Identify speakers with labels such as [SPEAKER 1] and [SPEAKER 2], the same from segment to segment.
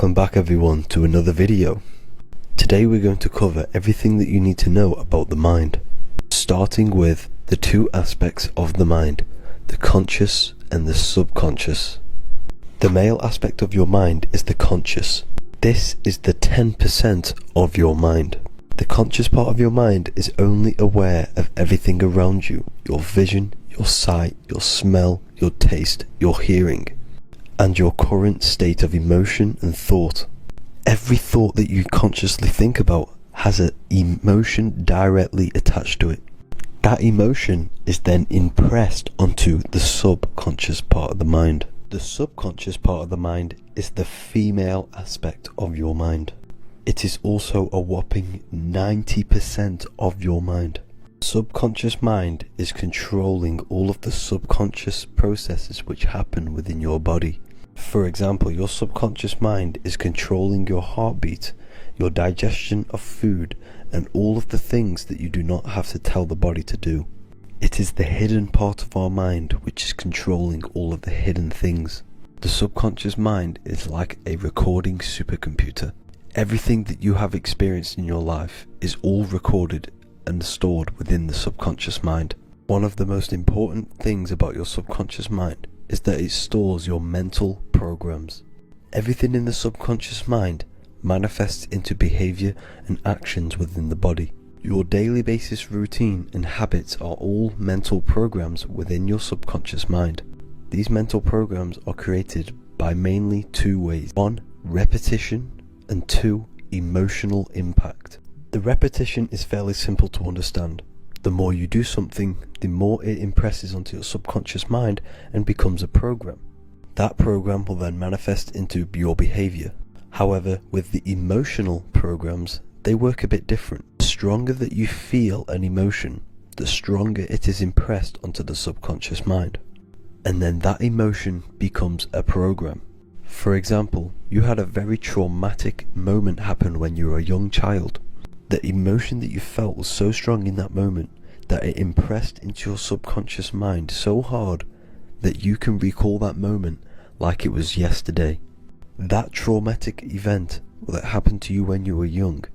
[SPEAKER 1] Welcome back everyone to another video. Today we're going to cover everything that you need to know about the mind, starting with the two aspects of the mind, the conscious and the subconscious. The male aspect of your mind is the conscious. This is the 10% of your mind. The conscious part of your mind is only aware of everything around you, your vision, your sight, your smell, your taste, your hearing, and your current state of emotion and thought. Every thought that you consciously think about has an emotion directly attached to it. That emotion is then impressed onto the subconscious part of the mind. The subconscious part of the mind is the female aspect of your mind. It is also a whopping 90% of your mind. Subconscious mind is controlling all of the subconscious processes which happen within your body. For example, your subconscious mind is controlling your heartbeat, your digestion of food, and all of the things that you do not have to tell the body to do. It is the hidden part of our mind which is controlling all of the hidden things. The subconscious mind is like a recording supercomputer. Everything that you have experienced in your life is all recorded and stored within the subconscious mind. One of the most important things about your subconscious mind is that it stores your mental programs. Everything in the subconscious mind manifests into behavior and actions within the body. Your daily basis routine and habits are all mental programs within your subconscious mind. These mental programs are created by mainly two ways. One, repetition, and two, emotional impact. The repetition is fairly simple to understand. The more you do something, the more it impresses onto your subconscious mind and becomes a program. That program will then manifest into your behavior. However, with the emotional programs, they work a bit different. The stronger that you feel an emotion, the stronger it is impressed onto the subconscious mind. And then that emotion becomes a program. For example, you had a very traumatic moment happen when you were a young child. The emotion that you felt was so strong in that moment that it impressed into your subconscious mind so hard that you can recall that moment like it was yesterday. That traumatic event that happened to you when you were young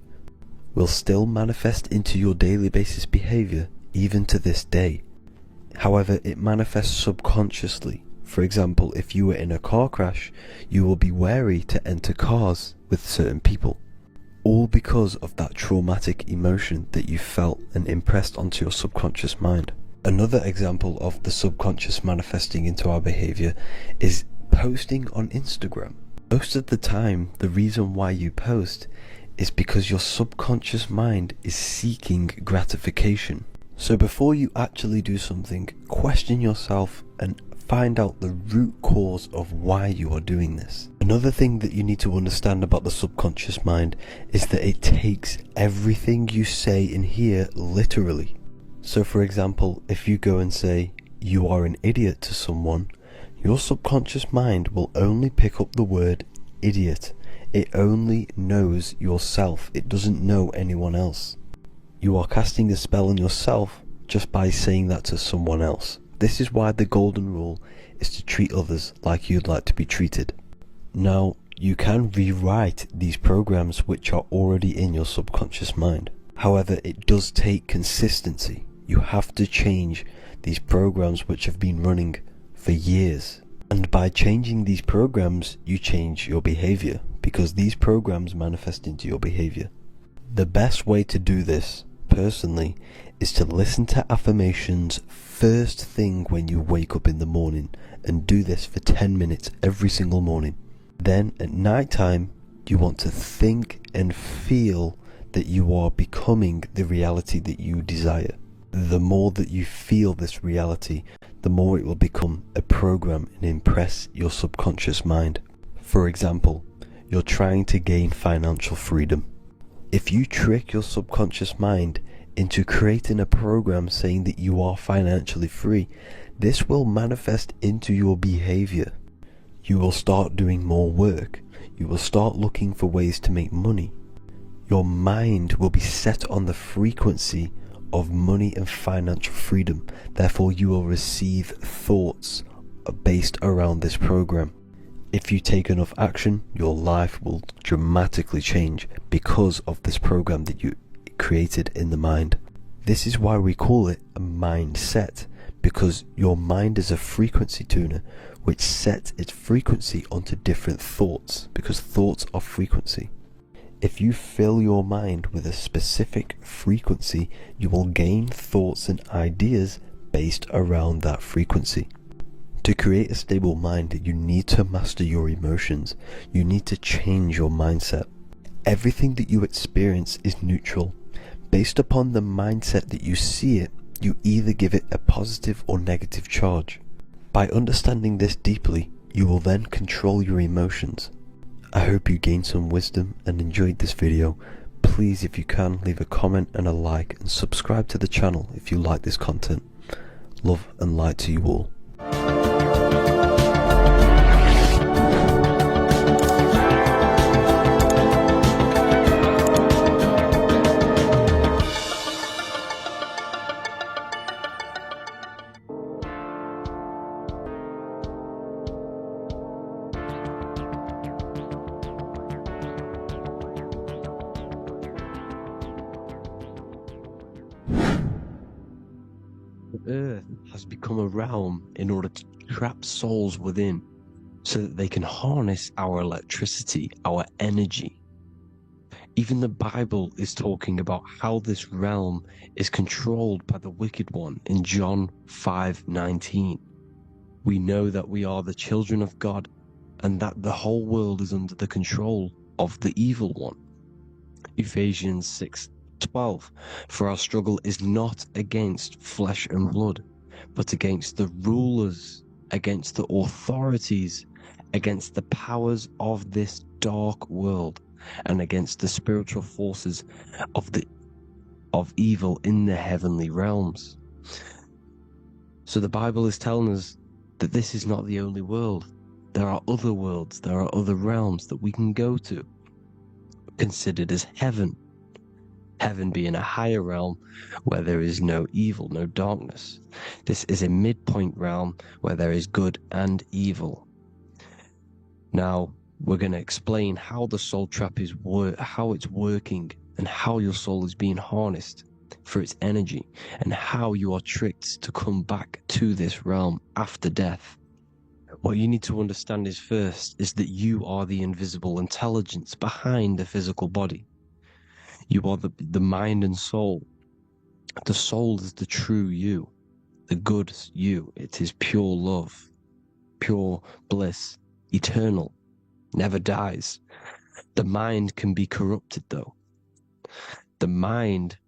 [SPEAKER 1] will still manifest into your daily basis behavior even to this day. However, it manifests subconsciously. For example, if you were in a car crash, you will be wary to enter cars with certain people. All because of that traumatic emotion that you felt and impressed onto your subconscious mind. Another example of the subconscious manifesting into our behavior is posting on Instagram. Most of the time, the reason why you post is because your subconscious mind is seeking gratification. So before you actually do something, question yourself and find out the root cause of why you are doing this. Another thing that you need to understand about the subconscious mind is that it takes everything you say and hear literally. So for example, if you go and say you are an idiot to someone, your subconscious mind will only pick up the word idiot. It only knows yourself. It doesn't know anyone else. You are casting a spell on yourself just by saying that to someone else. This is why the golden rule is to treat others like you'd like to be treated. Now, you can rewrite these programs which are already in your subconscious mind. However, it does take consistency. You have to change these programs which have been running for years. And by changing these programs, you change your behavior, because these programs manifest into your behavior. The best way to do this, personally, is to listen to affirmations first thing when you wake up in the morning, and do this for 10 minutes every single morning. Then at night time, you want to think and feel that you are becoming the reality that you desire. The more that you feel this reality, the more it will become a program and impress your subconscious mind. For example, you're trying to gain financial freedom. If you trick your subconscious mind into creating a program saying that you are financially free, this will manifest into your behavior. You will start doing more work. You will start looking for ways to make money. Your mind will be set on the frequency of money and financial freedom. Therefore, you will receive thoughts based around this program. If you take enough action, your life will dramatically change because of this program that you created in the mind. This is why we call it a mindset, because your mind is a frequency tuner which sets its frequency onto different thoughts, because thoughts are frequency. If you fill your mind with a specific frequency, you will gain thoughts and ideas based around that frequency. To create a stable mind, you need to master your emotions. You need to change your mindset. Everything that you experience is neutral. Based upon the mindset that you see it, you either give it a positive or negative charge. By understanding this deeply, you will then control your emotions. I hope you gained some wisdom and enjoyed this video. Please, if you can, leave a comment and a like, and subscribe to the channel if you like this content. Love and light to you all. The earth has become a realm in order to trap souls within, so that they can harness our electricity, our energy. Even the Bible is talking about how this realm is controlled by the wicked one in John 5:19. We know that we are the children of God and that the whole world is under the control of the evil one. Ephesians 6:12. For our struggle is not against flesh and blood, but against the rulers, against the authorities, against the powers of this dark world, and against the spiritual forces of evil in the heavenly realms. So the Bible is telling us that this is not the only world. There are other worlds, there are other realms that we can go to, considered as heaven. Heaven being a higher realm where there is no evil, no darkness. This is a midpoint realm where there is good and evil. Now, we're going to explain how the soul trap is how it's working, and how your soul is being harnessed for its energy, and how you are tricked to come back to this realm after death. What you need to understand is that you are the invisible intelligence behind the physical body. You are the mind and soul. The soul is the true you, the good you. It is pure love, pure bliss, eternal, never dies. The mind can be corrupted though. The mind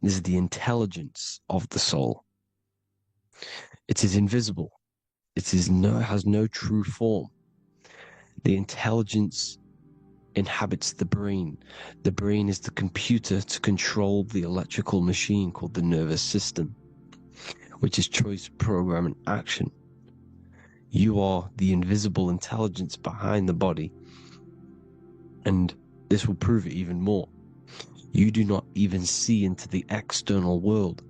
[SPEAKER 1] is the intelligence of the soul. It is invisible. It has no true form. The intelligence inhabits the brain. The brain is the computer to control the electrical machine called the nervous system, which is choice, program, and action. You are the invisible intelligence behind the body, and this will prove it even more. You do not even see into the external world.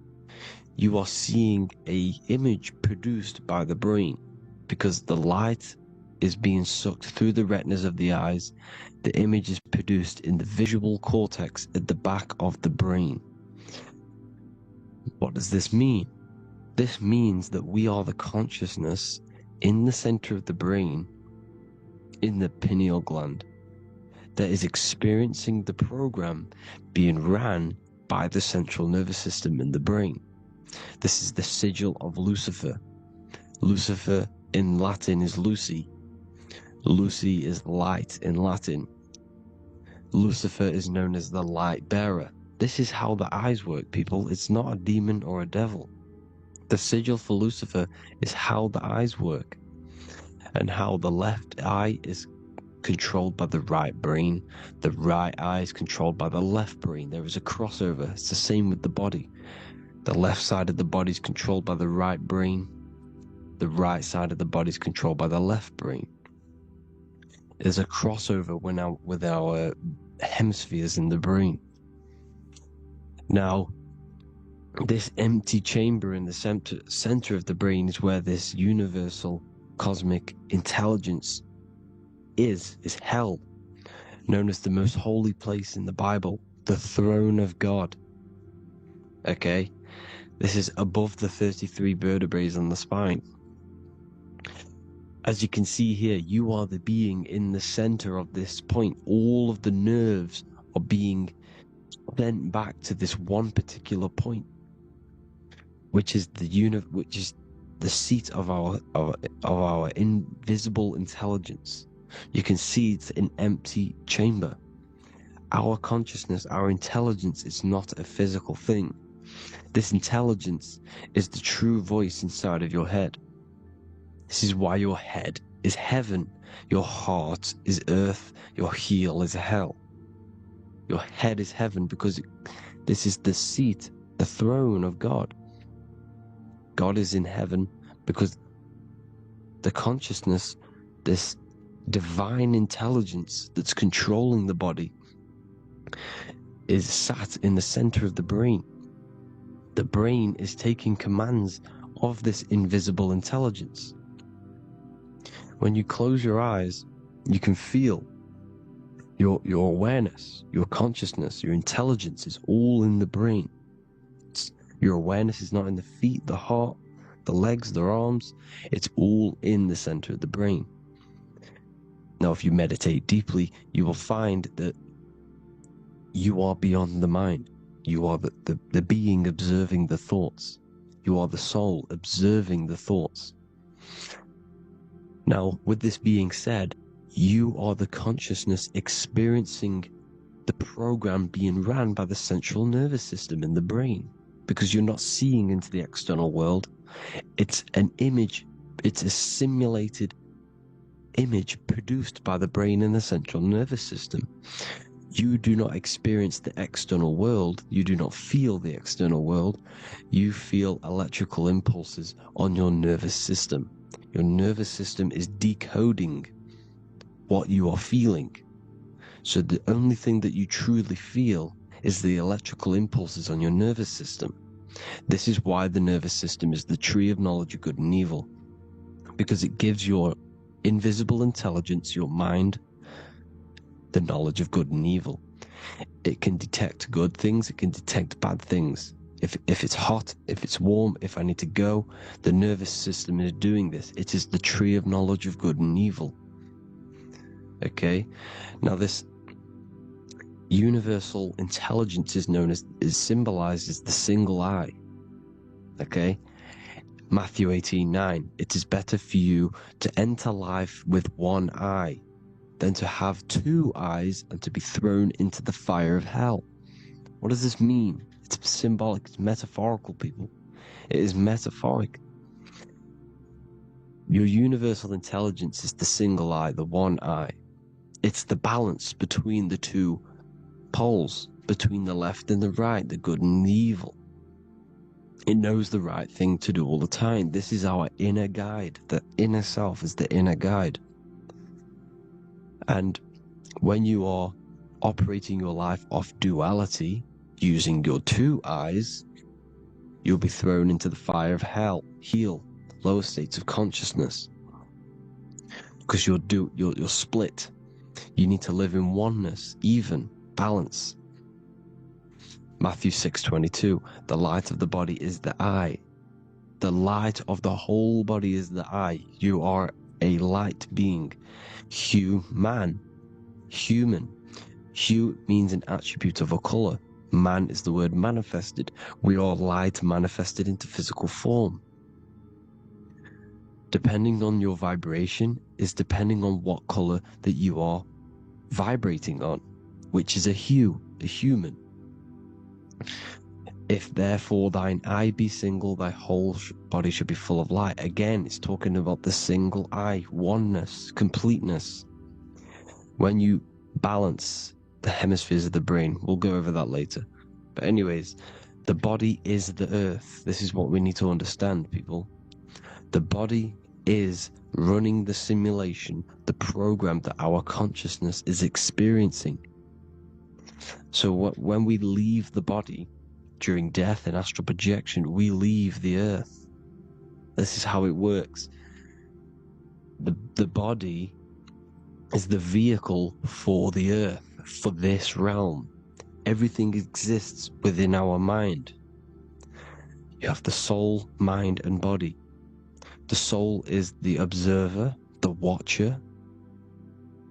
[SPEAKER 1] You are seeing an image produced by the brain, because the light is being sucked through the retinas of the eyes. The image is produced in the visual cortex at the back of the brain. What does this mean? This means that we are the consciousness in the center of the brain, in the pineal gland, that is experiencing the program being ran by the central nervous system in the brain. This is the sigil of Lucifer. Lucifer in Latin is Lucy. Lucy is light in Latin. Lucifer is known as the light bearer. This is how the eyes work, people. It's not a demon or a devil. The sigil for Lucifer is how the eyes work, and how the left eye is controlled by the right brain. The right eye is controlled by the left brain. There is a crossover. It's the same with the body. The left side of the body is controlled by the right brain. The right side of the body is controlled by the left brain. There's a crossover with our hemispheres in the brain. Now, this empty chamber in the center of the brain is where this universal cosmic intelligence
[SPEAKER 2] is hell, known as the most holy place in the Bible, the throne of God. Okay? This is above the 33 vertebrae on the spine. As you can see here, you are the being in the center of this point. All of the nerves are being sent back to this one particular point, which is the seat of our invisible intelligence. You can see it's an empty chamber. Our consciousness, our intelligence is not a physical thing. This intelligence is the true voice inside of your head. This is why your head is heaven, your heart is earth, your heel is hell. Your head is heaven because this is the seat, the throne of God. God is in heaven because the consciousness, this divine intelligence that's controlling the body, is sat in the center of the brain. The brain is taking commands of this invisible intelligence. When you close your eyes, you can feel your awareness, your consciousness, your intelligence is all in the brain. Your awareness is not in the feet, the heart, the legs, the arms. It's all in the center of the brain. Now, if you meditate deeply, you will find that you are beyond the mind. You are the being observing the thoughts. You are the soul observing the thoughts. Now, with this being said, you are the consciousness experiencing the program being ran by the central nervous system in the brain, because you're not seeing into the external world. It's an image, it's a simulated image produced by the brain and the central nervous system. You do not experience the external world, you do not feel the external world, you feel electrical impulses on your nervous system. Your nervous system is decoding what you are feeling. So the only thing that you truly feel is the electrical impulses on your nervous system. This is why the nervous system is the tree of knowledge of good and evil, because it gives your invisible intelligence, your mind, the knowledge of good and evil. It can detect good things, it can detect bad things. If it's hot, if it's warm, if I need to go, the nervous system is doing this. It is the tree of knowledge of good and evil. Okay? Now this universal intelligence is symbolized as the single eye. Okay? Matthew 18:9. It is better for you to enter life with one eye than to have two eyes and to be thrown into the fire of hell. What does this mean? It's symbolic, it's metaphorical, people. It is metaphoric. Your universal intelligence is the single eye, the one eye. It's the balance between the two poles, between the left and the right, the good and the evil. It knows the right thing to do all the time. This is our inner guide. The inner self is the inner guide. And when you are operating your life off duality, using your two eyes, you'll be thrown into the fire of hell, heel, lower states of consciousness. Because you're split. You need to live in oneness, even, balance. Matthew 6:22, the light of the body is the eye. The light of the whole body is the eye. You are a light being. Human. Hue means an attribute of a color. Man is the word manifested. We are light manifested into physical form. Depending on your vibration is depending on what color that you are vibrating on, which is a hue, a human. If therefore thine eye be single, thy whole body should be full of light. Again, it's talking about the single eye, oneness, completeness. When you balance the hemispheres of the brain, we'll go over that later. But anyways, the body is the earth. This is what we need to understand, people. The body is running the simulation, the program that our consciousness is experiencing. So when we leave the body during death and astral projection, we leave the earth. This is how it works. The body is the vehicle for the earth, for this realm. Everything exists within our mind. You have the soul, mind, and body. The soul is the observer, the watcher,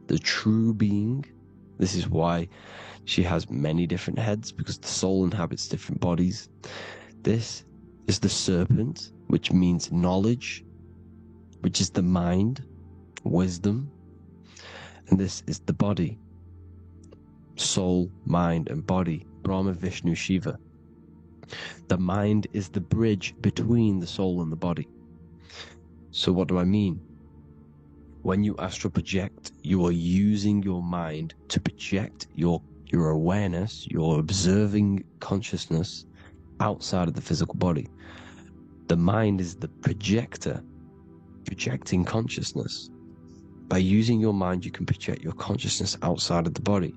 [SPEAKER 2] the true being. This is why she has many different heads, because the soul inhabits different bodies. This is the serpent, which means knowledge, which is the mind, wisdom. And this is the body, soul, mind, and body, Brahma, Vishnu, Shiva. The mind is the bridge between the soul and the body. So what do I mean? When you astral project, you are using your mind to project your awareness, your observing consciousness outside of the physical body. The mind is the projector, projecting consciousness. By using your mind, you can project your consciousness outside of the body,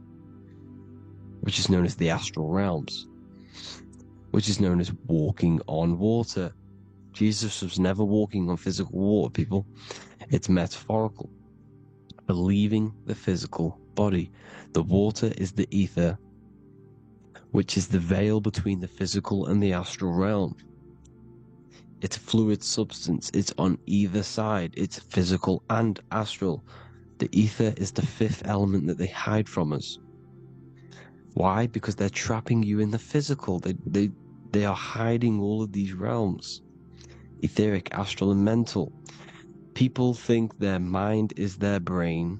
[SPEAKER 2] which is known as the astral realms, which is known as walking on water. Jesus was never walking on physical water, people. It's metaphorical. Believing the physical body. The water is the ether, which is the veil between the physical and the astral realm. It's a fluid substance. It's on either side. It's physical and astral. The ether is the fifth element that they hide from us. Why? Because they're trapping you in the physical. They are hiding all of these realms. Etheric, astral, and mental. People think their mind is their brain.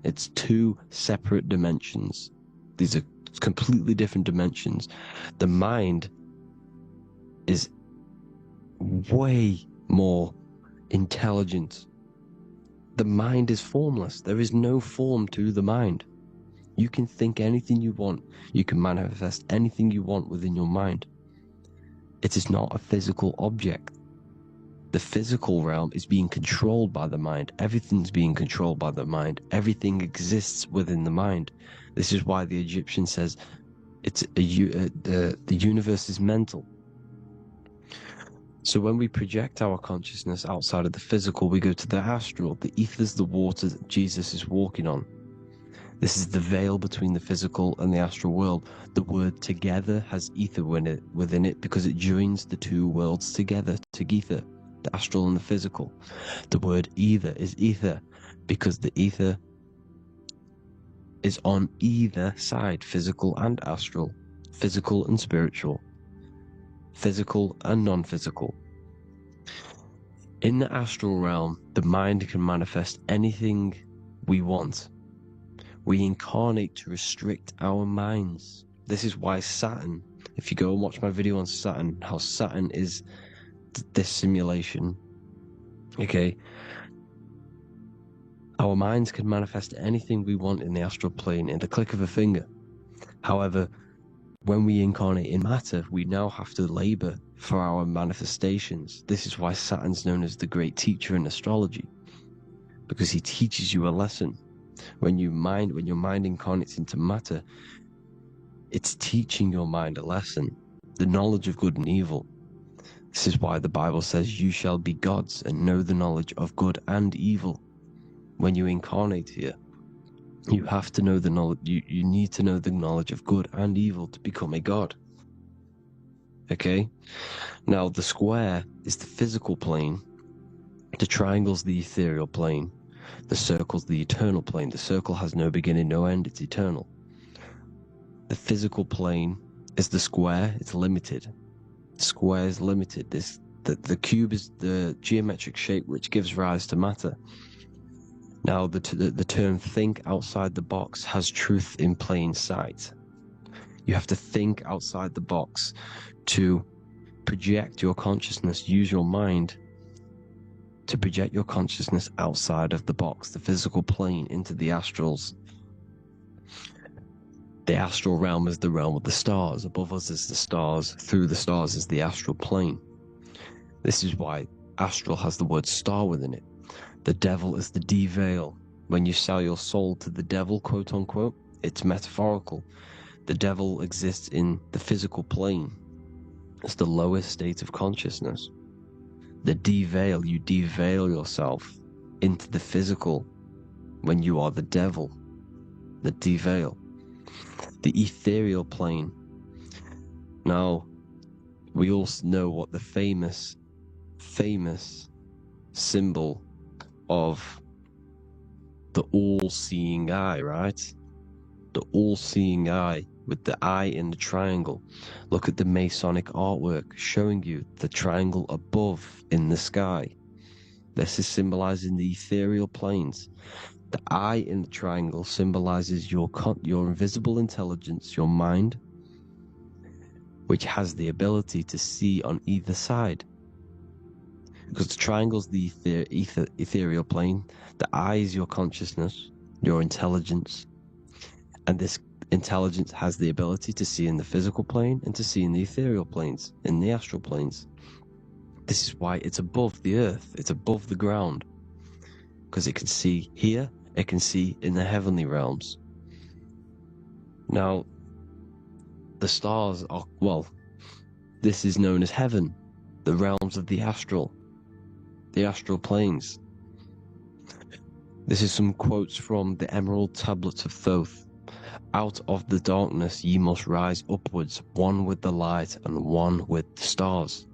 [SPEAKER 2] It's two separate dimensions. These are completely different dimensions. The mind is way more intelligent. The mind is formless. There is no form to the mind. You can think anything you want. You can manifest anything you want within your mind. It is not a physical object. The physical realm is being controlled by the mind. Everything's being controlled by the mind. Everything exists within the mind. This is why the Egyptian says the universe is mental. So when we project our consciousness outside of the physical, we go to the astral. The ether is the water that Jesus is walking on. This is the veil between the physical and the astral world. The word together has ether within it because it joins the two worlds together, together, the astral and the physical. The word either is ether because the ether is on either side, physical and astral, physical and spiritual, physical and non-physical. In the astral realm, the mind can manifest anything we want. We incarnate to restrict our minds. This is why Saturn, if you go and watch my video on Saturn, how Saturn is this simulation, okay? Our minds can manifest anything we want in the astral plane in the click of a finger. However, when we incarnate in matter, we now have to labor for our manifestations. This is why Saturn's known as the great teacher in astrology, because he teaches you a lesson. When your mind incarnates into matter, it's teaching your mind a lesson, the knowledge of good and evil. This is why the Bible says you shall be gods and know the knowledge of good and evil. When you incarnate here, you have to know the knowledge. You need to know the knowledge of good and evil to become a god. Okay? Now, the square is the physical plane. The triangle's the ethereal plane. The circle's the eternal plane. The circle has no beginning, no end. It's eternal. The physical plane is the square. It's limited. The square is limited. The cube is the geometric shape which gives rise to matter. Now, the term think outside the box has truth in plain sight. You have to think outside the box to project your consciousness, use your mind to project your consciousness outside of the box, the physical plane, into the astrals. The astral realm is the realm of the stars. Above us is the stars. Through the stars is the astral plane. This is why astral has the word star within it. The devil is the de-veil. When you sell your soul to the devil, quote unquote, it's metaphorical. The devil exists in the physical plane. It's the lowest state of consciousness. The de-veil, you de-veil yourself into the physical. when you are the devil, the devil, the ethereal plane. Now, we also know what the famous symbol of the all-seeing eye, right? The all-seeing eye with the eye in the triangle. Look at the Masonic artwork showing you the triangle above in the sky. This is symbolizing the ethereal planes. The eye in the triangle symbolizes your invisible intelligence, your mind, which has the ability to see on either side. Because the triangle's the ethereal plane, the eye is your consciousness, your intelligence, and this intelligence has the ability to see in the physical plane and to see in the ethereal planes, in the astral planes. This is why it's above the earth, it's above the ground, because it can see here, it can see in the heavenly realms. Now, the stars are, well, this is known as heaven, the realms of the astral planes. This is some quotes from the Emerald Tablets of Thoth. Out of the darkness ye must rise upwards, one with the light and one with the stars.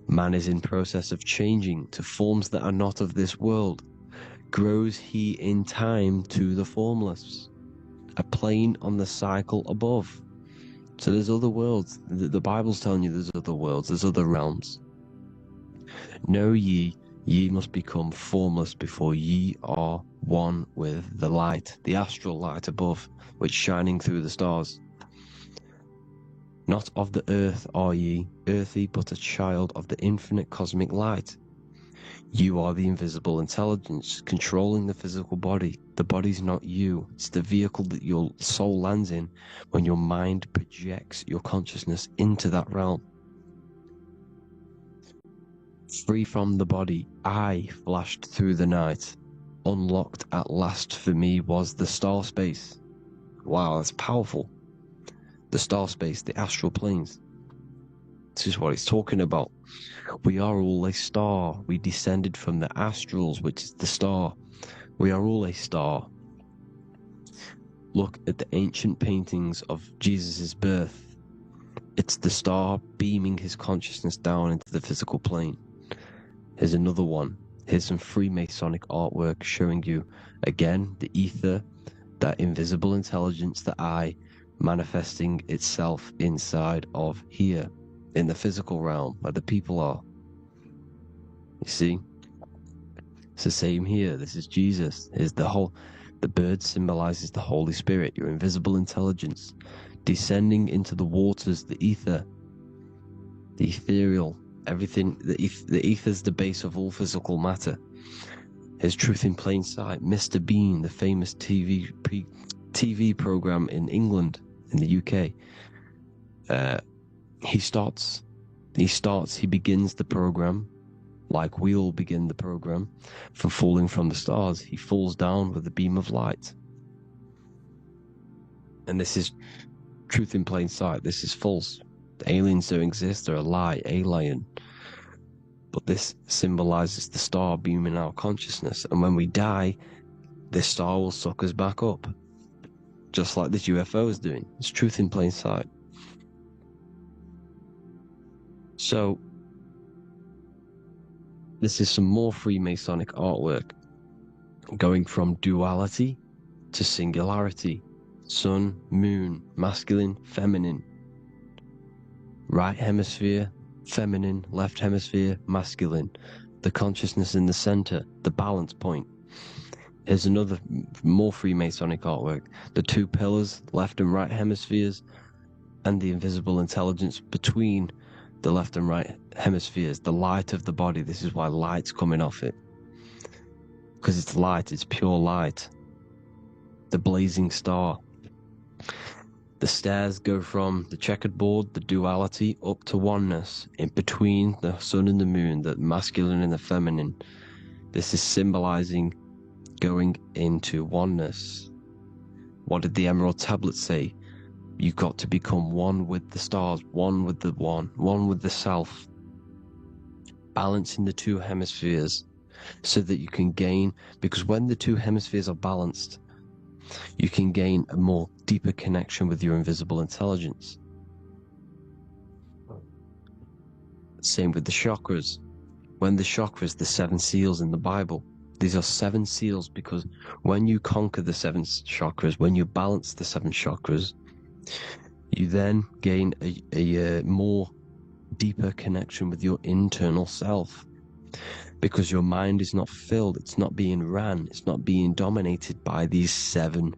[SPEAKER 2] Man is in process of changing to forms that are not of this world. Grows he in time to the formless, a plane on the cycle above. So there's other worlds. The Bible's telling you there's other worlds, there's other realms. Know ye must become formless before ye are one with the light, the astral light above, which shining through the stars. Not of the earth are ye, earthy, but a child of the infinite cosmic light. You are the invisible intelligence controlling the physical body. The body's not you. It's the vehicle that your soul lands in when your mind projects your consciousness into that realm. Free from the body, I flashed through the night. Unlocked at last for me was the star space. Wow, that's powerful. The star space, the astral planes. This is what it's talking about. We are all a star. We descended from the astrals, which is the star. We are all a star. Look at the ancient paintings of Jesus' birth. It's the star beaming his consciousness down into the physical plane. Here's another one. Here's some Freemasonic artwork showing you, again, the ether, that invisible intelligence, the eye, manifesting itself inside of here, in the physical realm, where the people are. You see? It's the same here. This is Jesus. Here's the bird symbolizes the Holy Spirit, your invisible intelligence, descending into the waters, the ether, the ethereal, everything. The ether's the base of all physical matter. Here's Truth in Plain Sight. Mr. Bean, the famous TV program in England, in the UK. He begins the program like we all begin the program for falling from the stars. He falls down with a beam of light. And this is Truth in Plain Sight. This is false. The aliens don't exist. They're a lie, alien. But this symbolizes the star beaming our consciousness. And when we die, this star will suck us back up. Just like this UFO is doing. It's Truth in Plain Sight. So, this is some more Freemasonic artwork. Going from duality to singularity. Sun, moon, masculine, feminine. Right hemisphere, feminine, left hemisphere, masculine. The consciousness in the center, the balance point. Here's another more Freemasonic artwork. The two pillars, left and right hemispheres, and the invisible intelligence between the left and right hemispheres, the light of the body. This is why light's coming off it. Because it's light, it's pure light. The blazing star. The stairs go from the checkered board, the duality, up to oneness, in between the sun and the moon, the masculine and the feminine. This is symbolizing going into oneness. What did the Emerald Tablet say? You've got to become one with the stars, one with the self. Balancing the two hemispheres. so that you can gain, because when the two hemispheres are balanced, you can gain a more deeper connection with your invisible intelligence. Same with the chakras. When the chakras, the 7 seals in the Bible, these are 7 seals because when you conquer the 7 chakras, when you balance the 7 chakras, you then gain a more deeper connection with your internal self, because your mind is not filled, it's not being ran, it's not being dominated by these 7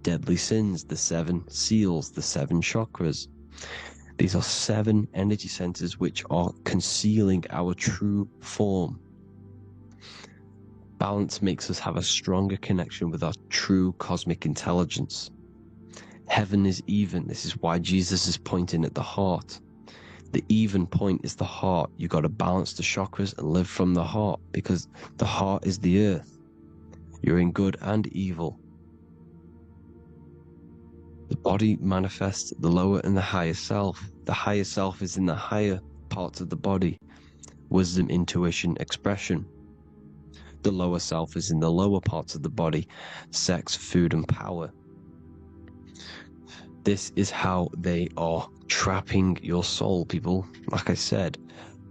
[SPEAKER 2] deadly sins, the 7 seals, the 7 chakras. These are 7 energy centers which are concealing our true form. Balance makes us have a stronger connection with our true cosmic intelligence. Heaven is even. This is why Jesus is pointing at the heart. The even point is the heart. You got to balance the chakras and live from the heart, because the heart is the earth. You're in good and evil. The body manifests the lower and the higher self. The higher self is in the higher parts of the body. Wisdom, intuition, expression. The lower self is in the lower parts of the body. Sex, food, and power. This is how they are trapping your soul, people. Like I said,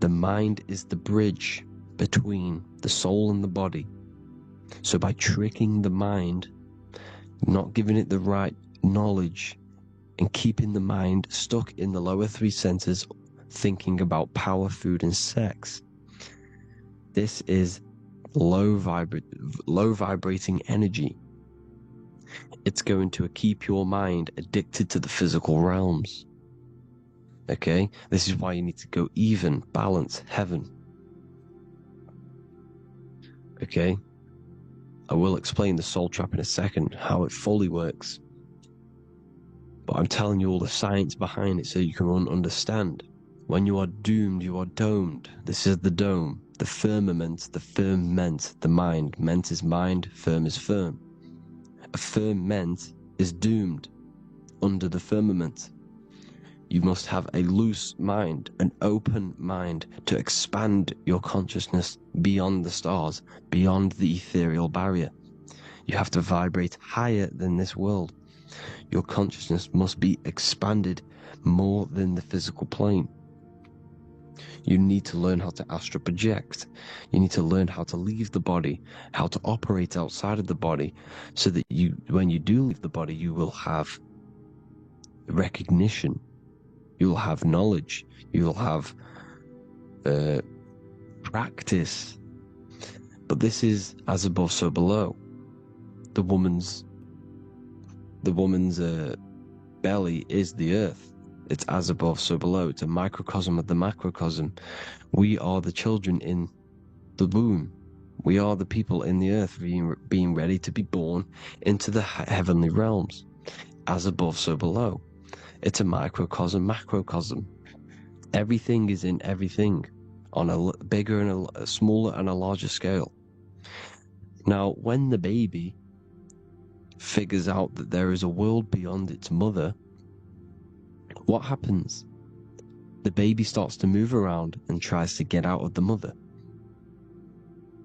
[SPEAKER 2] the mind is the bridge between the soul and the body. So by tricking the mind, not giving it the right knowledge, and keeping the mind stuck in the lower 3 centers, thinking about power, food, and sex, this is low vibrating energy. It's going to keep your mind addicted to the physical realms. Okay? This is why you need to go even, balance, heaven. Okay? I will explain the soul trap in a second, how it fully works. But I'm telling you all the science behind it so you can understand. When you are doomed, you are domed. This is the dome, the firmament, the firmament, the mind. Ment is mind, firm is firm. A firmament is doomed under the firmament. You must have a loose mind, an open mind, to expand your consciousness beyond the stars, beyond the ethereal barrier. You have to vibrate higher than this world. Your consciousness must be expanded more than the physical plane. You need to learn how to astral project. You need to learn how to leave the body, how to operate outside of the body, so that you, when you do leave the body, you will have recognition. You'll have knowledge. You'll have practice. But this is as above, so below. The woman's belly is the earth. It's as above, so below. It's a microcosm of the macrocosm. We are the children in the womb. We are the people in the earth being ready to be born into the heavenly realms. As above, so below. It's a microcosm, macrocosm. Everything is in everything on a bigger and a smaller and a larger scale. Now, when the baby figures out that there is a world beyond its mother, what happens? The baby starts to move around and tries to get out of the mother.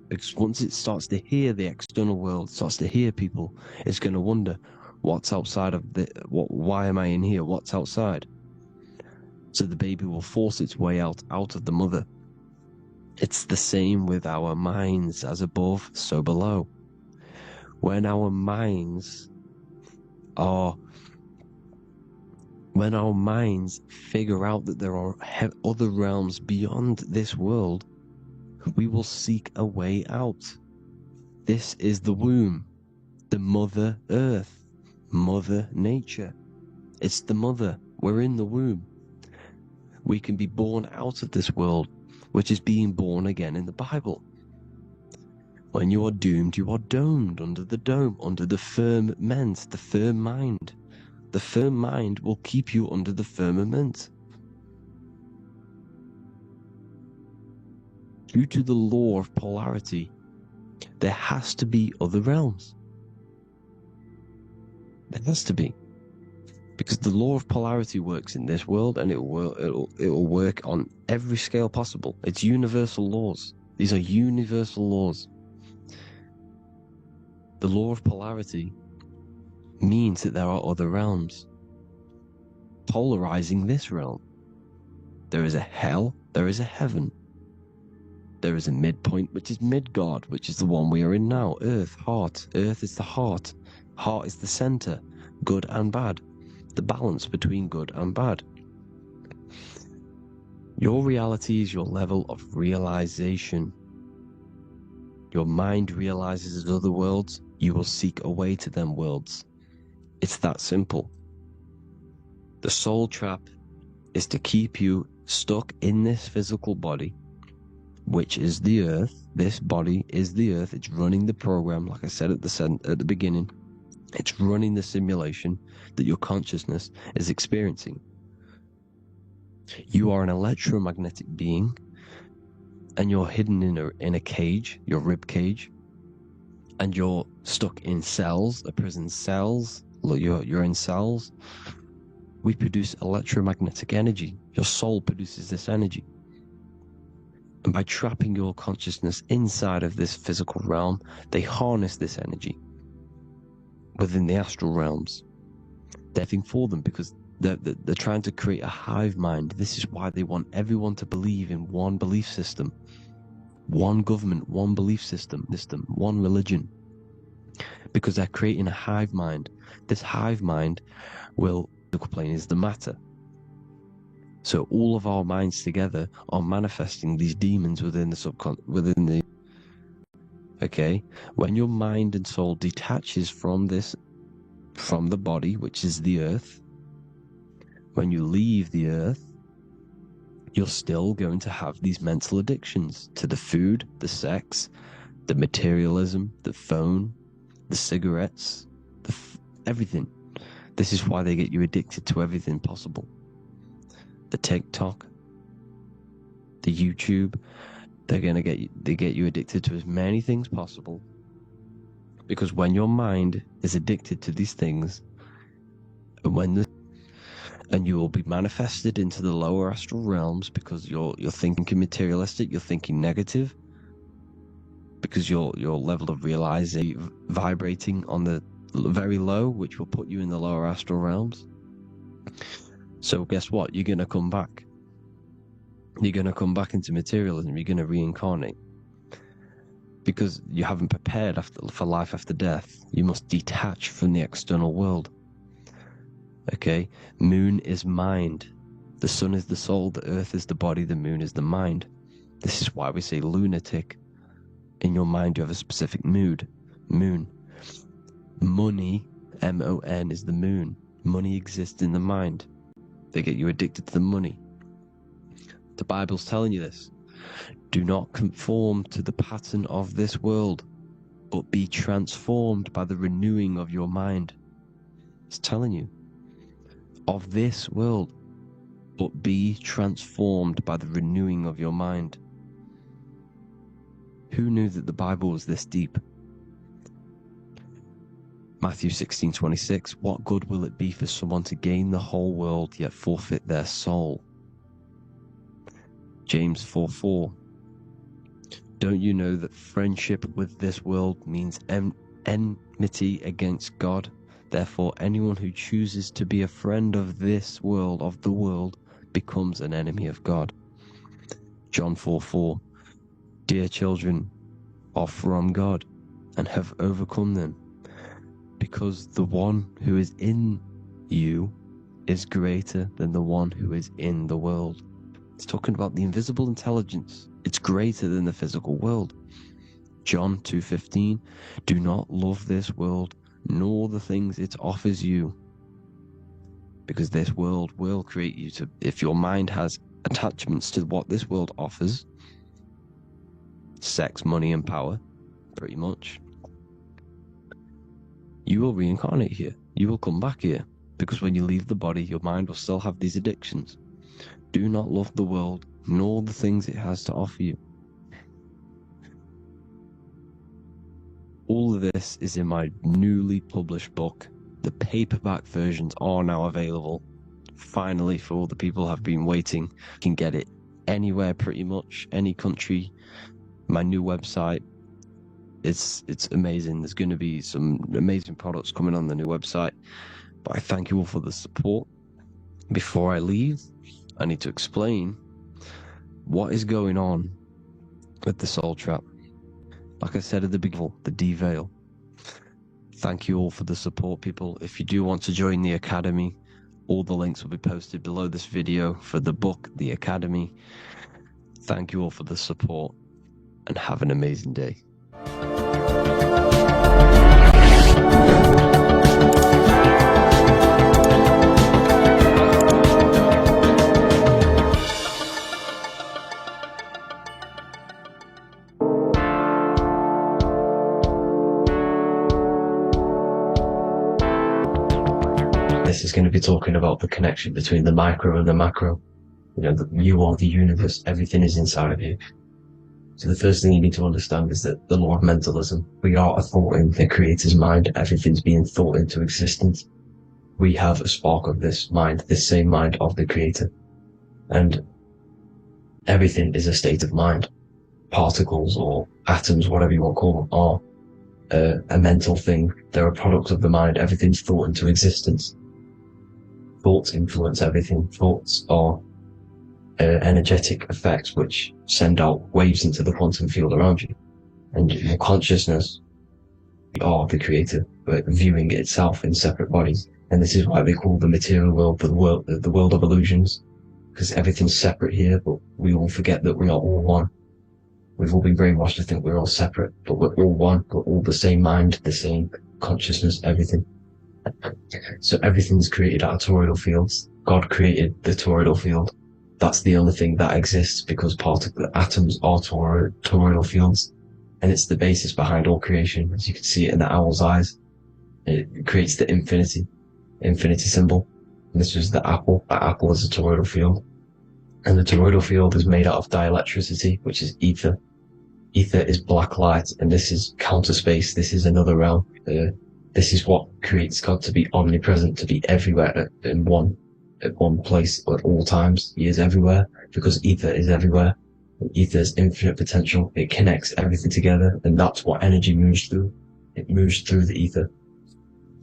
[SPEAKER 2] Because once it starts to hear the external world, starts to hear people, it's going to wonder, what's outside of why am I in here? What's outside? So the baby will force its way out of the mother. It's the same with our minds, as above, so below. When our minds figure out that there are other realms beyond this world, we will seek a way out. This is the womb, the mother earth, mother nature. It's the mother. We're in the womb. We can be born out of this world, which is being born again in the Bible. When you are doomed, you are domed under the dome, under the firmament, the firm mind. The firm mind will keep you under the firmament. Due to the law of polarity, there has to be other realms. There has to be. Because the law of polarity works in this world, and it will work on every scale possible. It's universal laws. These are universal laws. The law of polarity means that there are other realms polarizing this realm. There is a hell, there is a heaven. There is a midpoint, which is Midgard, which is the one we are in now. Earth, heart. Earth is the heart. Heart is the center. Good and bad. The balance between good and bad. Your reality is your level of realization. Your mind realizes other worlds. You will seek a way to them worlds. It's that simple. The soul trap is to keep you stuck in this physical body, which is the earth. This body is the earth. It's running the program, like I said at the beginning. It's running the simulation that your consciousness is experiencing. You are an electromagnetic being, and you're hidden in a cage, your rib cage, and you're stuck in cells, a prison cells. Look, you're in cells. We produce electromagnetic energy. Your soul produces this energy. And by trapping your consciousness inside of this physical realm, they harness this energy within the astral realms. They're nothing for them because they're trying to create a hive mind. This is why they want everyone to believe in one belief system, one government, one belief system, one religion, because they're creating a hive mind. This hive mind will, the plane is the matter. So all of our minds together are manifesting these demons within the okay? When your mind and soul detaches from the body, which is the earth, when you leave the earth, you're still going to have these mental addictions to the food, the sex, the materialism, the phone, the cigarettes, everything. This is why they get you addicted to everything possible. The TikTok, the YouTube, they get you addicted to as many things possible. Because when your mind is addicted to these things, and you will be manifested into the lower astral realms because you're thinking materialistic, you're thinking negative, because your level of realizing vibrating on the very low, which will put you in the lower astral realms. So guess what? You're going to come back. You're going to come back into materialism. You're going to reincarnate. Because you haven't prepared for life after death. You must detach from the external world. Okay? Moon is mind. The sun is the soul. The earth is the body. The moon is the mind. This is why we say lunatic. In your mind, you have a specific mood. Moon. Money, M-O-N, is the moon. Money exists in the mind. They get you addicted to the money. The Bible's telling you this. Do not conform to the pattern of this world, but be transformed by the renewing of your mind. It's telling you. Of this world, but be transformed by the renewing of your mind. Who knew that the Bible was this deep? Matthew 16:26, what good will it be for someone to gain the whole world yet forfeit their soul? James 4:4, don't you know that friendship with this world means enmity against God? Therefore, anyone who chooses to be a friend of this world, of the world, becomes an enemy of God. John 4:4, dear children, are from God and have overcome them, because the one who is in you is greater than the one who is in the world. It's talking about the invisible intelligence. It's greater than the physical world. John 2:15, do not love this world, nor the things it offers you. Because this world will create you to, if your mind has attachments to what this world offers, sex, money, and power, pretty much, you will reincarnate here. You will come back here. Because when you leave the body, your mind will still have these addictions. Do not love the world, nor the things it has to offer you. All of this is in my newly published book. The paperback versions are now available. Finally, for all the people who have been waiting, you can get it anywhere pretty much, any country. my new website. It's amazing. There's going to be some amazing products coming on the new website. But I thank you all for the support. Before I leave, I need to explain what is going on with the Soul Trap. Like I said at the beginning, the deveil. Thank you all for the support, people. If you do want to join the Academy, all the links will be posted below this video for the book, The Academy. Thank you all for the support, and have an amazing day.
[SPEAKER 1] This is going to be talking about the connection between the micro and the macro. You know, you are the universe, everything is inside of you. So the first thing you need to understand is that the law of mentalism, we are a thought in the creator's mind, everything's being thought into existence. We have a spark of this mind, this same mind of the creator. And everything is a state of mind. Particles or atoms, whatever you want to call them, are a mental thing. They're a product of the mind, everything's thought into existence. Thoughts influence everything. Thoughts are energetic effects which send out waves into the quantum field around you. And your consciousness, you are the creator, but viewing itself in separate bodies. And this is why they call the material world the world of illusions, because everything's separate here, but we all forget that we are all one. We've all been brainwashed to think we're all separate, but we're all one. We're all the same mind, the same consciousness, everything. So everything's created out of toroidal fields. God created the toroidal field. That's the only thing that exists because atoms are toroidal fields. And it's the basis behind all creation. As you can see it in the owl's eyes. It creates the infinity symbol. And this was the apple. That apple is a toroidal field. And the toroidal field is made out of dielectricity, which is ether. Ether is black light, and this is counter space. This is another realm. This is what creates God to be omnipresent, to be everywhere at one place at all times. He is everywhere because ether is everywhere. Ether is infinite potential. It connects everything together, and that's what energy moves through. It moves through the ether,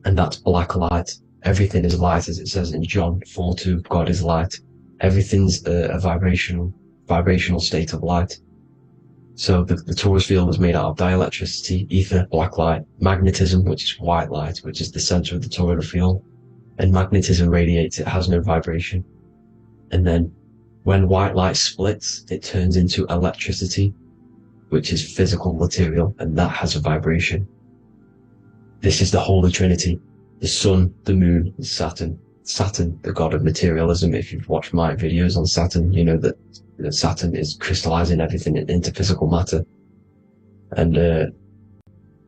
[SPEAKER 1] and that's black light. Everything is light, as it says in John 4:2. God is light. Everything's a vibrational state of light. So the torus field is made out of dielectricity, ether, black light, magnetism, which is white light, which is the center of the toroidal field. And magnetism radiates, it has no vibration. And then when white light splits, it turns into electricity, which is physical material, and that has a vibration. This is the Holy Trinity, the sun, the moon, and Saturn. Saturn, the god of materialism. If you've watched my videos on Saturn, you know that Saturn is crystallizing everything into physical matter. And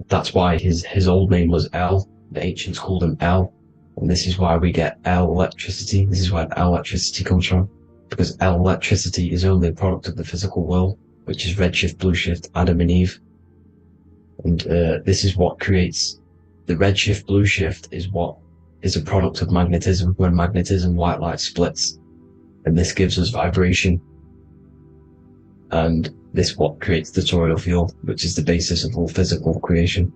[SPEAKER 1] that's why his old name was El. The ancients called him El. And this is why we get L electricity. This is where L electricity comes from. Because L electricity is only a product of the physical world, which is redshift, blueshift, Adam and Eve. And this is what creates the redshift, blueshift is a product of magnetism. When magnetism, white light splits, and this gives us vibration. And this what creates the toroidal field, which is the basis of all physical creation.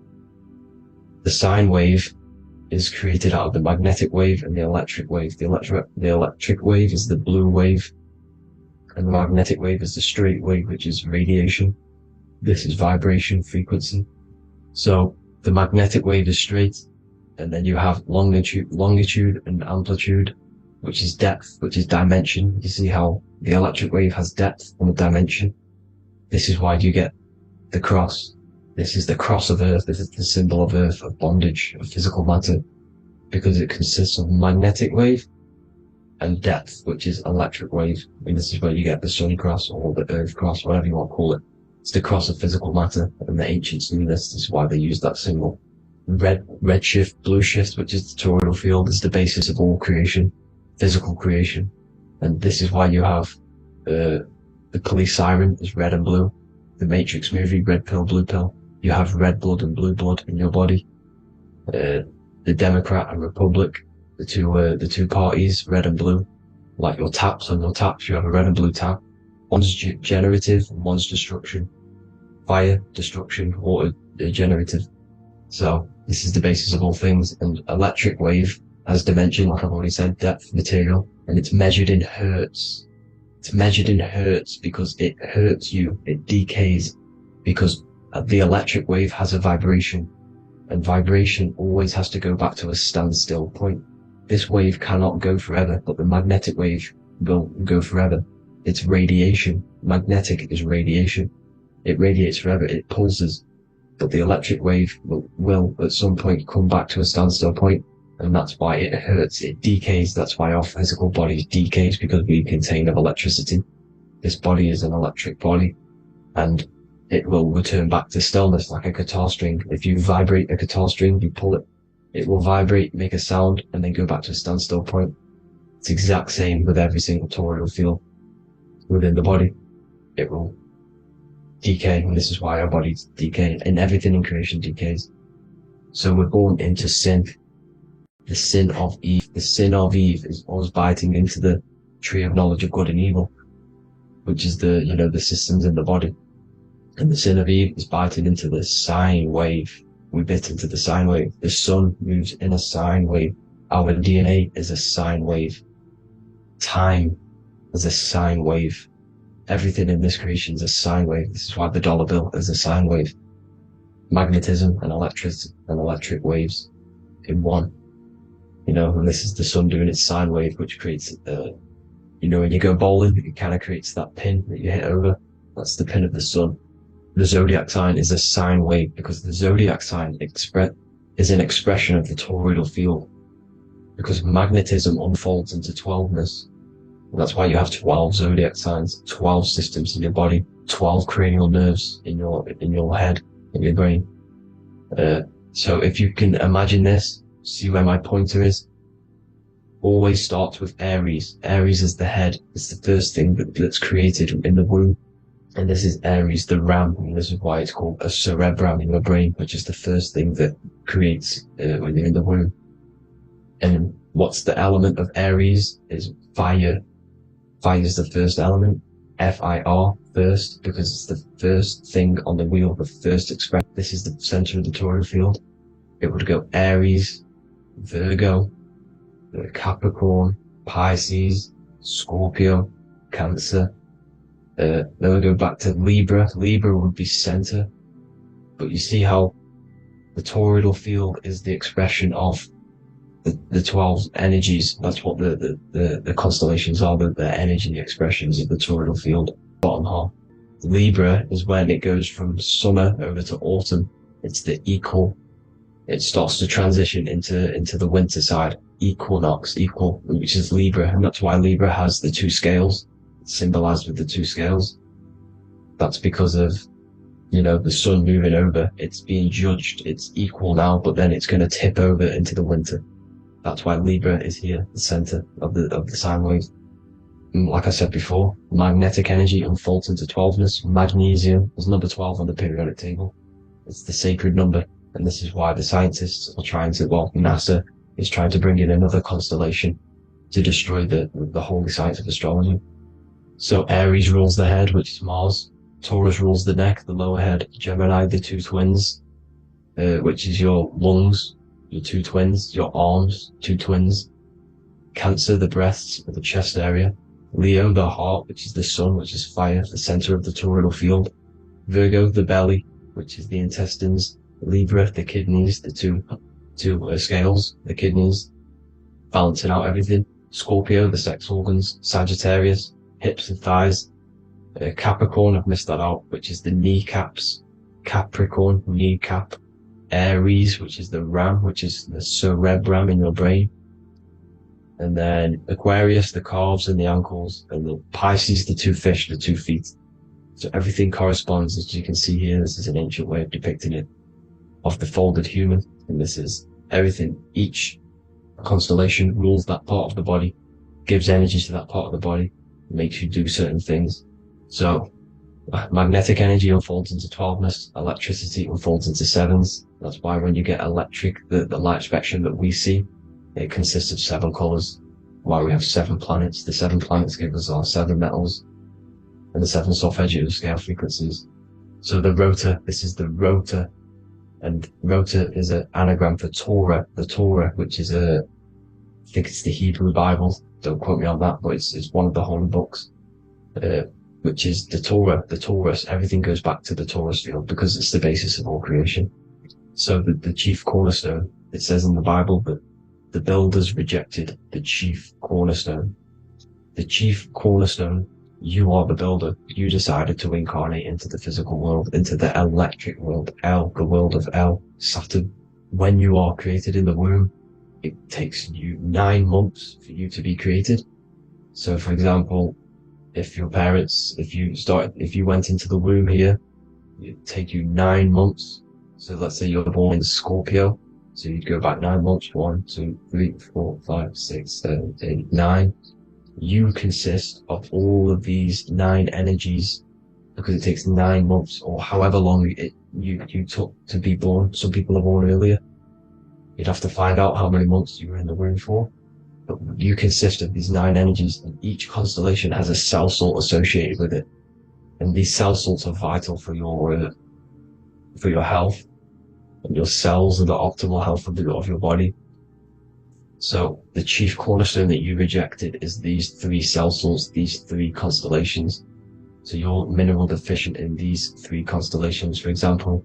[SPEAKER 1] The sine wave is created out of the magnetic wave and the electric wave. The electric wave is the blue wave, and the magnetic wave is the straight wave, which is radiation. This is vibration, frequency. So the magnetic wave is straight, and then you have longitude and amplitude, which is depth, which is dimension. You see how the electric wave has depth and a dimension. This is why you get the cross. This is the cross of Earth. This is the symbol of Earth, of bondage, of physical matter, because it consists of magnetic wave and depth, which is electric wave. I mean, this is where you get the sun cross or the earth cross, whatever you want to call it. It's the cross of physical matter, and the ancients knew this. This is why they used that symbol. Redshift, blueshift, which is the toroidal field, is the basis of all creation, physical creation. And this is why you have the police siren is red and blue. The Matrix movie, red pill, blue pill. You have red blood and blue blood in your body. The Democrat and Republic, the two parties, red and blue. Like your taps, on your taps, you have a red and blue tap. One's generative and one's destruction.
[SPEAKER 3] fire, destruction, water, generative. So this is the basis of all things. And electric wave has dimension, like I've already said, depth, material, and it's measured in hertz. It's measured in hertz because it hurts you, it decays, because the electric wave has a vibration, and vibration always has to go back to a standstill point. This wave cannot go forever, but the magnetic wave will go forever. It's radiation. Magnetic is radiation. It radiates forever, it pulses, but the electric wave will at some point come back to a standstill point, and that's why it hurts, it decays. That's why our physical body decays, because we contain of electricity. This body is an electric body, and it will return back to stillness like a guitar string. If you vibrate a guitar string, you pull it, it will vibrate, make a sound, and then go back to a standstill point. It's the exact same with every single toroidal field within the body. It will decay, and this is why our bodies decay, and everything in creation decays. So we're born into sin. The sin of Eve. The sin of Eve is us biting into the tree of knowledge of good and evil, which is the, the systems in the body. And the sin of Eve is biting into the sine wave. We bit into the sine wave. The sun moves in a sine wave. Our DNA is a sine wave. Time is a sine wave. Everything in this creation is a sine wave. This is why the dollar bill is a sine wave. Magnetism and electricity and electric waves in one. And this is the sun doing its sine wave, which creates, when you go bowling, it kind of creates that pin that you hit over. That's the pin of the sun. The zodiac sign is a sine wave, because the zodiac sign is an expression of the toroidal field, because magnetism unfolds into 12ness. And that's why you have 12 zodiac signs, 12 systems in your body, 12 cranial nerves in your head, in your brain. So if you can imagine this, see where my pointer is. Always starts with Aries. Aries is the head. It's the first thing that's created in the womb. And this is Aries, the ram. And this is why it's called a cerebrum in your brain, which is the first thing that creates when you're in the womb. And what's the element of Aries is fire. Fire is the first element. F-I-R, first, because it's the first thing on the wheel, the first expression. This is the center of the toroidal field. It would go Aries, Virgo, Capricorn, Pisces, Scorpio, Cancer. Then we go back to Libra. Libra would be center. But you see how the toroidal field is the expression of the 12 energies. That's what the constellations are, the energy expressions of the toroidal field. Bottom half. Libra is when it goes from summer over to autumn. It's the equal. It starts to transition into the winter side. Equinox, which is Libra, and that's why Libra has the two scales. It's symbolized with the two scales. That's because of, the sun moving over. It's being judged. It's equal now, but then it's going to tip over into the winter. That's why Libra is here, the center of the sine wave. And like I said before, magnetic energy unfolds into 12ness. Magnesium is number 12 on the periodic table. It's the sacred number. And this is why the scientists are trying to, NASA is trying to bring in another constellation to destroy the holy science of astrology. So Aries rules the head, which is Mars. Taurus rules the neck, the lower head. Gemini, the two twins, which is your lungs, your two twins, your arms, two twins. Cancer, the breasts, the chest area. Leo, the heart, which is the sun, which is fire, the center of the toroidal field. Virgo, the belly, which is the intestines. Libra, the kidneys, the two scales, the kidneys, balancing out everything. Scorpio, the sex organs. Sagittarius, hips and thighs. Capricorn, I've missed that out, which is the kneecaps. Capricorn, kneecap. Aries, which is the ram, which is the cerebrum in your brain. And then Aquarius, the calves and the ankles. And the Pisces, the two fish, the 2 feet. So everything corresponds, as you can see here. This is an ancient way of depicting it, of the folded human. And this is everything. Each constellation rules that part of the body, gives energy to that part of the body, makes you do certain things. So magnetic energy unfolds into 12ness, electricity unfolds into 7s. That's why when you get electric, the light spectrum that we see, it consists of 7 colors. Why we have 7 planets. The 7 planets give us our 7 metals and the 7 solfeggio scale frequencies. So the rota, this is the rota, and rota is an anagram for Torah, the Torah, which is I think it's the Hebrew Bible, don't quote me on that, but it's one of the holy books, which is the Torah, everything goes back to the Torah's field because it's the basis of all creation. So the chief cornerstone, it says in the Bible that the builders rejected the chief cornerstone. The chief cornerstone, you are the builder. You decided to incarnate into the physical world, into the electric world, the world of Saturn. When you are created in the womb, it takes you 9 months for you to be created. So for example, if your parents, if you went into the womb here, it'd take you 9 months. So let's say you're born in Scorpio. So you'd go back 9 months, 1, 2, 3, 4, 5, 6, 7, 8, 9. You consist of all of these 9 energies because it takes 9 months or however long you took to be born. Some people are born earlier. You'd have to find out how many months you were in the womb for. But you consist of these 9 energies, and each constellation has a cell salt associated with it. And these cell salts are vital for your health, and your cells and the optimal health of your body. So the chief cornerstone that you rejected is these 3 cell salts, these 3 constellations. So you're mineral deficient in these 3 constellations. For example,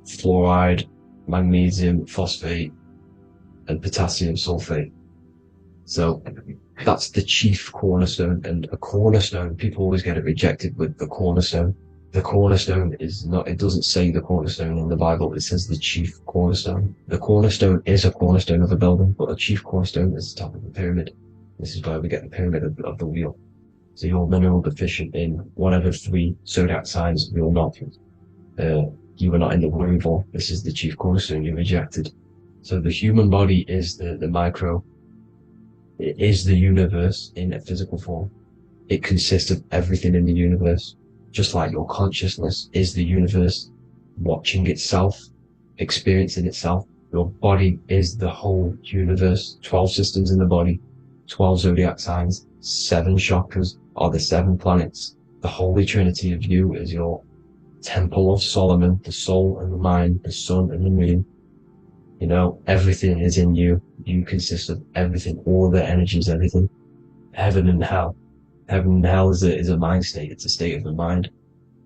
[SPEAKER 3] fluoride, magnesium, phosphate, and potassium sulfate. So that's the chief cornerstone. And a cornerstone, people always get it rejected with the cornerstone. The cornerstone is not, it doesn't say the cornerstone in the Bible, it says the chief cornerstone. The cornerstone is a cornerstone of a building, but a chief cornerstone is the top of the pyramid. This is where we get the pyramid of the wheel. So you're mineral deficient in whatever 3 zodiac signs you're not. You were not in the womb for. This is the chief cornerstone you rejected. So the human body is the micro. It is the universe in a physical form. It consists of everything in the universe. Just like your consciousness is the universe watching itself, experiencing itself. Your body is the whole universe. 12 systems in the body, 12 zodiac signs, 7 chakras are the 7 planets. The Holy Trinity of you is your Temple of Solomon, the soul and the mind, the sun and the moon. You know, everything is in you. You consist of everything, all the energies, everything. Heaven and hell. Heaven and hell is a mind state. It's a state of the mind.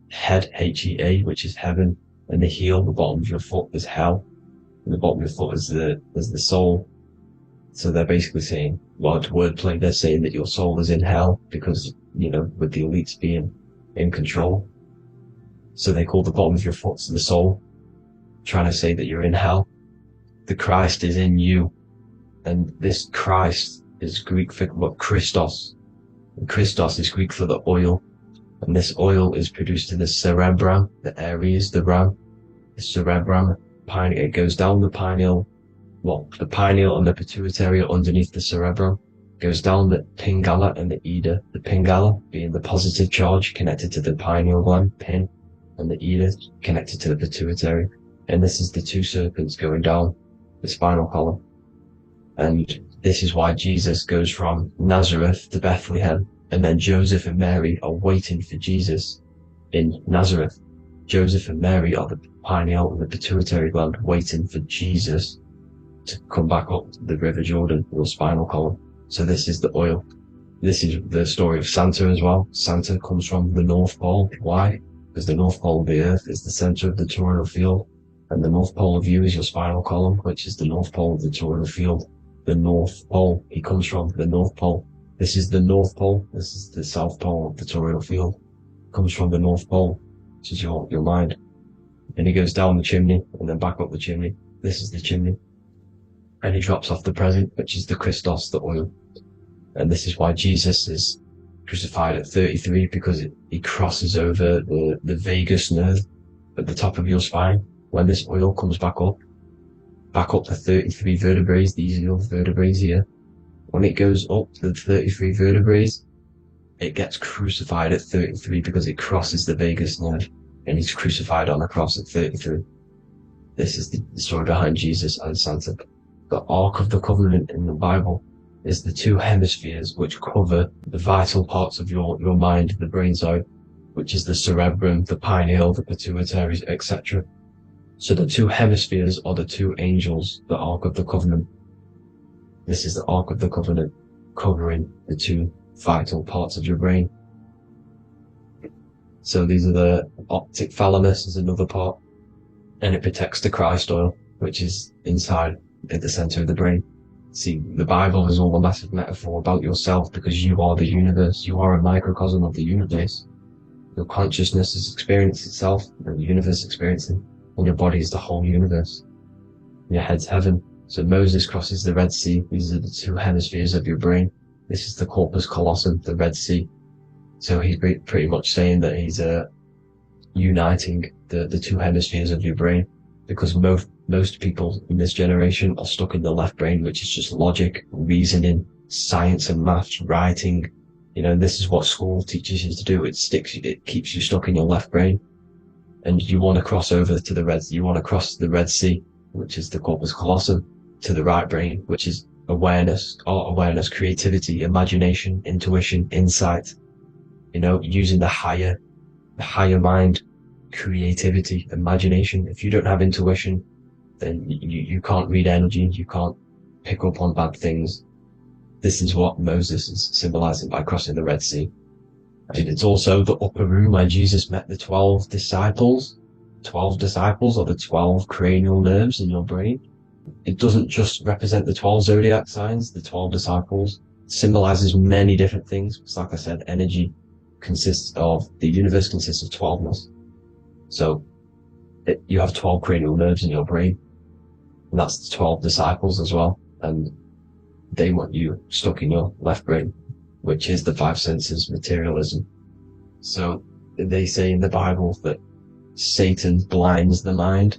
[SPEAKER 3] Head, H-E-A, which is heaven, and the heel, the bottom of your foot, is hell. And the bottom of your foot is the soul. So they're basically saying, well, it's wordplay. They're saying that your soul is in hell because, you know, with the elites being in control. So they call the bottom of your foot the soul, trying to say that you're in hell. The Christ is in you. And this Christ is Greek for what? Christos. And Christos is Greek for the oil. And this oil is produced in the cerebrum, the Aries, the ram, the cerebrum, it goes down the pineal, the pineal and the pituitary are underneath the cerebrum, goes down the pingala and the ida, the pingala being the positive charge connected to the pineal gland, pin, and the ida connected to the pituitary. And this is the 2 serpents going down the spinal column. And this is why Jesus goes from Nazareth to Bethlehem, and then Joseph and Mary are waiting for Jesus in Nazareth. Joseph and Mary are the pineal and the pituitary gland waiting for Jesus to come back up the River Jordan, your spinal column. So this is the oil. This is the story of Santa as well. Santa comes from the North Pole. Why? Because the North Pole of the Earth is the center of the toroidal field, and the North Pole of you is your spinal column, which is the North Pole of the toroidal field. The North Pole, he comes from the North Pole. This is the North Pole. This is the South Pole of the toroidal field. Comes from the North Pole, which is your mind. And he goes down the chimney and then back up the chimney. This is the chimney. And he drops off the present, which is the Christos, the oil. And this is why Jesus is crucified at 33, because he crosses over the vagus nerve at the top of your spine. When this oil comes back up the 33 vertebrae, these are your vertebrae here. When it goes up the 33 vertebrae, it gets crucified at 33 because it crosses the vagus nerve, and he's crucified on a cross at 33. This is the story behind Jesus and Santa. The Ark of the Covenant in the Bible is the 2 hemispheres which cover the vital parts of your mind, the brain side. which is the cerebrum, the pineal, the pituitary, etc. So the two hemispheres are the two angels, the Ark of the Covenant. This is the Ark of the Covenant, covering the two vital parts of your brain. So these are the optic thalamus is another part, and it protects the Christ oil, which is inside at the center of the brain. See, the Bible is all a massive metaphor about yourself, because you are the universe. You are a microcosm of the universe. Your consciousness is experiencing itself, and the universe is experiencing, and your body is the whole universe. Your head's heaven. So Moses crosses the Red Sea. These are the two hemispheres of your brain. This is the corpus callosum, the Red Sea. So he's pretty much saying that he's uniting the two hemispheres of your brain, because most people in this generation are stuck in the left brain, which is just logic, reasoning, science and maths, writing. This is what school teaches you to do. It keeps you stuck in your left brain. And you want to cross over to you want to cross the Red Sea, which is the corpus callosum, to the right brain, which is awareness, art awareness, creativity, imagination, intuition, insight. Using the higher mind, creativity, imagination. If you don't have intuition, then you can't read energy, you can't pick up on bad things. This is what Moses is symbolizing by crossing the Red Sea. And it's also the upper room where Jesus met the 12 disciples. 12 disciples are the 12 cranial nerves in your brain. It doesn't just represent the 12 zodiac signs. The 12 disciples symbolizes many different things. It's like I said, energy the universe consists of 12ness. So you have 12 cranial nerves in your brain, and that's the 12 disciples as well. And they want you stuck in your left brain, which is the five senses, materialism. So they say in the Bible that Satan blinds the mind.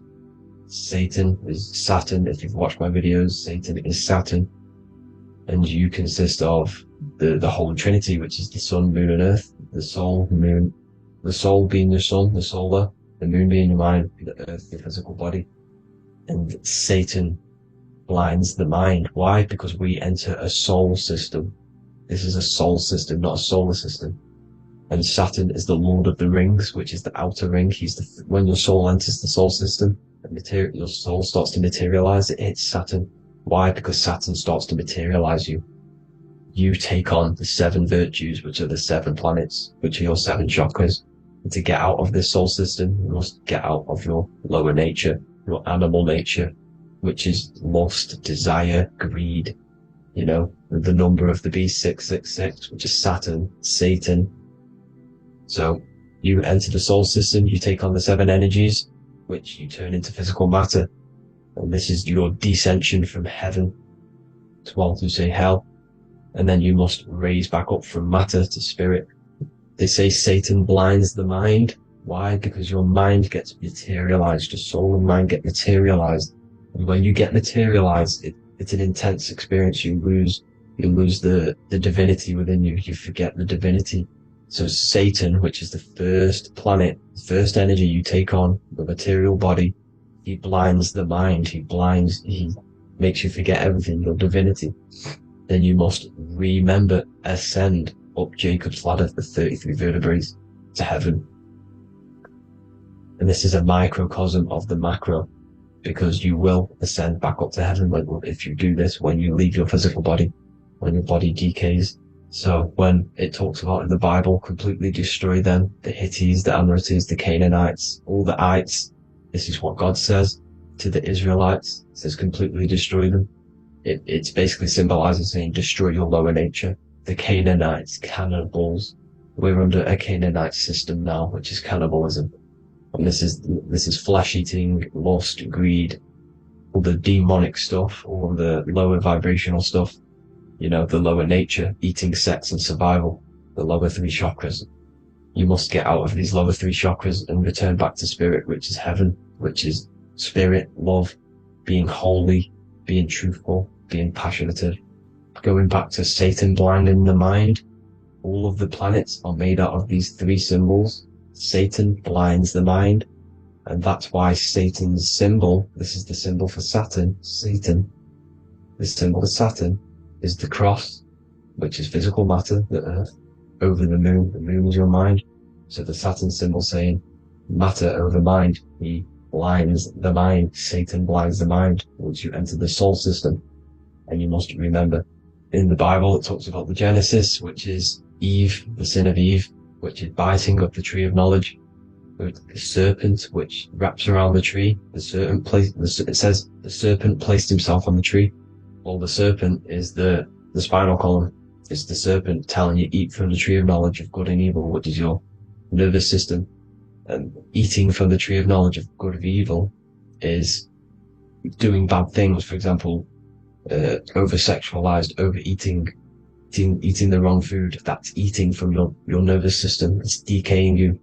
[SPEAKER 3] Satan is Saturn. If you've watched my videos, Satan is Saturn. And you consist of the Holy Trinity, which is the sun, moon, and earth. The soul, moon, the soul being your sun, the solar, the moon being your mind, the earth, your physical body. And Satan blinds the mind. Why? Because we enter a soul system. This is a soul system, not a solar system. And Saturn is the Lord of the Rings, which is the outer ring. When your soul enters the soul system, your soul starts to materialize. It hits Saturn. Why? Because Saturn starts to materialize you. You take on the 7 virtues, which are the 7 planets, which are your 7 chakras. And to get out of this soul system, you must get out of your lower nature, your animal nature, which is lust, desire, greed. The number of the beast, 666, which is Saturn, Satan. So you enter the soul system, you take on the 7 energies, which you turn into physical matter. And this is your descension from heaven to, well, to say hell. And then you must raise back up from matter to spirit. They say Satan blinds the mind. Why? Because your mind gets materialized. Your soul and mind get materialized. And when you get materialized, it's an intense experience. You lose the divinity within you. You forget the divinity. So Satan, which is the first planet, the first energy you take on, the material body, he blinds the mind. He makes you forget everything, your divinity. Then you must ascend up Jacob's ladder, the 33 vertebrae, to heaven. And this is a microcosm of the macro, because you will ascend back up to heaven if you do this, when you leave your physical body, when your body decays. So when it talks about in the Bible, completely destroy them, the Hittites, the Amorites, the Canaanites, all the ites, this is what God says to the Israelites. It says completely destroy them. It's basically symbolizing saying destroy your lower nature. The Canaanites, cannibals. We're under a Canaanite system now, which is cannibalism. And this is flesh eating, lust, greed, all the demonic stuff, all the lower vibrational stuff, the lower nature, eating, sex and survival, the lower 3 chakras. You must get out of these lower 3 chakras and return back to spirit, which is heaven, which is spirit, love, being holy, being truthful, being passionate. Going back to Satan blinding the mind, all of the planets are made out of these 3 symbols. Satan blinds the mind, and that's why Satan's symbol, this is the symbol for Saturn, Satan, this symbol for Saturn is the cross, which is physical matter, the earth, over the moon is your mind. So the Saturn symbol saying matter over mind. He blinds the mind. Satan blinds the mind once you enter the soul system. And you must remember, in the Bible, it talks about the Genesis, which is Eve, the sin of Eve, which is biting of the tree of knowledge, with the serpent, which wraps around the tree. It says the serpent placed himself on the tree. Well, the serpent is the spinal column. It's the serpent telling you eat from the tree of knowledge of good and evil, which is your nervous system. And eating from the tree of knowledge of good and evil is doing bad things. For example, over-sexualized, overeating, eating the wrong food. That's eating from your nervous system. It's decaying you,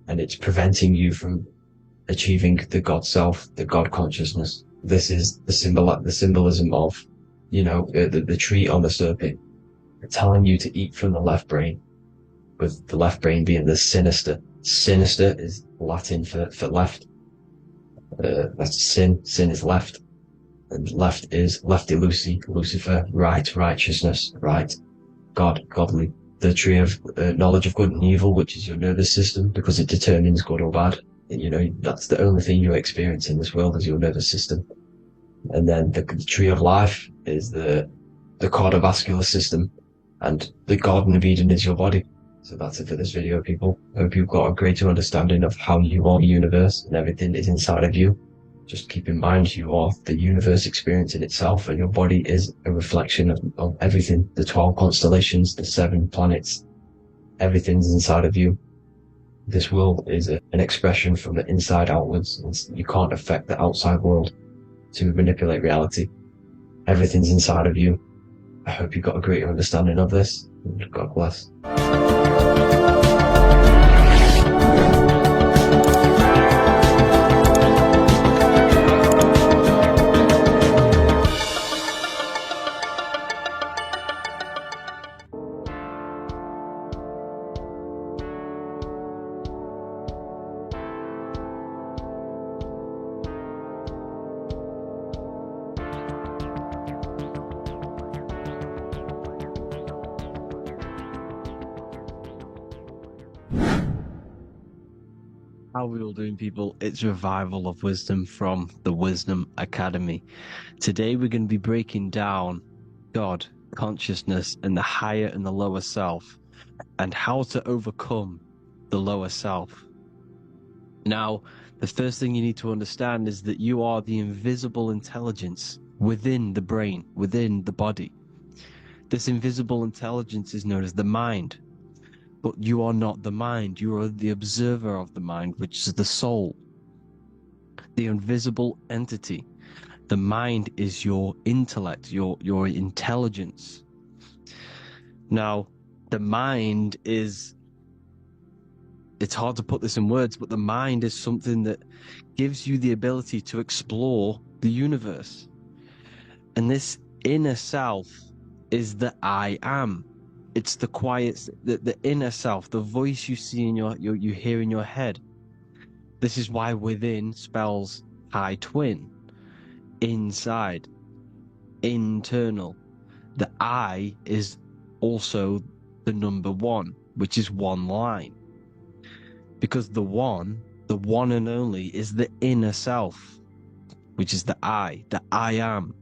[SPEAKER 3] and it's preventing you from achieving the God self, the God consciousness. This is the symbolism of, the tree on the serpent, telling you to eat from the left brain, with the left brain being the sinister. Sinister is Latin for left. That's sin. Sin is left. And left is lefty Lucy, Lucifer, right, righteousness, right, God, godly. The tree of knowledge of good and evil, which is your nervous system, because it determines good or bad. And, that's the only thing you experience in this world is your nervous system. And then the tree of life is the cardiovascular system, and the Garden of Eden is your body. So that's it for this video, people. Hope you've got a greater understanding of how you are the universe and everything is inside of you. Just keep in mind you are the universe experience in itself, and your body is a reflection of everything. The 12 constellations, the 7 planets, everything's inside of you. This world is an expression from the inside outwards. You can't affect the outside world to manipulate reality. Everything's inside of you. I hope you got a greater understanding of this. God bless.
[SPEAKER 2] How are we all doing, people? It's Revival of Wisdom from the Wisdom Academy. Today we're going to be breaking down God, consciousness, and the higher and the lower self, and how to overcome the lower self. Now, the first thing you need to understand is that you are the invisible intelligence within the brain, within the body. This invisible intelligence is known as the mind. But you are not the mind. You are the observer of the mind, which is the soul, the invisible entity. The mind is your intellect, your intelligence. Now, the mind is, it's hard to put this in words, but the mind is something that gives you the ability to explore the universe. And this inner self is the I am. It's the quiet, the inner self, the voice you see in you hear in your head. This is why within spells high twin, inside, internal. The I is also the number 1, which is one line. Because the one and only, is the inner self, which is the I am.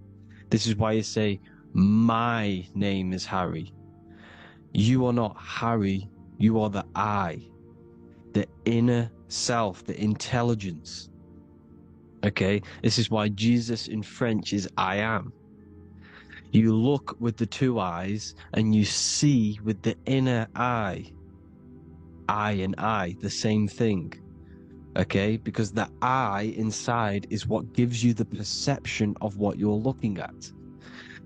[SPEAKER 2] This is why you say, my name is Harry. You are not Harry, you are the I, the inner self, the intelligence. Okay, this is why Jesus in French is I am. You look with the 2 eyes and you see with the inner eye. I and I, the same thing. Okay, because the I inside is what gives you the perception of what you're looking at.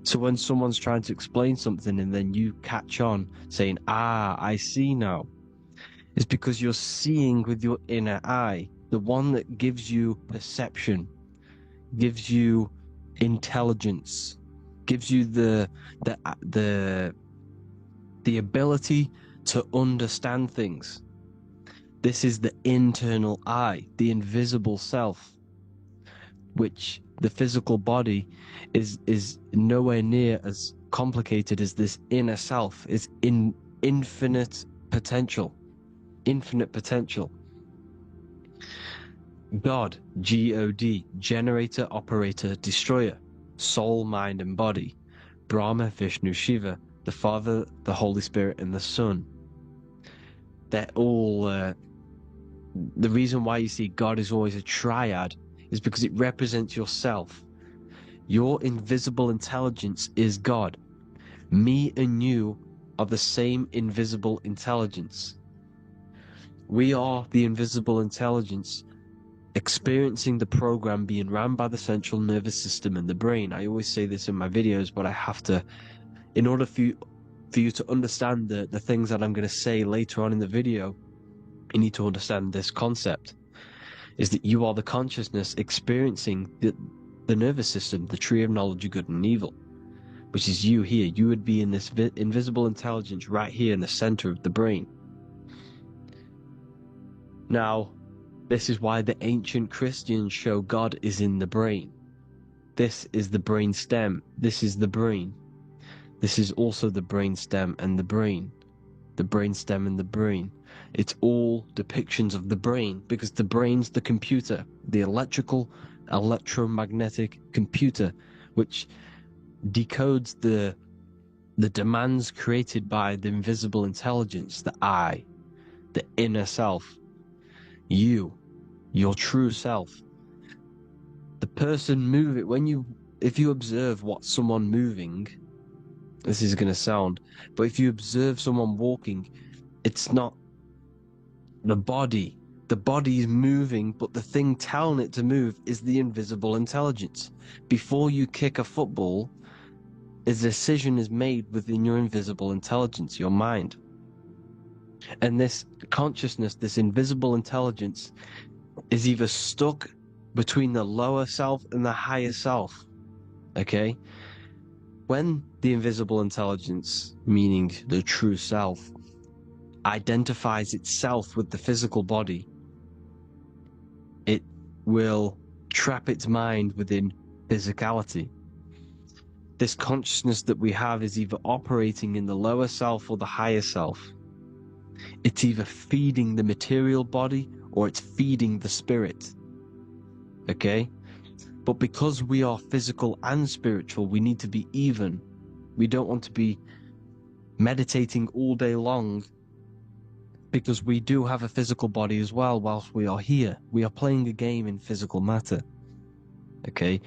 [SPEAKER 2] So when someone's trying to explain something and then you catch on saying, I see now, it's because you're seeing with your inner eye, the one that gives you perception, gives you intelligence, gives you the ability to understand things. This is the internal I, the invisible self, which the physical body is nowhere near as complicated as this inner self. Is in infinite potential. infinite potential. God, G-O-D, generator, operator, destroyer, soul, mind, and body. Brahma, Vishnu, Shiva, the Father, the Holy Spirit, and the Son. They're all... the reason why you see God is always a triad is because it represents yourself. Your invisible intelligence is God. Me and you are the same invisible intelligence. We are the invisible intelligence experiencing the program being run by the central nervous system and the brain. I always say this in my videos, but I have to, in order for you to understand the things that I'm going to say later on in the video, you need to understand this concept, is that you are the consciousness experiencing the nervous system, the tree of knowledge of good and evil, which is you here. You would be in this invisible intelligence right here in the center of the brain. Now, this is why the ancient Christians show God is in the brain. This is the brain stem. This is the brain. This is also the brain stem and the brain. The brain stem and the brain. It's all depictions of the brain, because the brain's the computer, the electromagnetic computer, which decodes the demands created by the invisible intelligence, the I, the inner self. You, your true self. The person moving, if you observe what someone moving, this is going to sound, but if you observe someone walking, it's not the body. The body is moving, but the thing telling it to move is the invisible intelligence. Before you kick a football, a decision is made within your invisible intelligence, your mind. And this consciousness, this invisible intelligence, is either stuck between the lower self and the higher self. Okay? When the invisible intelligence, meaning the true self, identifies itself with the physical body, it will trap its mind within physicality. This consciousness that we have is either operating in the lower self or the higher self. It's either feeding the material body or it's feeding the spirit. Okay? But because we are physical and spiritual, we need to be even. We don't want to be meditating all day long, because we do have a physical body as well whilst we are here. We are playing a game in physical matter. Okay?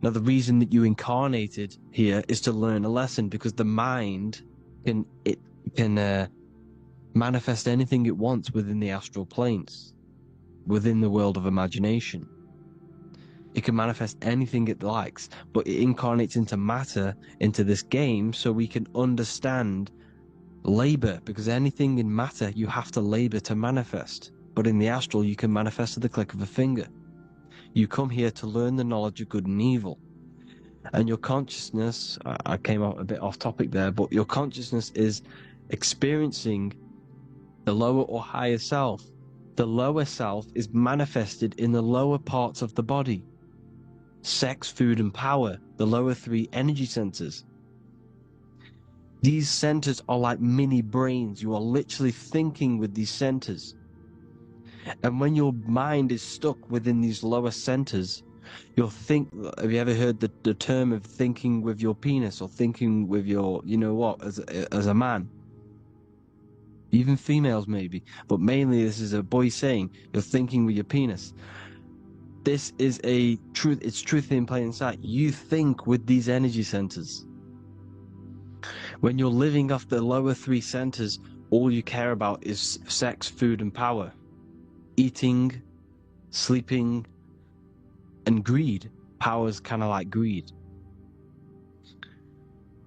[SPEAKER 2] Now, the reason that you incarnated here is to learn a lesson, because the mind can manifest anything it wants within the astral planes, within the world of imagination. It can manifest anything it likes, but it incarnates into matter, into this game, so we can understand labor, because anything in matter you have to labor to manifest. But in the astral, you can manifest at the click of a finger. You come here to learn the knowledge of good and evil. And your consciousness, I came out a bit off topic there, but your consciousness is experiencing the lower or higher self. The lower self is manifested in the lower parts of the body. Sex, food, and power, the lower three energy centers. These centers are like mini brains. You are literally thinking with these centers. And when your mind is stuck within these lower centers, you'll think, have you ever heard the term of thinking with your penis, or thinking with your, you know what, as a man? Even females maybe, but mainly this is a boy saying, you're thinking with your penis. This is a truth, it's truth in plain sight. You think with these energy centers. When you're living off the lower three centers, all you care about is sex, food, and power. Eating, sleeping, and greed. Power's kind of like greed.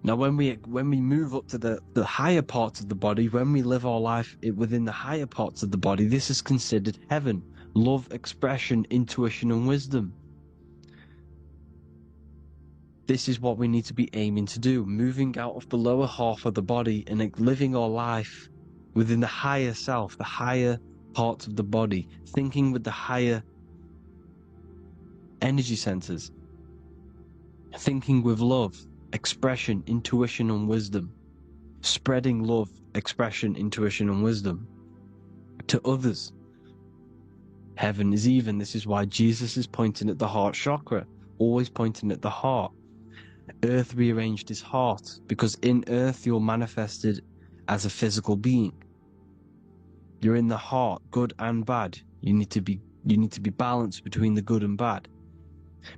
[SPEAKER 2] Now, when we move up to the higher parts of the body, when we live our life within the higher parts of the body, this is considered heaven. Love, expression, intuition, and wisdom. This is what we need to be aiming to do, moving out of the lower half of the body and living our life within the higher self, the higher parts of the body, thinking with the higher energy centers, thinking with love, expression, intuition, and wisdom, spreading love, expression, intuition, and wisdom. to others. Heaven is even. This is why Jesus is pointing at the heart chakra, always pointing at the heart. Earth rearranged his heart, because in earth you're manifested as a physical being. You're in the heart, good and bad. You need to be balanced between the good and bad.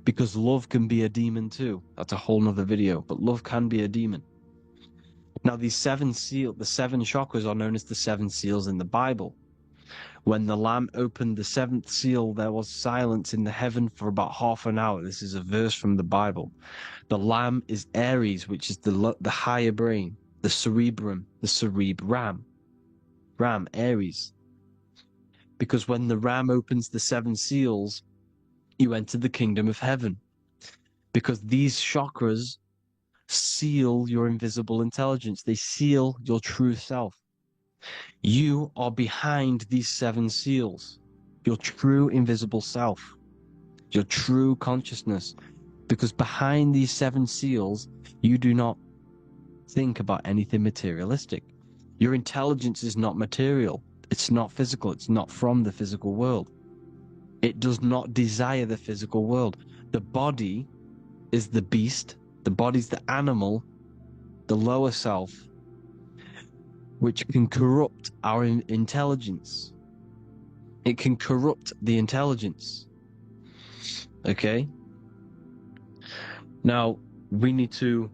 [SPEAKER 2] Because love can be a demon too. That's a whole nother video, but love can be a demon. Now the seven chakras are known as the seven seals in the Bible. When the Lamb opened the seventh seal, there was silence in the heaven for about half an hour. This is a verse from the Bible. The Lamb is Aries, which is the higher brain, the cerebrum, Ram, Aries. Because when the Ram opens the seven seals, you enter the kingdom of heaven. Because these chakras seal your invisible intelligence. They seal your true self. You are behind these seven seals, your true invisible self, your true consciousness. Because behind these seven seals, you do not think about anything materialistic. Your intelligence is not material. It's not physical. It's not from the physical world. It does not desire the physical world. The body is the beast. The body's the animal, the lower self, which can corrupt our intelligence. It can corrupt the intelligence. Okay? Now, we need to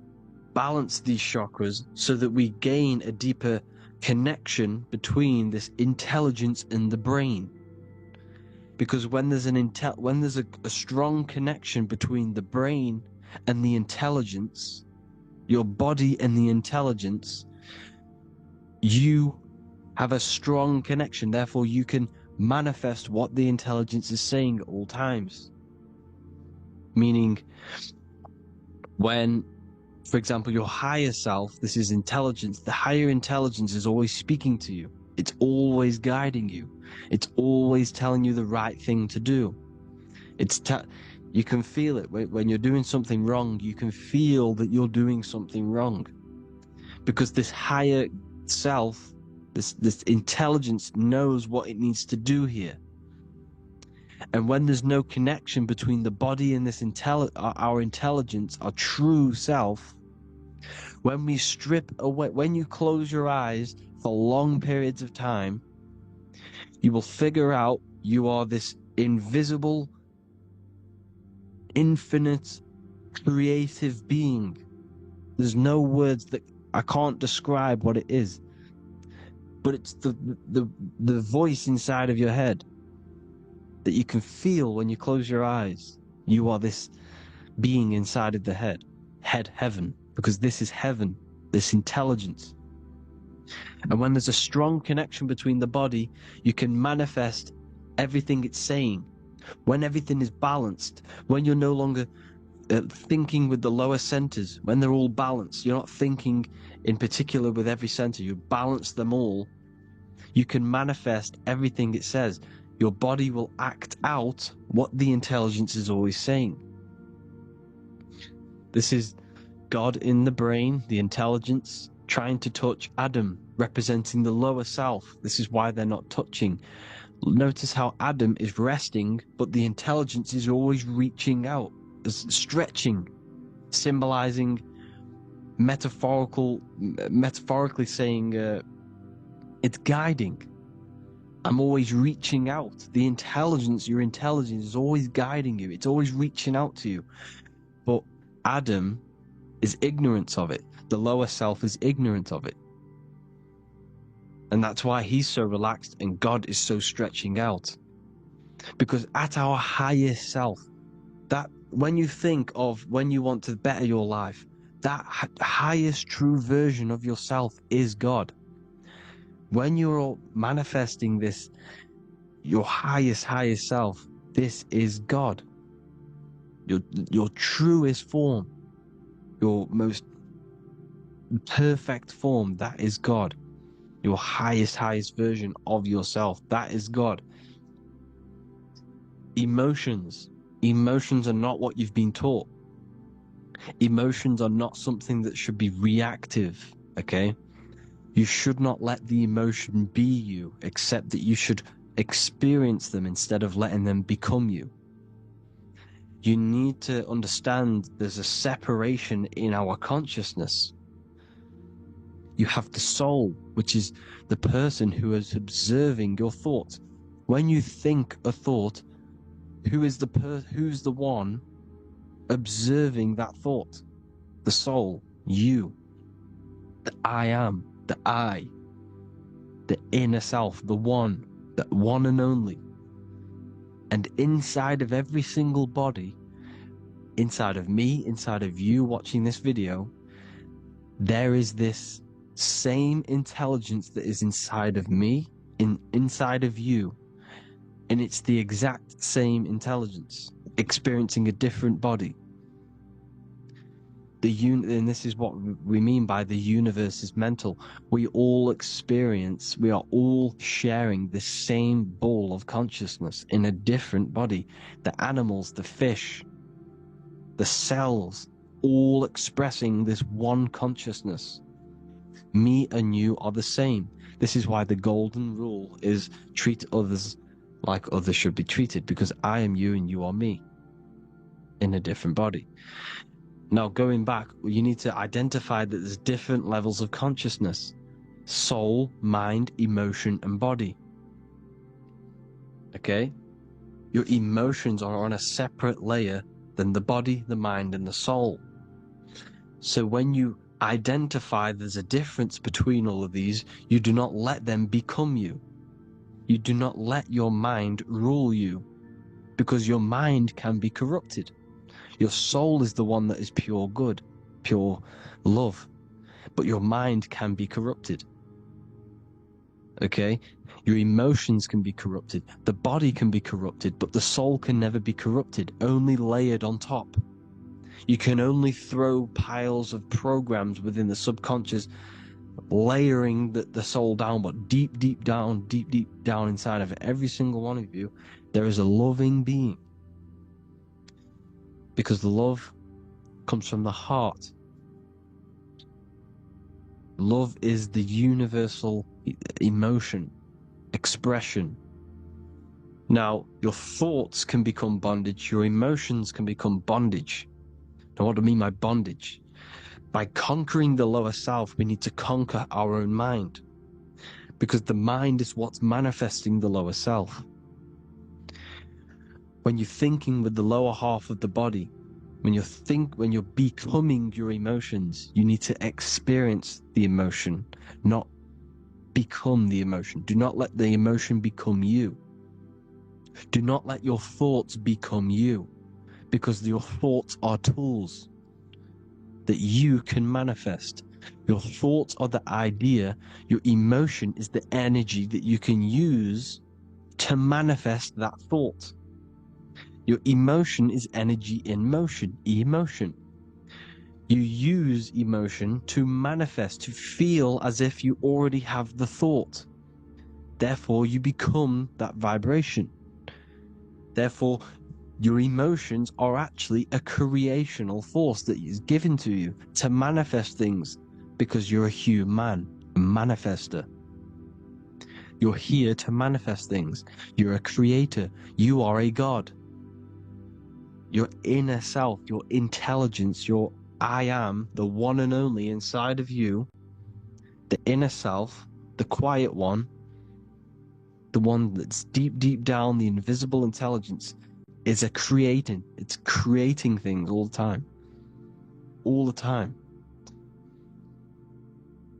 [SPEAKER 2] balance these chakras so that we gain a deeper connection between this intelligence and the brain. Because when there's a strong connection between the brain and the intelligence, your body and the intelligence, you have a strong connection. Therefore, you can manifest what the intelligence is saying at all times. Meaning, when, for example, your higher self, this is intelligence, the higher intelligence is always speaking to you. It's always guiding you. It's always telling you the right thing to do. You can feel it. When you're doing something wrong, you can feel that you're doing something wrong. Because this higher self, this intelligence knows what it needs to do here. And when there's no connection between the body and this our intelligence, our true self, when we strip away, when you close your eyes for long periods of time, you will figure out you are this invisible, infinite, creative being. There's no words that I can't describe what it is. But it's the voice inside of your head that you can feel when you close your eyes. You are this being inside of the heaven, because this is heaven, this intelligence. And when there's a strong connection between the body, you can manifest everything it's saying. When everything is balanced, when you're no longer thinking with the lower centers, when they're all balanced, you're not thinking in particular with every center, you balance them all, you can manifest everything it says. Your body will act out what the intelligence is always saying. This is God in the brain, the intelligence, trying to touch Adam, representing the lower self. This is why they're not touching. Notice how Adam is resting, but the intelligence is always reaching out, stretching, symbolizing metaphorically saying it's guiding. I'm always reaching out. The intelligence, your intelligence is always guiding you. It's always reaching out to you. But Adam is ignorant of it. The lower self is ignorant of it. And that's why he's so relaxed and God is so stretching out. Because at our highest self, that when you think of when you want to better your life, that highest true version of yourself is God. When you're manifesting this, your highest self, this is God. Your truest form, your most perfect form, that is God. Your highest version of yourself, that is God. Emotions are not what you've been taught. Emotions are not something that should be reactive, okay? You should not let the emotion be you, except that you should experience them instead of letting them become you. You need to understand there's a separation in our consciousness. You have the soul, which is the person who is observing your thoughts. When you think a thought, who's the one observing that thought? The soul, you, the I am, the I, the inner self, the one and only. And inside of every single body, inside of me, inside of you watching this video, there is this same intelligence that is inside of me, inside of you. And it's the exact same intelligence, experiencing a different body. And this is what we mean by the universe is mental. We are all sharing the same ball of consciousness in a different body. The animals, the fish, the cells, all expressing this one consciousness. Me and you are the same. This is why the golden rule is treat others like others should be treated, because I am you and you are me in a different body. Now, going back, you need to identify that there's different levels of consciousness: soul, mind, emotion, and body. Okay? Your emotions are on a separate layer than the body, the mind, and the soul. So when you identify there's a difference between all of these, you do not let them become you. You do not let your mind rule you, because your mind can be corrupted. Your soul is the one that is pure good, pure love, but your mind can be corrupted. Okay? Your emotions can be corrupted. The body can be corrupted, but the soul can never be corrupted, only layered on top. You can only throw piles of programs within the subconscious, layering the soul down, but deep down inside of every single one of you, there is a loving being. Because the love comes from the heart. Love is the universal emotion, expression. Now, your thoughts can become bondage, your emotions can become bondage. Now, what do I mean by bondage? By conquering the lower self, we need to conquer our own mind, because the mind is what's manifesting the lower self. When you're thinking with the lower half of the body, when you're becoming your emotions, you need to experience the emotion, not become the emotion. Do not let the emotion become you. Do not let your thoughts become you, because your thoughts are tools that you can manifest. Your thoughts are the idea. Your emotion is the energy that you can use to manifest that thought. Your emotion is energy in motion, emotion. You use emotion to manifest, to feel as if you already have the thought. Therefore, you become that vibration. Therefore, your emotions are actually a creational force that is given to you to manifest things, because you're a human, a manifester. You're here to manifest things. You're a creator. You are a god. Your inner self, your intelligence, your I am, the one and only inside of you, the inner self, the quiet one, the one that's deep down, the invisible intelligence, is it's creating things all the time. All the time.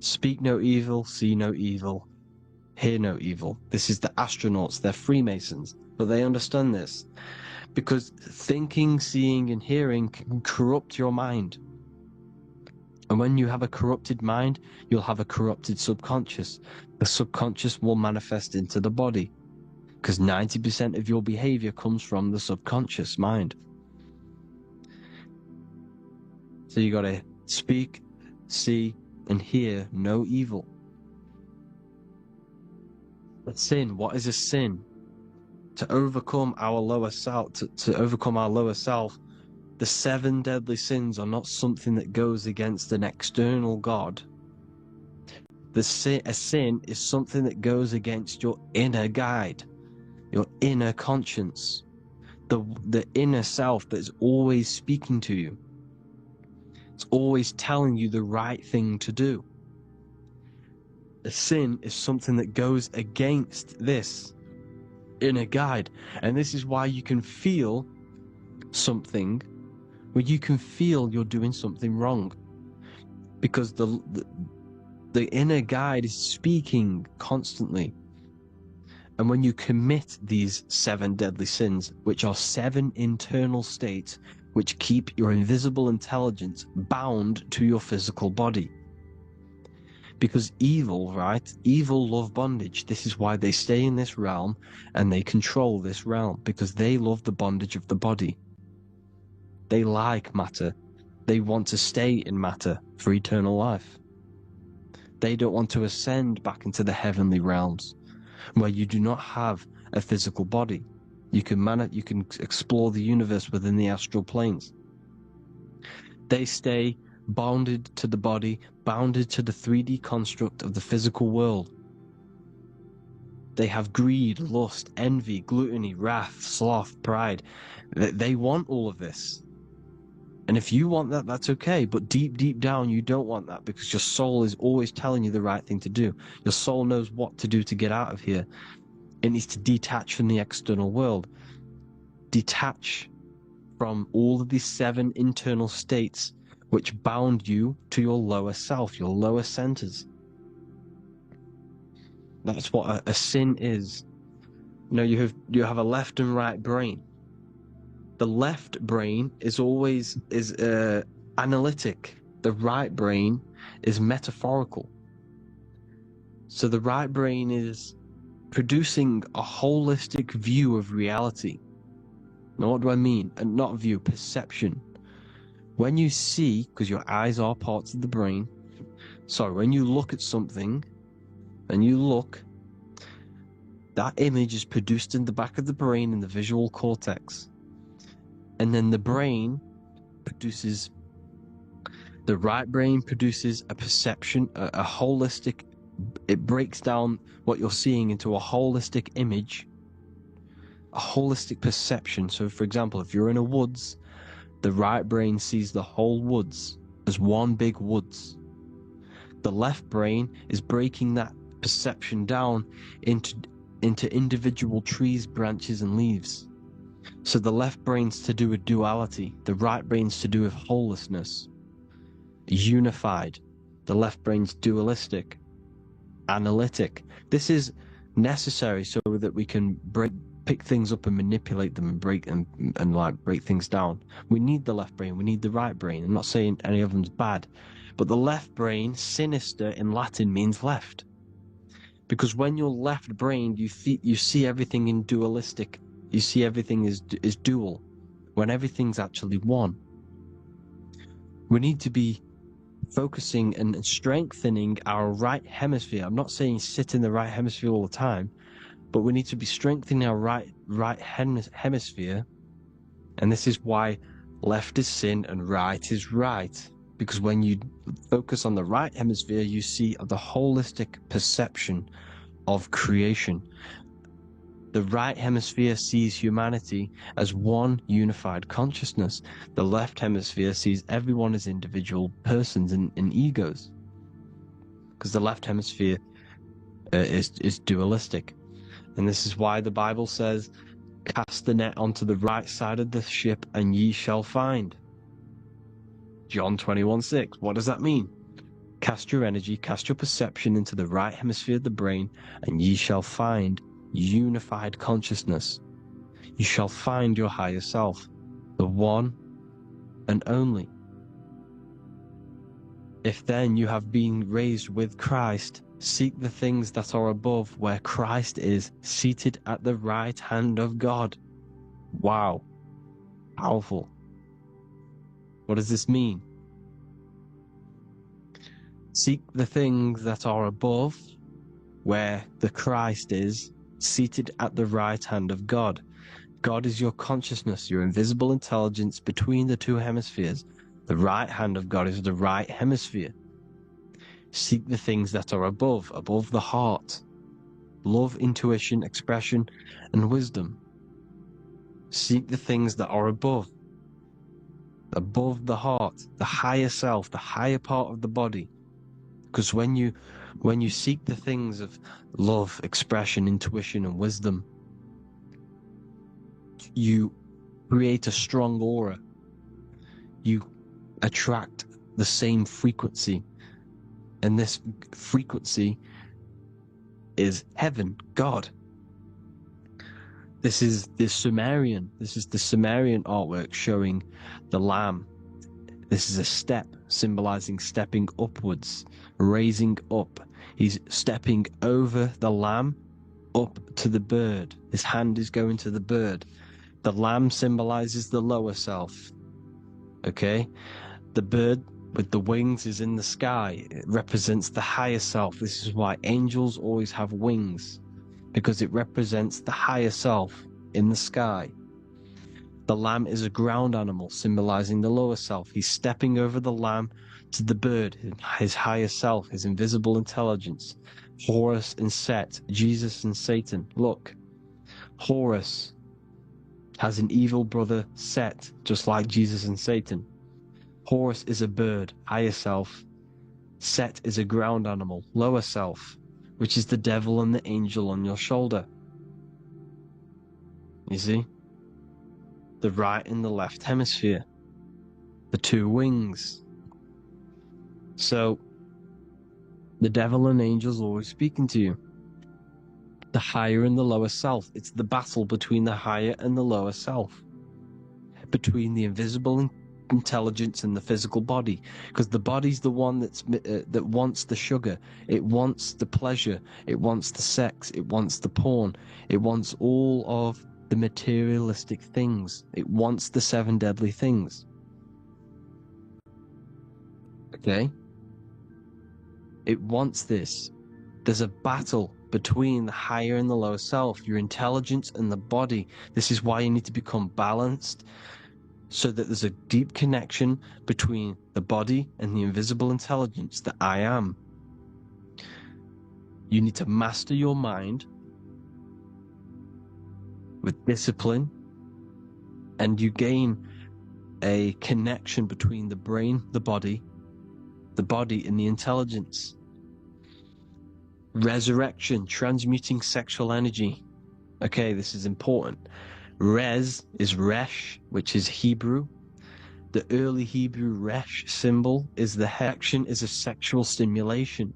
[SPEAKER 2] Speak no evil, see no evil, hear no evil. This is the astronauts, they're Freemasons, but they understand this. Because thinking, seeing, and hearing can corrupt your mind. And when you have a corrupted mind, you'll have a corrupted subconscious. The subconscious will manifest into the body, because 90% of your behavior comes from the subconscious mind. So you got to speak, see, and hear no evil. But sin, what is a sin? To overcome our lower self, to overcome our lower self, the 7 deadly sins are not something that goes against an external God, A sin is something that goes against your inner guide, your inner conscience, the inner self that's always speaking to you. It's always telling you the right thing to do. A sin is something that goes against this inner guide. And this is why you can feel something where you can feel you're doing something wrong. Because the inner guide is speaking constantly. And when you commit these 7 deadly sins, which are 7 internal states which keep your invisible intelligence bound to your physical body. Because evil, right? Evil love bondage. This is why they stay in this realm and they control this realm, because they love the bondage of the body. They like matter. They want to stay in matter for eternal life. They don't want to ascend back into the heavenly realms where you do not have a physical body. You can explore the universe within the astral planes. They stay bounded to the body, bounded to the 3D construct of the physical world. They have greed, lust, envy, gluttony, wrath, sloth, pride. They want all of this. And if you want that, that's okay. But deep, deep down, you don't want that, because your soul is always telling you the right thing to do. Your soul knows what to do to get out of here. It needs to detach from the external world. Detach from all of these 7 internal states which bound you to your lower self, your lower centers. That's what a sin is. You know, you have a left and right brain. The left brain is always analytic. The right brain is metaphorical. So the right brain is producing a holistic view of reality. Now, what do I mean? And not view, perception. When you see, because your eyes are parts of the brain, when you look at something and you look, that image is produced in the back of the brain in the visual cortex. And then the right brain produces a perception, a holistic, it breaks down what you're seeing into a holistic image, a holistic perception. So for example, if you're in a woods, the right brain sees the whole woods as one big woods. The left brain is breaking that perception down into individual trees, branches, and leaves. So the left brain's to do with duality. The right brain's to do with wholeness. Unified. The left brain's dualistic. Analytic. This is necessary so that we can pick things up and manipulate them and break things down. We need the left brain. We need the right brain. I'm not saying any of them's bad, but the left brain, sinister in Latin, means left. Because when you're left-brained, you see everything in dualistic. You see everything is dual, when everything's actually one. We need to be focusing and strengthening our right hemisphere. I'm not saying sit in the right hemisphere all the time, but we need to be strengthening our right hemisphere. And this is why left is sin and right is right. Because when you focus on the right hemisphere, you see the holistic perception of creation. The right hemisphere sees humanity as one unified consciousness. The left hemisphere sees everyone as individual persons and egos. Because the left hemisphere is dualistic. And this is why the Bible says, cast the net onto the right side of the ship and ye shall find. John 21:6. What does that mean? Cast your energy, cast your perception into the right hemisphere of the brain, and ye shall find unified consciousness. You shall find your higher self, the one and only. If then you have been raised with Christ, seek the things that are above, where Christ is seated at the right hand of God. Wow. Powerful. What does this mean? Seek the things that are above, where the Christ is seated at the right hand of God. God is your consciousness, your invisible intelligence between the 2 hemispheres. The right hand of God is the right hemisphere. Seek the things that are above the heart. Love, intuition, expression, and wisdom. Seek the things that are above the heart, the higher self, the higher part of the body. Because when you seek the things of love, expression, intuition, and wisdom, you create a strong aura. You attract the same frequency, and this frequency is heaven, God. This is the Sumerian artwork showing the lamb. This is a step symbolizing stepping upwards, raising up. He's stepping over the lamb up to the bird. His hand is going to the bird. The lamb symbolizes the lower self. Okay? The bird with the wings is in the sky. It represents the higher self. This is why angels always have wings, because it represents the higher self in the sky. The lamb is a ground animal, symbolizing the lower self. He's stepping over the lamb to the bird, his higher self, his invisible intelligence. Horus and Set, Jesus and Satan. Look, Horus has an evil brother, Set, just like Jesus and Satan. Horus is a bird, higher self. Set is a ground animal, lower self, which is the devil and the angel on your shoulder. You see? The right and the left hemisphere. The two wings. So, the devil and angels always speaking to you. The higher and the lower self. It's the battle between the higher and the lower self. Between the invisible intelligence and the physical body, because the body's the one that wants the sugar, it wants the pleasure, it wants the sex, it wants the porn, it wants all of the materialistic things, it wants the 7 deadly things. Okay, it wants this. There's a battle between the higher and the lower self, your intelligence and the body. This is why you need to become balanced, so that there's a deep connection between the body and the invisible intelligence, the I am. You need to master your mind with discipline, and you gain a connection between the brain, the body and the intelligence. Resurrection, transmuting sexual energy. Okay, this is important. Res is Resh, which is Hebrew. The early Hebrew Resh symbol is the action is a sexual stimulation.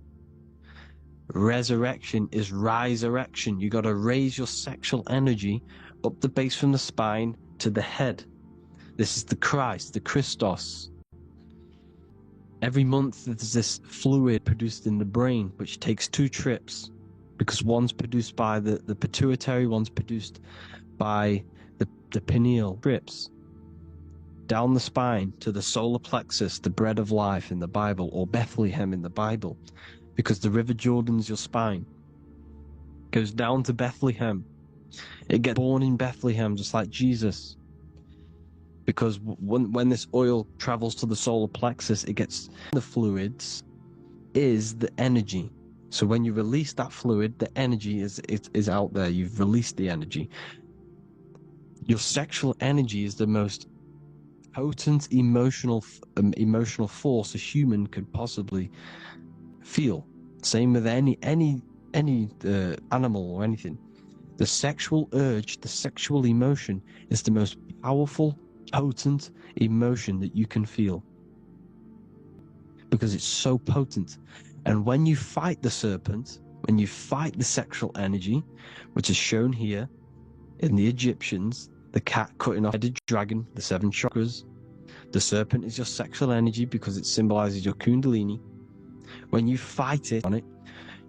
[SPEAKER 2] Resurrection is rise-erection. You got to raise your sexual energy up the base from the spine to the head. This is the Christ, the Christos. Every month there's this fluid produced in the brain, which takes 2 trips, because one's produced by the pituitary, one's produced by the pineal. Trips down the spine to the solar plexus, the bread of life in the Bible, or Bethlehem in the Bible, because the River Jordan's your spine. Goes down to Bethlehem. It gets born in Bethlehem, just like Jesus. Because when this oil travels to the solar plexus, it gets the fluids is the energy. So when you release that fluid, the energy is out there. You've released the energy. Your sexual energy is the most potent emotional force a human could possibly feel. Same with any animal or anything. The sexual urge, the sexual emotion is the most powerful, potent emotion that you can feel, because it's so potent. And when you fight the serpent, when you fight the sexual energy, which is shown here in the Egyptians, the cat cutting off the headed dragon, the 7 chakras, the serpent is your sexual energy because it symbolizes your kundalini. When you fight it on it,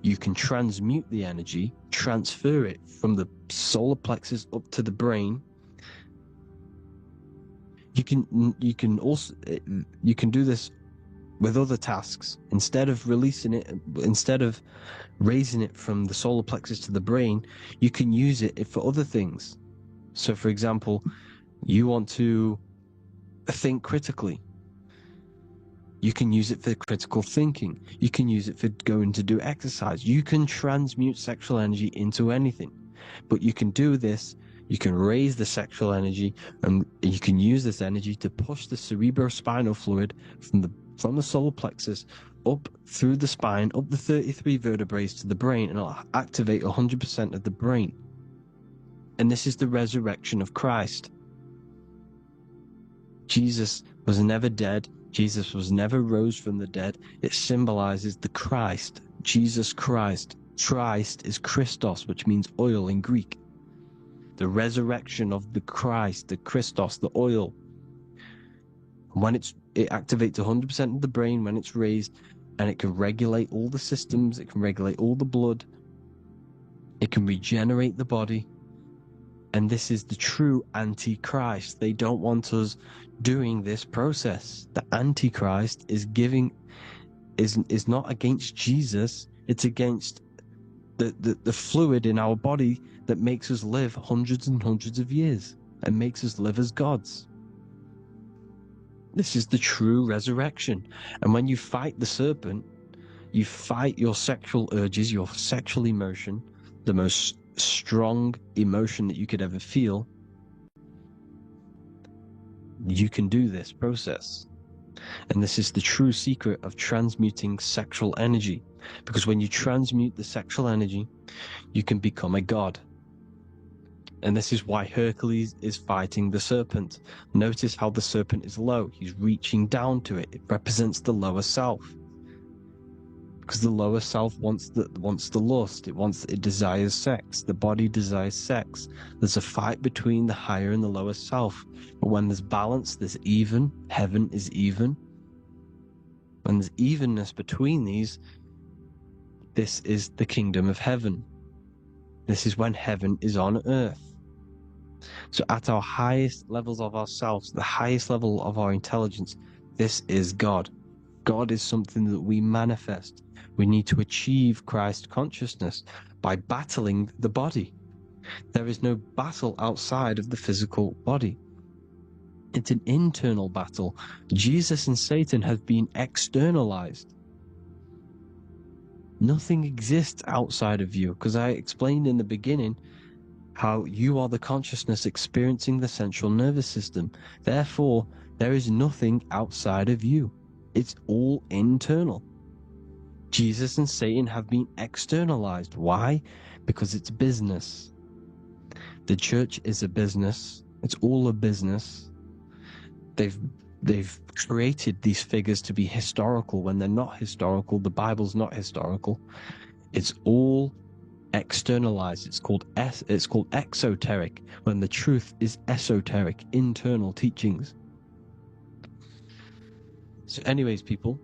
[SPEAKER 2] you can transmute the energy, transfer it from the solar plexus up to the brain. You can also do this with other tasks. Instead of releasing it, instead of raising it from the solar plexus to the brain, you can use it for other things. So for example, you want to think critically. You can use it for critical thinking. You can use it for going to do exercise. You can transmute sexual energy into anything. But you can do this, you can raise the sexual energy, and you can use this energy to push the cerebrospinal fluid from the solar plexus up through the spine, up the 33 vertebrae to the brain, and it'll activate 100% of the brain. And this is the resurrection of Christ. Jesus was never dead. Jesus was never rose from the dead. It symbolizes the Christ, Jesus Christ. Christ is Christos, which means oil in Greek. The resurrection of the Christ, the Christos, the oil. When it activates 100% of the brain when it's raised, and it can regulate all the systems, it can regulate all the blood, it can regenerate the body. And this is the true Antichrist. They don't want us doing this process. The Antichrist is not against Jesus, it's against the fluid in our body that makes us live hundreds and hundreds of years and makes us live as gods. This is the true resurrection. And when you fight the serpent, you fight your sexual urges, your sexual emotion, the most strong emotion that you could ever feel. You can do this process. And this is the true secret of transmuting sexual energy. Because when you transmute the sexual energy, you can become a god. And this is why Hercules is fighting the serpent. Notice how the serpent is low. He's reaching down to it. It represents the lower self. Because the lower self wants the lust. It desires sex. The body desires sex. There's a fight between the higher and the lower self. But when there's balance, there's even. Heaven is even. When there's evenness between these, this is the kingdom of heaven. This is when heaven is on earth. So at our highest levels of ourselves, the highest level of our intelligence, this is God. God is something that we manifest. We need to achieve Christ consciousness by battling the body. There is no battle outside of the physical body. It's an internal battle. Jesus and Satan have been externalized. Nothing exists outside of you, because I explained in the beginning how you are the consciousness experiencing the central nervous system. Therefore, there is nothing outside of you. It's all internal. Jesus and Satan have been externalized. Why? Because it's business. The church is a business. It's all a business. They've created these figures to be historical when they're not historical. The Bible's not historical. It's all externalized. It's called exoteric, when the truth is esoteric, internal teachings. So anyways, people,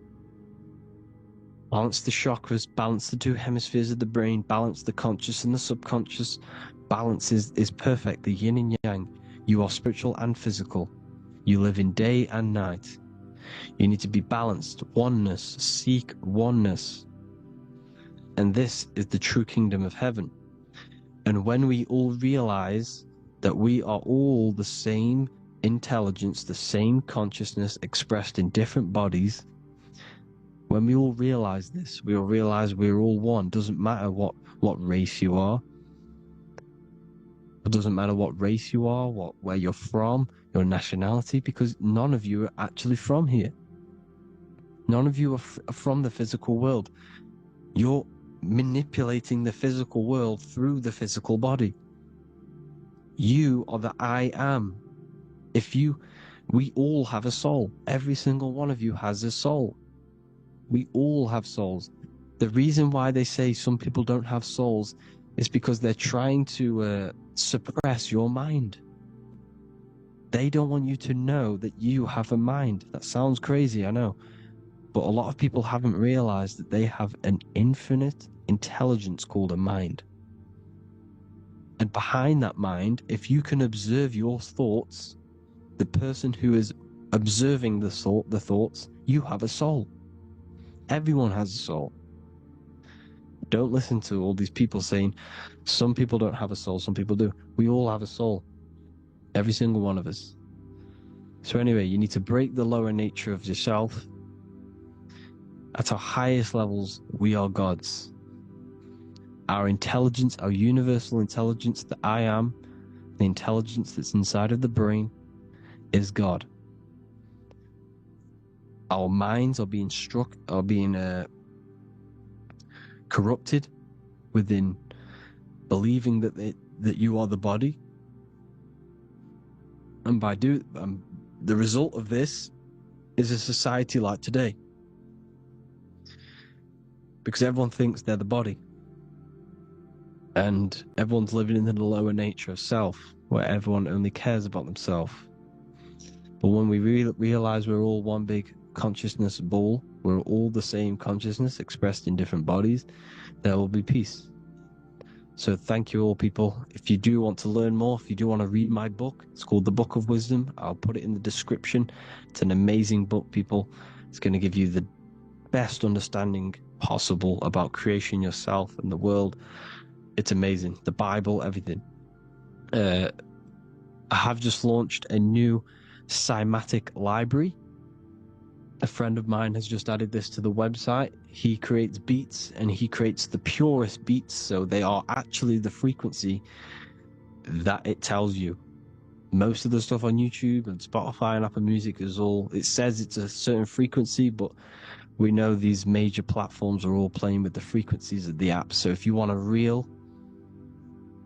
[SPEAKER 2] balance the chakras, balance the two hemispheres of the brain, balance the conscious and the subconscious. Balance is perfect, the yin and yang. You are spiritual and physical. You live in day and night. You need to be balanced. Oneness. Seek oneness. And this is the true kingdom of heaven. And when we all realize that we are all the same intelligence, the same consciousness expressed in different bodies, when we all realize this, we all realize we're all one. Doesn't matter what race you are. It doesn't matter what race you are, where you're from, your nationality, because none of you are actually from here. None of you are from the physical world. You're manipulating the physical world through the physical body. You are the I am. We all have a soul. Every single one of you has a soul. We all have souls. The reason why they say some people don't have souls is because they're trying to suppress your mind. They don't want you to know that you have a mind. That sounds crazy, I know. But a lot of people haven't realized that they have an infinite intelligence called a mind. And behind that mind, if you can observe your thoughts, the person who is observing the thoughts, you have a soul. Everyone has a soul. Don't listen to all these people saying some people don't have a soul, some people do. We all have a soul. Every single one of us. So anyway, you need to break the lower nature of yourself At our highest levels, we are gods. Our intelligence, our universal intelligence, the I am, the intelligence that's inside of the brain, is God. Our minds are being corrupted within believing that you are the body, and the result of this is a society like today, because everyone thinks they're the body, and everyone's living in the lower nature of self, where everyone only cares about themselves. But when we realize we're all one big consciousness ball, we're all the same consciousness expressed in different bodies, there will be peace. So thank you all, people. If you do want to learn more, if you do want to read my book, it's called The Book of Wisdom. I'll put it in the description. It's an amazing book, people. It's going to give you the best understanding possible about creation, yourself, and the world. It's amazing. The Bible, everything. I have just launched a new cymatic library. A friend of mine has just added this to the website. He creates beats, and he creates the purest beats, so they are actually the frequency that it tells you. Most of the stuff on YouTube and Spotify and Apple Music it says it's a certain frequency, but we know these major platforms are all playing with the frequencies of the apps. So if you want a real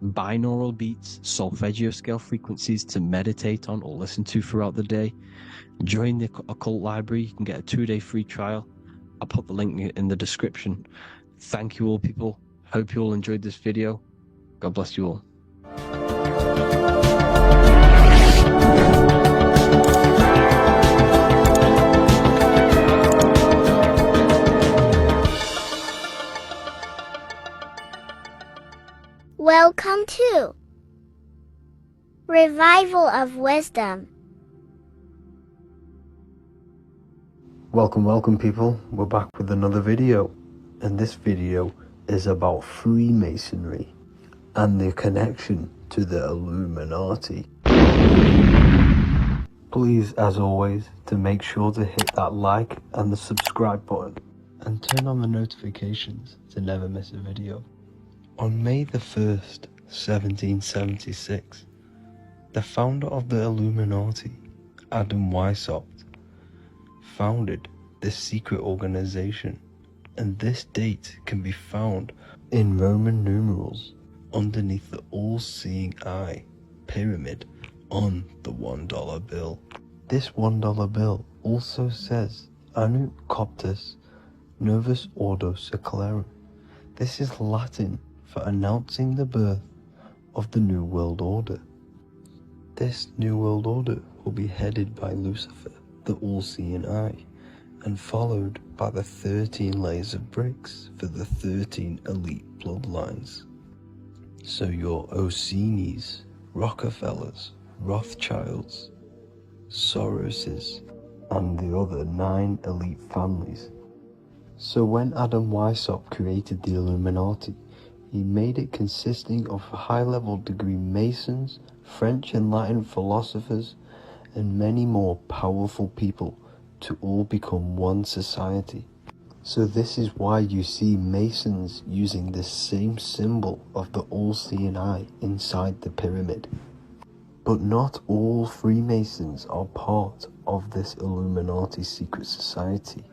[SPEAKER 2] binaural beats, solfeggio scale frequencies to meditate on or listen to throughout the day, join the Occult Library. You can get a 2-day free trial. I'll put the link in the description. Thank you all, people. Hope you all enjoyed this video. God bless you all.
[SPEAKER 4] Welcome to Revival of Wisdom.
[SPEAKER 1] Welcome people, we're back with another video, and this video is about Freemasonry and the connection to the Illuminati. Please, as always, to make sure to hit that like and the subscribe button and turn on the notifications to never miss a video. On May the 1st, 1776, the founder of the Illuminati, Adam Weishaupt, founded this secret organization, and this date can be found in Roman numerals underneath the all-seeing eye pyramid on the $1 bill. This $1 bill also says Anno Coptus Novus Ordo Secularum. This is Latin for announcing the birth of the New World Order. This New World Order will be headed by Lucifer, the all-seeing eye, and followed by the 13 layers of bricks for the 13 elite bloodlines. So your Orsini's, Rockefellers, Rothschilds, Soroses, and the other 9 elite families. So when Adam Weishaupt created the Illuminati, he made it consisting of high-level degree Masons, French and Latin philosophers, and many more powerful people to all become one society. So this is why you see Masons using this same symbol of the all-seeing eye inside the pyramid. But not all Freemasons are part of this Illuminati secret society.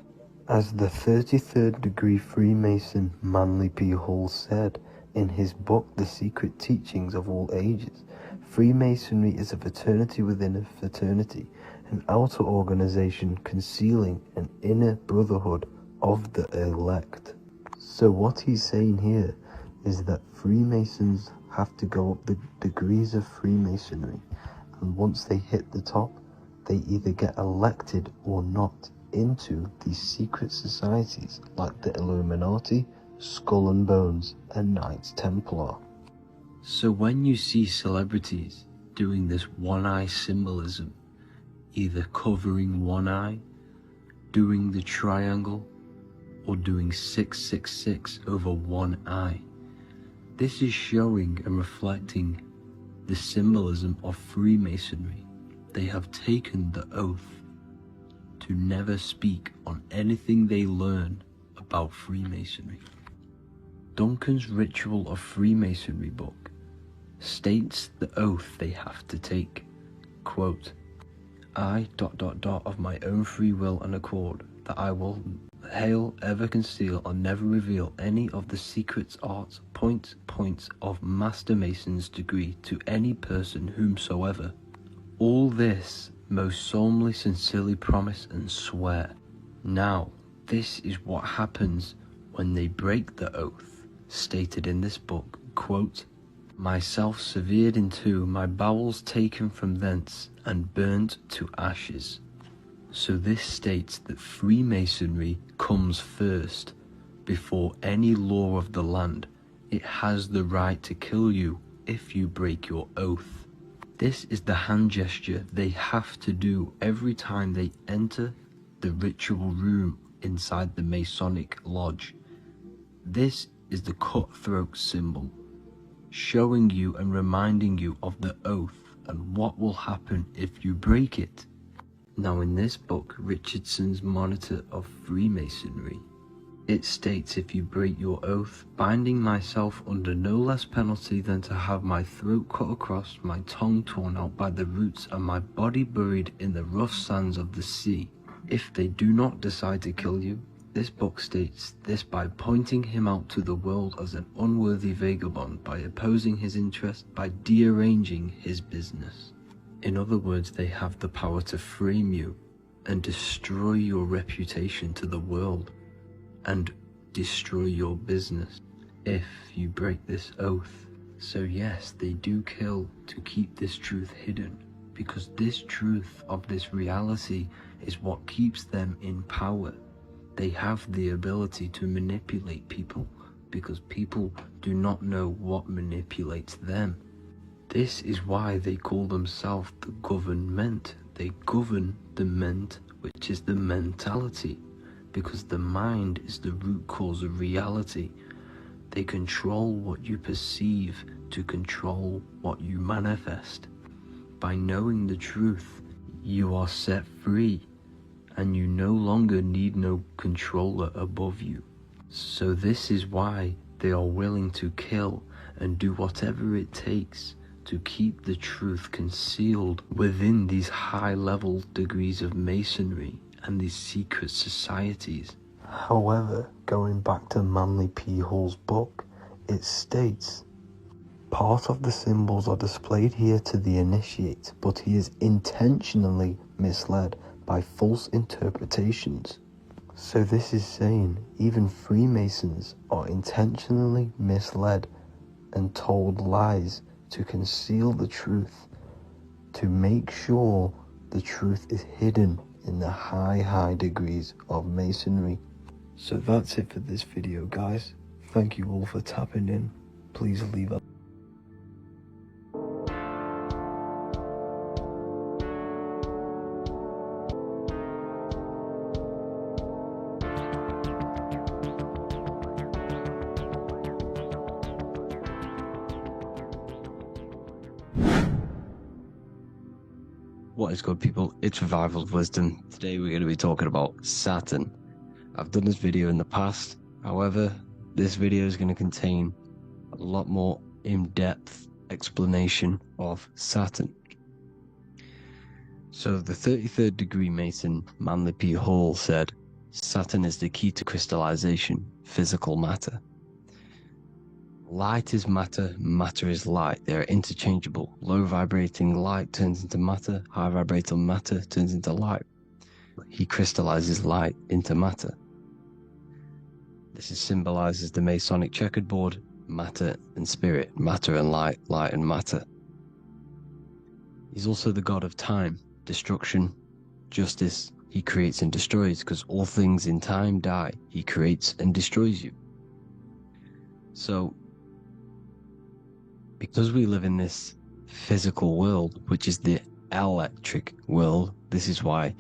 [SPEAKER 1] As the 33rd degree Freemason Manly P. Hall said in his book The Secret Teachings of All Ages, Freemasonry is a fraternity within a fraternity, an outer organization concealing an inner brotherhood of the elect. So what he's saying here is that Freemasons have to go up the degrees of Freemasonry, and once they hit the top, they either get elected or not into these secret societies like the Illuminati, Skull and Bones, and Knights Templar. So when you see celebrities doing this one-eye symbolism, either covering one eye, doing the triangle, or doing 666 over one eye, this is showing and reflecting the symbolism of Freemasonry. They have taken the oath
[SPEAKER 5] to never speak on anything they learn about Freemasonry. Duncan's Ritual of Freemasonry book states the oath they have to take. Quote, I ... of my own free will and accord, that I will ever conceal or never reveal any of the secrets, arts, points of Master Mason's degree to any person whomsoever. All this most solemnly, sincerely promise and swear. Now, this is what happens when they break the oath, stated in this book, quote, myself severed in two, my bowels taken from thence, and burnt to ashes. So this states that Freemasonry comes first, before any law of the land. It has the right to kill you if you break your oath. This is the hand gesture they have to do every time they enter the ritual room inside the Masonic lodge. This is the cutthroat symbol, showing you and reminding you of the oath and what will happen if you break it. Now in this book, Richardson's Monitor of Freemasonry, it states, if you break your oath, binding myself under no less penalty than to have my throat cut across, my tongue torn out by the roots, and my body buried in the rough sands of the sea. If they do not decide to kill you, this book states this by pointing him out to the world as an unworthy vagabond, by opposing his interest, by dearranging his business. In other words, they have the power to frame you and destroy your reputation to the world and destroy your business if you break this oath. So yes, they do kill to keep this truth hidden, because this truth of this reality is what keeps them in power. They have the ability to manipulate people because people do not know what manipulates them. This is why they call themselves the government. They govern the ment, which is the mentality, because the mind is the root cause of reality. They control what you perceive to control what you manifest. By knowing the truth, you are set free, and you no longer need no controller above you. So this is why they are willing to kill and do whatever it takes to keep the truth concealed within these high-level degrees of masonry and these secret societies.
[SPEAKER 1] However, going back to Manly P. Hall's book, it states, part of the symbols are displayed here to the initiate, but he is intentionally misled by false interpretations. So this is saying even Freemasons are intentionally misled and told lies to conceal the truth, to make sure the truth is hidden in the high degrees of masonry. So that's it for this video, guys. Thank you all for tapping in. Please leave a
[SPEAKER 2] What is good, people? It's Revival of Wisdom. Today we're going to be talking about Saturn. I've done this video in the past, however, this video is going to contain a lot more in-depth explanation of Saturn. So the 33rd degree Mason, Manly P. Hall, said, Saturn is the key to crystallization, physical matter. Light is matter, matter is light. They are interchangeable. Low vibrating light turns into matter, high vibrating matter turns into light. He crystallizes light into matter. This is symbolized as the Masonic checkered board, matter and spirit, matter and light, light and matter. He's also the god of time, destruction, justice. He creates and destroys, because all things in time die. He creates and destroys you. So, because we live in this physical world, which is the electric world, this is why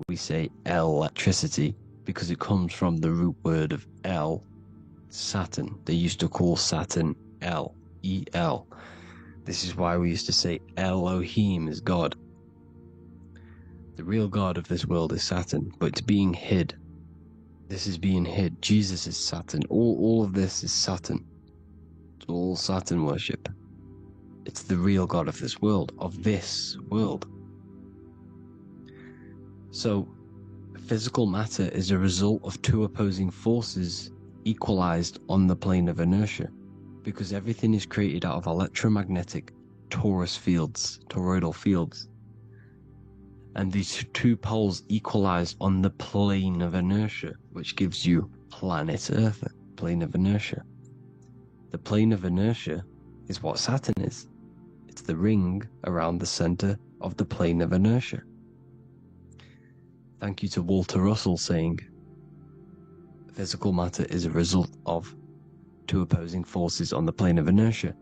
[SPEAKER 2] we say electricity, because it comes from the root word of El, Saturn. They used to call Saturn El, E-L. This is why we used to say Elohim is God. The real God of this world is Saturn, but it's being hid. This is being hid. Jesus is Saturn. All of this is Saturn. It's all Saturn worship. It's the real God of this world, So, physical matter is a result of two opposing forces equalized on the plane of inertia, because everything is created out of electromagnetic toroidal fields. And these two poles equalize on the plane of inertia, which gives you planet Earth, plane of inertia. The plane of inertia is what Saturn is. It's the ring around the center of the plane of inertia. Thank you to Walter Russell saying, physical matter is a result of two opposing forces on the plane of inertia.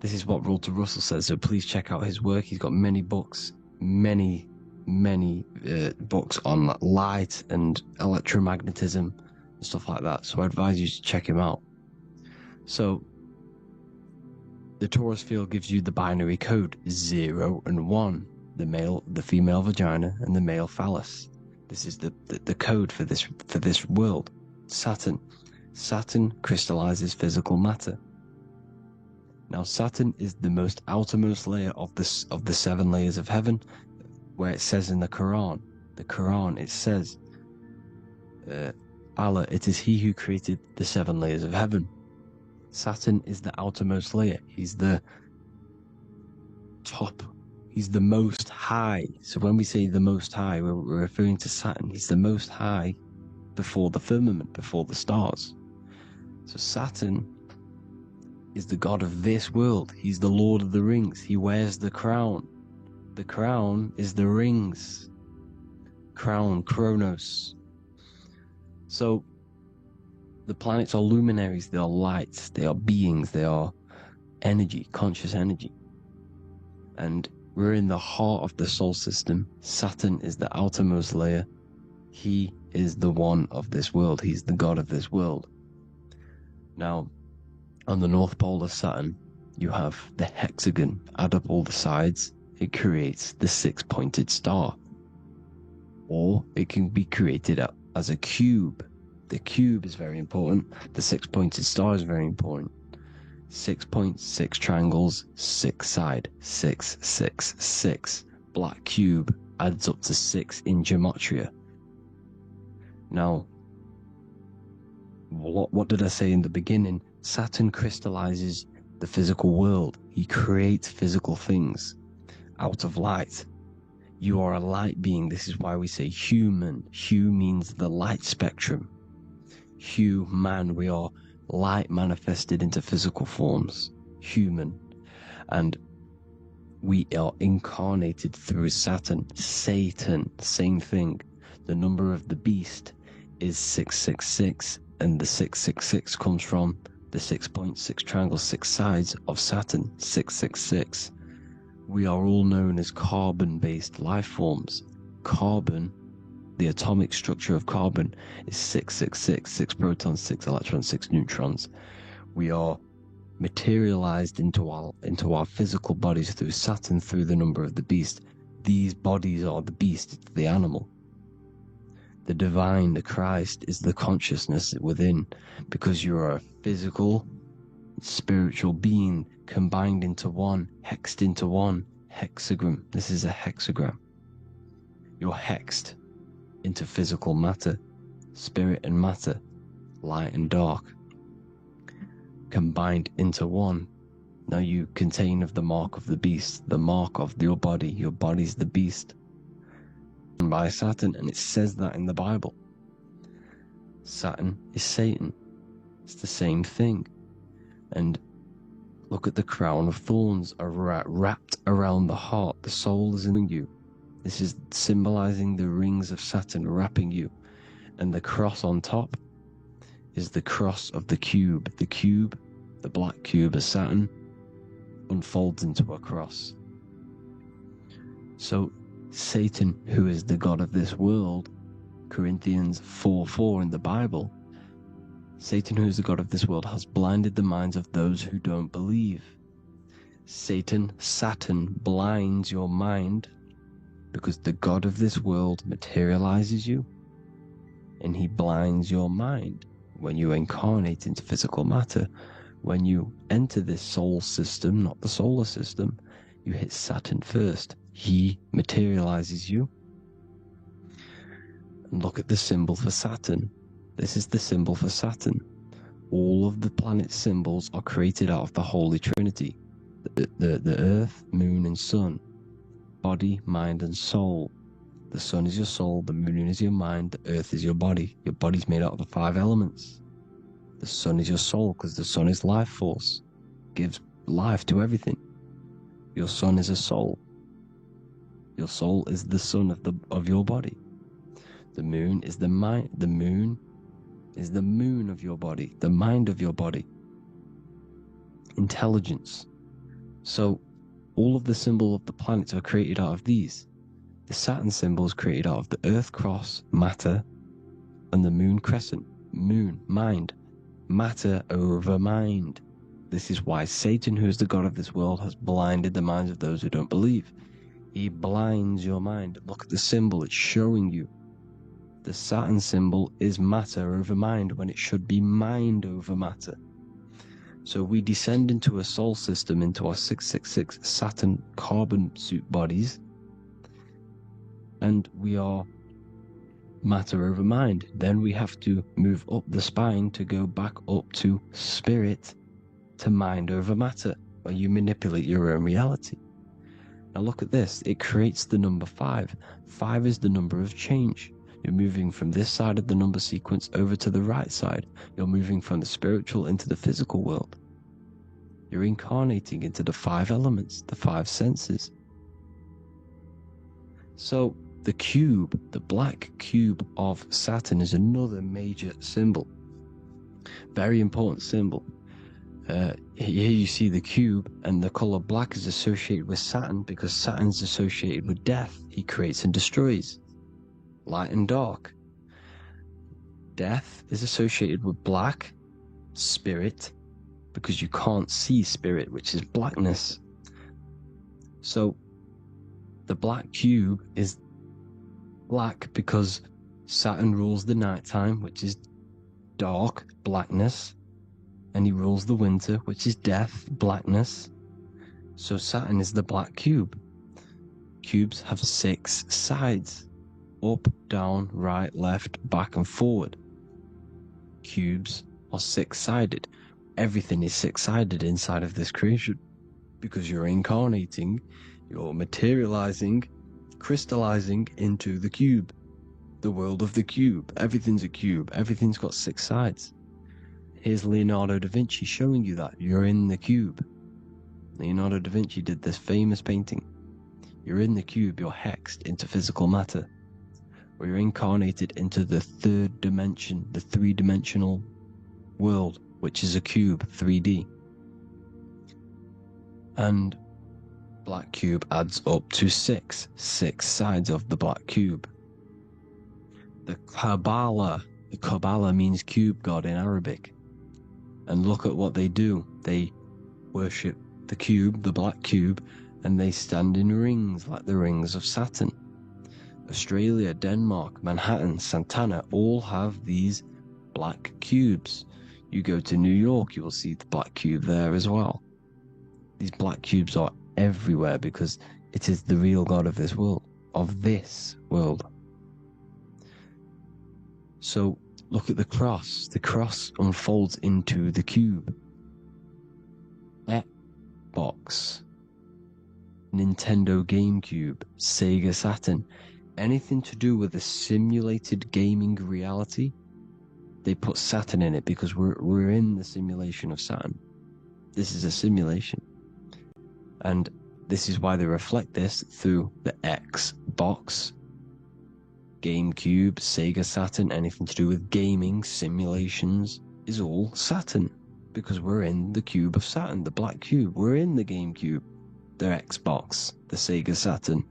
[SPEAKER 2] This is what Walter Russell says, so please check out his work. He's got many books, many books on light and electromagnetism and stuff like that, so I advise you to check him out. So the torus field gives you the binary code 0 and 1, the female vagina and the male phallus. This is the code for this world. Saturn crystallizes physical matter. Now Saturn is the most outermost layer of the 7 layers of heaven, where it says in the Quran it says, Allah, it is He who created the 7 layers of heaven. Saturn is the outermost layer. He's the top. He's the most high. So when we say the most high, we're referring to Saturn. He's the most high before the firmament, before the stars. So Saturn is the god of this world. He's the Lord of the Rings. He wears the crown. The crown is the rings. Crown, Kronos. So the planets are luminaries, they are lights, they are beings, they are energy, conscious energy. And we're in the heart of the solar system. Saturn is the outermost layer. He is the one of this world. He's the god of this world. Now, on the North Pole of Saturn, you have the hexagon. Add up all the sides, it creates the 6-pointed star. Or it can be created as a cube. The cube is very important. The 6-pointed star is very important. 6 points, 6 triangles, 6 side, 6, 6, 6. Black cube adds up to 6 in gematria. Now, what did I say in the beginning? Saturn crystallizes the physical world. He creates physical things out of light. You are a light being. This is why we say human. Hue means the light spectrum. Hue, man, we are light manifested into physical forms. Human. And we are incarnated through Saturn. Satan, same thing. The number of the beast is 666, and the 666 comes from the 6 points, 6 triangles, 6 sides of Saturn. 666. We are all known as carbon-based life forms. Carbon, the atomic structure of carbon, is 666, 6 protons, 6 electrons, 6 neutrons. We are materialized into our physical bodies through Saturn, through the number of the beast. These bodies are the beast, it's the animal. The divine, the Christ, is the consciousness within, because you are a physical, spiritual being combined into one, hexed into one. Hexagram. This is a hexagram. You're hexed into physical matter, spirit and matter, light and dark, combined into one. Now you contain of the mark of the beast, the mark of your body. Your body's the beast. By Saturn, and it says that in the Bible. Saturn is Satan. It's the same thing. And look at the crown of thorns wrapped around the heart. The soul is in you. This is symbolizing the rings of Saturn wrapping you. And the cross on top is the cross of the cube. The cube, the black cube of Saturn, unfolds into a cross. So Satan, who is the god of this world, Corinthians 4:4 in the Bible, Satan, who is the god of this world, has blinded the minds of those who don't believe. Saturn blinds your mind because the God of this world materializes you and he blinds your mind when you incarnate into physical matter. When you enter this soul system, not the solar system, you hit Saturn first. He materializes you. And look at the symbol for Saturn. This is the symbol for Saturn. All of the planet symbols are created out of the Holy Trinity. The Earth, Moon, and Sun. Body, mind, and soul. The Sun is your soul, the Moon is your mind, the Earth is your body. Your body's made out of the 5 elements. The Sun is your soul, because the Sun is life force. Gives life to everything. Your Sun is a soul. Your soul is the sun of your body. The Moon is the mind. The Moon is the moon of your body, the mind of your body. Intelligence. So all of the symbol of the planets are created out of these. The Saturn symbol is created out of the Earth cross, matter, and the Moon crescent, moon, mind. Matter over mind. This is why Satan, who is the god of this world, has blinded the minds of those who don't believe. He blinds your mind. Look at the symbol, it's showing you. The Saturn symbol is matter over mind when it should be mind over matter. So we descend into a soul system, into our 666 Saturn carbon suit bodies, and we are matter over mind. Then we have to move up the spine to go back up to spirit, to mind over matter, where you manipulate your own reality. Now look at this, it creates the number 5. 5 is the number of change. You're moving from this side of the number sequence over to the right side. You're moving from the spiritual into the physical world. You're incarnating into the 5 elements, the 5 senses. So the cube, the black cube of Saturn, is another major symbol. Very important symbol. Here you see the cube, and the color black is associated with Saturn because Saturn is associated with death. He creates and destroys. Light and dark. Death is associated with black, spirit, because you can't see spirit, which is blackness. So the black cube is black because Saturn rules the nighttime, which is dark, blackness, and he rules the winter, which is death, blackness. So Saturn is the black cube. Cubes have 6 sides: up, down, right, left, back, and forward. Cubes are 6-sided. Everything is 6-sided inside of this creation because you're incarnating, you're materializing, crystallizing into the cube, the world of the cube. Everything's a cube. Everything's got 6 sides. Here's Leonardo da Vinci showing you that you're in the cube. Leonardo da Vinci did this famous painting. You're in the cube, you're hexed into physical matter, where you're incarnated into the 3rd dimension, the 3-dimensional world, which is a cube, 3D. And black cube adds up to 6 sides of the black cube. The Kabbalah means cube god in Arabic. And look at what they do. They worship the cube, the black cube, and they stand in rings like the rings of Saturn. Australia, Denmark, Manhattan, Santana all have these black cubes. You go to New York, you will see the black cube there as well. These black cubes are everywhere because it is the real God of this world, So look at the cross. The cross unfolds into the cube. Xbox, Nintendo GameCube, Sega Saturn, anything to do with a simulated gaming reality, they put Saturn in it because we're in the simulation of Saturn. This is a simulation. And this is why they reflect this through the Xbox, GameCube, Sega Saturn. Anything to do with gaming, simulations, is all Saturn. Because we're in the cube of Saturn, the black cube. We're in the GameCube, the Xbox, the Sega Saturn.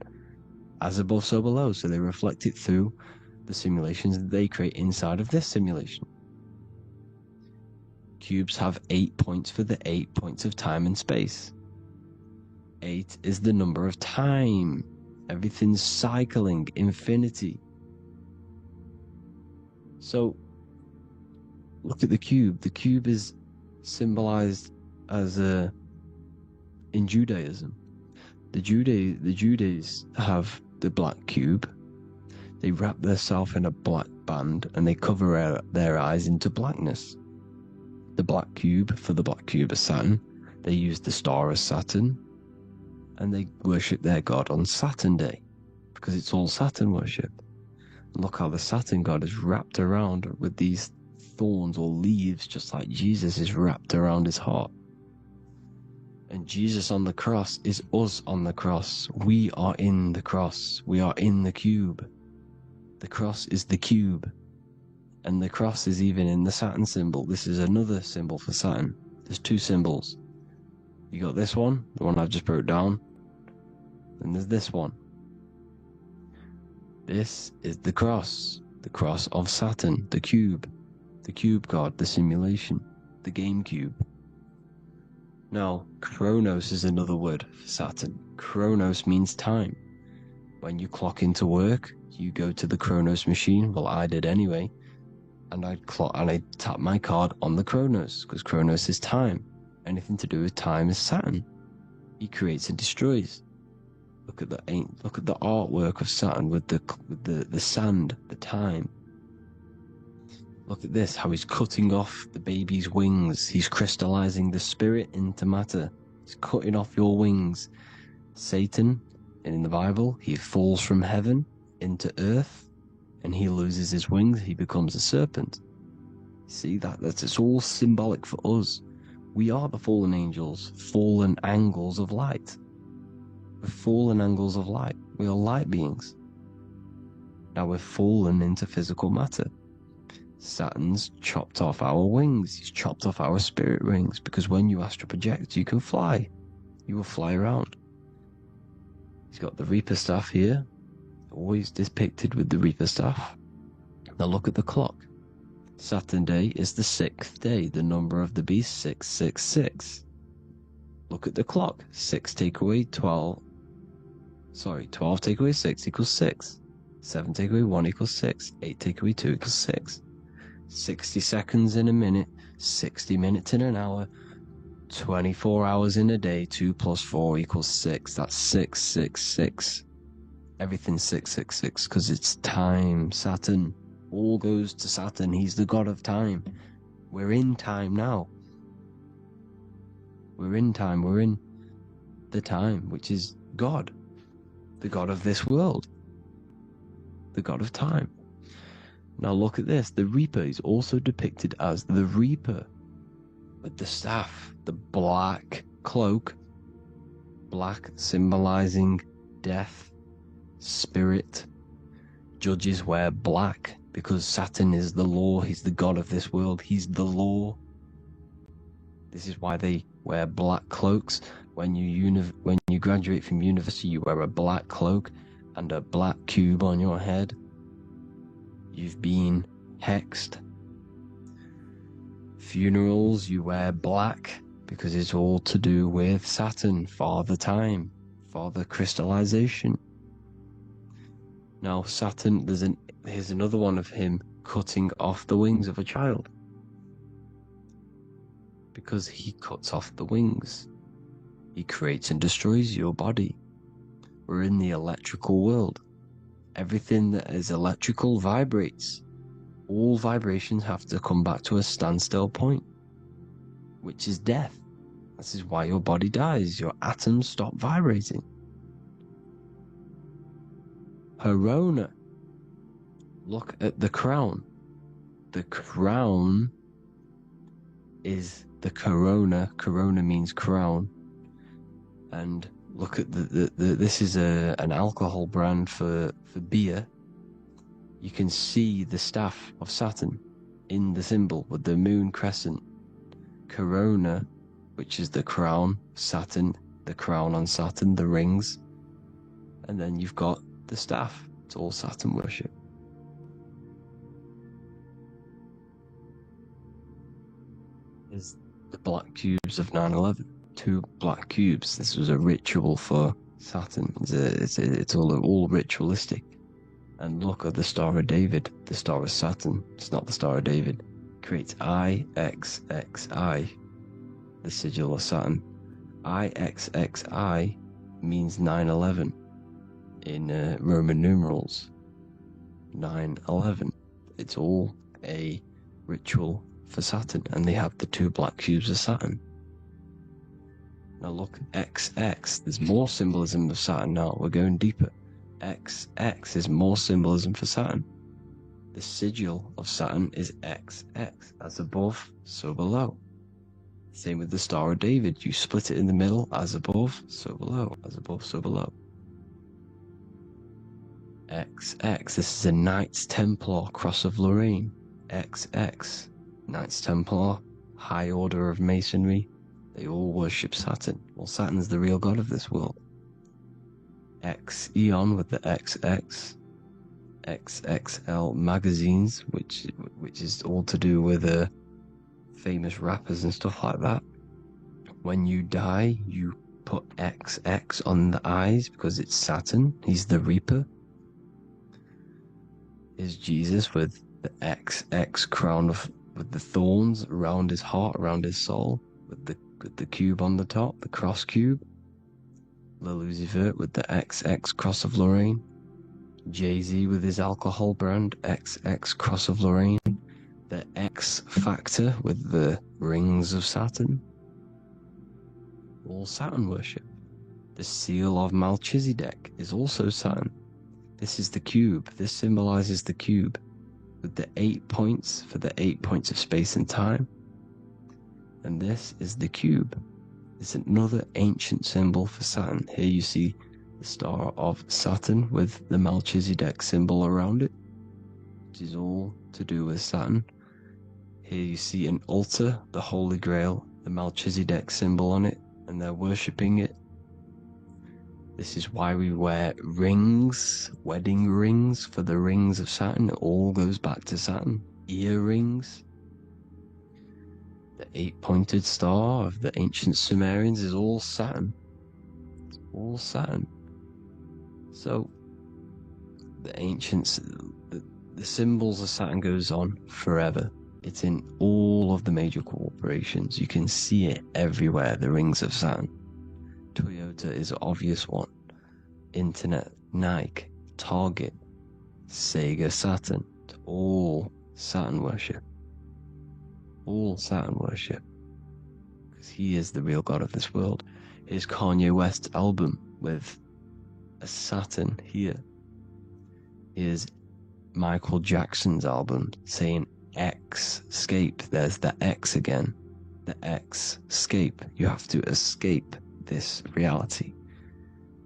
[SPEAKER 2] As above, so below. So they reflect it through the simulations that they create inside of this simulation. Cubes have 8 points for the 8 points of time and space. 8 is the number of time. Everything's cycling, infinity. So, look at the cube. The cube is symbolized as in Judaism. The Judees have the black cube. They wrap themselves in a black band and they cover their eyes into blackness. The black cube, for the black cube of Saturn, they use the star as Saturn, and they worship their god on Saturn Day, because it's all Saturn worship. And look how the Saturn god is wrapped around with these thorns or leaves, just like Jesus is wrapped around his heart. And Jesus on the cross is us on the cross. We are in the cross. We are in the cube. The cross is the cube. And the cross is even in the Saturn symbol. This is another symbol for Saturn. There's two symbols. You got this one, the one I've just broke down. And there's this one. This is the cross of Saturn, the cube god, the simulation, the game cube. Now, Chronos is another word for Saturn. Chronos means time. When you clock into work, you go to the Chronos machine. Well, I did anyway. And I tap my card on the Chronos, because Chronos is time. Anything to do with time is Saturn. He creates and destroys. Look at the artwork of Saturn with the sand, the time. Look at this, how he's cutting off the baby's wings. He's crystallizing the spirit into matter. He's cutting off your wings. Satan, in the Bible, he falls from heaven into earth, and he loses his wings. He becomes a serpent. See, it's all symbolic for us. We are the fallen angels, fallen angles of light. We're fallen angles of light. We are light beings. Now we're fallen into physical matter. Saturn's chopped off our wings. He's chopped off our spirit wings, because when you astral project, you can fly. You will fly around. He's got the Reaper staff here, always depicted with the Reaper staff. Now look at the clock. Saturn Day is the 6th day, the number of the beast, 666. Look at the clock. 6 take away 12. 12 take away 6 equals 6. 7 take away 1 equals 6. 8 take away 2 equals 6. 60 seconds in a minute, 60 minutes in an hour, 24 hours in a day, 2 plus 4 equals 6. That's 666. Everything's 666 because it's time. Saturn. All goes to Saturn. He's the god of time. We're in time now. We're in time. We're in the time, which is God. The god of this world. The god of time. Now look at this. The Reaper is also depicted as the Reaper. With the staff, the black cloak. Black symbolizing death, spirit. Judges wear black because Saturn is the law. He's the god of this world. He's the law. This is why they wear black cloaks. When you graduate from university, you wear a black cloak and a black cube on your head. You've been hexed. Funerals, you wear black because it's all to do with Saturn, Father Time, Father Crystallization. Now Saturn, here's another one of him cutting off the wings of a child. Because he cuts off the wings. He creates and destroys your body. We're in the electrical world. Everything that is electrical vibrates. All vibrations have to come back to a standstill point, which is death. This is why your body dies. Your atoms stop vibrating. Corona. Look at the crown. The crown is the corona. Corona means crown. And look at this is an alcohol brand for beer. You can see the staff of Saturn in the symbol with the moon crescent. Corona, which is the crown, Saturn, the crown on Saturn, the rings. And then you've got the staff. It's all Saturn worship. Is the black cubes of 9/11. 2 black cubes. This was a ritual for Saturn. It's all ritualistic. And look at the Star of David, the Star of Saturn. It's not the Star of David. Creates IXXI, the sigil of Saturn. IXXI means 9/11 in Roman numerals. 9/11. It's all a ritual for Saturn, and they have the two black cubes of Saturn. Now look, XX, there's more symbolism of Saturn now. We're going deeper. XX is more symbolism for Saturn. The sigil of Saturn is XX, as above, so below. Same with the Star of David. You split it in the middle, as above, so below, as above, so below. XX, this is a Knights Templar Cross of Lorraine. XX, Knights Templar, High Order of Masonry. They all worship Saturn. Well, Saturn's the real god of this world. X Eon with the XX. XXL magazines, which is all to do with famous rappers and stuff like that. When you die, you put XX on the eyes because it's Saturn. He's the Reaper. Is Jesus with the XX crown with the thorns around his heart, around his soul, with the cube on the top, the cross cube. Le Lucifer with the XX Cross of Lorraine. Jay-Z with his alcohol brand, XX Cross of Lorraine. The X Factor with the rings of Saturn. All Saturn worship. The seal of Melchizedek is also Saturn. This is the cube. This symbolizes the cube with the 8 points for the 8 points of space and time. And this is the cube. It's another ancient symbol for Saturn. Here you see the Star of Saturn with the Melchizedek symbol around it, which is all to do with Saturn. Here you see an altar, the Holy Grail, the Melchizedek symbol on it, and they're worshipping it. This is why we wear rings, wedding rings for the rings of Saturn. It all goes back to Saturn. Earrings. The 8-pointed star of the ancient Sumerians is all Saturn. It's all Saturn. So, the ancients, the symbols of Saturn goes on forever. It's in all of the major corporations. You can see it everywhere, the rings of Saturn. Toyota is an obvious one. Internet, Nike, Target, Sega, Saturn. It's all Saturn worship. All Saturn worship. Because he is the real god of this world. Here's Kanye West's album with a Saturn here. Here's Michael Jackson's album saying escape. There's the X again. The escape. You have to escape this reality.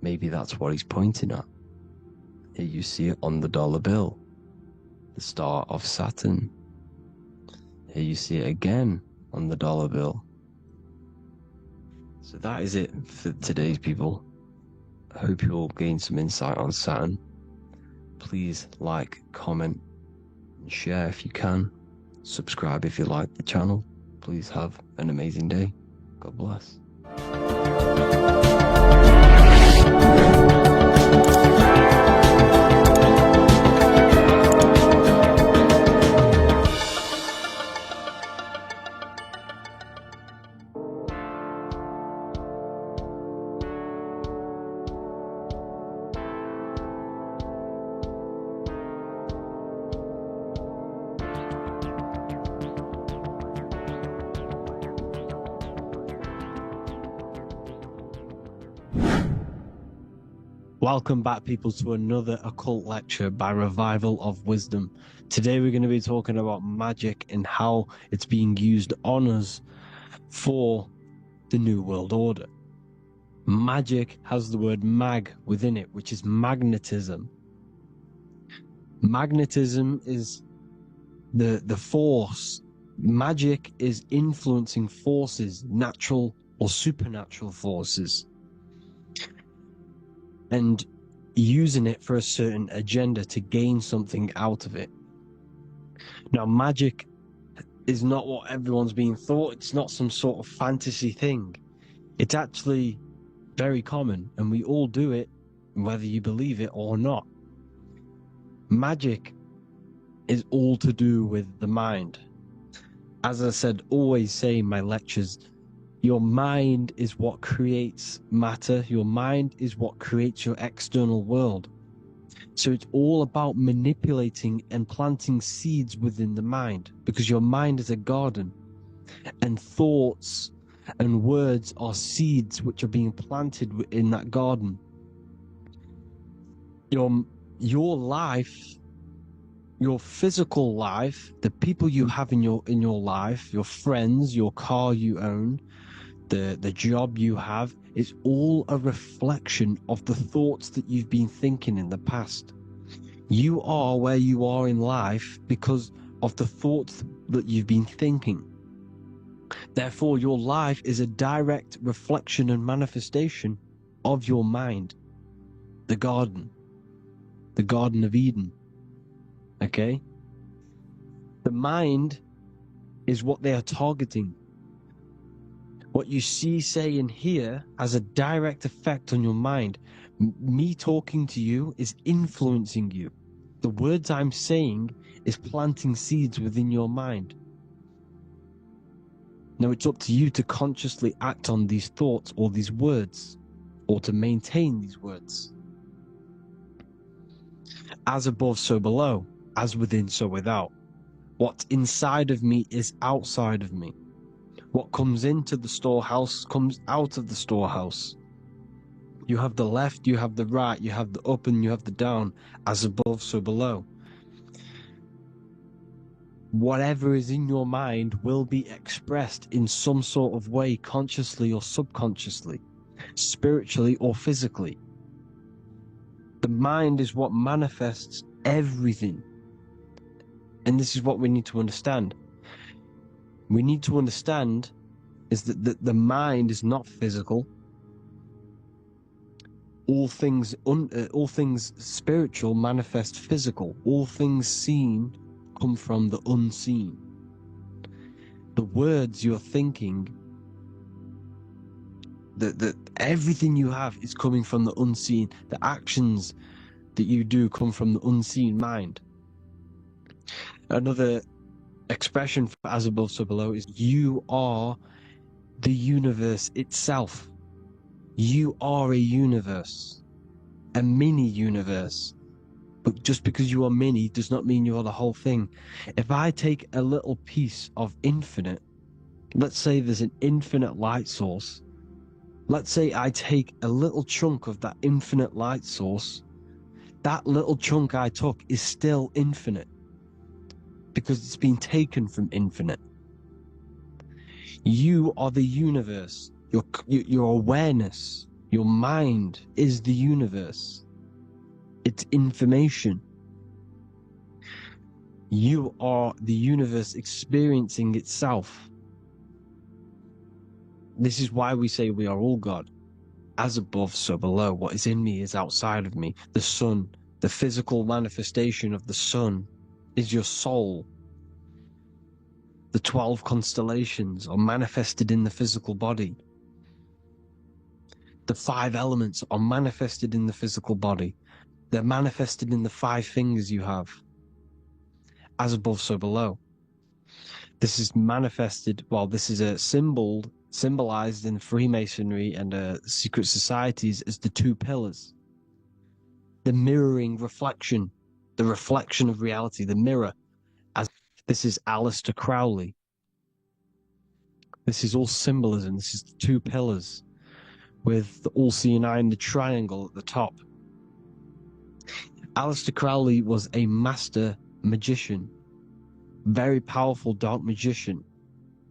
[SPEAKER 2] Maybe that's what he's pointing at. Here you see it on the dollar bill. The Star of Saturn. Here you see it again on the dollar bill. So that is it for today's people. I hope you all gain some insight on Saturn. Please like, comment, and share if you can. Subscribe if you like the channel. Please have an amazing day. God bless. Welcome back, people, to another occult lecture by Revival of Wisdom. Today we're going to be talking about magic and how it's being used on us for the New World Order. Magic has the word mag within it, which is magnetism. Magnetism is the force. Magic is influencing forces, natural or supernatural forces, and using it for a certain agenda to gain something out of it. Now, magic is not what everyone's being thought. It's not some sort of fantasy thing. It's actually very common, and we all do it, whether you believe it or not. Magic is all to do with the mind. As I said, always say in my lectures, your mind is what creates matter. Your mind is what creates your external world. So it's all about manipulating and planting seeds within the mind, because your mind is a garden, and thoughts and words are seeds which are being planted in that garden. Your life, your physical life, the people you have in your life, your friends, your car you own, the job you have, is all a reflection of the thoughts that you've been thinking in the past. You are where you are in life because of the thoughts that you've been thinking. Therefore, your life is a direct reflection and manifestation of your mind. The Garden of Eden. Okay? The mind is what they are targeting. What you see, say, and hear has a direct effect on your mind. Me talking to you is influencing you. The words I'm saying is planting seeds within your mind. Now it's up to you to consciously act on these thoughts or these words, or to maintain these words. As above, so below. As within, so without. What's inside of me is outside of me. What comes into the storehouse comes out of the storehouse. You have the left, you have the right, you have the up and you have the down. As above, so below. Whatever is in your mind will be expressed in some sort of way, consciously or subconsciously, spiritually or physically. The mind is what manifests everything. And this is what we need to understand. We need to understand is that the mind is not physical. All things spiritual manifest physical. All things seen come from the unseen. The words you're thinking, everything you have is coming from the unseen. The actions that you do come from the unseen mind. Another expression for as above, so below is you are the universe itself. You are a universe, a mini universe. But just because you are mini does not mean you are the whole thing. If I take a little piece of infinite, let's say there's an infinite light source. Let's say I take a little chunk of that infinite light source. That little chunk I took is still infinite because it's been taken from infinite. You are the universe. Your awareness, your mind is the universe. It's information. You are the universe experiencing itself. This is why we say we are all God. As above, so below. What is in me is outside of me. The sun, the physical manifestation of the sun, is your soul. The 12 constellations are manifested in the physical body. The 5 elements are manifested in the physical body. They're manifested in the 5 fingers you have. As above, so below. This is manifested, this is a symbolized in Freemasonry and secret societies as the 2 pillars. The mirroring reflection, the reflection of reality, the mirror. This is Aleister Crowley. This is all symbolism. This is the 2 pillars with the all-seeing eye and the triangle at the top. Aleister Crowley was a master magician, very powerful dark magician,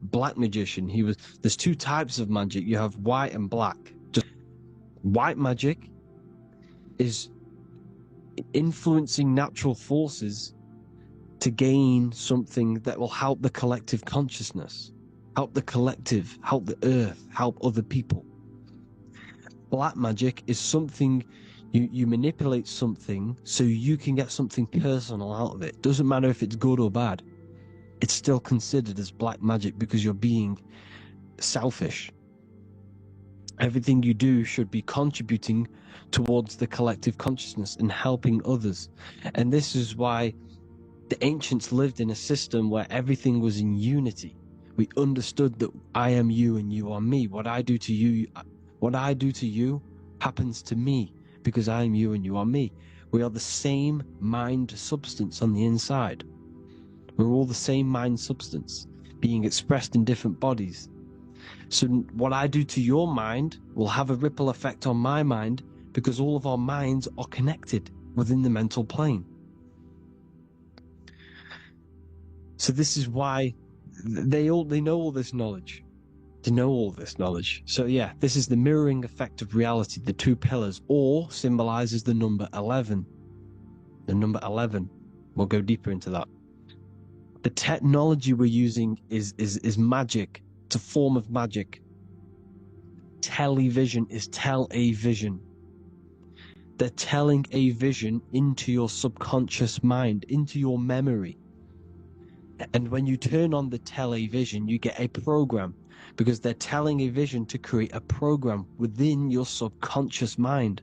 [SPEAKER 2] black magician. There's 2 types of magic. You have white and black. Just white magic is influencing natural forces to gain something that will help the collective consciousness, help the collective, help the earth, help other people. Black magic is something you manipulate something so you can get something personal out of it. Doesn't matter if it's good or bad. It's still considered as black magic because you're being selfish. Everything you do should be contributing towards the collective consciousness and helping others. And this is why the ancients lived in a system where everything was in unity. We understood that I am you and you are me. What I do to you happens to me because I am you and you are me. We are the same mind substance on the inside. We're all the same mind substance being expressed in different bodies. So what I do to your mind will have a ripple effect on my mind because all of our minds are connected within the mental plane. So this is why they know all this knowledge. They know all this knowledge. So yeah, this is the mirroring effect of reality, the two pillars, or symbolizes the number 11. The number 11. We'll go deeper into that. The technology we're using is magic. It's a form of magic. Television is tell a vision. They're telling a vision into your subconscious mind, into your memory. And when you turn on the television, you get a program because they're telling a vision to create a program within your subconscious mind.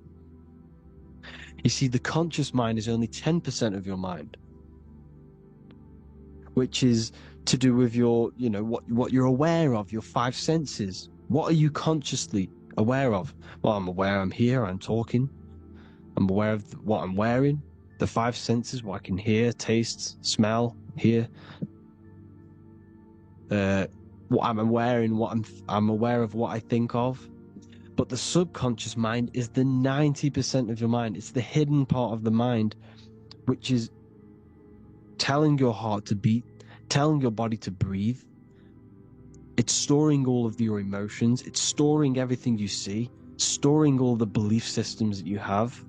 [SPEAKER 2] You see, the conscious mind is only 10% of your mind, which is to do with your, what you're aware of, your five senses. What are you consciously aware of? Well, I'm aware I'm here, I'm talking. I'm aware of what I'm wearing, the five senses, what I can hear, taste, smell, hear. What I'm wearing, I'm aware of what I think of. But the subconscious mind is the 90% of your mind. It's the hidden part of the mind, which is telling your heart to beat, telling your body to breathe. It's storing all of your emotions. It's storing everything you see, storing all the belief systems that you have.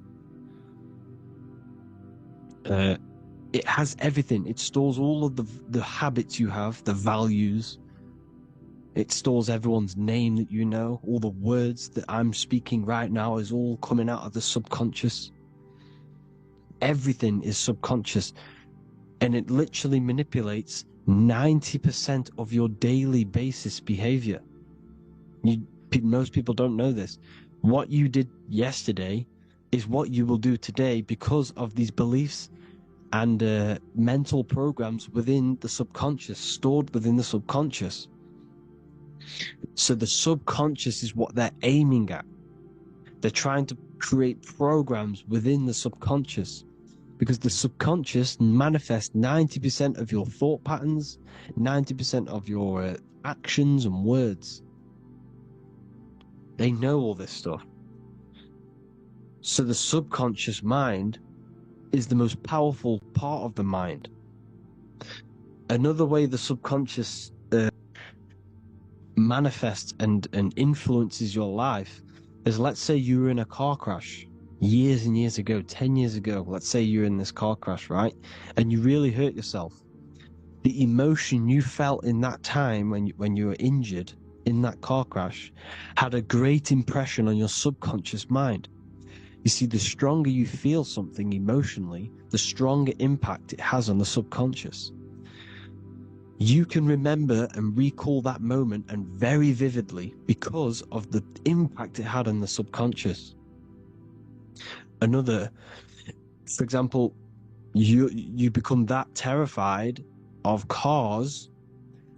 [SPEAKER 2] It has everything. It stores all of the habits you have, the values. It stores everyone's name that you know. All the words that I'm speaking right now is all coming out of the subconscious. Everything is subconscious. And it literally manipulates 90% of your daily basis behavior. Most people don't know this. What you did yesterday is what you will do today because of these beliefs and mental programs within the subconscious, stored within the subconscious. So the subconscious is what they're aiming at. They're trying to create programs within the subconscious because the subconscious manifests 90% of your thought patterns, 90% of your actions and words. They know all this stuff. So the subconscious mind is the most powerful part of the mind. Another way the subconscious manifests and influences your life is, let's say you were in a car crash years and years ago, 10 years ago. Let's say you're in this car crash, right? And you really hurt yourself. The emotion you felt in that time when you were injured in that car crash had a great impression on your subconscious mind. You see, the stronger you feel something emotionally, the stronger impact it has on the subconscious. You can remember and recall that moment, and very vividly, because of the impact it had on the subconscious. For example, you become that terrified of cars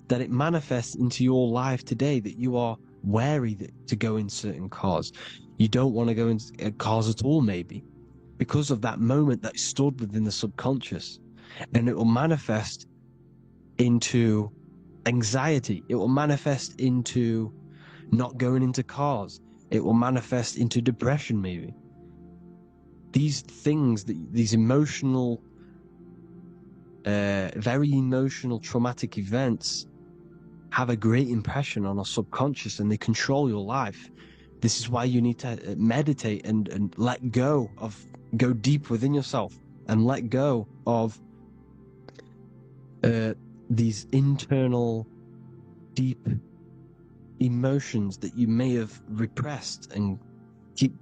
[SPEAKER 2] that it manifests into your life today, that you are wary to go in certain cars. You don't want to go into cars at all, maybe, because of that moment that's stored within the subconscious. And it will manifest into anxiety. It will manifest into not going into cars. It will manifest into depression, maybe. These things, these emotional, very emotional, traumatic events have a great impression on our subconscious, and they control your life. This is why you need to meditate and let go go deep within yourself and let go of these internal, deep emotions that you may have repressed and keep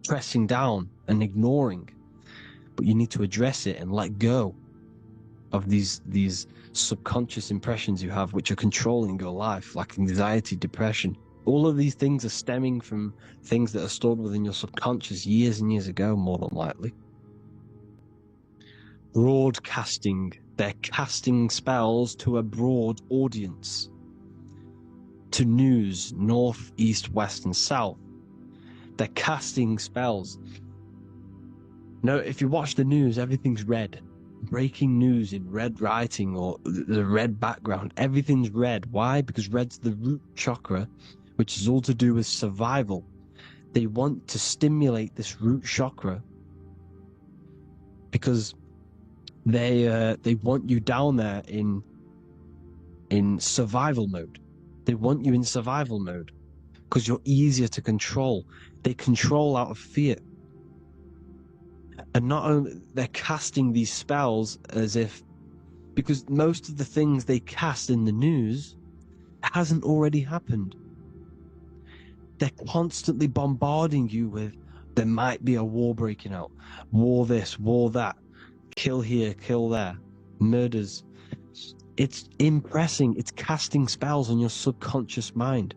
[SPEAKER 2] pressing down and ignoring. But you need to address it and let go of these subconscious impressions you have, which are controlling your life, like anxiety, depression. All of these things are stemming from things that are stored within your subconscious years and years ago, more than likely. Broadcasting. They're casting spells to a broad audience. To news, north, east, west, and south. They're casting spells. No, if you watch the news, everything's red. Breaking news in red writing or the red background. Everything's red. Why? Because red's the root chakra, which is all to do with survival. They want to stimulate this root chakra because they want you down there in survival mode. They want you in survival mode because you're easier to control. They control out of fear. And not only they're casting these spells as if, because most of the things they cast in the news hasn't already happened. They're constantly bombarding you with, there might be a war breaking out, war this, war that, kill here, kill there, murders. It's impressing, it's casting spells on your subconscious mind.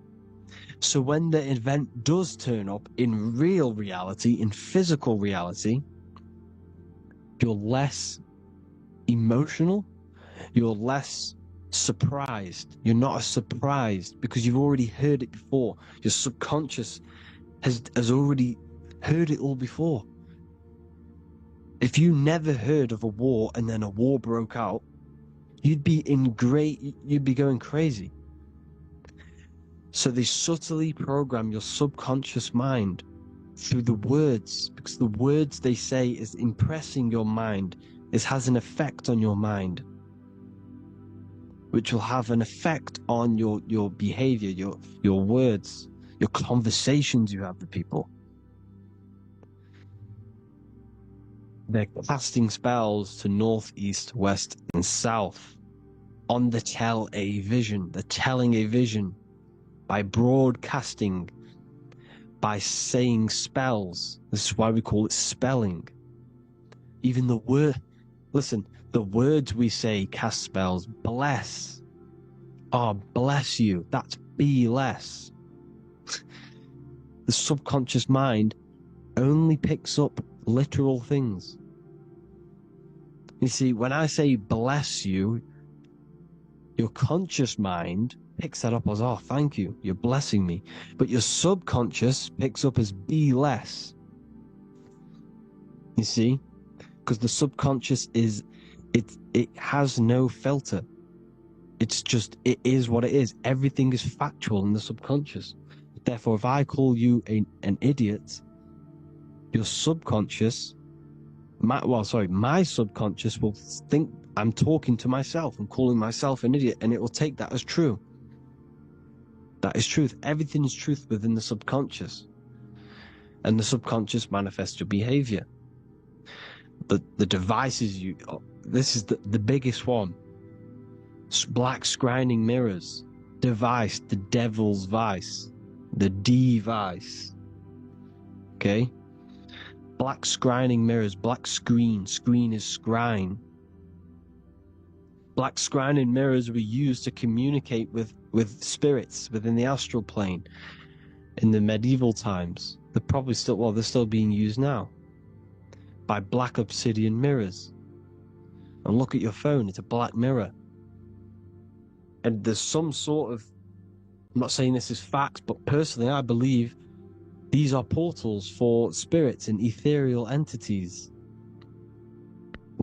[SPEAKER 2] So when the event does turn up in real reality, in physical reality, you're less emotional, you're less surprised. You're not as surprised because you've already heard it before. Your subconscious has already heard it all before. If you never heard of a war and then a war broke out, you'd be going crazy. So they subtly program your subconscious mind through the words, because the words they say is impressing your mind. It has an effect on your mind, which will have an effect on your behavior, your words, your conversations you have with people. They're casting spells to north, east, west, and south on the tell a vision. They're telling a vision by broadcasting, by saying spells. This is why we call it spelling. Even the word, listen, the words we say cast spells. Bless. Oh, bless you. That's be less. The subconscious mind only picks up literal things. You see, when I say bless you, your conscious mind picks that up as, oh, thank you, you're blessing me. But your subconscious picks up as be less. You see? Because the subconscious it has no filter. It's just, it is what it is. Everything is factual in the subconscious. Therefore, if I call you an idiot, your subconscious, my subconscious will think I'm talking to myself and calling myself an idiot, and it will take that as true. That is truth. Everything is truth within the subconscious. And the subconscious manifests your behavior. The devices this is the biggest one. Black scrying mirrors. Device, the devil's vice. The device. Okay? Black scrying mirrors, black screen. Screen is scrying. Black scrying mirrors were used to communicate with spirits within the astral plane in the medieval times. They're still being used now by black obsidian mirrors. And look at your phone, it's a black mirror. And there's some sort of, I'm not saying this is fact, but personally I believe these are portals for spirits and ethereal entities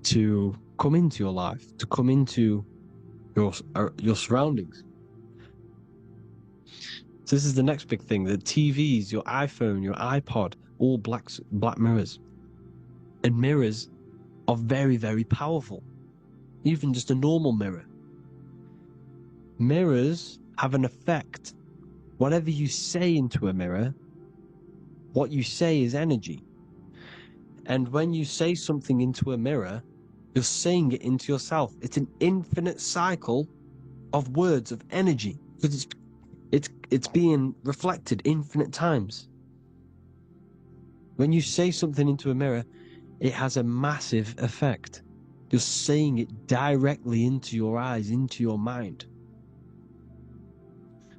[SPEAKER 2] to come into your life, to come into your surroundings. So this is the next big thing. The TVs, your iPhone, your iPod, all black mirrors. And mirrors are very, very powerful. Even just a normal mirror. Mirrors have an effect. Whatever you say into a mirror, what you say is energy. And when you say something into a mirror, you're saying it into yourself. It's an infinite cycle of words, of energy. Because it's being reflected infinite times. When you say something into a mirror, it has a massive effect. You're saying it directly into your eyes, into your mind.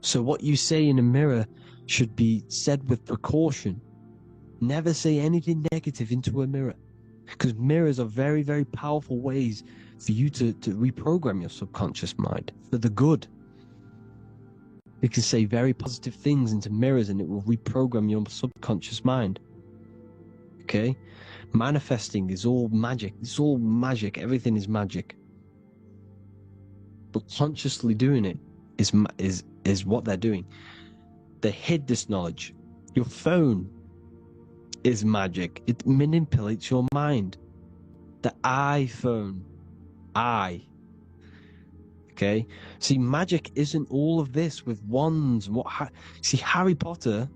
[SPEAKER 2] So what you say in a mirror should be said with precaution. Never say anything negative into a mirror, because mirrors are very, very powerful ways for you to reprogram your subconscious mind for the good. You can say very positive things into mirrors and it will reprogram your subconscious mind. Okay? Manifesting is all magic. It's all magic. Everything is magic. But consciously doing it is what they're doing. They hid this knowledge. Your phone is magic. It manipulates your mind. The iPhone. Okay? See, magic isn't all of this with wands. See, Harry Potter,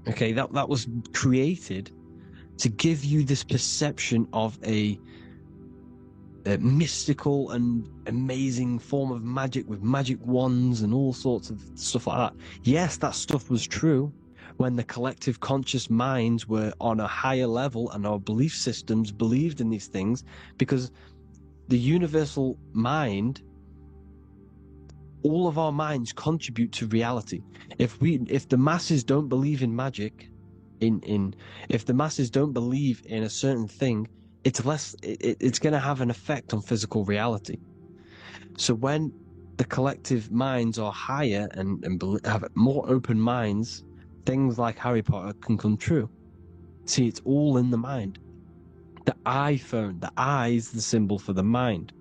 [SPEAKER 2] okay, that was created to give you this perception of a mystical and amazing form of magic with magic wands and all sorts of stuff like that. Yes, that stuff was true when the collective conscious minds were on a higher level and our belief systems believed in these things, because the universal mind, all of our minds contribute to reality. If the masses don't believe in magic, if the masses don't believe in a certain thing, it's going to have an effect on physical reality. So when the collective minds are higher and have more open minds, things like Harry Potter can come true. See, it's all in the mind. The iPhone, the I is the symbol for the mind,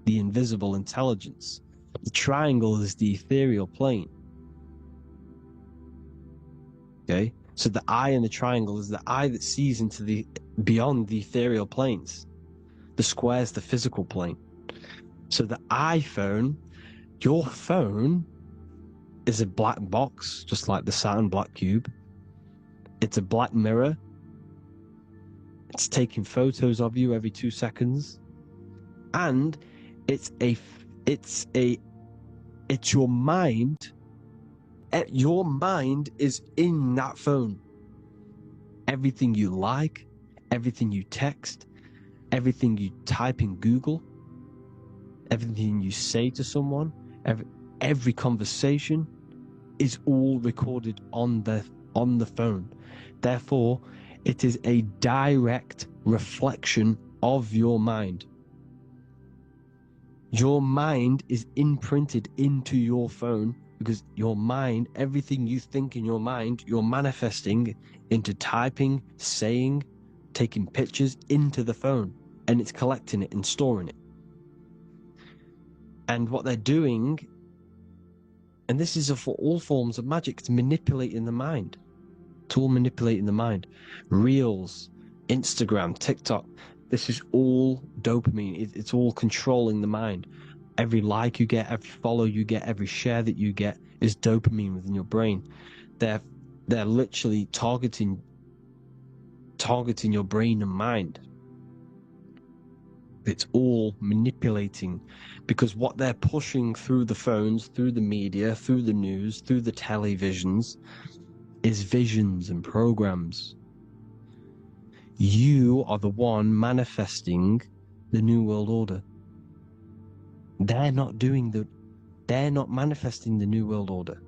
[SPEAKER 2] the invisible intelligence. The triangle is the ethereal plane. Okay? So the eye in the triangle is the eye that sees into the beyond the ethereal planes. The square is the physical plane. So the iPhone, your phone, is a black box, just like the Saturn black cube. It's a black mirror. It's taking photos of you every 2 seconds. And it's your mind. Your mind is in that phone. Everything you like, everything you text, everything you type in Google, everything you say to someone, every conversation is all recorded on the phone. Therefore, it is a direct reflection of your mind. Your mind is imprinted into your phone, because your mind, everything you think in your mind, you're manifesting into typing, saying, taking pictures into the phone, and it's collecting it and storing it. And what they're doing, and this is for all forms of magic, it's manipulating the mind. It's all manipulating the mind. Reels, Instagram, TikTok, this is all dopamine. It's all controlling the mind. Every like you get, every follow you get, every share that you get is dopamine within your brain. They're literally targeting your brain and mind. It's all manipulating, because what they're pushing through the phones, through the media, through the news, through the televisions, is visions and programs. You are the one manifesting the New World Order. They're not manifesting the New World Order.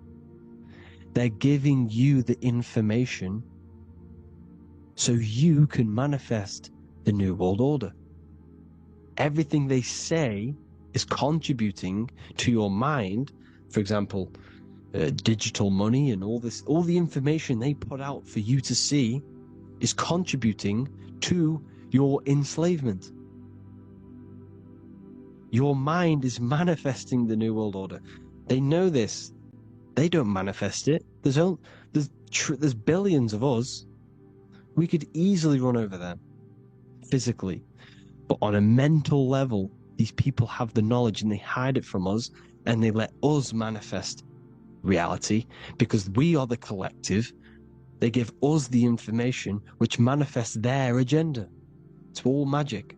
[SPEAKER 2] They're giving you the information so you can manifest the New World Order. Everything they say is contributing to your mind. For example, digital money and all the information they put out for you to see is contributing to your enslavement. Your mind is manifesting the New World Order. They know this. They don't manifest it. There's billions of us. We could easily run over them physically. But on a mental level, these people have the knowledge and they hide it from us, and they let us manifest reality because we are the collective. They give us the information which manifests their agenda. It's all magic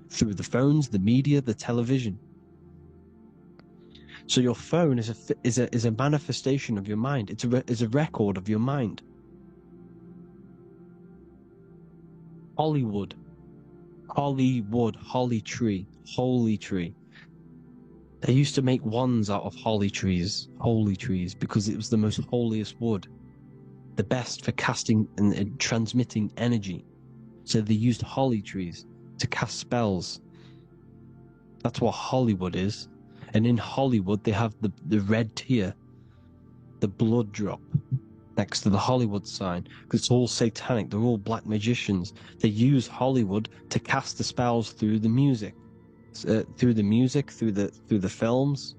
[SPEAKER 2] through the phones, the media, the television. So your phone is a manifestation of your mind. It's a record of your mind. Hollywood, holly tree. They used to make wands out of holy trees, because it was the most holiest wood, the best for casting and transmitting energy. So they used holly trees to cast spells. That's what Hollywood is. And in Hollywood, they have the red tear, the blood drop, next to the Hollywood sign, because it's all satanic. They're all black magicians. They use Hollywood to cast the spells through the music. Through the films.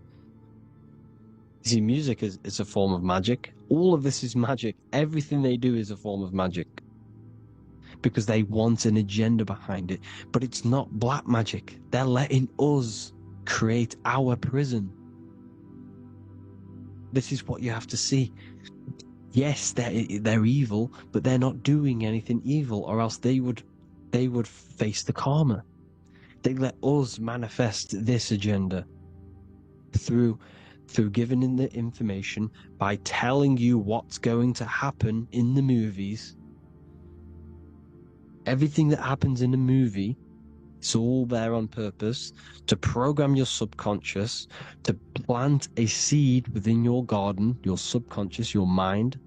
[SPEAKER 2] See, music is a form of magic. All of this is magic. Everything they do is a form of magic, because they want an agenda behind it. But it's not black magic. They're letting us create our prison. This is what you have to see. Yes, they're evil, but they're not doing anything evil, or else they would face the karma. They let us manifest this agenda through giving in the information, by telling you what's going to happen in the movies. Everything that happens in a movie, it's all there on purpose to program your subconscious, to plant a seed within your garden, your subconscious, your mind.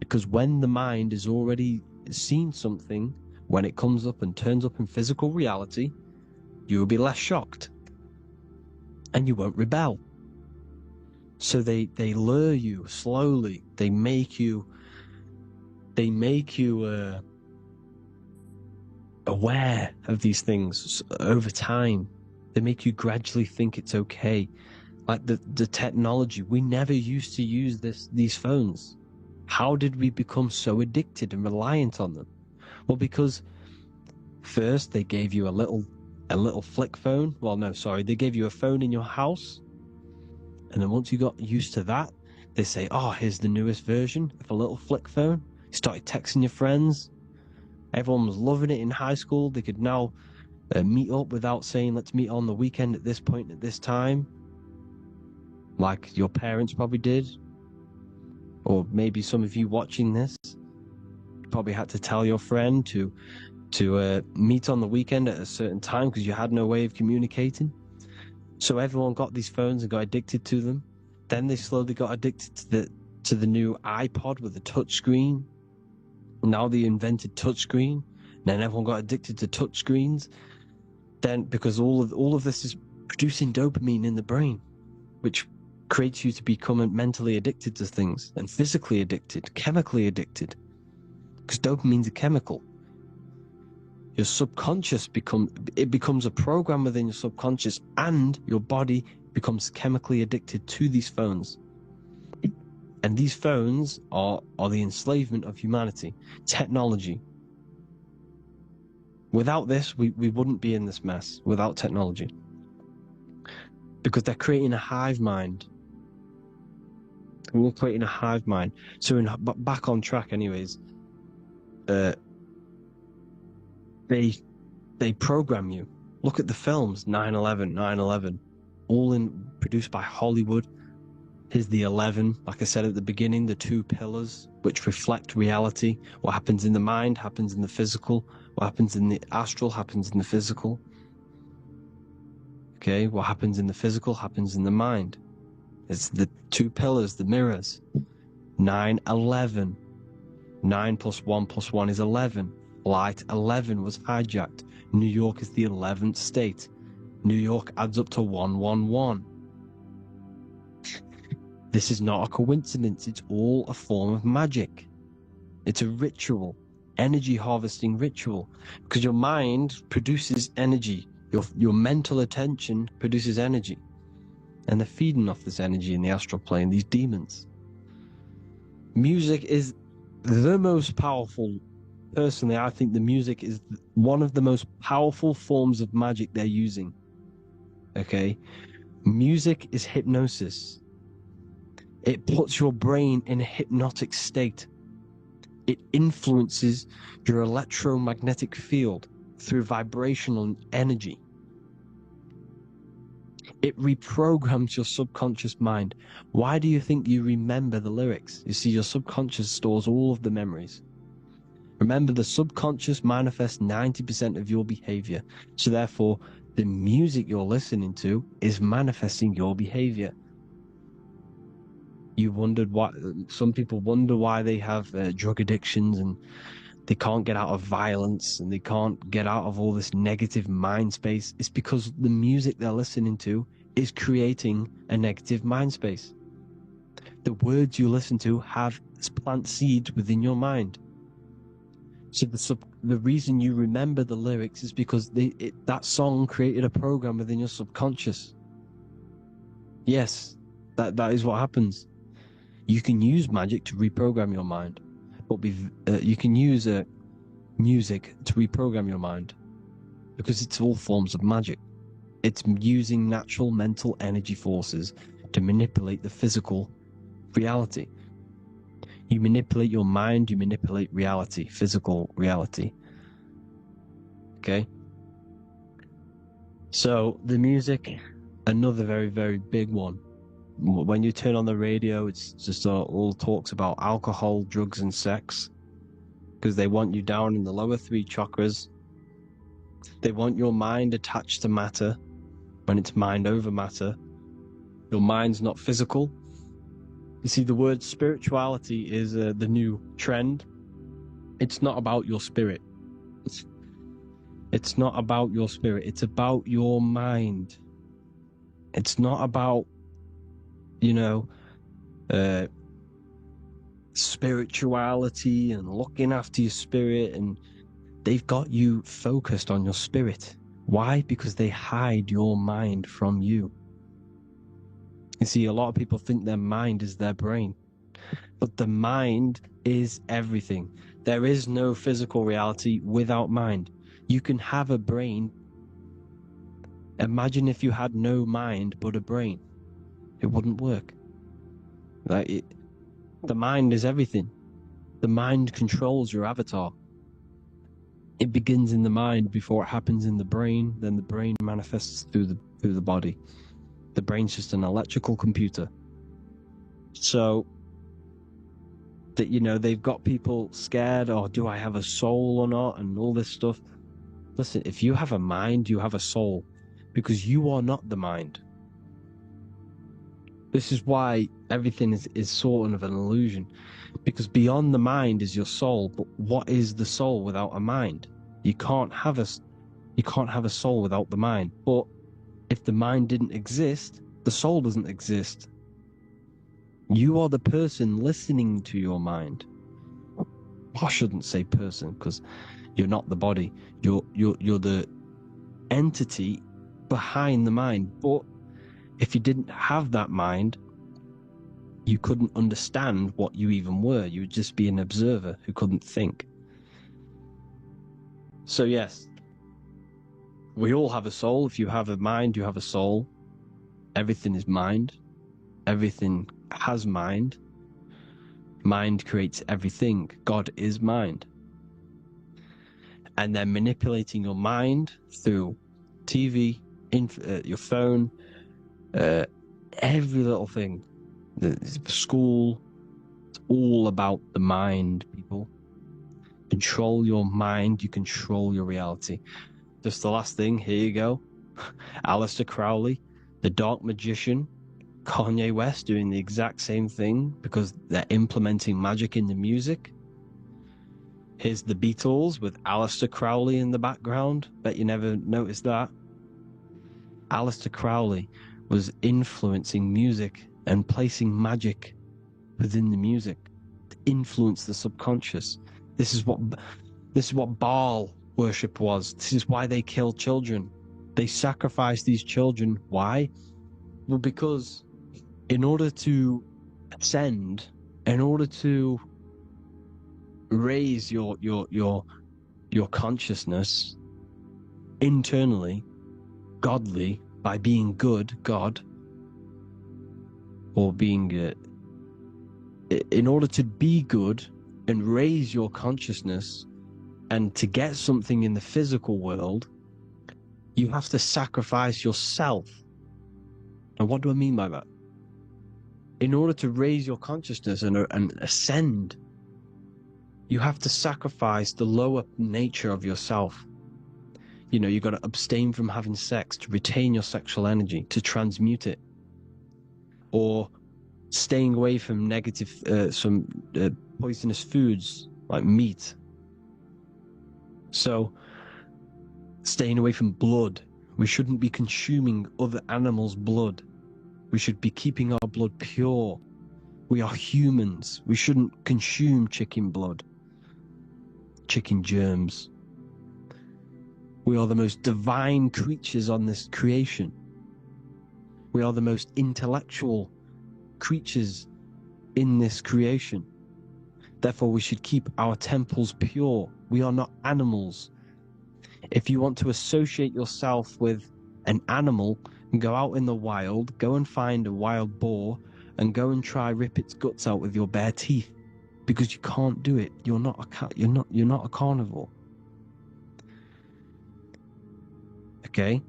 [SPEAKER 2] Because when the mind has already seen something, when it comes up and turns up in physical reality, you will be less shocked and you won't rebel. So they lure you slowly. They make you aware of these things over time. They make you gradually think it's okay. Like the technology, we never used to use these phones. How did we become so addicted and reliant on them? Well, because first they gave you a little flick phone. Well, no, sorry, they gave you a phone in your house, and then once you got used to that, they say, "Oh, here's the newest version of a little flick phone." You started texting your friends. Everyone was loving it in high school. They could now meet up without saying, "Let's meet on the weekend at this point at this time," like your parents probably did, or maybe some of you watching this probably had to tell your friend to meet on the weekend at a certain time because you had no way of communicating. So everyone got these phones and got addicted to them. Then they slowly got addicted to the new iPod with the touch screen. Now they invented touch screen. Then everyone got addicted to touch screens. Then because all of this is producing dopamine in the brain, which creates you to become mentally addicted to things, and physically addicted, chemically addicted. Because dopamine's a chemical. Your subconscious becomes a program within your subconscious, and your body becomes chemically addicted to these phones. And these phones are the enslavement of humanity, technology. Without this, we wouldn't be in this mess, without technology. Because they're creating a hive mind. We're creating a hive mind. So back on track anyways, they program you. Look at the films, 9/11, all produced by Hollywood. Here's the 11, like I said at the beginning, the two pillars which reflect reality. What happens in the mind happens in the physical. What happens in the astral happens in the physical. Okay, what happens in the physical happens in the mind. It's the two pillars, the mirrors. 9/11. 9 + 1 + 1 is 11. Flight 11 was hijacked. New York is the 11th state. New York adds up to 111. This is not a coincidence. It's all a form of magic. It's a ritual, energy harvesting ritual, because your mind produces energy. Your mental attention produces energy, and they're feeding off this energy in the astral plane, these demons. Music is the most powerful. Personally, I think the music is one of the most powerful forms of magic they're using. Okay? Music is hypnosis. It puts your brain in a hypnotic state. It influences your electromagnetic field through vibrational energy. It reprograms your subconscious mind. Why do you think you remember the lyrics? You see, your subconscious stores all of the memories. Remember, the subconscious manifests 90% of your behavior. So therefore, the music you're listening to is manifesting your behavior. You wondered why some people wonder why they have drug addictions and they can't get out of violence and they can't get out of all this negative mind space. It's because the music they're listening to is creating a negative mind space. The words you listen to have plant seeds within your mind. So the reason you remember the lyrics is because that song created a program within your subconscious. Yes, that is what happens. You can use magic to reprogram your mind, but you can use music to reprogram your mind because it's all forms of magic. It's using natural mental energy forces to manipulate the physical reality. You manipulate your mind, you manipulate reality, physical reality. Okay? So the music, another very, very big one. When you turn on the radio, it's just all talks about alcohol, drugs, and sex because they want you down in the lower three chakras. They want your mind attached to matter when it's mind over matter. Your mind's not physical. You see, the word spirituality is the new trend. It's not about your spirit. It's not about your spirit. It's about your mind. It's not about, spirituality and looking after your spirit. And they've got you focused on your spirit. Why? Because they hide your mind from you. You see, a lot of people think their mind is their brain, but the mind is everything. There is no physical reality without mind. You can have a brain. Imagine if you had no mind but a brain. It wouldn't work. The mind is everything. The mind controls your avatar. It begins in the mind before it happens in the brain, then the brain manifests through the body. The brain's just an electrical computer. So that, they've got people scared, or do I have a soul or not, and all this stuff. Listen, if you have a mind, you have a soul, because you are not the mind. This is why everything is sort of an illusion, because beyond the mind is your soul. But what is the soul without a mind? You can't have a soul without the mind. But if the mind didn't exist, the soul doesn't exist. You are the person listening to your mind. I shouldn't say person, because you're not the body. You're the entity behind the mind. But if you didn't have that mind, you couldn't understand what you even were. You would just be an observer who couldn't think. So yes, we all have a soul. If you have a mind, you have a soul. Everything is mind. Everything has mind. Mind creates everything. God is mind. And they're manipulating your mind through TV, your phone, every little thing. The school. It's all about the mind, people. Control your mind, you control your reality. Just the last thing, here you go. Aleister Crowley, the dark magician, Kanye West doing the exact same thing because they're implementing magic in the music. Here's the Beatles with Aleister Crowley in the background. Bet you never noticed that. Aleister Crowley was influencing music and placing magic within the music to influence the subconscious. This is what Baal worship was. This is why they killed children. They sacrificed these children. Why? Well, because in order to ascend, in order to raise your consciousness internally, godly, by being good, God, or being in order to be good and raise your consciousness and to get something in the physical world, you have to sacrifice yourself. And what do I mean by that? In order to raise your consciousness and ascend, you have to sacrifice the lower nature of yourself. You know, you've got to abstain from having sex to retain your sexual energy, to transmute it. Or staying away from poisonous foods like meat. So, staying away from blood. We shouldn't be consuming other animals' blood. We should be keeping our blood pure. We are humans. We shouldn't consume chicken blood, chicken germs. We are the most divine creatures on this creation. We are the most intellectual creatures in this creation. Therefore, we should keep our temples pure. We are not animals. If you want to associate yourself with an animal, go out in the wild, go and find a wild boar, and go and try rip its guts out with your bare teeth, because you can't do it. You're not a carnivore. Okay?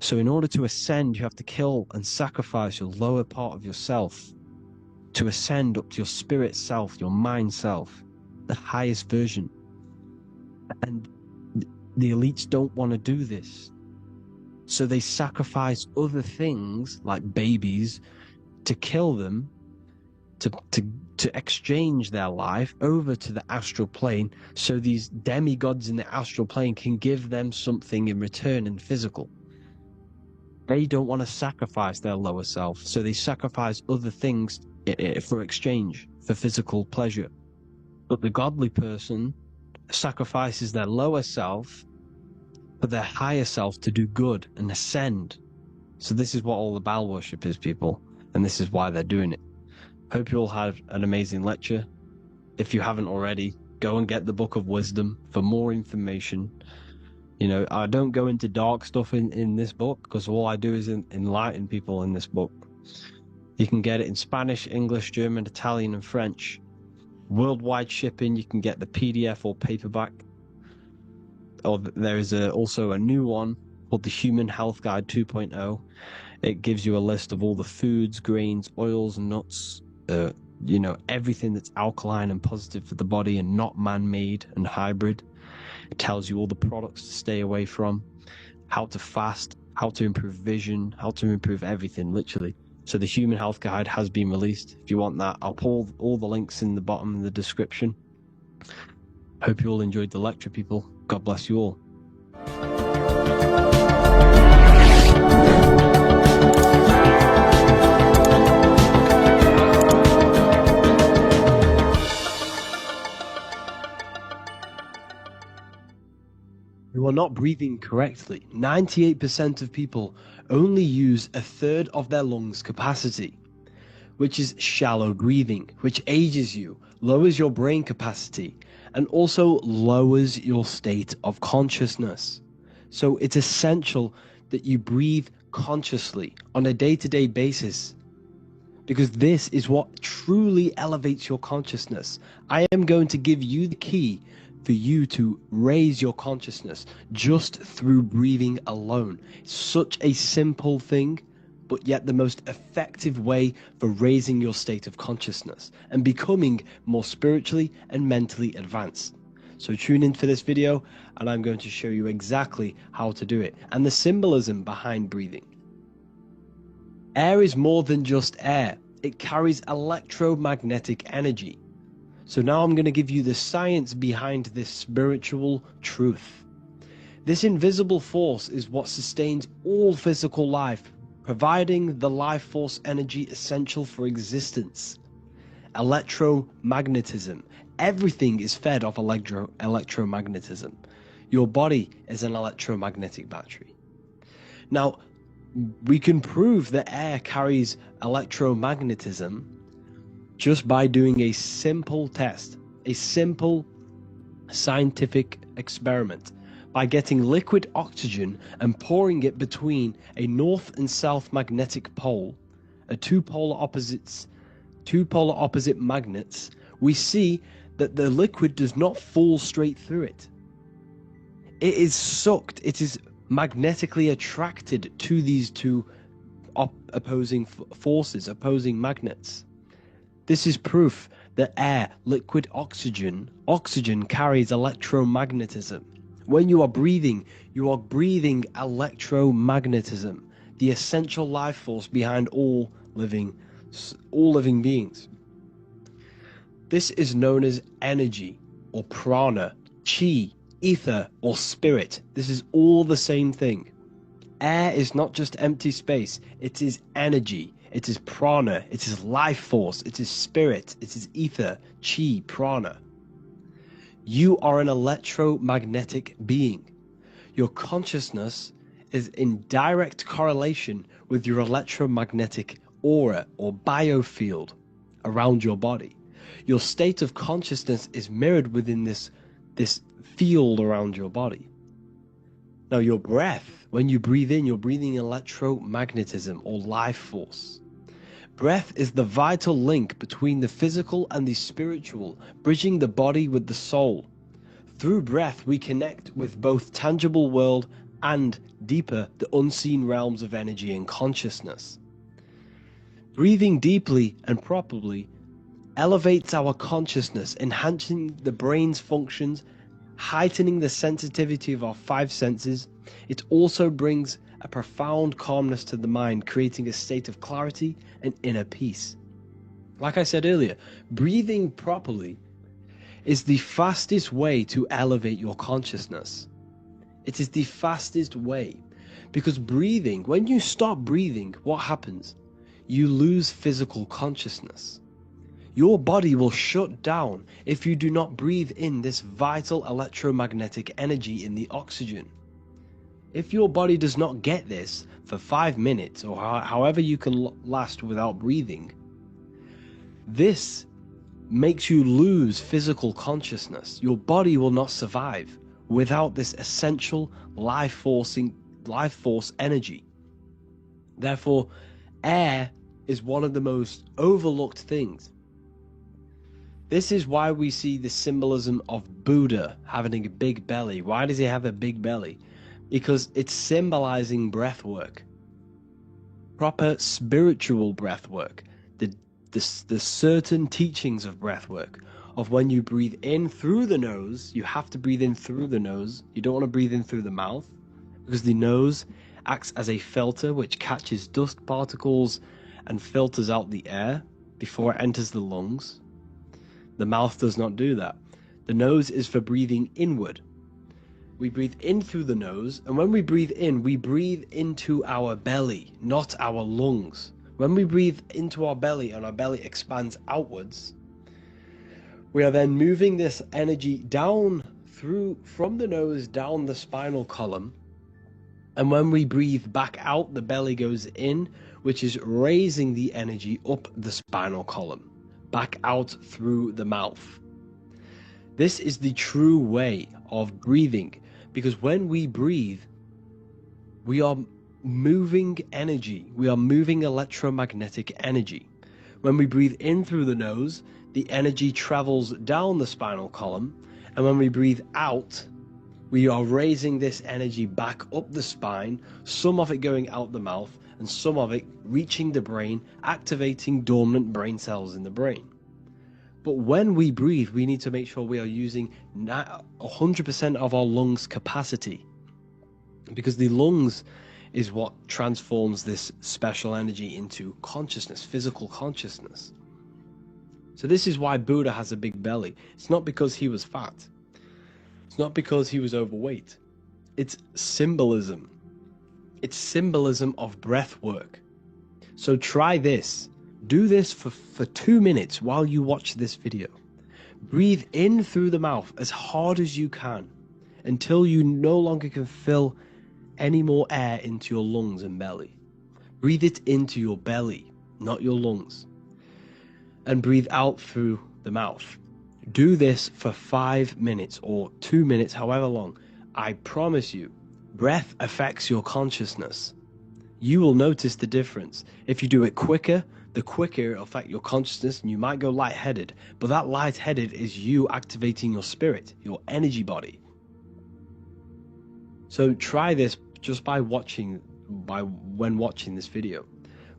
[SPEAKER 2] So in order to ascend, you have to kill and sacrifice your lower part of yourself to ascend up to your spirit self, your mind self, the highest version. And the elites don't want to do this. So they sacrifice other things like babies to kill them, to exchange their life over to the astral plane, so these demigods in the astral plane can give them something in return in the physical. They don't want to sacrifice their lower self, so they sacrifice other things for exchange, for physical pleasure. But the godly person sacrifices their lower self for their higher self to do good and ascend. So this is what all the Baal worship is, people, and this is why they're doing it. Hope you all had an amazing lecture. If you haven't already, go and get the Book of Wisdom for more information. You know, I don't go into dark stuff in this book, because all I do is enlighten people in this book. You can get it in Spanish, English, German, Italian, and French. Worldwide shipping. You can get the PDF or paperback. Or there is also a new one called the Human Health Guide 2.0. It gives you a list of all the foods, grains, oils, and nuts, you know, everything that's alkaline and positive for the body and not man-made and hybrid. It tells you all the products to stay away from, how to fast, how to improve vision, how to improve everything, literally. So the Human Health Guide has been released. If you want that, I'll put all the links in the bottom in the description. Hope you all enjoyed the lecture, people. God bless you all. You are not breathing correctly. 98% of people only use a third of their lungs capacity, which is shallow breathing, which ages you, lowers your brain capacity, and also lowers your state of consciousness. So it's essential that you breathe consciously on a day-to-day basis, because this is what truly elevates your consciousness. I am going to give you the key for you to raise your consciousness just through breathing alone. Such a simple thing, but yet the most effective way for raising your state of consciousness and becoming more spiritually and mentally advanced. So tune in for this video, and I'm going to show you exactly how to do it and the symbolism behind breathing. Air is more than just air. It carries electromagnetic energy. So now I'm going to give you the science behind this spiritual truth. This invisible force is what sustains all physical life, providing the life force energy essential for existence. Electromagnetism. Everything is fed off electromagnetism. Your body is an electromagnetic battery. Now, we can prove that air carries electromagnetism just by doing a simple test, a simple scientific experiment, by getting liquid oxygen and pouring it between a north and south magnetic pole, two polar opposite magnets. We see that the liquid does not fall straight through it. It is sucked, it is magnetically attracted to these two opposing forces, opposing magnets. This is proof that air, liquid oxygen carries electromagnetism. When you are breathing electromagnetism, the essential life force behind all living beings. This is known as energy or prana, chi, ether or spirit. This is all the same thing. Air is not just empty space, it is energy, it is prana, it is life force, it is spirit, it is ether, chi, prana. You are an electromagnetic being. Your consciousness is in direct correlation with your electromagnetic aura or biofield around your body. Your state of consciousness is mirrored within this field around your body. Now, your breath, when you breathe in, you're breathing electromagnetism or life force. Breath is the vital link between the physical and the spiritual, bridging the body with the soul. Through breath, we connect with both tangible world and deeper, the unseen realms of energy and consciousness. Breathing deeply and properly elevates our consciousness, enhancing the brain's functions, heightening the sensitivity of our five senses. It also brings a profound calmness to the mind, creating a state of clarity and inner peace. Like I said earlier, breathing properly is the fastest way to elevate your consciousness. It is the fastest way, because breathing, when you stop breathing, what happens? You lose physical consciousness. Your body will shut down if you do not breathe in this vital electromagnetic energy in the oxygen. If your body does not get this for 5 minutes or however you can last without breathing, this makes you lose physical consciousness. Your body will not survive without this essential life force energy. Therefore, air is one of the most overlooked things. This is why we see the symbolism of Buddha having a big belly. Why does he have a big belly? Because it's symbolizing breath work. Proper spiritual breath work. The certain teachings of breath work. Of when you breathe in through the nose, you have to breathe in through the nose. You don't want to breathe in through the mouth, because the nose acts as a filter which catches dust particles and filters out the air before it enters the lungs. The mouth does not do that. The nose is for breathing inward. We breathe in through the nose, and when we breathe in, we breathe into our belly, not our lungs. When we breathe into our belly and our belly expands outwards, we are then moving this energy down from the nose down the spinal column. And when we breathe back out, the belly goes in, which is raising the energy up the spinal column, back out through the mouth. This is the true way of breathing, because when we breathe, we are moving energy. We are moving electromagnetic energy. When we breathe in through the nose, the energy travels down the spinal column, and when we breathe out, we are raising this energy back up the spine, some of it going out the mouth, and some of it reaching the brain, activating dormant brain cells in the brain. But when we breathe, we need to make sure we are using 100% of our lungs' capacity, because the lungs is what transforms this special energy into consciousness, physical consciousness. So this is why Buddha has a big belly. It's not because he was fat. It's not because he was overweight. It's symbolism. It's symbolism of breath work. So try this. Do this for 2 minutes while you watch this video. Breathe in through the mouth as hard as you can until you no longer can fill any more air into your lungs and belly. Breathe it into your belly, not your lungs. And breathe out through the mouth. Do this for 5 minutes or 2 minutes, however long. I promise you, breath affects your consciousness. You will notice the difference. If you do it quicker, the quicker it'll affect your consciousness, and you might go lightheaded. But that lightheaded is you activating your spirit, your energy body. So try this just when watching this video.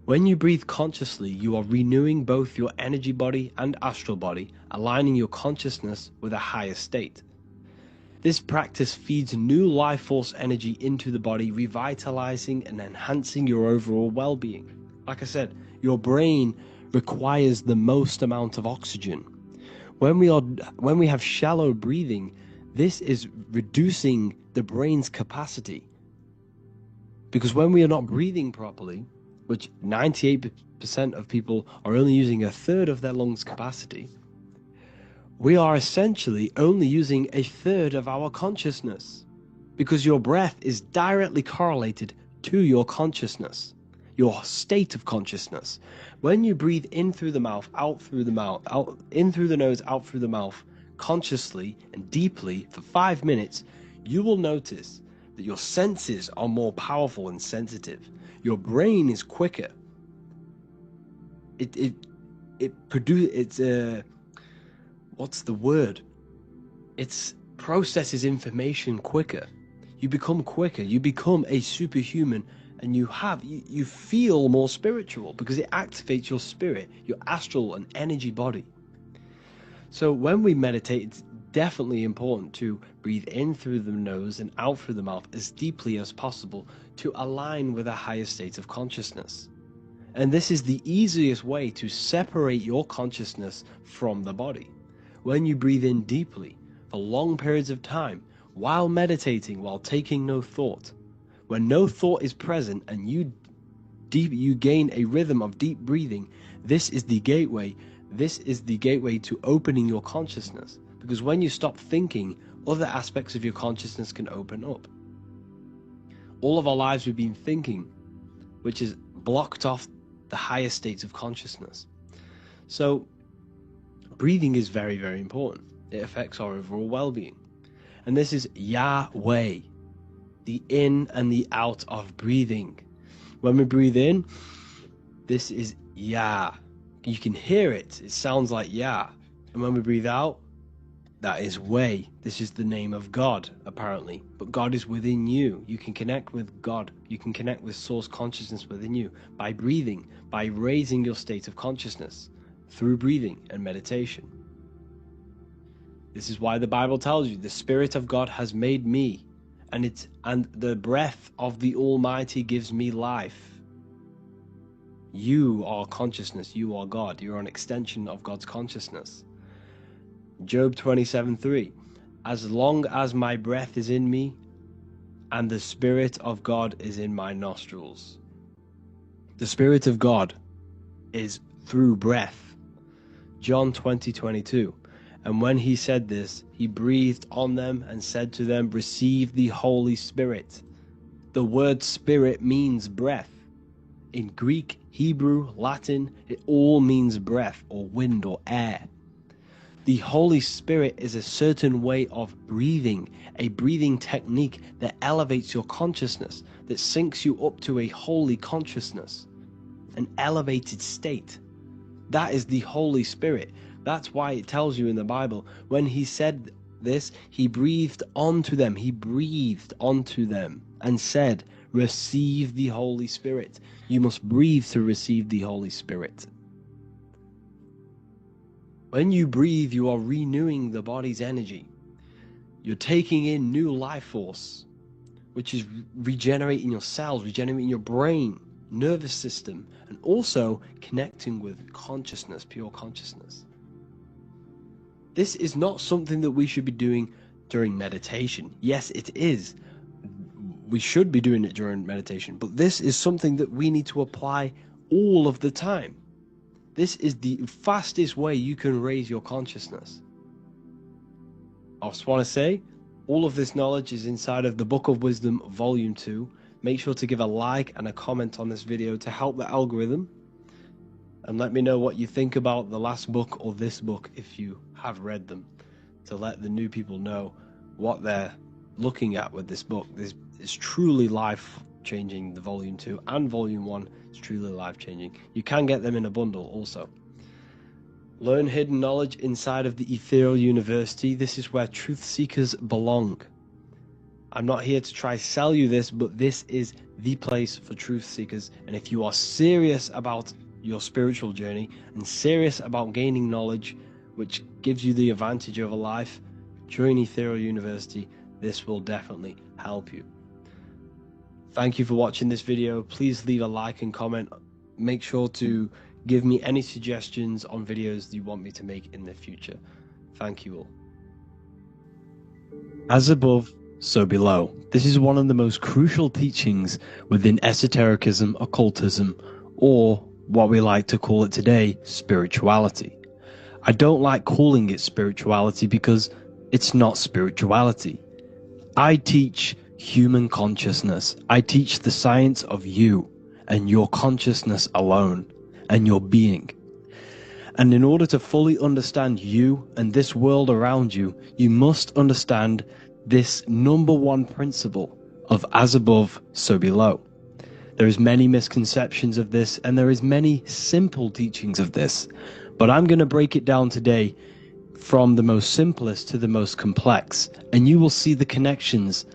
[SPEAKER 2] When you breathe consciously, you are renewing both your energy body and astral body, aligning your consciousness with a higher state. This practice feeds new life force energy into the body, revitalizing and enhancing your overall well-being. Like I said, your brain requires the most amount of oxygen. When we have shallow breathing, this is reducing the brain's capacity. Because when we are not breathing properly, which 98% of people are only using a third of their lungs capacity, we are essentially only using a third of our consciousness, because your breath is directly correlated to your consciousness, your state of consciousness. When you breathe in through the mouth, out through the mouth, out in through the nose, out through the mouth, consciously and deeply for 5 minutes, you will notice that your senses are more powerful and sensitive. Your brain is quicker. What's the word? It processes information quicker. You become quicker. You become a superhuman, and you feel more spiritual because it activates your spirit, your astral and energy body. So when we meditate, it's definitely important to breathe in through the nose and out through the mouth as deeply as possible to align with a higher state of consciousness. And this is the easiest way to separate your consciousness from the body. When you breathe in deeply for long periods of time, while meditating, while taking no thought, when no thought is present and you gain a rhythm of deep breathing, this is the gateway to opening your consciousness. Because when you stop thinking, other aspects of your consciousness can open up. All of our lives we've been thinking, which is blocked off the higher states of consciousness. So breathing is very, very important. It affects our overall well-being. And this is Yahweh, the in and the out of breathing. When we breathe in, this is Yah. You can hear it. It sounds like Yah. And when we breathe out, that is Way. This is the name of God, apparently. But God is within you. You can connect with God. You can connect with source consciousness within you by breathing, by raising your state of consciousness through breathing and meditation. This is why the Bible tells you the Spirit of God has made me, and the breath of the Almighty gives me life. You are consciousness. You are God. You are an extension of God's consciousness. Job 27:3. As long as my breath is in me, and the Spirit of God is in my nostrils. The Spirit of God is through breath. John 20:22. And when he said this, he breathed on them and said to them, receive the Holy Spirit. The word spirit means breath. In Greek, Hebrew, Latin, it all means breath or wind or air. The Holy Spirit is a certain way of breathing, a breathing technique that elevates your consciousness, that syncs you up to a holy consciousness, an elevated state. That is the Holy Spirit. That's why it tells you in the Bible, when he said this, he breathed onto them. He breathed onto them and said, receive the Holy Spirit. You must breathe to receive the Holy Spirit. When you breathe, you are renewing the body's energy. You're taking in new life force, which is regenerating your cells, regenerating your brain, nervous system, and also connecting with consciousness, pure consciousness. This is not something that we should be doing during meditation. Yes, it is. We should be doing it during meditation, but this is something that we need to apply all of the time. This is the fastest way you can raise your consciousness. I just want to say, all of this knowledge is inside of the Book of Wisdom, Volume 2. Make sure to give a like and a comment on this video to help the algorithm. And let me know what you think about the last book or this book if you have read them, to let the new people know what they're looking at with this book. This is truly life-changing, the Volume 2 and Volume 1 is truly life-changing. You can get them in a bundle also. Learn hidden knowledge inside of the Ethereal University. This is where truth seekers belong. I'm not here to try sell you this, but this is the place for truth seekers. And if you are serious about your spiritual journey and serious about gaining knowledge, which gives you the advantage over life, during Ethereal University, this will definitely help you. Thank you for watching this video. Please leave a like and comment. Make sure to give me any suggestions on videos you want me to make in the future. Thank you all. As above, so below. This is one of the most crucial teachings within esotericism, occultism, or what we like to call it today, spirituality. I don't like calling it spirituality because it's not spirituality. I teach human consciousness. I teach the science of you and your consciousness alone and your being. And in order to fully understand you and this world around you, you must understand this number one principle of as above, so below. There is many misconceptions of this, and there is many simple teachings of this, but I'm going to break it down today from the most simplest to the most complex, and you will see the connections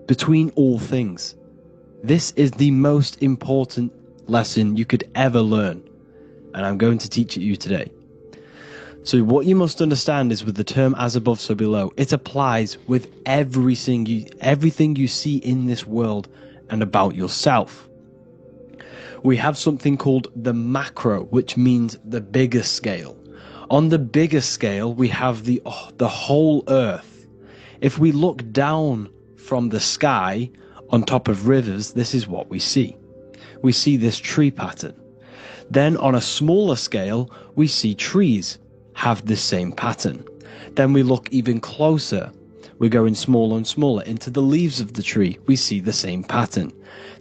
[SPEAKER 2] between all things. This is the most important lesson you could ever learn, and I'm going to teach it you today. So what you must understand is with the term as above, so below, it applies with everything you see in this world and about yourself. We have something called the macro, which means the bigger scale. On the bigger scale, we have the whole earth. If we look down from the sky on top of rivers, this is what we see. We see this tree pattern. Then on a smaller scale, we see trees have this same pattern. Then we look even closer. We're going smaller and smaller into the leaves of the tree. We see the same pattern.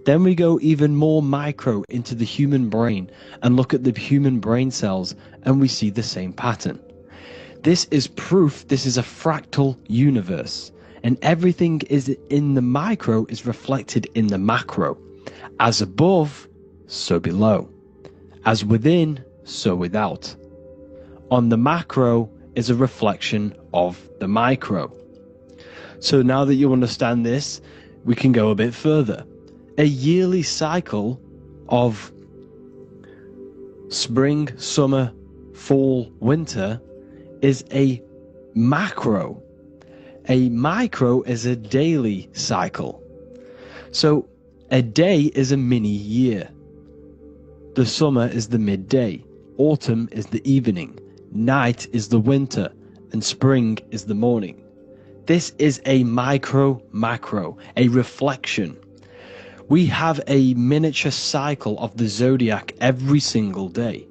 [SPEAKER 2] Then we go even more micro into the human brain and look at the human brain cells, and we see the same pattern. This is proof this is a fractal universe, and everything is in the micro is reflected in the macro. As above, so below. As within, so without. On the macro is a reflection of the micro. So now that you understand this, we can go a bit further. A yearly cycle of spring, summer, fall, winter is a macro. A micro is a daily cycle. So a day is a mini year. The summer is the midday. Autumn is the evening. Night is the winter, and spring is the morning. This is a macro, a reflection. We have a miniature cycle of the zodiac every single day.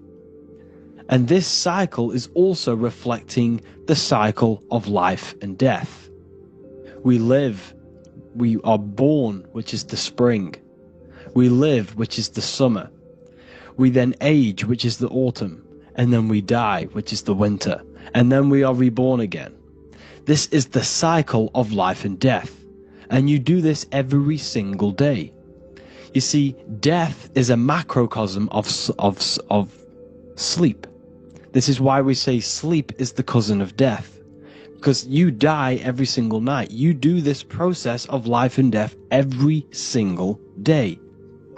[SPEAKER 2] And this cycle is also reflecting the cycle of life and death. We live, we are born, which is the spring. We live, which is the summer. We then age, which is the autumn. And then we die, which is the winter, and then we are reborn again. This is the cycle of life and death, and you do this every single day. You see, death is a macrocosm of sleep. This is why we say sleep is the cousin of death, because you die every single night. You do this process of life and death every single day.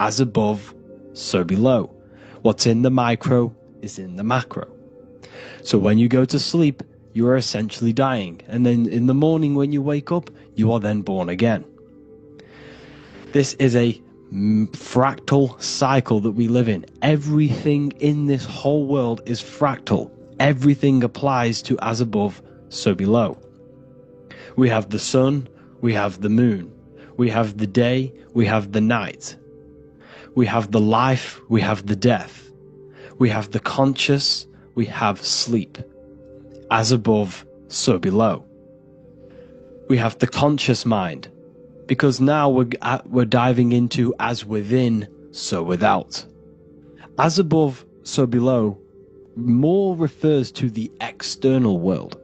[SPEAKER 2] As above, so below. What's in the micro is in the macro. So when you go to sleep, you are essentially dying, and then in the morning when you wake up, you are then born again. This is a fractal cycle that we live in. Everything in this whole world is fractal. Everything applies to as above, so below. We have the sun, we have the moon, we have the day, we have the night. We have the life, we have the death. We have the conscious, we have sleep. As above, so below. We have the conscious mind, because now we're diving into as within, so without. As above, so below more refers to the external world.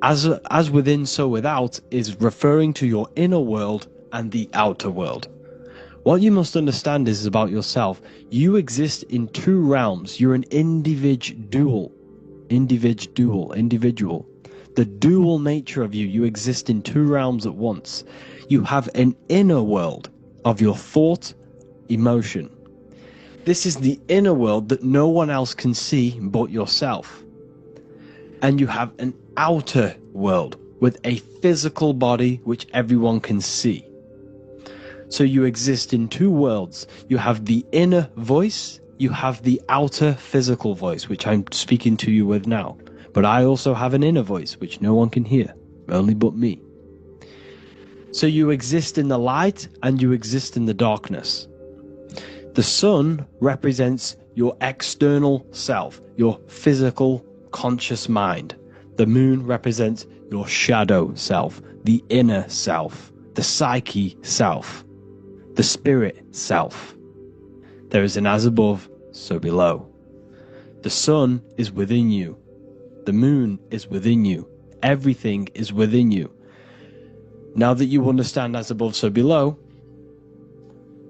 [SPEAKER 2] As within, so without is referring to your inner world and the outer world. What you must understand is about yourself. You exist in two realms. You're an individual. The dual nature of you. You exist in two realms at once. You have an inner world of your thought, emotion. This is the inner world that no one else can see but yourself. And you have an outer world, with a physical body which everyone can see. So you exist in two worlds. You have the inner voice, you have the outer physical voice, which I'm speaking to you with now. But I also have an inner voice, which no one can hear, only but me. So you exist in the light and you exist in the darkness. The sun represents your external self, your physical, conscious mind. The moon represents your shadow self, the inner self, the psyche self, the spirit self. There is an as above, so below. The sun is within you. The moon is within you. Everything is within you. Now that you understand as above, so below,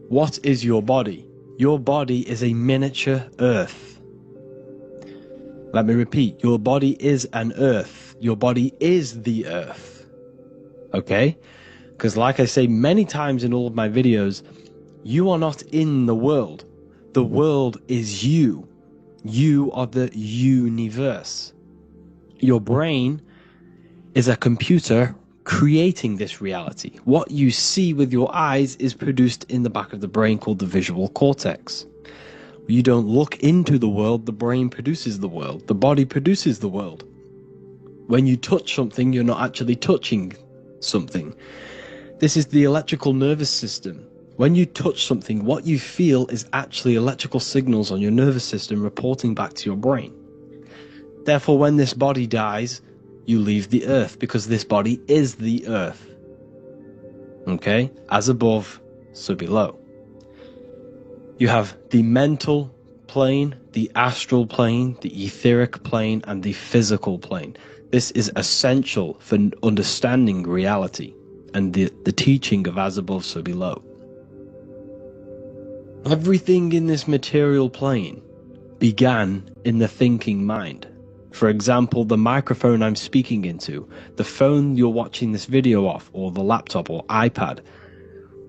[SPEAKER 2] what is your body? Your body is a miniature earth. Let me repeat, your body is an earth. Your body is the earth. Okay? Because like I say many times in all of my videos, you are not in the world. The world is you. You are the universe. Your brain is a computer creating this reality. What you see with your eyes is produced in the back of the brain called the visual cortex. You don't look into the world, the brain produces the world. The body produces the world. When you touch something, you're not actually touching something. This is the electrical nervous system. When you touch something, what you feel is actually electrical signals on your nervous system reporting back to your brain. Therefore, when this body dies, you leave the earth because this body is the earth. Okay? As above, so below. You have the mental plane, the astral plane, the etheric plane, and the physical plane. This is essential for understanding reality and the teaching of as above, so below. Everything in this material plane began in the thinking mind. For example, the microphone I'm speaking into, the phone you're watching this video off, or the laptop or iPad.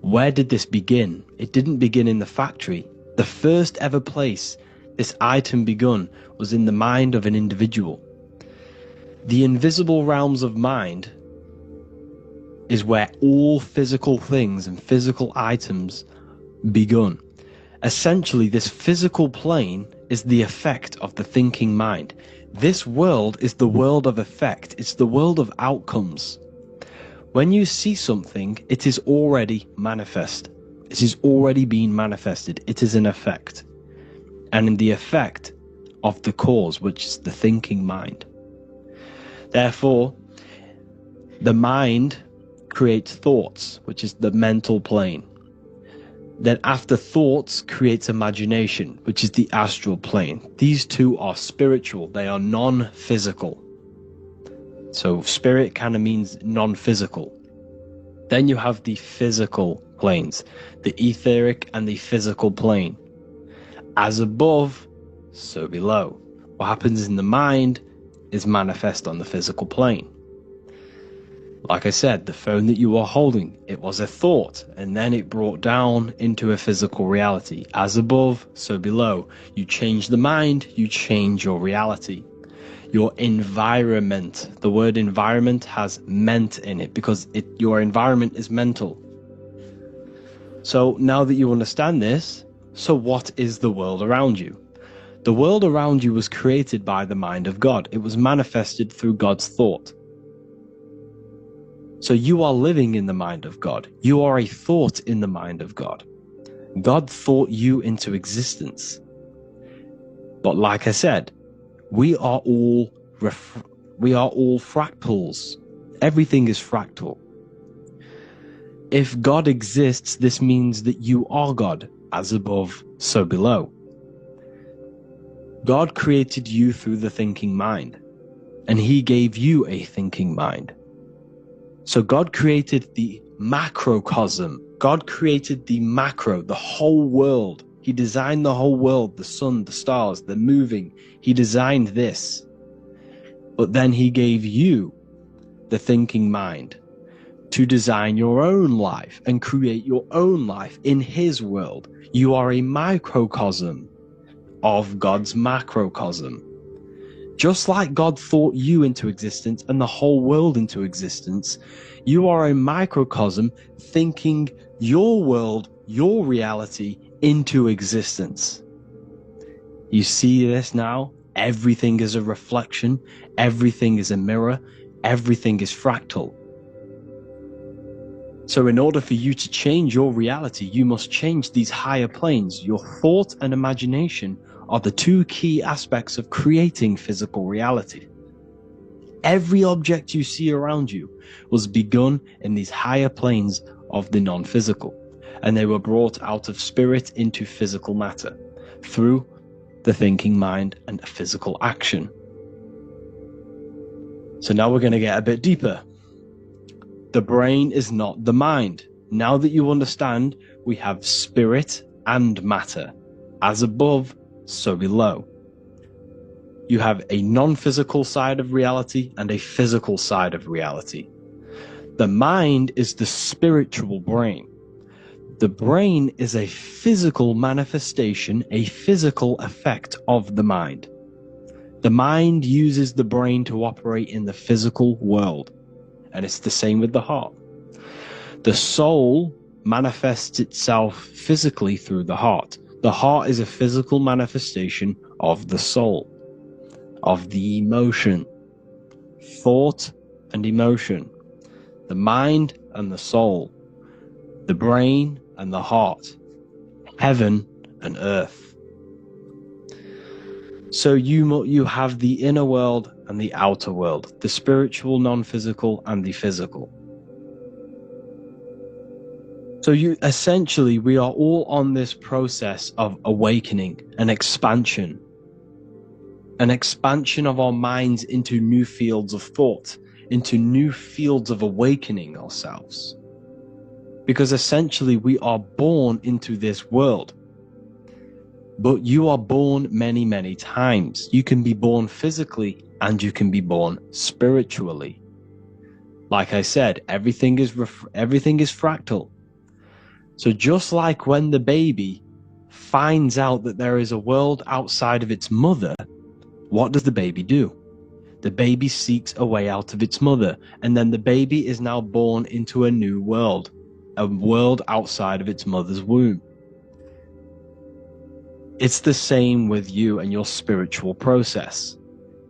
[SPEAKER 2] Where did this begin? It didn't begin in the factory. The first ever place this item begun was in the mind of an individual. The invisible realms of mind is where all physical things and physical items begun. Essentially, this physical plane is the effect of the thinking mind. This world is the world of effect. It's the world of outcomes. When you see something, it is already manifest. It is already being manifested. It is an effect. And in the effect of the cause, which is the thinking mind. Therefore, the mind creates thoughts, which is the mental plane. Then after thoughts creates imagination, which is the astral plane. These two are spiritual. They are non-physical. So spirit kind of means non-physical. Then you have the physical planes, the etheric and the physical plane. As above, so below. What happens in the mind is manifest on the physical plane. Like I said, the phone that you are holding, it was a thought, and then it brought down into a physical reality. As above, so below. You change the mind, you change your reality. Your environment, the word environment has ment in it because your environment is mental. So now that you understand this, so what is the world around you? The world around you was created by the mind of God. It was manifested through God's thought. So you are living in the mind of God. You are a thought in the mind of God. God thought you into existence. But like I said, we are all fractals. Everything is fractal. If God exists, this means that you are God, as above, so below. God created you through the thinking mind, and he gave you a thinking mind. So God created the macrocosm. God created the macro, the whole world. He designed the whole world, the sun, the stars, the moving. He designed this. But then he gave you the thinking mind to design your own life and create your own life in his world. You are a microcosm of God's macrocosm. Just like God thought you into existence and the whole world into existence, you are a microcosm thinking your world, your reality into existence. You see this now? Everything is a reflection, everything is a mirror, everything is fractal. So in order for you to change your reality, you must change these higher planes. Your thought and imagination are the two key aspects of creating physical reality. Every object you see around you was begun in these higher planes of the non-physical, and they were brought out of spirit into physical matter through the thinking mind and physical action. So now we're going to get a bit deeper. The brain is not the mind. Now that you understand, we have spirit and matter. As above, so below. You have a non-physical side of reality and a physical side of reality. The mind is the spiritual brain. The brain is a physical manifestation, a physical effect of the mind. The mind uses the brain to operate in the physical world, and it's the same with the heart. The soul manifests itself physically through the heart. The heart is a physical manifestation of the soul, of the emotion, thought and emotion, the mind and the soul, the brain and the heart, heaven and earth. So you have the inner world and the outer world, the spiritual, non-physical, and the physical. So essentially, we are all on this process of awakening, an expansion of our minds into new fields of thought, into new fields of awakening ourselves. Because essentially, we are born into this world. But you are born many, many times. You can be born physically and you can be born spiritually. Like I said, everything is fractal. So just like when the baby finds out that there is a world outside of its mother, what does the baby do? The baby seeks a way out of its mother, and then the baby is now born into a new world, a world outside of its mother's womb. It's the same with you and your spiritual process.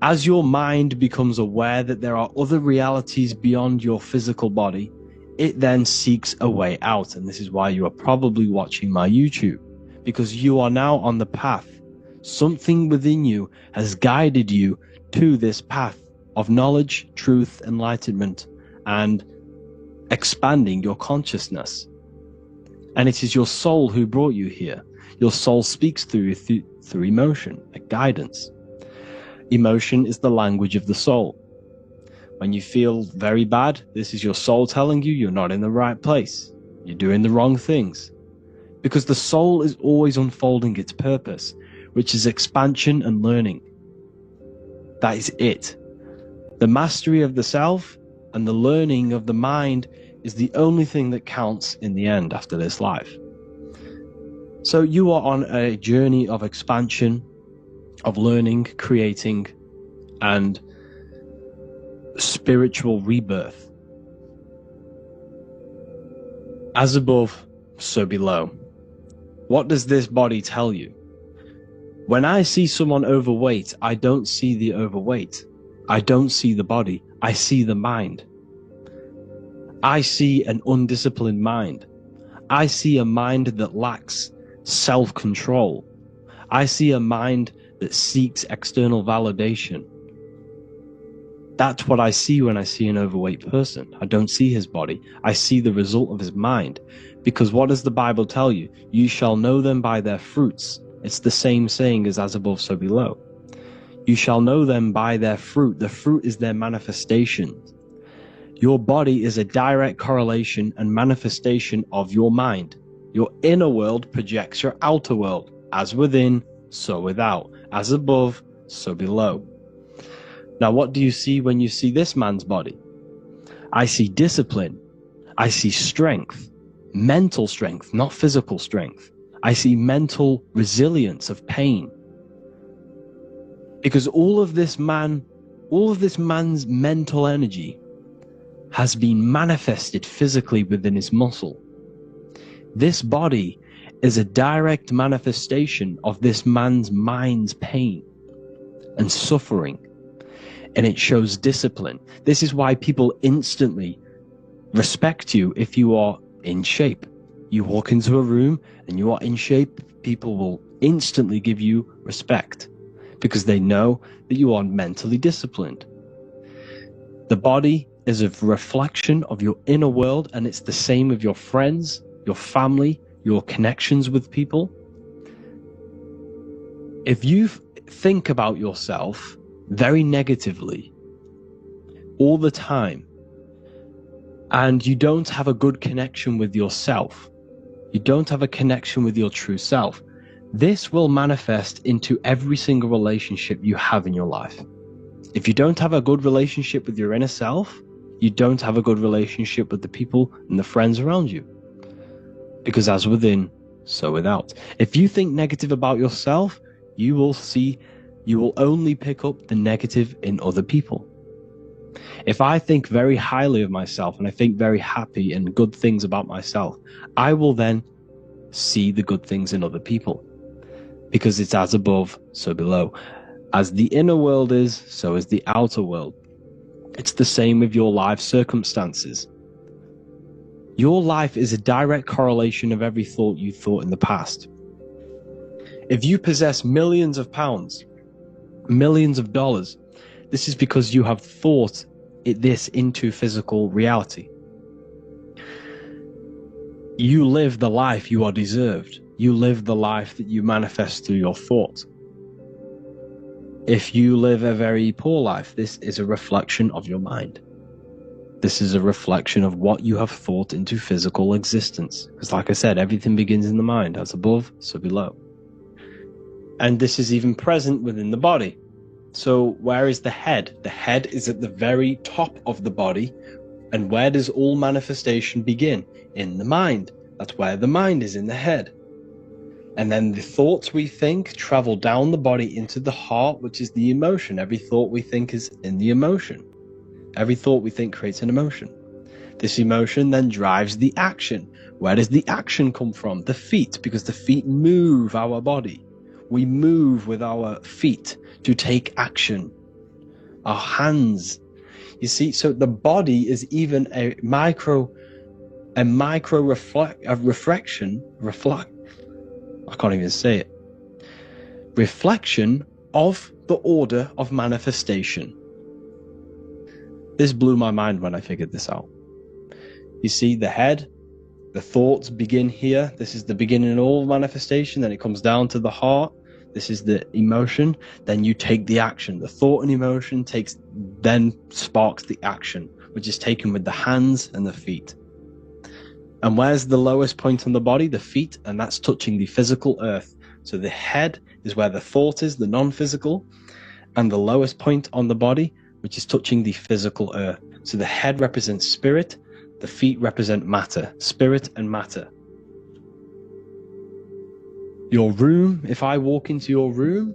[SPEAKER 2] As your mind becomes aware that there are other realities beyond your physical body, it then seeks a way out. And this is why you are probably watching my YouTube, because you are now on the path. Something within you has guided you to this path of knowledge, truth, enlightenment, and expanding your consciousness. And it is your soul who brought you here. Your soul speaks through emotion, like guidance. Emotion is the language of the soul. When you feel very bad, this is your soul telling you you're not in the right place. You're doing the wrong things. Because the soul is always unfolding its purpose, which is expansion and learning. That is it. The mastery of the self and the learning of the mind is the only thing that counts in the end after this life. So you are on a journey of expansion, of learning, creating, and spiritual rebirth. As above, so below. What does this body tell you? When I see someone overweight, I don't see the overweight. I don't see the body. I see the mind. I see an undisciplined mind. I see a mind that lacks self-control. I see a mind that seeks external validation. That's what I see when I see an overweight person. I don't see his body. I see the result of his mind. Because what does the Bible tell you? You shall know them by their fruits. It's the same saying as above, so below. You shall know them by their fruit. The fruit is their manifestation. Your body is a direct correlation and manifestation of your mind. Your inner world projects your outer world. As within, so without. As above, so below. Now, what do you see when you see this man's body? I see discipline. I see strength. Mental strength, not physical strength. I see mental resilience of pain. Because all of this man's mental energy has been manifested physically within his muscle. This body is a direct manifestation of this man's mind's pain and suffering, and it shows discipline. This is why people instantly respect you if you are in shape. You walk into a room and you are in shape, people will instantly give you respect because they know that you are mentally disciplined. The body is a reflection of your inner world, and it's the same with your friends, your family, your connections with people. If you think about yourself very negatively all the time, and you don't have a good connection with yourself, you don't have a connection with your true self, this will manifest into every single relationship you have in your life. If you don't have a good relationship with your inner self, you don't have a good relationship with the people and the friends around you. Because as within, so without. If you think negative about yourself, you will only pick up the negative in other people. If I think very highly of myself and I think very happy and good things about myself, I will then see the good things in other people. Because it's as above, so below. As the inner world is, so is the outer world. It's the same with your life circumstances. Your life is a direct correlation of every thought you thought in the past. If you possess millions of pounds, millions of dollars, this is because you have thought this into physical reality. You live the life you are deserved. You live the life that you manifest through your thought. If you live a very poor life, this is a reflection of your mind. This is a reflection of what you have thought into physical existence. Because like I said, everything begins in the mind. As above, so below. And this is even present within the body. So where is the head? The head is at the very top of the body. And where does all manifestation begin? In the mind. That's where the mind is, in the head. And then the thoughts we think travel down the body into the heart, which is the emotion. Every thought we think is in the emotion. Every thought we think creates an emotion. This emotion then drives the action. Where does the action come from? The feet, because the feet move our body. We move with our feet to take action. Our hands. You see, so the body is even a micro reflection. I can't even say it. Reflection of the order of manifestation. This blew my mind when I figured this out. You see, the head, the thoughts begin here. This is the beginning of all manifestation. Then it comes down to the heart. This is the emotion. Then you take the action. The thought and emotion then sparks the action, which is taken with the hands and the feet. And where's the lowest point on the body? The feet, and that's touching the physical earth. So the head is where the thought is, the non-physical, and the lowest point on the body, which is touching the physical earth. So the head represents spirit, the feet represent matter, spirit and matter. Your room, if I walk into your room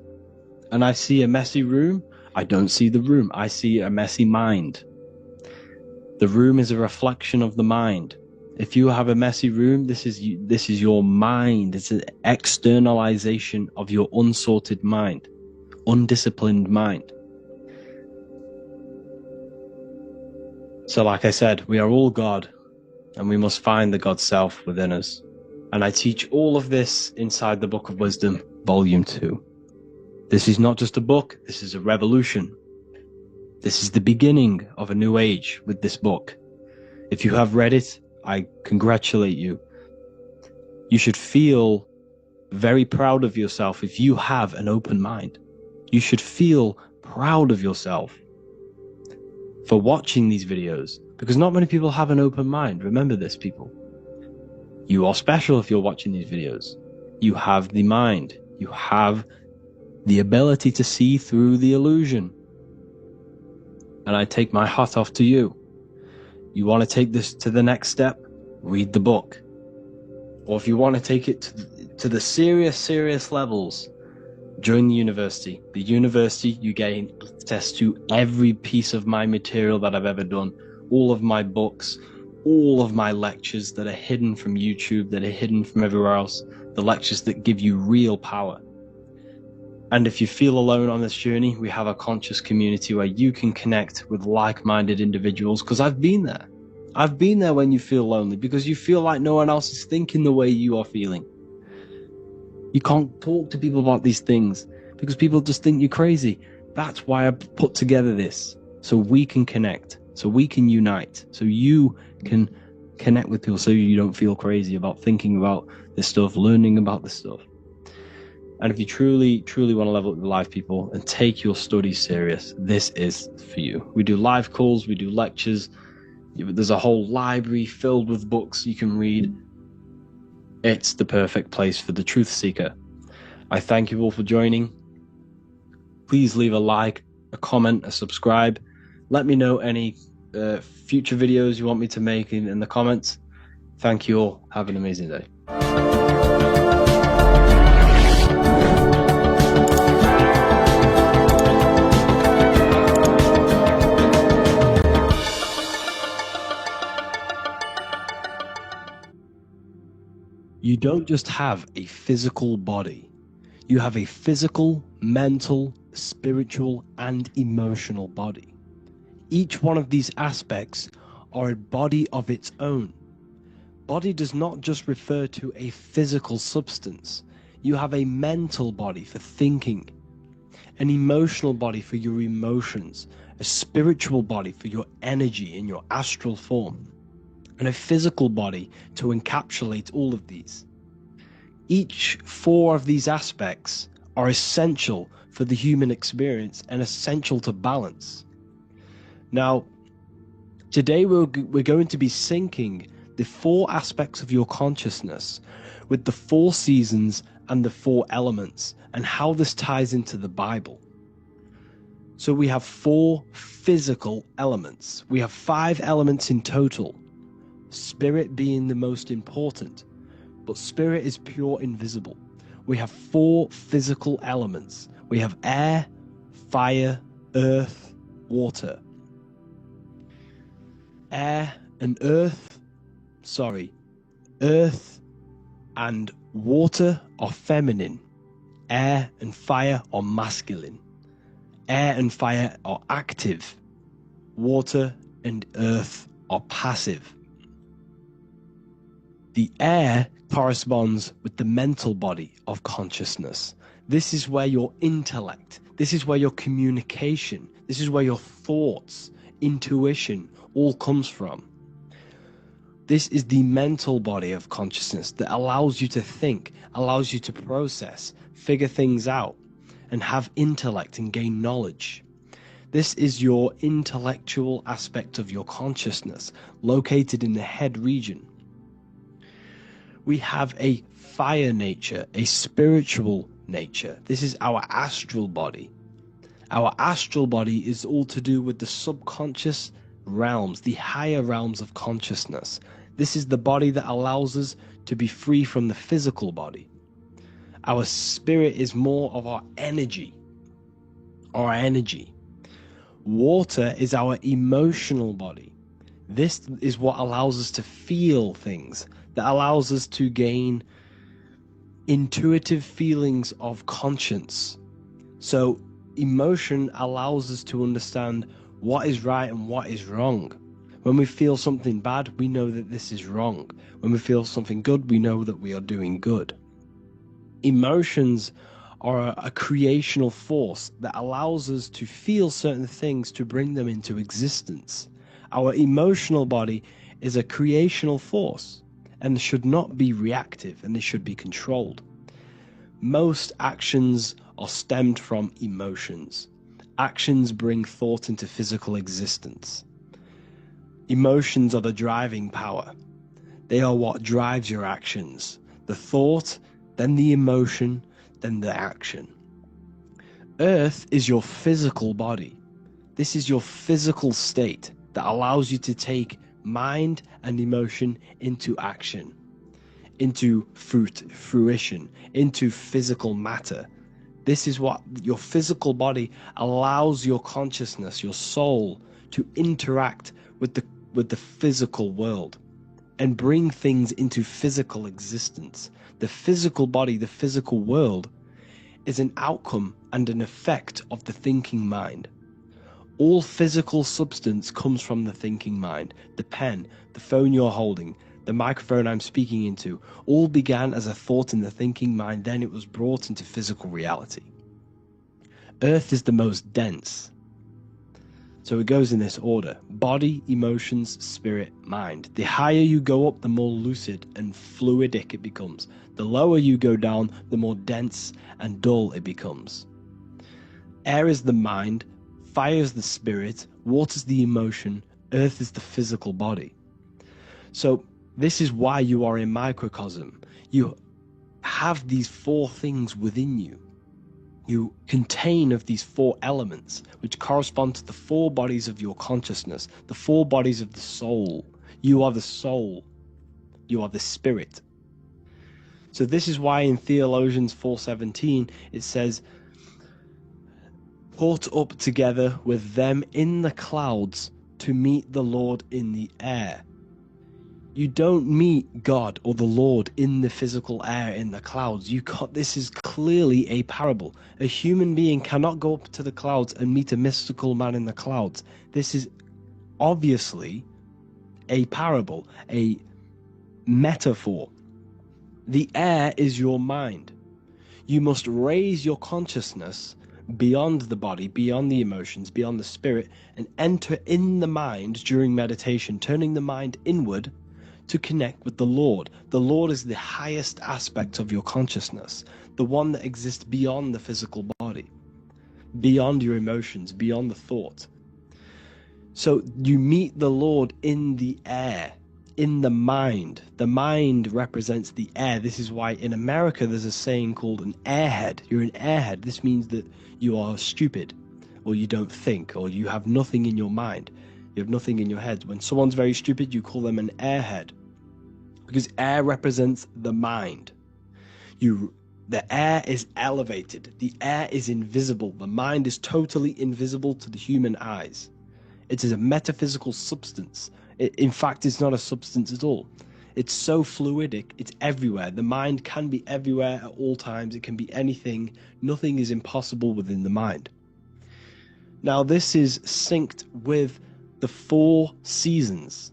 [SPEAKER 2] and I see a messy room, I don't see the room, I see a messy mind. The room is a reflection of the mind. If you have a messy room, this is your mind. It's an externalization of your unsorted mind, undisciplined mind. So like I said, we are all God, and we must find the God self within us. And I teach all of this inside the Book of Wisdom, Volume 2. This is not just a book, this is a revolution. This is the beginning of a new age with this book. If you have read it, I congratulate you. You should feel very proud of yourself if you have an open mind. You should feel proud of yourself for watching these videos, because not many people have an open mind. Remember this, people. You are special if you're watching these videos. You have the mind. You have the ability to see through the illusion. And I take my hat off to you. You want to take this to the next step? Read the book. Or if you want to take it to the serious levels, Join the university. The university, you gain access to every piece of my material that I've ever done, all of my books, all of my lectures that are hidden from YouTube, that are hidden from everywhere else, the lectures that give you real power. And if you feel alone on this journey, we have a conscious community where you can connect with like-minded individuals, because I've been there. I've been there when you feel lonely, because you feel like no one else is thinking the way you are feeling. You can't talk to people about these things because people just think you're crazy. That's why I put together this, so we can connect, so we can unite, so you can connect with people, so you don't feel crazy about thinking about this stuff, learning about this stuff. And if you truly, truly want to level up your life, people, and take your studies serious, this is for you. We do live calls, we do lectures. There's a whole library filled with books you can read. It's the perfect place for the truth seeker. I thank you all for joining. Please leave a like, a comment, a subscribe. Let me know any future videos you want me to make in the comments. Thank you all. Have an amazing day. You don't just have a physical body. You have a physical, mental, spiritual, and emotional body. Each one of these aspects are a body of its own. Body does not just refer to a physical substance. You have a mental body for thinking, an emotional body for your emotions, a spiritual body for your energy in your astral form, and a physical body to encapsulate all of these. Each four of these aspects are essential for the human experience and essential to balance. Now, today we're going to be syncing the four aspects of your consciousness with the four seasons and the four elements, and how this ties into the Bible. So we have four physical elements. We have 5 elements in total, spirit being the most important, but spirit is pure invisible. We have 4 physical elements. We have air, fire, earth, water. Earth and water are feminine. Air and fire are masculine. Air and fire are active. Water and earth are passive. The air corresponds with the mental body of consciousness. This is where your intellect, this is where your communication, this is where your thoughts, intuition all comes from. This is the mental body of consciousness that allows you to think, allows you to process, figure things out, and have intellect and gain knowledge. This is your intellectual aspect of your consciousness, located in the head region. We have a fire nature, a spiritual nature. This is our astral body. Our astral body is all to do with the subconscious realms, the higher realms of consciousness. This is the body that allows us to be free from the physical body. Our spirit is more of our energy. Water is our emotional body. This is what allows us to feel things, that allows us to gain intuitive feelings of conscience. So emotion allows us to understand what is right and what is wrong. When we feel something bad, we know that this is wrong. When we feel something good, we know that we are doing good. Emotions are a creational force that allows us to feel certain things to bring them into existence. Our emotional body is a creational force and should not be reactive, and it should be controlled. Most actions are stemmed from emotions. Actions bring thought into physical existence. Emotions are the driving power. They are what drives your actions. The thought, then the emotion, then the action. Earth is your physical body. This is your physical state that allows you to take mind and emotion into action, into fruition, into physical matter. This is what your physical body allows your consciousness, your soul, to interact with the physical world and bring things into physical existence. The physical body, the physical world, is an outcome and an effect of the thinking mind. All physical substance comes from the thinking mind. The pen, the phone you're holding, the microphone I'm speaking into, all began as a thought in the thinking mind, then it was brought into physical reality. Earth is the most dense. So it goes in this order: body, emotions, spirit, mind. The higher you go up, the more lucid and fluidic it becomes. The lower you go down, the more dense and dull it becomes. Air is the mind, fire is the spirit, water is the emotion, earth is the physical body. So this is why you are a microcosm. You have these four things within you. You contain of these four elements, which correspond to the four bodies of your consciousness, the four bodies of the soul. You are the soul. You are the spirit. So this is why in Theologians 4:17 it says, "Caught up together with them in the clouds to meet the Lord in the air." You don't meet God or the Lord in the physical air, in the clouds. This is clearly a parable. A human being cannot go up to the clouds and meet a mystical man in the clouds. This is obviously a parable, a metaphor. The air is your mind. You must raise your consciousness beyond the body, beyond the emotions, beyond the spirit, and enter in the mind during meditation, turning the mind inward to connect with the Lord. The Lord is the highest aspect of your consciousness, the one that exists beyond the physical body, beyond your emotions, beyond the thought. So you meet the Lord in the air, in the mind. The mind represents the air. This is why in America there's a saying called an airhead. You're an airhead. This means that you are stupid, or you don't think, or you have nothing in your mind. You have nothing in your head. When someone's very stupid, you call them an airhead, because air represents the mind. The air is elevated. The air is invisible. The mind is totally invisible to the human eyes. It is a metaphysical substance. In fact, it's not a substance at all. It's so fluidic. It's everywhere. The mind can be everywhere at all times. It can be anything. Nothing is impossible within the mind. Now, this is synced with the four seasons.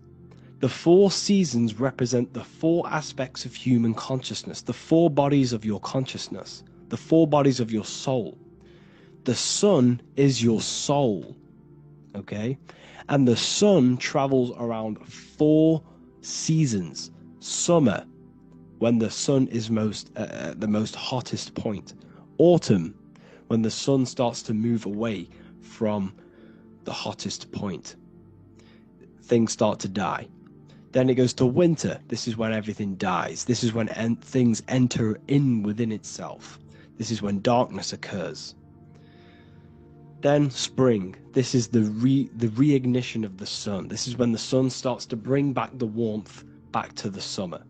[SPEAKER 2] The four seasons represent the four aspects of human consciousness, the four bodies of your consciousness, the four bodies of your soul. The sun is your soul, okay? And the sun travels around four seasons. Summer, when the sun is the most hottest point. Autumn, when the sun starts to move away from the hottest point. Things start to die. Then it goes to winter. This is when everything dies. This is when things enter in within itself. This is when darkness occurs. Then spring. This is the reignition of the sun. This is when the sun starts to bring back the warmth back to the summer.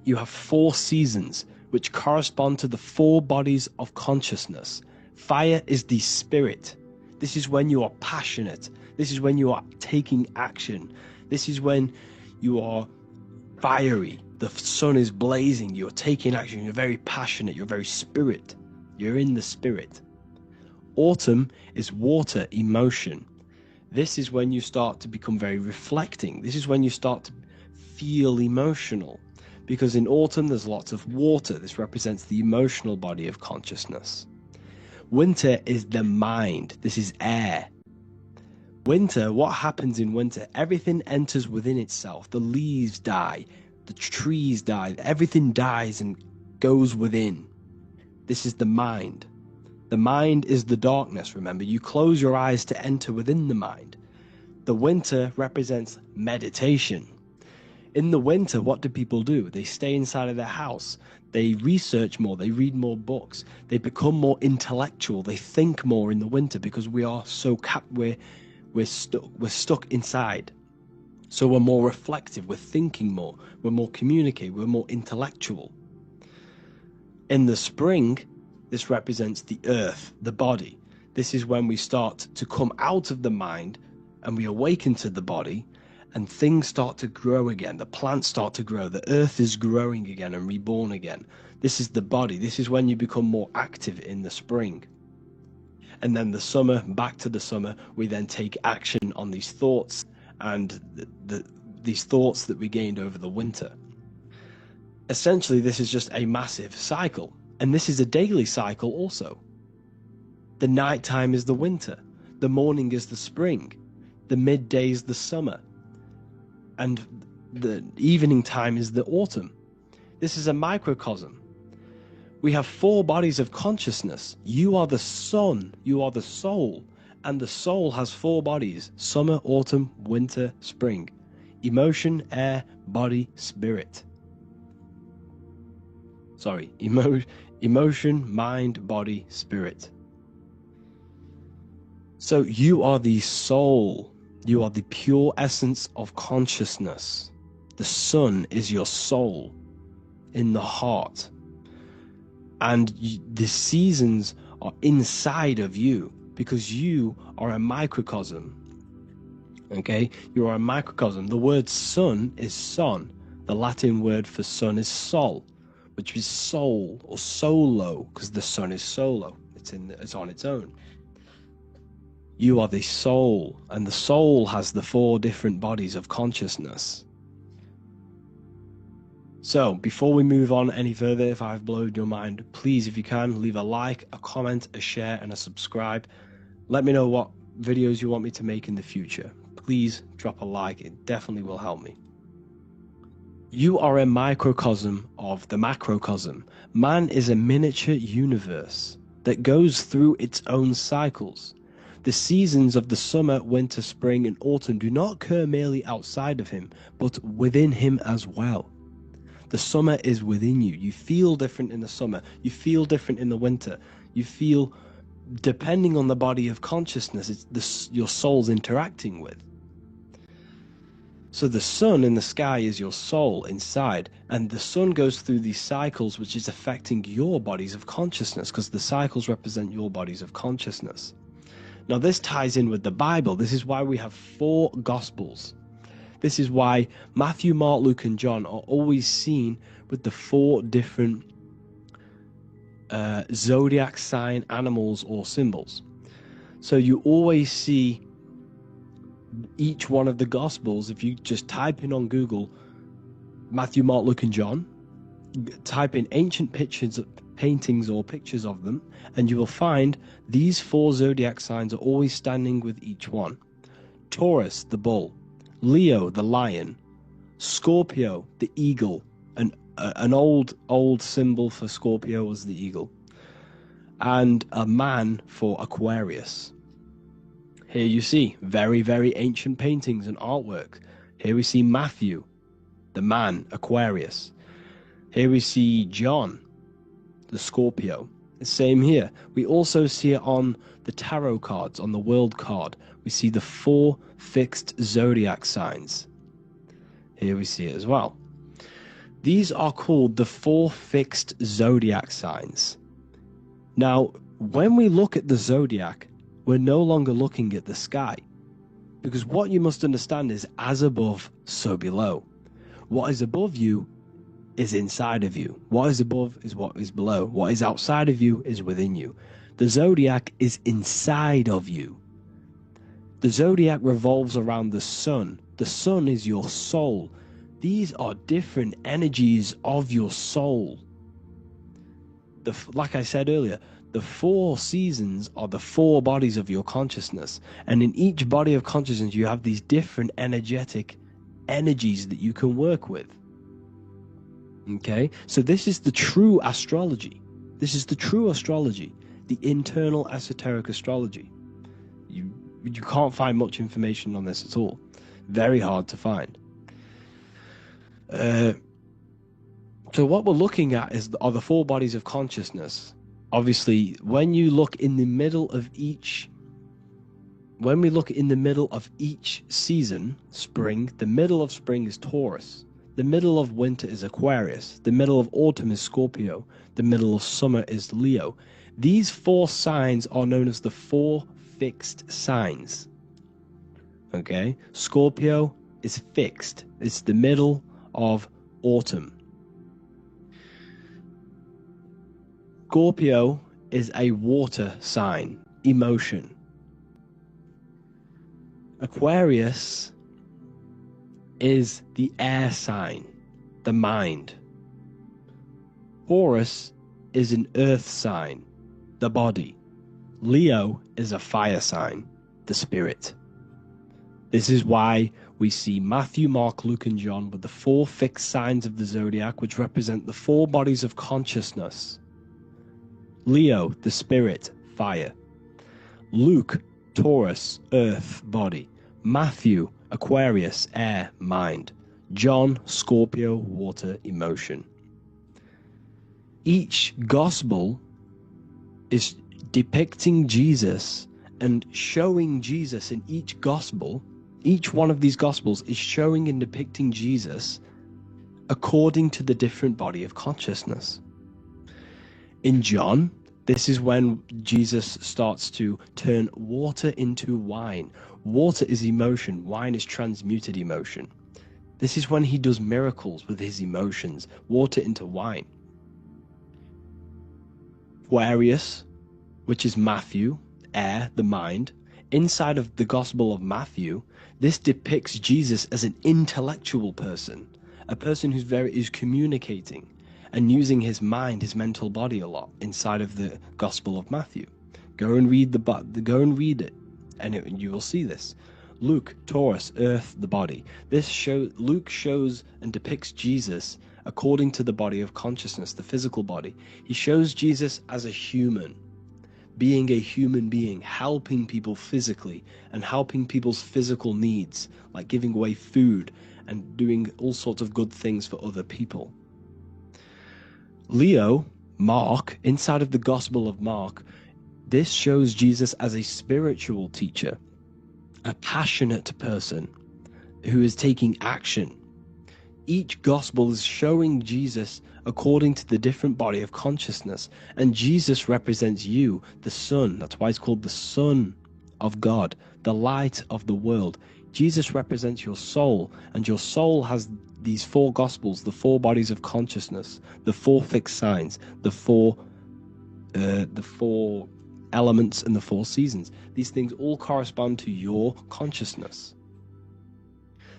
[SPEAKER 2] You have four seasons which correspond to the four bodies of consciousness. Fire is the spirit. This is when you are passionate. This is when you are taking action. This is when you are fiery. The sun is blazing. You're taking action. You're very passionate. You're very spirit. You're in the spirit. Autumn is water, emotion. This is when you start to become very reflecting. This is when you start to feel emotional. Because in autumn, there's lots of water. This represents the emotional body of consciousness. Winter is the mind. This is air. Winter, what happens in winter? Everything enters within itself. The leaves die. The trees die. Everything dies and goes within. This is the mind. The mind is the darkness, remember. You close your eyes to enter within the mind. The winter represents meditation. In the winter, what do people do? They stay inside of their house. They research more. They read more books. They become more intellectual. They think more in the winter because we are so we're stuck inside. So we're more reflective. We're thinking more. We're more communicative. We're more intellectual. In the spring, this represents the earth, the body. This is when we start to come out of the mind and we awaken to the body, and things start to grow again. The plants start to grow. The earth is growing again and reborn again. This is the body. This is when you become more active in the spring. And then the summer, back to the summer, we then take action on these thoughts and these thoughts that we gained over the winter. Essentially, this is just a massive cycle. And this is a daily cycle also. The nighttime is the winter. The morning is the spring. The midday is the summer. And the evening time is the autumn. This is a microcosm. We have 4 bodies of consciousness. You are the sun. You are the soul. And the soul has 4 bodies: summer, autumn, winter, spring. Emotion, air, body, spirit. Sorry, emotion, mind, body, spirit. So you are the soul. You are the pure essence of consciousness. The sun is your soul in the heart. And the seasons are inside of you because you are a microcosm. Okay? You are a microcosm. The word sun is son. The Latin word for sun is sol, which is soul or solo, because the sun is solo. It's on its own. You are the soul, and the soul has the 4 different bodies of consciousness. So, before we move on any further, if I've blown your mind, please, if you can, leave a like, a comment, a share, and a subscribe. Let me know what videos you want me to make in the future. Please drop a like, it definitely will help me. You are a microcosm of the macrocosm. Man is a miniature universe that goes through its own cycles. The seasons of the summer, winter, spring, and autumn do not occur merely outside of him, but within him as well. The summer is within you. You feel different in the summer. You feel different in the winter. You feel, depending on the body of consciousness, it's your soul's interacting with. So the sun in the sky is your soul inside, and the sun goes through these cycles, which is affecting your bodies of consciousness, because the cycles represent your bodies of consciousness. Now this ties in with the Bible. This is why we have 4 Gospels. This is why Matthew, Mark, Luke, and John are always seen with the 4 different zodiac sign animals or symbols. So you always see each one of the Gospels. If you just type in on Google Matthew, Mark, Luke, and John, type in ancient paintings or pictures of them, and you will find these 4 zodiac signs are always standing with each one. Taurus, the bull; Leo, the lion; Scorpio, the eagle. An old symbol for Scorpio was the eagle, and a man for Aquarius. Here you see very, very ancient paintings and artwork. Here we see Matthew, the man, Aquarius. Here we see John, the Scorpio. The same here. We also see it on the tarot cards, on the world card. We see the 4 fixed zodiac signs. Here we see it as well. These are called the 4 fixed zodiac signs. Now, when we look at the zodiac, we're no longer looking at the sky, because what you must understand is as above, so below. What is above you is inside of you. What is above is what is below. What is outside of you is within you. The zodiac is inside of you. The zodiac revolves around the sun. The sun is your soul. These are different energies of your soul. Like I said earlier, the 4 seasons are the 4 bodies of your consciousness. And in each body of consciousness, you have these different energetic energies that you can work with. Okay, so this is the true astrology. This is the true astrology, the internal esoteric astrology. You can't find much information on this at all. Very hard to find. So what we're looking at are the 4 bodies of consciousness. Obviously, when you look in the middle of each, when we look in the middle of each season, spring, the middle of spring is Taurus. The middle of winter is Aquarius. The middle of autumn is Scorpio. The middle of summer is Leo. These 4 signs are known as the 4 fixed signs. Okay? Scorpio is fixed. It's the middle of autumn. Scorpio is a water sign, emotion. Aquarius is the air sign, the mind. Taurus is an earth sign, the body. Leo is a fire sign, the spirit. This is why we see Matthew, Mark, Luke, and John with the 4 fixed signs of the zodiac, which represent the 4 bodies of consciousness. Leo, the spirit, fire. Luke, Taurus, earth, body. Matthew, Aquarius, air, mind. John, Scorpio, water, emotion. Each gospel is depicting Jesus and showing Jesus in each gospel. Each one of these gospels is showing and depicting Jesus according to the different body of consciousness. In John, this is when Jesus starts to turn water into wine. Water is emotion, wine is transmuted emotion. This is when he does miracles with his emotions, water into wine. Aquarius, which is Matthew, air, the mind. Inside of the Gospel of Matthew, this depicts Jesus as an intellectual person, a person who's communicating and using his mind, his mental body a lot inside of the Gospel of Matthew. Go and read it, and you will see this. Luke, Taurus, earth, the body. Luke shows and depicts Jesus according to the body of consciousness, the physical body. He shows Jesus as a human, being a human being, helping people physically and helping people's physical needs, like giving away food and doing all sorts of good things for other people. Leo, Mark, inside of the Gospel of Mark, this shows Jesus as a spiritual teacher, a passionate person who is taking action. Each gospel is showing Jesus according to the different body of consciousness, and Jesus represents you, the Son. That's why it's called the Son of God, the light of the world. Jesus represents your soul, and your soul has these 4 gospels, the 4 bodies of consciousness, the 4 fixed signs, the four elements and the 4 seasons. These things all correspond to your consciousness.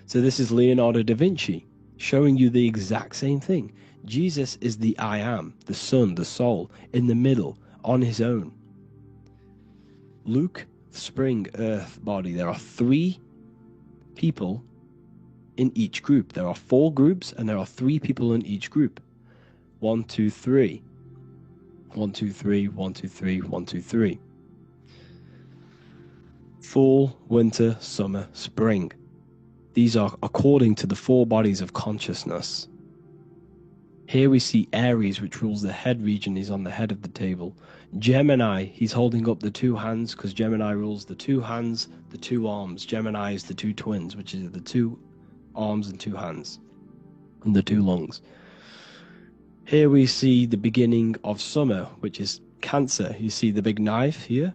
[SPEAKER 2] So this is Leonardo da Vinci showing you the exact same thing. Jesus is the I am, the Son, the soul, in the middle, on his own. Luke, spring, earth, body. There are 3 people in each group. There are 4 groups, and there are 3 people in each group. 1, 2, 3. 1, 2, 3, 1, 2, 3, 1, 2, 3. Fall, winter, summer, spring. These are according to the 4 bodies of consciousness. Here we see Aries, which rules the head region. He's on the head of the table. Gemini, he's holding up the 2 hands because Gemini rules the 2 hands, the 2 arms. Gemini is the 2 twins, which is the 2 arms and 2 hands, and the 2 lungs. Here we see the beginning of summer, which is Cancer. You see the big knife here?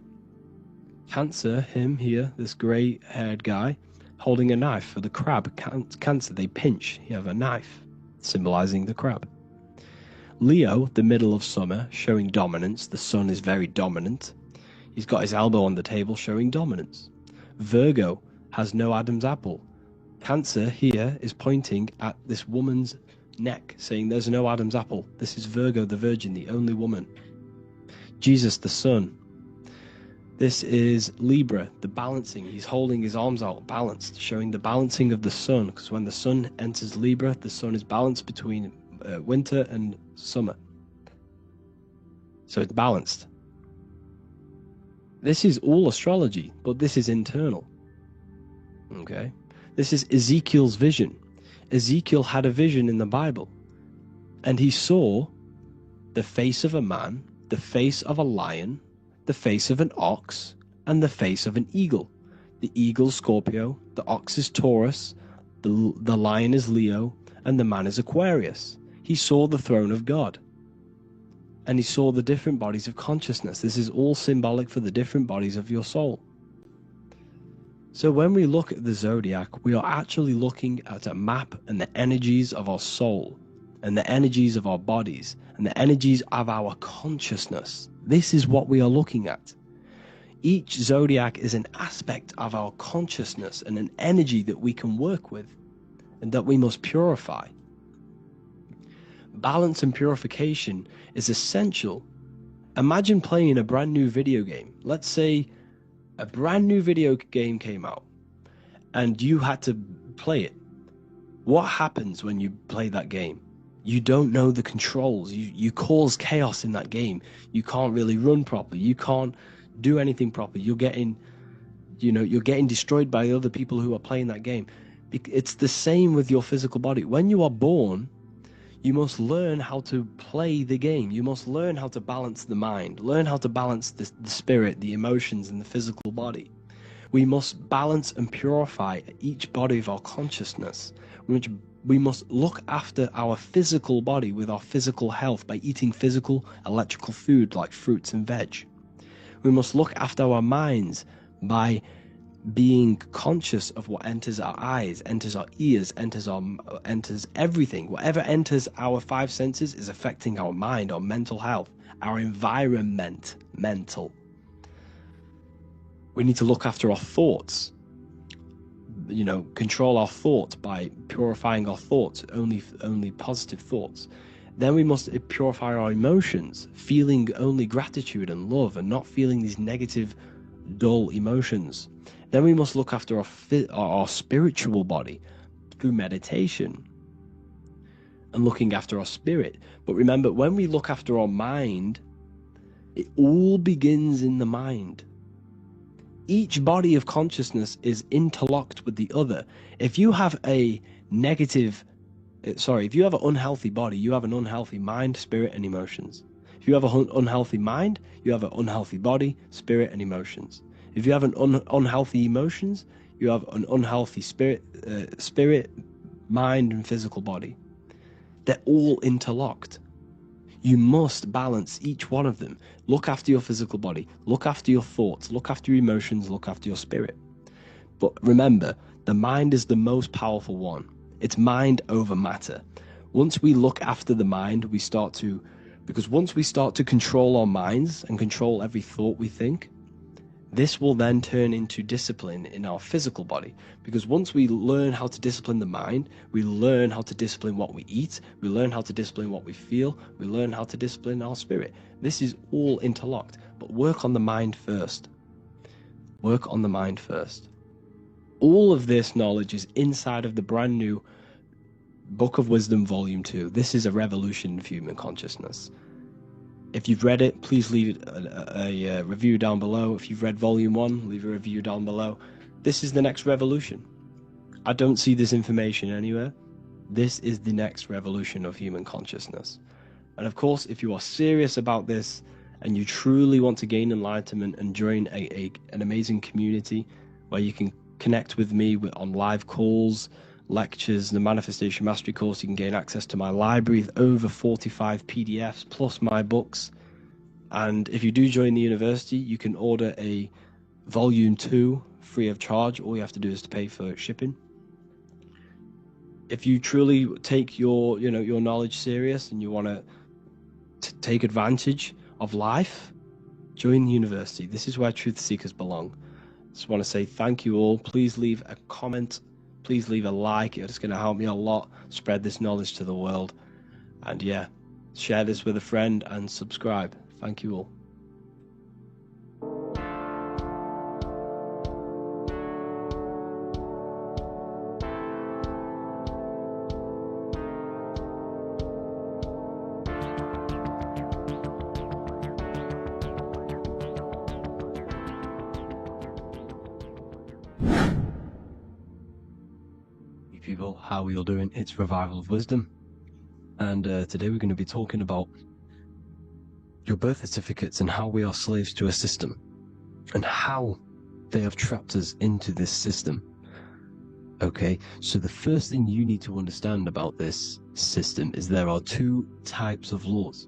[SPEAKER 2] Cancer, him here, this grey-haired guy, holding a knife for the crab. Cancer, they pinch. You have a knife, symbolizing the crab. Leo, the middle of summer, showing dominance. The sun is very dominant. He's got his elbow on the table, showing dominance. Virgo has no Adam's apple. Cancer here is pointing at this woman's neck, saying there's no Adam's apple. This is Virgo, the virgin, the only woman. Jesus, the sun. This is Libra, the balancing. He's holding his arms out, balanced, showing the balancing of the sun, because when the sun enters Libra, the sun is balanced between winter and summer. So it's balanced. This is all astrology, but this is internal. Okay? This is Ezekiel's vision. Ezekiel had a vision in the Bible, and he saw the face of a man, the face of a lion, the face of an ox, and the face of an eagle. The eagle, Scorpio, the ox is Taurus, the lion is Leo, and the man is Aquarius. He saw the throne of God. and he saw the different bodies of consciousness. This is all symbolic for the different bodies of your soul. So when we look at the zodiac, we are actually looking at a map and the energies of our soul, and the energies of our bodies, and the energies of our consciousness. This is what we are looking at. Each zodiac is an aspect of our consciousness and an energy that we can work with and that we must purify. Balance and purification is essential. Imagine playing a brand new video game. Let's say a brand new video game came out and you had to play it. What happens when you play that game? You don't know the controls. You cause chaos in that game. You can't really run properly. You can't do anything properly. You're getting destroyed by other people who are playing that game. It's the same with your physical body. When you are born, you must learn how to play the game. You must learn how to balance the mind, learn how to balance the spirit, the emotions, and the physical body. We must balance and purify each body of our consciousness. We must look after our physical body with our physical health by eating physical, electrical food like fruits and veg. We must look after our minds by being conscious of what enters our eyes, enters our ears, enters everything. Whatever enters our five senses is affecting our mind, our mental health, our environment, mental. We need to look after our thoughts. Control our thoughts by purifying our thoughts, only positive thoughts. Then we must purify our emotions, feeling only gratitude and love and not feeling these negative, dull emotions. Then we must look after our spiritual body through meditation and looking after our spirit. But remember, when we look after our mind, it all begins in the mind. Each body of consciousness is interlocked with the other. If you have an unhealthy body, you have an unhealthy mind, spirit, and emotions. If you have an unhealthy mind, you have an unhealthy body, spirit, and emotions. If you have an unhealthy emotions, you have an unhealthy spirit, mind, and physical body. They're all interlocked. You must balance each one of them. Look after your physical body. Look after your thoughts. Look after your emotions. Look after your spirit. But remember, the mind is the most powerful one. It's mind over matter. Once we look after the mind, once we start to control our minds and control every thought we think, this will then turn into discipline in our physical body. Because once we learn how to discipline the mind, we learn how to discipline what we eat, we learn how to discipline what we feel, we learn how to discipline our spirit. This is all interlocked, but work on the mind first. Work on the mind first. All of this knowledge is inside of the brand new Book of Wisdom, Volume 2. This is a revolution of human consciousness. If you've read it, please leave a review down below. If you've read Volume 1, leave a review down below. This is the next revolution. I don't see this information anywhere. This is the next revolution of human consciousness. And of course, if you are serious about this and you truly want to gain enlightenment and join an amazing community where you can connect with me on live calls, lectures, the Manifestation Mastery course, you can gain access to my library with over 45 PDFs plus my books. And if you do join the university, you can order a Volume 2 free of charge. All you have to do is to pay for shipping. If you truly take your knowledge serious and you want to take advantage of life, join the university. This is where truth seekers belong. Just want to say thank you all. Please leave a comment. Please leave a like. It's going to help me a lot spread this knowledge to the world. And yeah, share this with a friend and subscribe. Thank you all. People, how are you all doing? It's Revival of Wisdom, and today we're going to be talking about your birth certificates and how we are slaves to a system and how they have trapped us into this system. Okay, so the first thing you need to understand about this system is there are two types of laws.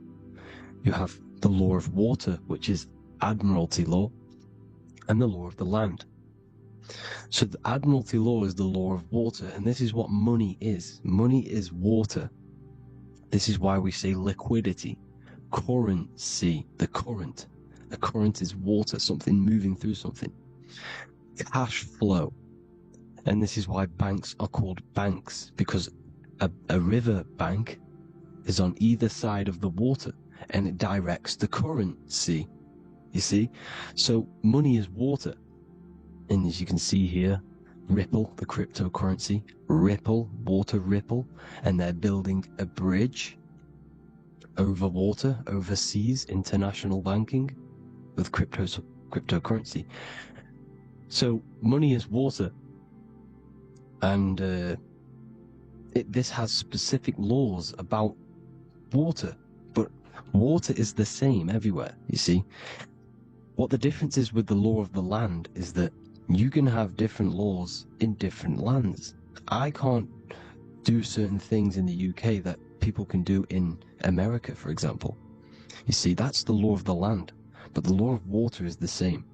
[SPEAKER 2] You have the law of water, which is admiralty law, and the law of the land. So the admiralty law is the law of water, and this is what money is. Money is water. This is why we say liquidity, currency, the current. A current is water, something moving through something. Cash flow. And this is why banks are called banks, because a river bank is on either side of the water, and it directs the currency. You see? So money is water. And as you can see here, Ripple, the cryptocurrency, Ripple, water Ripple, and they're building a bridge over water, overseas, international banking with cryptocurrency. So money is water, and this has specific laws about water, but water is the same everywhere, you see. What the difference is with the law of the land is that you can have different laws in different lands. I can't do certain things in the UK that people can do in America, for example. You see, that's the law of the land, but the law of water is the same,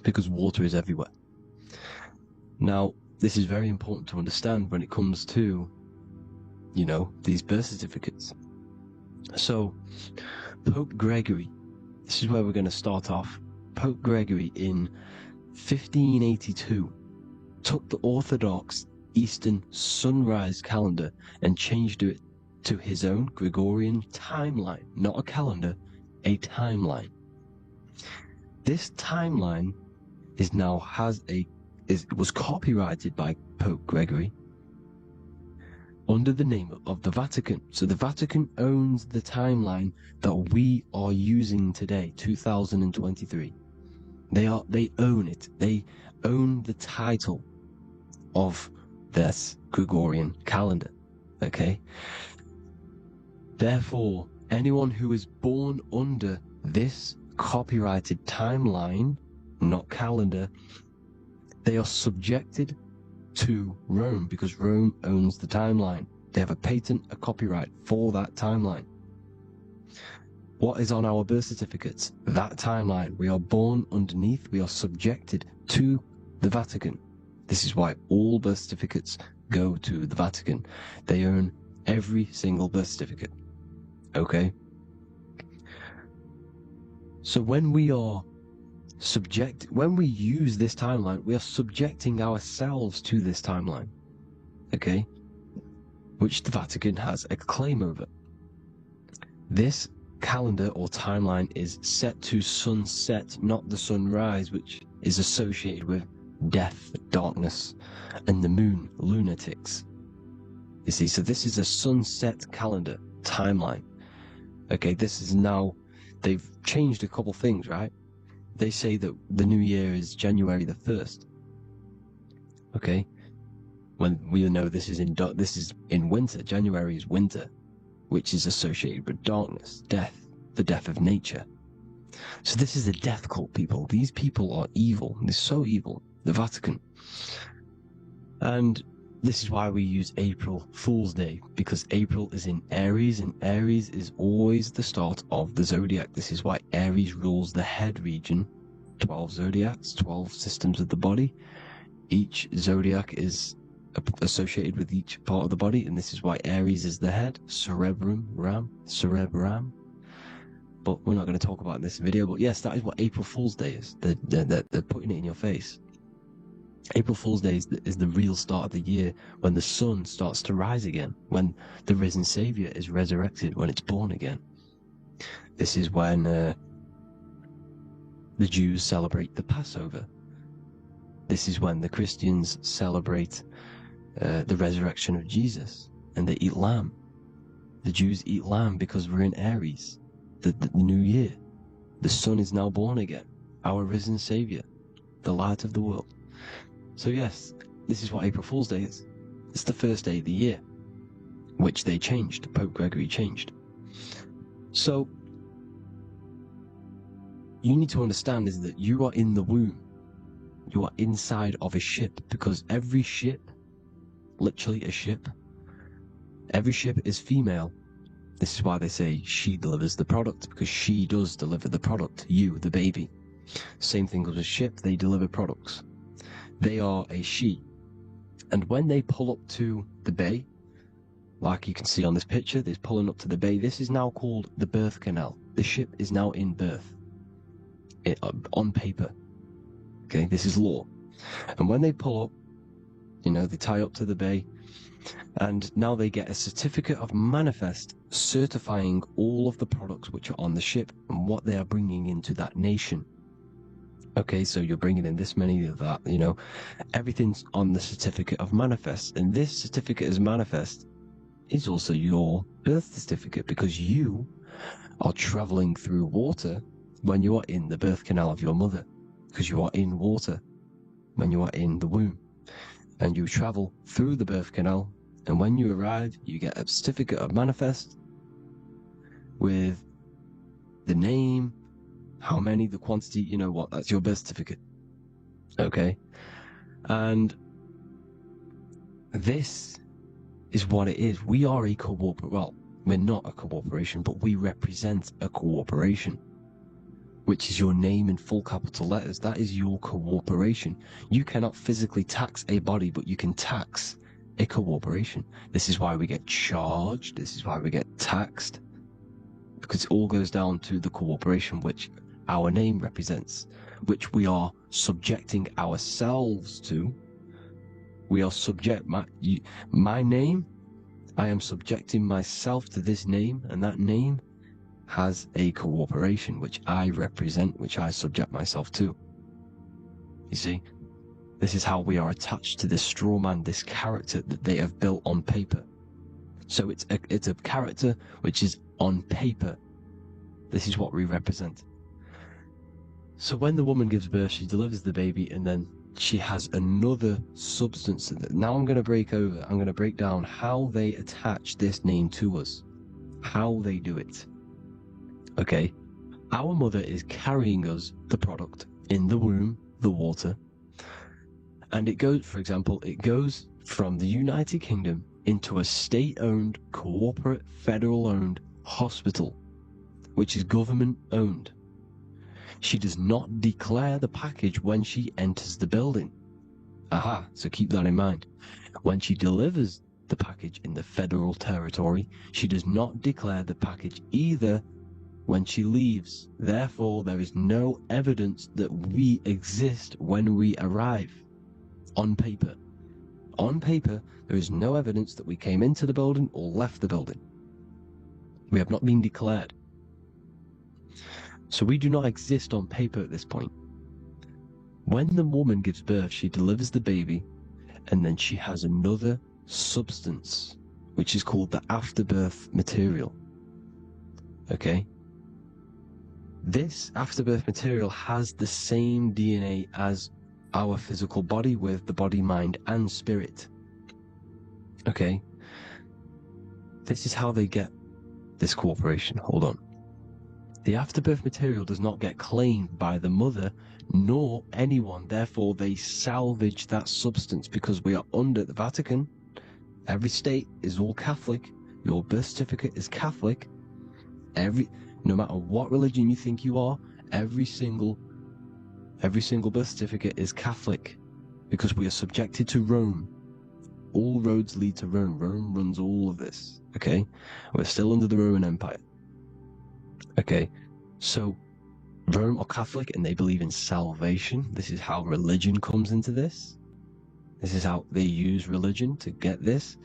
[SPEAKER 2] because water is everywhere. Now, this is very important to understand when it comes to, you know, these birth certificates. So, Pope Gregory, this is where we're going to start off. Pope Gregory in 1582 took the Orthodox Eastern sunrise calendar and changed it to his own Gregorian timeline, not a calendar, a timeline. This timeline was copyrighted by Pope Gregory under the name of the Vatican. So the Vatican owns the timeline that we are using today, 2023. They own it. They own the title of this Gregorian calendar. Okay? Therefore, anyone who is born under this copyrighted timeline, not calendar, they are subjected to Rome, because Rome owns the timeline. They have a patent, a copyright for that timeline. What is on our birth certificates? That timeline. We are born underneath, we are subjected to the Vatican. This is why all birth certificates go to the Vatican. They own every single birth certificate. Okay? So when we use this timeline, we are subjecting ourselves to this timeline. Okay? Which the Vatican has a claim over. This calendar or timeline is set to sunset, not the sunrise, which is associated with death, darkness, and the moon, lunatics. You see, so this is a sunset calendar timeline. Okay, this is now, they've changed a couple things, right? They say that the new year is January the 1st. Okay, when we know this is in winter. January is winter, which is associated with darkness, death, the death of nature. So this is a death cult, people. These people are evil. They're so evil. The Vatican. And this is why we use April Fool's Day, because April is in Aries, and Aries is always the start of the zodiac. This is why Aries rules the head region. 12 zodiacs, 12 systems of the body. Each zodiac is associated with each part of the body, and this is why Aries is the head, cerebrum. But we're not going to talk about it in this video. But yes, that is what April Fool's Day is. They're putting it in your face. April Fool's Day is the real start of the year, when the sun starts to rise again, when the risen Savior is resurrected, when it's born again. This is when the Jews celebrate the Passover. This is when the Christians celebrate the resurrection of Jesus, and they eat lamb. The Jews eat lamb because we're in Aries, the new year. The sun is now born again, our risen Savior, the light of the world. So yes, this is what April Fool's Day is. It's the first day of the year, which they changed. Pope Gregory changed. So you need to understand is that you are in the womb. You are inside of a ship, because every ship, literally a ship, every ship is female, This is why they say she delivers the product, because she does deliver the product, you, the baby. Same thing with a ship, they deliver products. They are a she. And when they pull up to the bay, like you can see on this picture, they're pulling up to the bay. This is now called the birth canal. The ship is now in birth. On paper. Okay, this is law. And when they pull up, they tie up to the bay, and now they get a certificate of manifest certifying all of the products which are on the ship and what they are bringing into that nation. Okay, so you're bringing in this many of that, everything's on the certificate of manifest. And this certificate of manifest is also your birth certificate, because you are traveling through water when you are in the birth canal of your mother, because you are in water when you are in the womb. And you travel through the birth canal, and when you arrive, you get a certificate of manifest with the name, how many, the quantity, that's your birth certificate. Okay? And this is what it is. We are a we're not a corporation, but we represent a corporation, which is your name in full capital letters. That is your corporation. You cannot physically tax a body, but you can tax a corporation. This is why we get charged. This is why we get taxed, because it all goes down to the corporation which our name represents, which we are subjecting ourselves to. We are my name, I am subjecting myself to this name, and that name has a corporation which I represent, which I subject myself to. You see, this is how we are attached to this straw man, this character that they have built on paper. So it's a character which is on paper. This is what we represent. So when the woman gives birth, she delivers the baby, and then she has another substance. Now I'm going to break down how they attach this name to us, how they do it. Okay, our mother is carrying us the product in the womb, the water, and it goes from the United Kingdom into a state-owned, corporate, federal-owned hospital, which is government-owned. She does not declare the package when she enters the building. Aha, so keep that in mind. When she delivers the package in the federal territory, she does not declare the package either when she leaves. Therefore, there is no evidence that we exist when we arrive. On paper. On paper, there is no evidence that we came into the building or left the building. We have not been declared. So we do not exist on paper at this point. When the woman gives birth, she delivers the baby, and then she has another substance, which is called the afterbirth material. Okay? This afterbirth material has the same DNA as our physical body, with the body, mind, and spirit. Okay? This is how they get this corporation. Hold on. The afterbirth material does not get claimed by the mother nor anyone. Therefore, they salvage that substance, because we are under the Vatican. Every state is all Catholic. Your birth certificate is Catholic. No matter what religion you think you are, every single birth certificate is Catholic, because we are subjected to Rome. All roads lead to Rome. Rome runs all of this. Okay? We're still under the Roman Empire. Okay, so Rome are Catholic, and they believe in salvation. This is how religion comes into this. This is how they use religion to get this.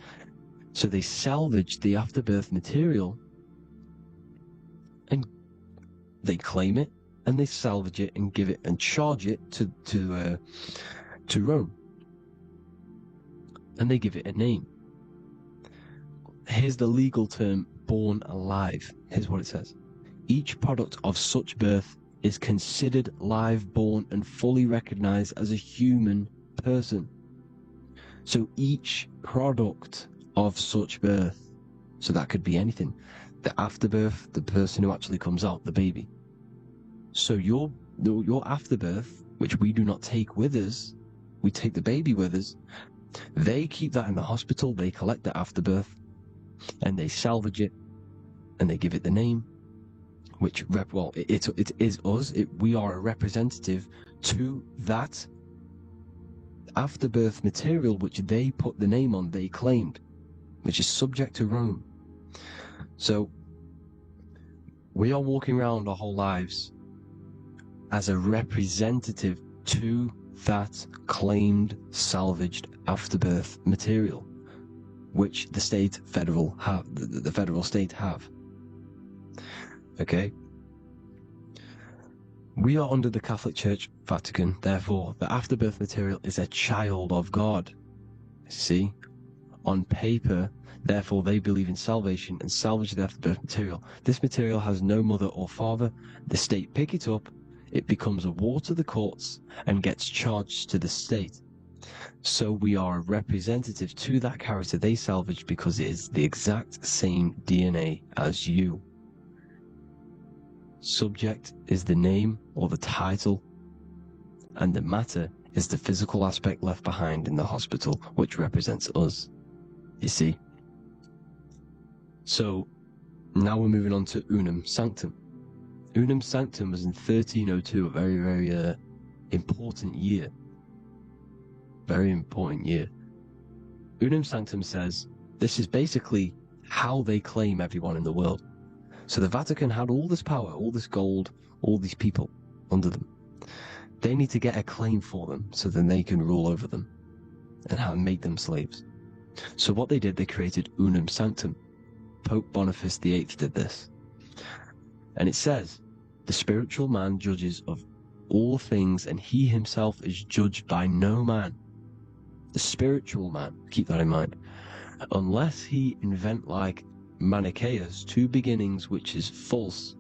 [SPEAKER 2] So they salvage the afterbirth material, and they claim it, and they salvage it and give it and charge it to Rome, and they give it a name. Here's the legal term: born alive. Here's what it says. Each product of such birth is considered live, born, and fully recognized as a human person. So each product of such birth, so that could be anything. The afterbirth, the person who actually comes out, the baby. So your afterbirth, which we do not take with us, we take the baby with us. They keep that in the hospital. They collect the afterbirth, and they salvage it, and they give it the name, which it is us. We are a representative to that afterbirth material which they put the name on, they claimed, which is subject to Rome. So we are walking around our whole lives as a representative to that claimed salvaged afterbirth material, which the federal state have. Okay? We are under the Catholic Church, Vatican, therefore the afterbirth material is a child of God. See? On paper, therefore they believe in salvation and salvage the afterbirth material. This material has no mother or father. The state pick it up, it becomes a war to the courts and gets charged to the state. So we are a representative to that character they salvaged because it is the exact same DNA as you. Subject is the name or the title, and the matter is the physical aspect left behind in the hospital, which represents us. You see? So now we're moving on to Unum Sanctum. Unum Sanctum was in 1302, a very, very important year. Very important year. Unum Sanctum says this is basically how they claim everyone in the world. So the Vatican had all this power, all this gold, all these people under them. They need to get a claim for them so then they can rule over them and make them slaves. So what they did, they created Unum Sanctum. Pope Boniface VIII did this. And it says, the spiritual man judges of all things, and he himself is judged by no man. The spiritual man, keep that in mind, unless he invent like Manichaeus two beginnings, which is false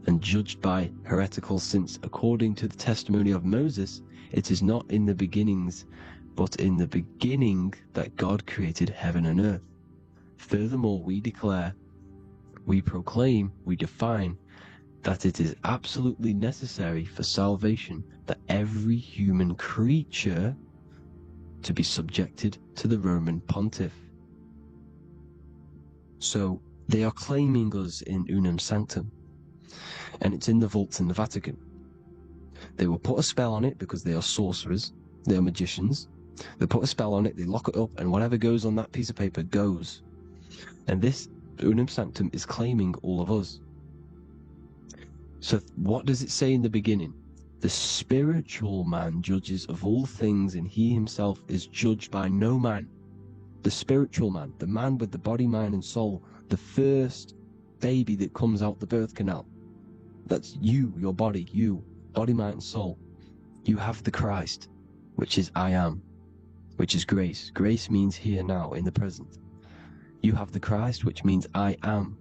[SPEAKER 2] and judged by heretical, since according to the testimony of Moses, it is not in the beginnings, but in the beginning that God created heaven and earth. Furthermore, we declare, we proclaim, we define that it is absolutely necessary for salvation that every human creature to be subjected to the Roman pontiff. So they are claiming us in Unum Sanctum, and it's in the vaults in the Vatican. They will put a spell on it because they are sorcerers, they are magicians. They put a spell on it, they lock it up, and whatever goes on that piece of paper goes. And this Unum Sanctum is claiming all of us. So what does it say in the beginning? The spiritual man judges of all things, and he himself is judged by no man. The spiritual man, the man with the body, mind, and soul, the first baby that comes out the birth canal. That's you, your body, you, body, mind, and soul. You have the Christ, which is I am, which is grace. Grace means here, now, in the present. You have the Christ, which means I am,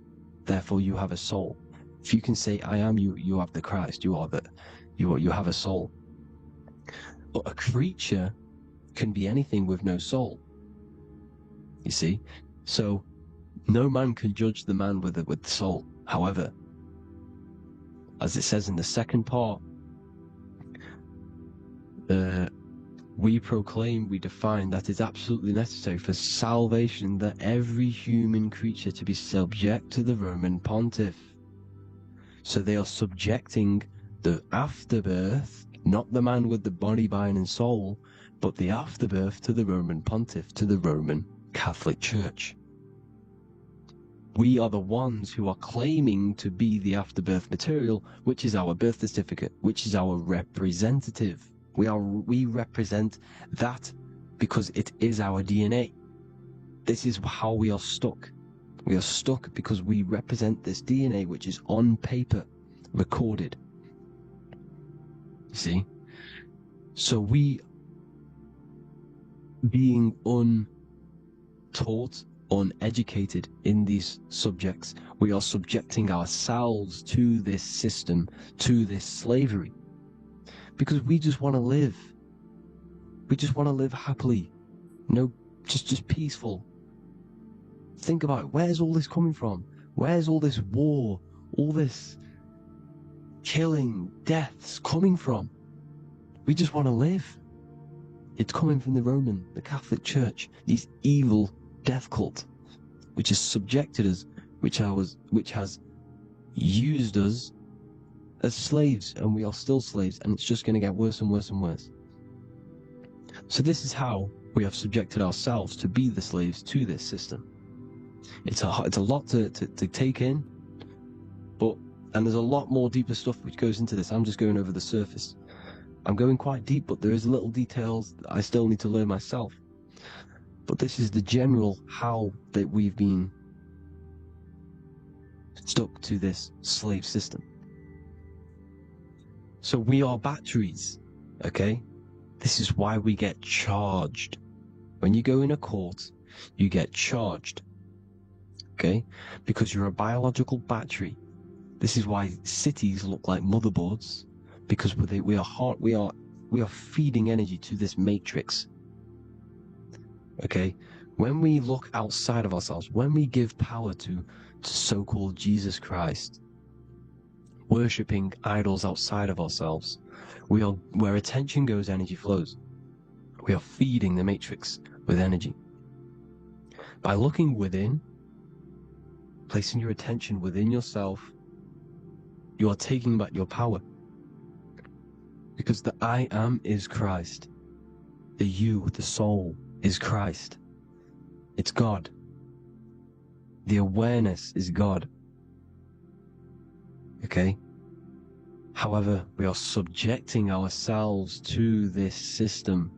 [SPEAKER 2] therefore you have a soul. If you can say I am, you have the Christ, you have a soul. But a creature can be anything with no soul. You see? So no man can judge the man with the soul. However, as it says in the second part, we proclaim, we define that it's absolutely necessary for salvation that every human creature to be subject to the Roman pontiff. So they are subjecting the afterbirth, not the man with the body, mind, and soul, but the afterbirth to the Roman pontiff, to the Roman Catholic Church. We are the ones who are claiming to be the afterbirth material, which is our birth certificate, which is our representative. We represent that because it is our DNA. This is how we are stuck. We are stuck because we represent this DNA, which is on paper, recorded. You see? So we, being untaught, uneducated in these subjects, we are subjecting ourselves to this system, to this slavery. Because we just want to live. We just want to live happily. Just peaceful. Think about it. Where's all this coming from? Where's all this war, all this killing, deaths coming from? We just want to live. It's coming from the Catholic Church, these evil death cult, which has subjected us which has used us as slaves, and we are still slaves, and it's just going to get worse and worse and worse. So this is how we have subjected ourselves to be the slaves to this system. It's a lot to take in, and there's a lot more deeper stuff which goes into this. I'm just going over the surface. I'm going quite deep, but there is little details that I still need to learn myself. But this is the general how that we've been stuck to this slave system. So we are batteries, okay? This is why we get charged. When you go in a court, you get charged, okay? Because you're a biological battery. This is why cities look like motherboards, because we are feeding energy to this matrix. Okay? When we look outside of ourselves, when we give power to so-called Jesus Christ, worshipping idols outside of ourselves, where attention goes, energy flows. We are feeding the matrix with energy. By looking within, placing your attention within yourself, you are taking back your power. Because the I am is Christ. The you, the soul, is Christ. It's God. The awareness is God. Okay? However, we are subjecting ourselves to this system.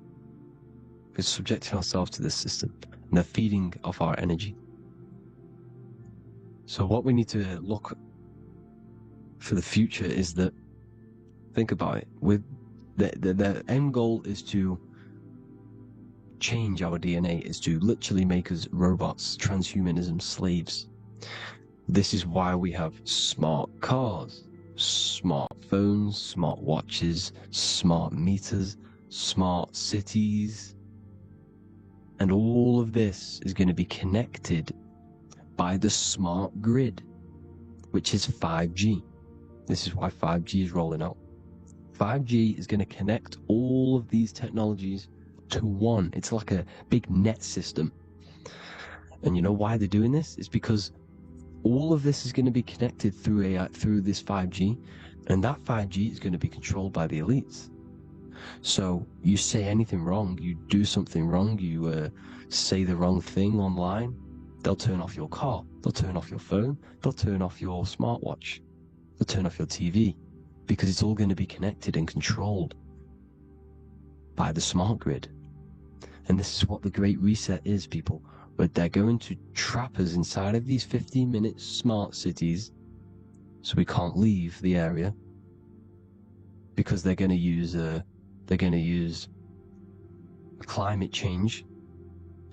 [SPEAKER 2] We're subjecting ourselves to this system, and the feeding of our energy. So what we need to look for the future is that, think about it, with the end goal is to change our DNA, is to literally make us robots, transhumanism, slaves. This is why we have smart cars, smartphones, smart watches, smart meters, smart cities, and all of this is going to be connected by the smart grid, which is 5G. This is why 5G is rolling out. 5G is going to connect all of these technologies to one. It's like a big net system. And you know why they're doing this? It's because all of this is going to be connected through this 5G, and that 5G is going to be controlled by the elites. So you say anything wrong, you do something wrong, you say the wrong thing online, they'll turn off your car, they'll turn off your phone, they'll turn off your smartwatch, they'll turn off your TV, because it's all going to be connected and controlled by the smart grid. And this is what the Great Reset is, people. But they're going to trap us inside of these 15-minute smart cities, so we can't leave the area, because they're going to use climate change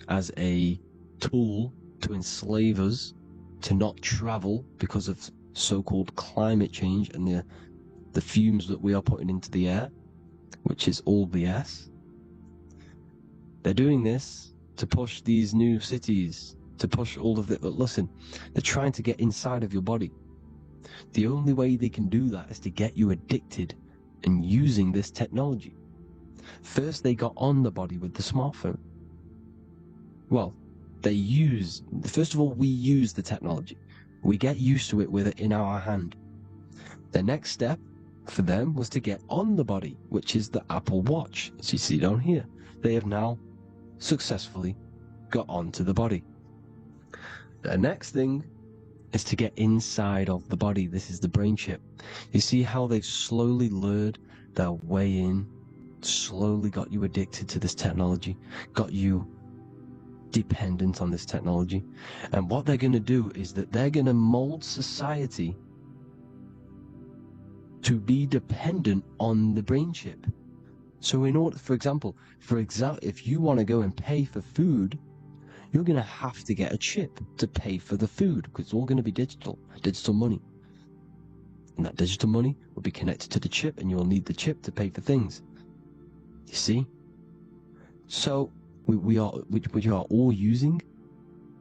[SPEAKER 2] as a tool to enslave us to not travel because of so-called climate change and the fumes that we are putting into the air, which is all BS. They're doing this to push these new cities, to push all of it. But listen, they're trying to get inside of your body. The only way they can do that is to get you addicted and using this technology. First, they got on the body with the smartphone. Well, first of all, we use the technology. We get used to it with it in our hand. The next step for them was to get on the body, which is the Apple Watch, as you see down here. They have now successfully got onto the body. The next thing is to get inside of the body. This is the brain chip. You see how they've slowly lured their way in, slowly got you addicted to this technology, got you dependent on this technology. And what they're going to do is that they're going to mold society to be dependent on the brain chip. So in order, for example, if you want to go and pay for food, you're going to have to get a chip to pay for the food, because it's all going to be digital money. And that digital money will be connected to the chip, and you'll need the chip to pay for things. You see? So which we are all using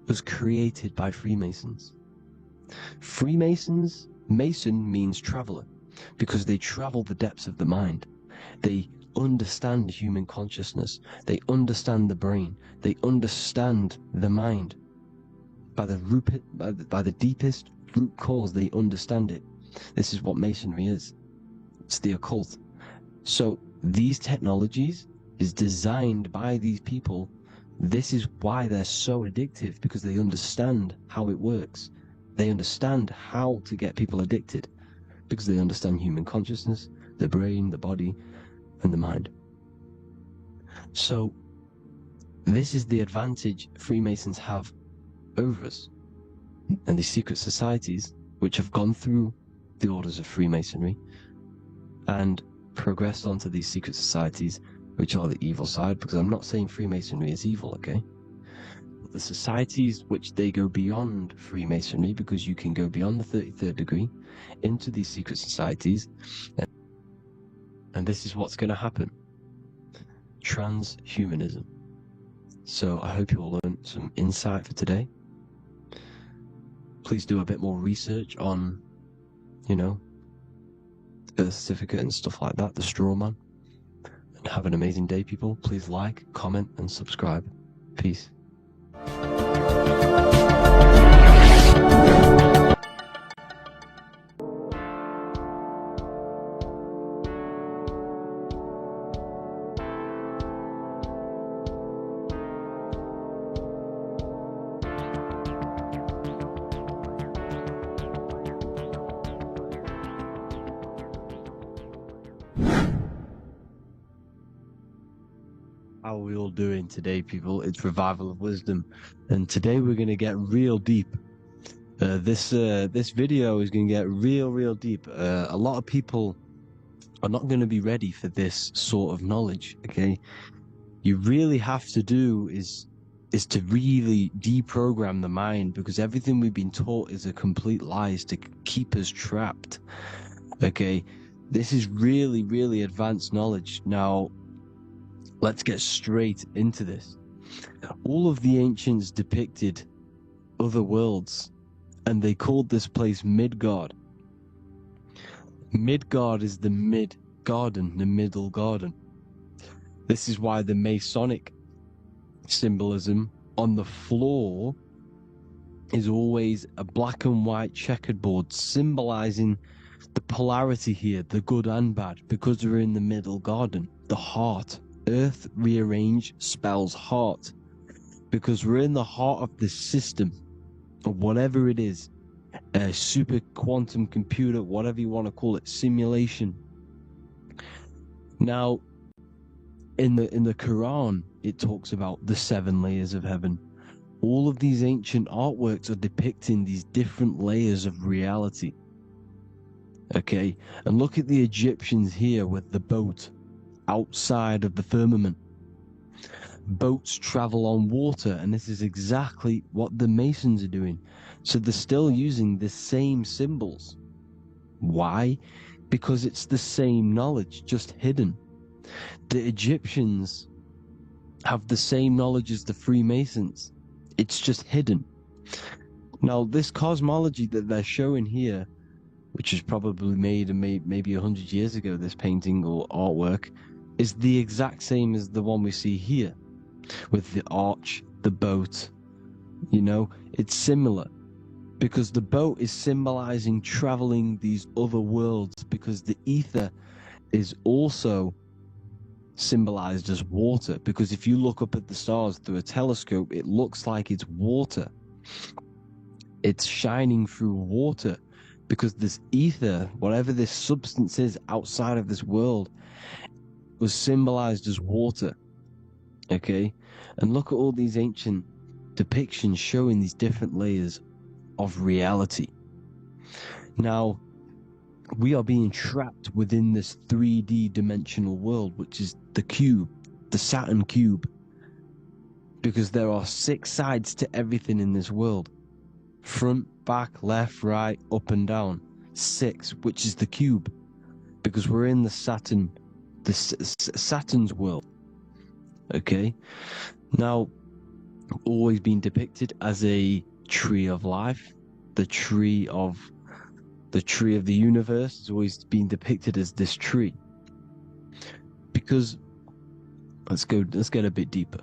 [SPEAKER 2] was created by Freemasons. Mason means traveler, because they travel the depths of the mind. They understand human consciousness. They understand the brain. They understand the mind. by the deepest root cause they understand it. This is what Masonry is. It's the occult. So these technologies is designed by these people. This is why they're so addictive, because they understand how it works. They understand how to get people addicted, because they understand human consciousness, the brain, the body, and the mind. So this is the advantage Freemasons have over us. And these secret societies, which have gone through the orders of Freemasonry and progressed onto these secret societies, which are the evil side, because I'm not saying Freemasonry is evil, okay? But the societies which they go beyond Freemasonry, because you can go beyond the 33rd degree into these secret societies, and this is what's going to happen. Transhumanism. So I hope you all learned some insight for today. Please do a bit more research on, birth certificate and stuff like that, the straw man. And have an amazing day, people. Please like, comment, and subscribe. Peace. How are we all doing today, people? It's Revival of Wisdom, and today we're going to get real deep. This video is going to get real deep. A lot of people are not going to be ready for this sort of knowledge. Okay, you really have to do is to really deprogram the mind, because everything we've been taught is a complete lie, is to keep us trapped. Okay, this is really advanced knowledge. Now, let's get straight into this. All of the ancients depicted other worlds, and they called this place Midgard. Midgard is the mid-garden, the middle garden. This is why the Masonic symbolism on the floor is always a black and white checkered board, symbolizing the polarity here, the good and bad, because we're in the middle garden, the heart. Earth rearranged spells heart, because we're in the heart of this system, of whatever it is, a super quantum computer, whatever you want to call it, simulation. Now, in the Quran, it talks about the 7 layers of heaven. All of these ancient artworks are depicting these different layers of reality. Okay, and look at the Egyptians here with the boat outside of the firmament. Boats travel on water, and this is exactly what the Masons are doing. So they're still using the same symbols. Why? Because it's the same knowledge, just hidden. The Egyptians have the same knowledge as the Freemasons. It's just hidden. Now, this cosmology that they're showing here, which is probably made maybe 100 years ago, this painting or artwork, is the exact same as the one we see here, with the arch, the boat. It's similar, because the boat is symbolizing traveling these other worlds, because the ether is also symbolized as water, because if you look up at the stars through a telescope, it looks like it's water. It's shining through water, because this ether, whatever this substance is outside of this world, was symbolized as water. Okay, and look at all these ancient depictions showing these different layers of reality. Now, we are being trapped within this 3D dimensional world, which is the cube, the Saturn cube, because there are 6 sides to everything in this world: front, back, left, right, up and down. 6, which is the cube, because we're in the Saturn's world. Okay, now, always been depicted as a tree of life, the tree of the universe has always been depicted as this tree. Because let's get a bit deeper.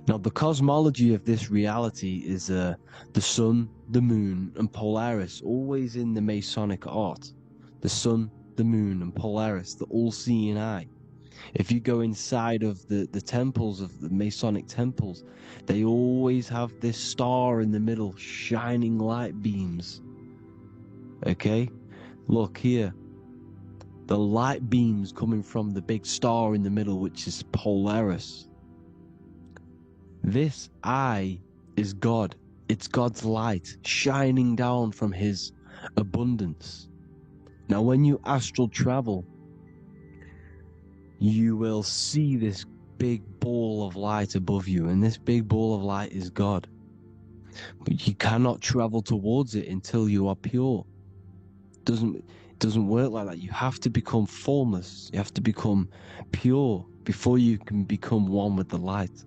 [SPEAKER 2] Now, the cosmology of this reality is the sun, the moon, and Polaris, always in the Masonic art. The sun, the moon, and Polaris, the all-seeing eye. If you go inside of the temples, of the Masonic temples, they always have this star in the middle, shining light beams. Okay? Look here. The light beams coming from the big star in the middle, which is Polaris. This eye is God. It's God's light shining down from his abundance. Now, when you astral travel, you will see this big ball of light above you, and this big ball of light is God. But you cannot travel towards it until you are pure. It doesn't work like that. You have to become formless. You have to become pure before you can become one with the light.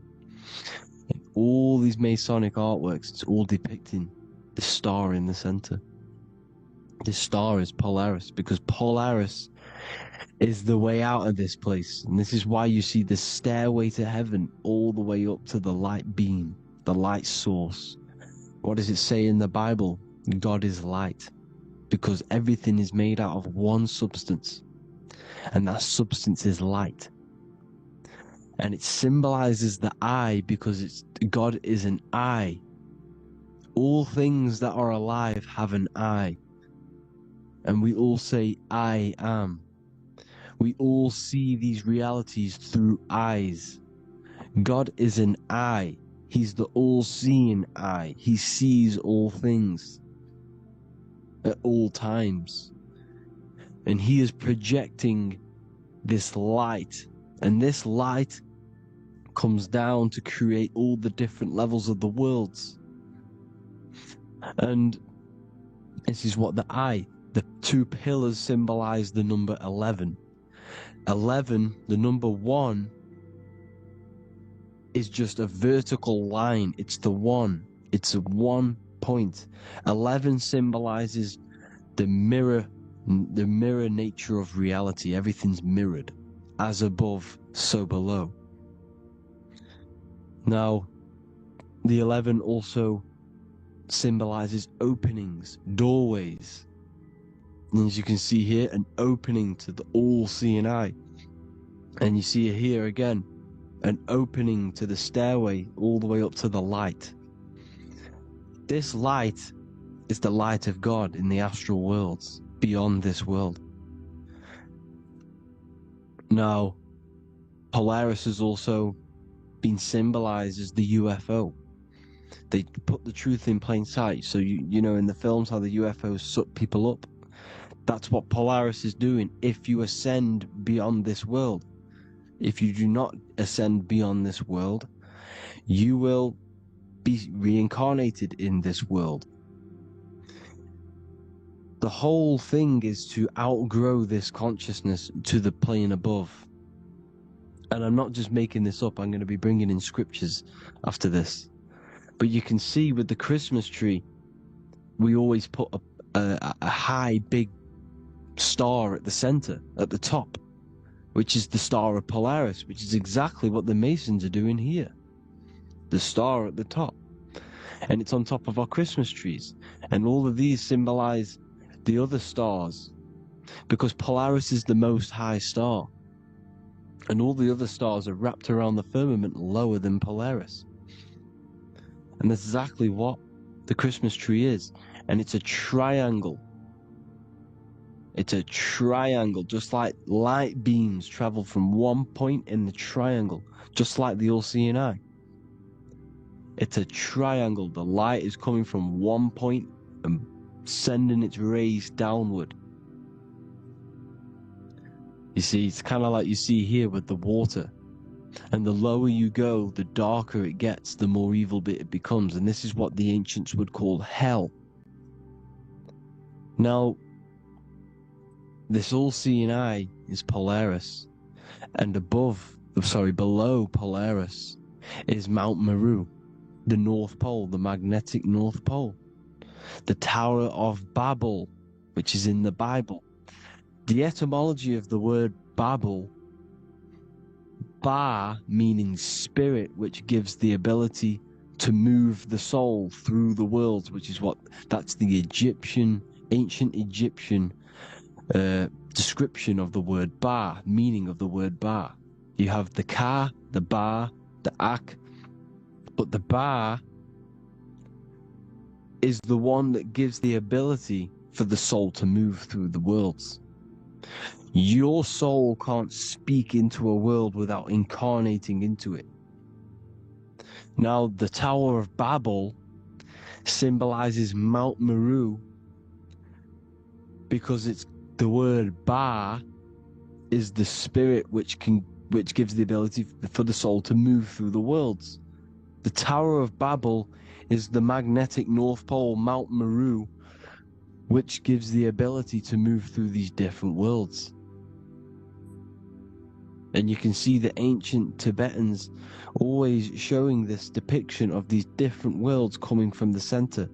[SPEAKER 2] In all these Masonic artworks, it's all depicting the star in the center. This star is Polaris, because Polaris is the way out of this place. And this is why you see the stairway to heaven all the way up to the light beam, the light source. What does it say in the Bible? God is light, because everything is made out of one substance, and that substance is light. And it symbolizes the eye, because God is an eye. All things that are alive have an eye. And we all say, I am. We all see these realities through eyes. God is an eye. He's the all-seeing eye. He sees all things at all times. And he is projecting this light. And this light comes down to create all the different levels of the worlds. And this is what the two pillars symbolize the number 11. 11, the number 1, is just a vertical line. It's the 1. It's a 1 point. 11 symbolizes the mirror nature of reality. Everything's mirrored. As above, so below. Now, the 11 also symbolizes openings, doorways. And as you can see here, an opening to the all-seeing eye. And you see here again, an opening to the stairway all the way up to the light. This light is the light of God in the astral worlds, beyond this world. Now, Polaris has also been symbolized as the UFO. They put the truth in plain sight. So you know in the films how the UFOs suck people up. That's what Polaris is doing. If you ascend beyond this world, if you do not ascend beyond this world, you will be reincarnated in this world. The whole thing is to outgrow this consciousness to the plane above. And I'm not just making this up. I'm going to be bringing in scriptures after this. But you can see with the Christmas tree, we always put a high, big star at the center, at the top, which is the star of Polaris, which is exactly what the Masons are doing here. The star at the top. And it's on top of our Christmas trees. And all of these symbolize the other stars, because Polaris is the most high star. And all the other stars are wrapped around the firmament lower than Polaris. And that's exactly what the Christmas tree is. And it's a triangle. It's a triangle, just like light beams travel from one point in the triangle, just like the all-seeing eye. It's a triangle. The light is coming from one point and sending its rays downward. You see, it's kind of like you see here with the water. And the lower you go, the darker it gets, the more evil it becomes. And this is what the ancients would call hell. Now, this all-seeing eye is Polaris. And below Polaris is Mount Meru, the North Pole, the magnetic North Pole. The Tower of Babel, which is in the Bible. The etymology of the word Babel Ba, meaning spirit, which gives the ability to move the soul through the worlds, which is that's the ancient Egyptian description of the word Ba, meaning of the word Ba. You have the Ka, the Ba, the Ak, but the Ba is the one that gives the ability for the soul to move through the worlds. Your soul can't speak into a world without incarnating into it. Now, the Tower of Babel symbolizes Mount Meru because it's the word Ba is the spirit which gives the ability for the soul to move through the worlds. The Tower of Babel is the magnetic North Pole, Mount Meru, which gives the ability to move through these different worlds. And you can see the ancient Tibetans always showing this depiction of these different worlds coming from the center.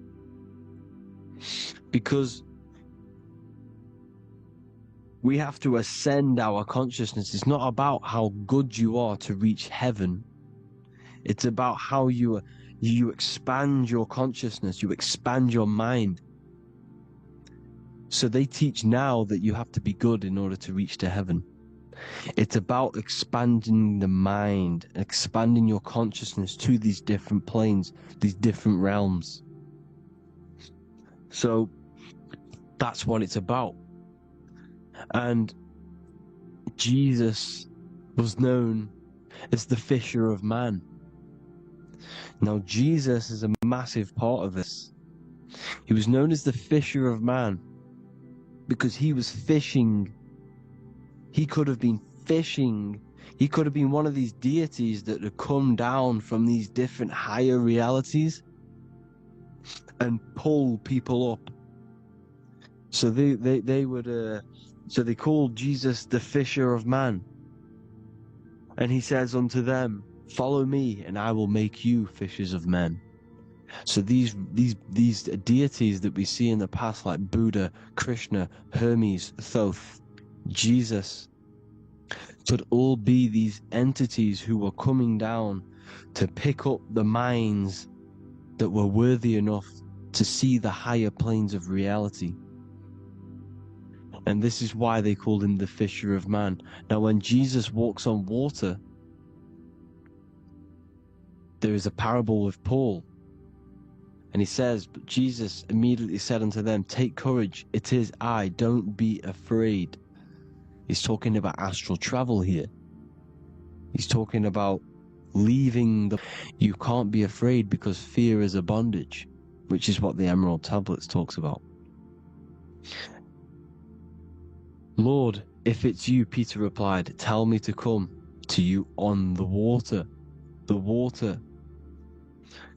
[SPEAKER 2] Because we have to ascend our consciousness. It's not about how good you are to reach heaven. It's about how you expand your consciousness, you expand your mind. So they teach now that you have to be good in order to reach to heaven. It's about expanding the mind, expanding your consciousness to these different planes, these different realms. So that's what it's about. And Jesus was known as the fisher of man. Now, Jesus is a massive part of this. He was known as the fisher of man because he was fishing. He could have been fishing. He could have been one of these deities that had come down from these different higher realities and pull people up. So so they called Jesus the fisher of man. And he says unto them, follow me and I will make you fishers of men. So these deities that we see in the past, like Buddha, Krishna, Hermes, Thoth, Jesus, could all be these entities who were coming down to pick up the minds that were worthy enough to see the higher planes of reality. And this is why they called him the fisher of man. Now, when Jesus walks on water, there is a parable with Paul. And he says, but Jesus immediately said unto them, take courage, it is I, don't be afraid. He's talking about astral travel here. He's talking about leaving you can't be afraid because fear is a bondage, which is what the Emerald Tablets talks about. Lord, if it's you, Peter replied, tell me to come to you on the water. The water.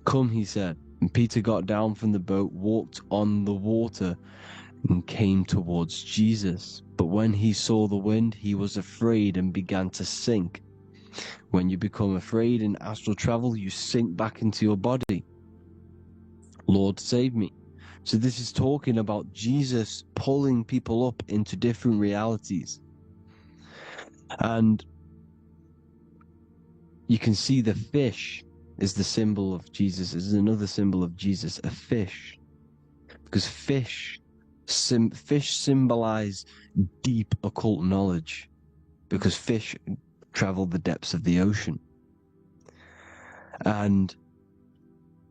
[SPEAKER 2] Come, he said. And Peter got down from the boat, walked on the water, and came towards Jesus. But when he saw the wind, he was afraid and began to sink. When you become afraid in astral travel, you sink back into your body. Lord, save me. So this is talking about Jesus pulling people up into different realities. And you can see the fish is the symbol of Jesus. Is another symbol of Jesus, a fish. Because fish symbolize deep occult knowledge. Because fish travel the depths of the ocean. And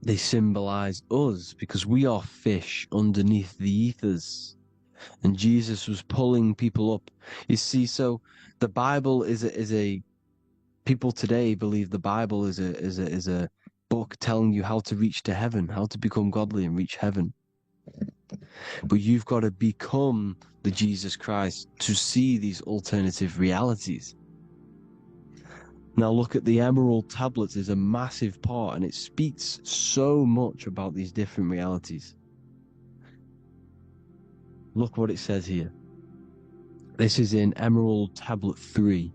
[SPEAKER 2] they symbolize us because we are fish underneath the ethers. And Jesus was pulling people up. You see, so the Bible is a people today believe the Bible is a book telling you how to reach to heaven, how to become godly and reach heaven. But you've got to become the Jesus Christ to see these alternative realities. Now look at the Emerald Tablets is a massive part, and it speaks so much about these different realities. Look what it says here. This is in Emerald Tablet 3.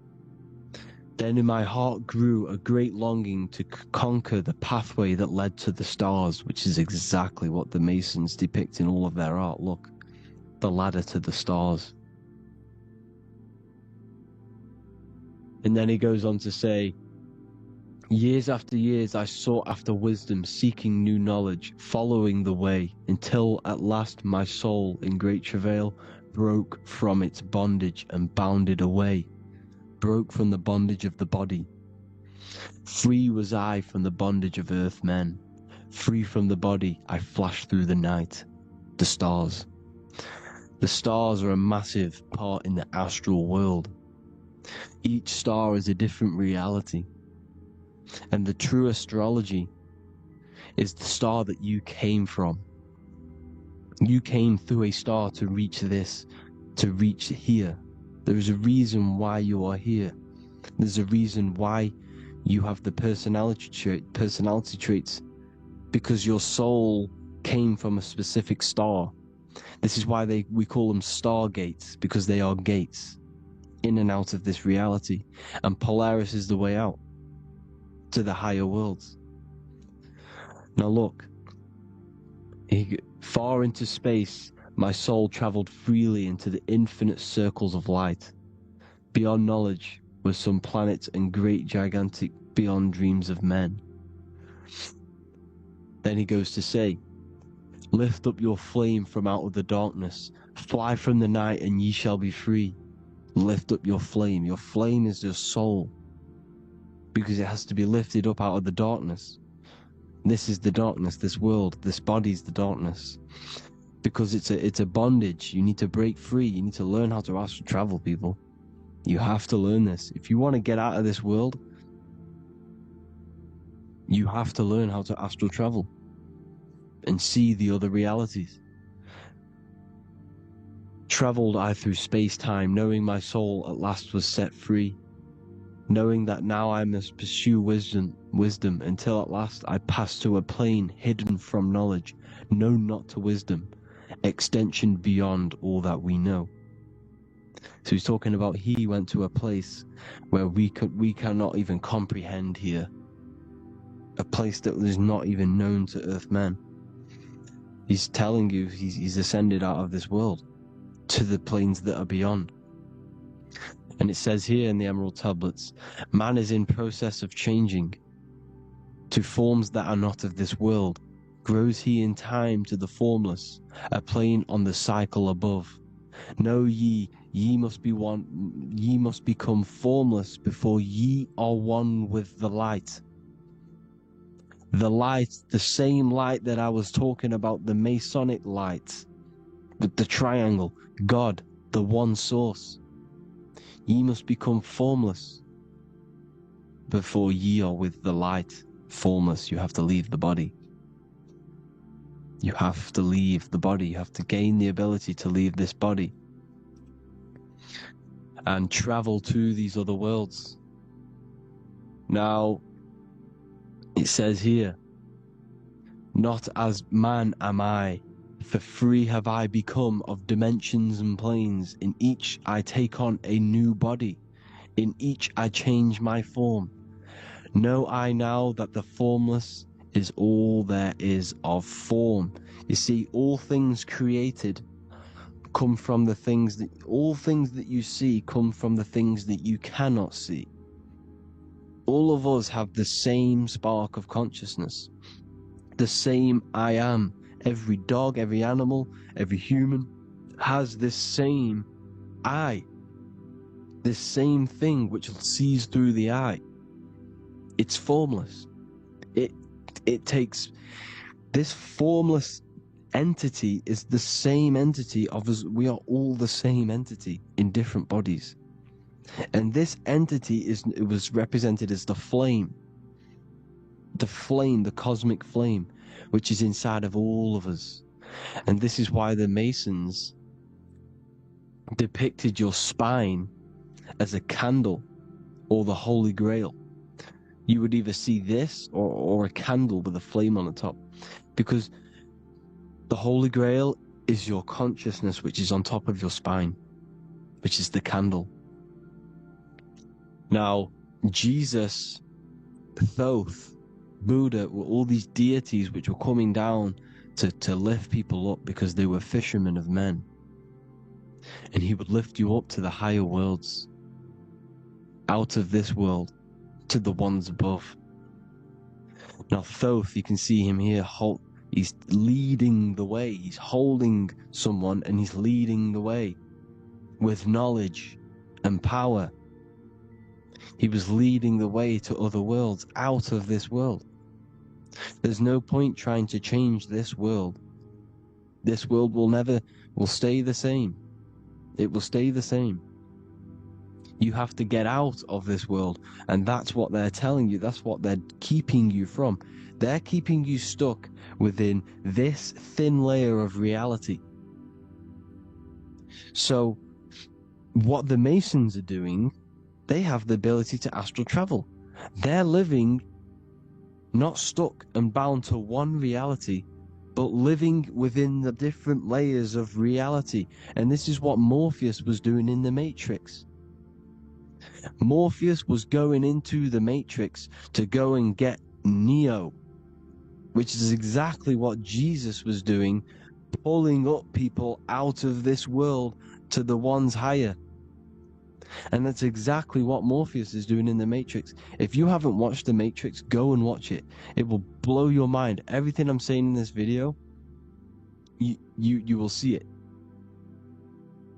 [SPEAKER 2] Then in my heart grew a great longing to conquer the pathway that led to the stars, which is exactly what the Masons depict in all of their art. Look, the ladder to the stars. And then he goes on to say, years after years I sought after wisdom, seeking new knowledge, following the way, until at last my soul in great travail broke from its bondage and bounded away, broke from the bondage of the body. Free was I from the bondage of earth men. Free from the body, I flashed through the night. The stars. The stars are a massive part in the astral world. Each star is a different reality. And the true astrology is the star that you came from. You came through a star to reach this, to reach here. There is a reason why you are here. There's a reason why you have the personality traits, because your soul came from a specific star. This is why we call them stargates, because they are gates in and out of this reality. And Polaris is the way out to the higher worlds. Now look, far into space, my soul traveled freely into the infinite circles of light. Beyond knowledge were some planets and great gigantic beyond dreams of men. Then he goes to say, lift up your flame from out of the darkness, fly from the night and ye shall be free. Lift up your flame. Your flame is your soul, because it has to be lifted up out of the darkness. This is the darkness, this world, this body's the darkness. Because it's a bondage. You need to break free. You need to learn how to astral travel, people. You have to learn this. If you want to get out of this world, you have to learn how to astral travel and see the other realities. Traveled I through space-time, knowing my soul at last was set free, knowing that now I must pursue wisdom until at last I pass to a plane hidden from knowledge, known not to wisdom, extension beyond all that we know. So he's talking about he went to a place where we cannot even comprehend here, a place that is not even known to Earthmen. He's telling you he's ascended out of this world to the planes that are beyond. And it says here in the Emerald Tablets, man is in process of changing to forms that are not of this world. Grows he in time to the formless, a plane on the cycle above. Know ye must be one, ye must become formless before ye are one with the light. The light, the same light that I was talking about, the Masonic light, with the triangle, God, the one source. Ye must become formless before ye are with the light. Formless, you have to leave the body. You have to leave the body. You have to gain the ability to leave this body and travel to these other worlds. Now, it says here, not as man am I, for free have I become of dimensions and planes. In each I take on a new body. In each I change my form. Know I now that the formless is all there is of form. You see, all things created come from the things that, all things that you see come from the things that you cannot see. All of us have the same spark of consciousness, the same I am. Every dog, every animal, every human has this same I, this same thing which sees through the eye. It's formless. It takes, this formless entity is the same entity of us. We are all the same entity in different bodies. And this entity it was represented as the flame, the cosmic flame, which is inside of all of us. And this is why the Masons depicted your spine as a candle or the Holy Grail. You would either see this or a candle with a flame on the top, because the Holy Grail is your consciousness, which is on top of your spine, which is the candle. Now, Jesus, Thoth, Buddha were all these deities which were coming down to lift people up, because they were fishermen of men. And he would lift you up to the higher worlds. out of this world to the ones above. Now Thoth, you can see him here, he's leading the way. He's holding someone and he's leading the way with knowledge and power. He was leading the way to other worlds, out of this world. There's no point trying to change this world. This world will stay the same. It will stay the same. You have to get out of this world, and that's what they're telling you. That's what they're keeping you from. They're keeping you stuck within this thin layer of reality. So what the Masons are doing, they have the ability to astral travel. They're living not stuck and bound to one reality, but living within the different layers of reality. And this is what Morpheus was doing in the Matrix. Morpheus was going into the Matrix to go and get Neo, which is exactly what Jesus was doing, pulling up people out of this world to the ones higher. And that's exactly what Morpheus is doing in the Matrix. If you haven't watched the Matrix, go and watch it. It will blow your mind. Everything I'm saying in this video, you will see it.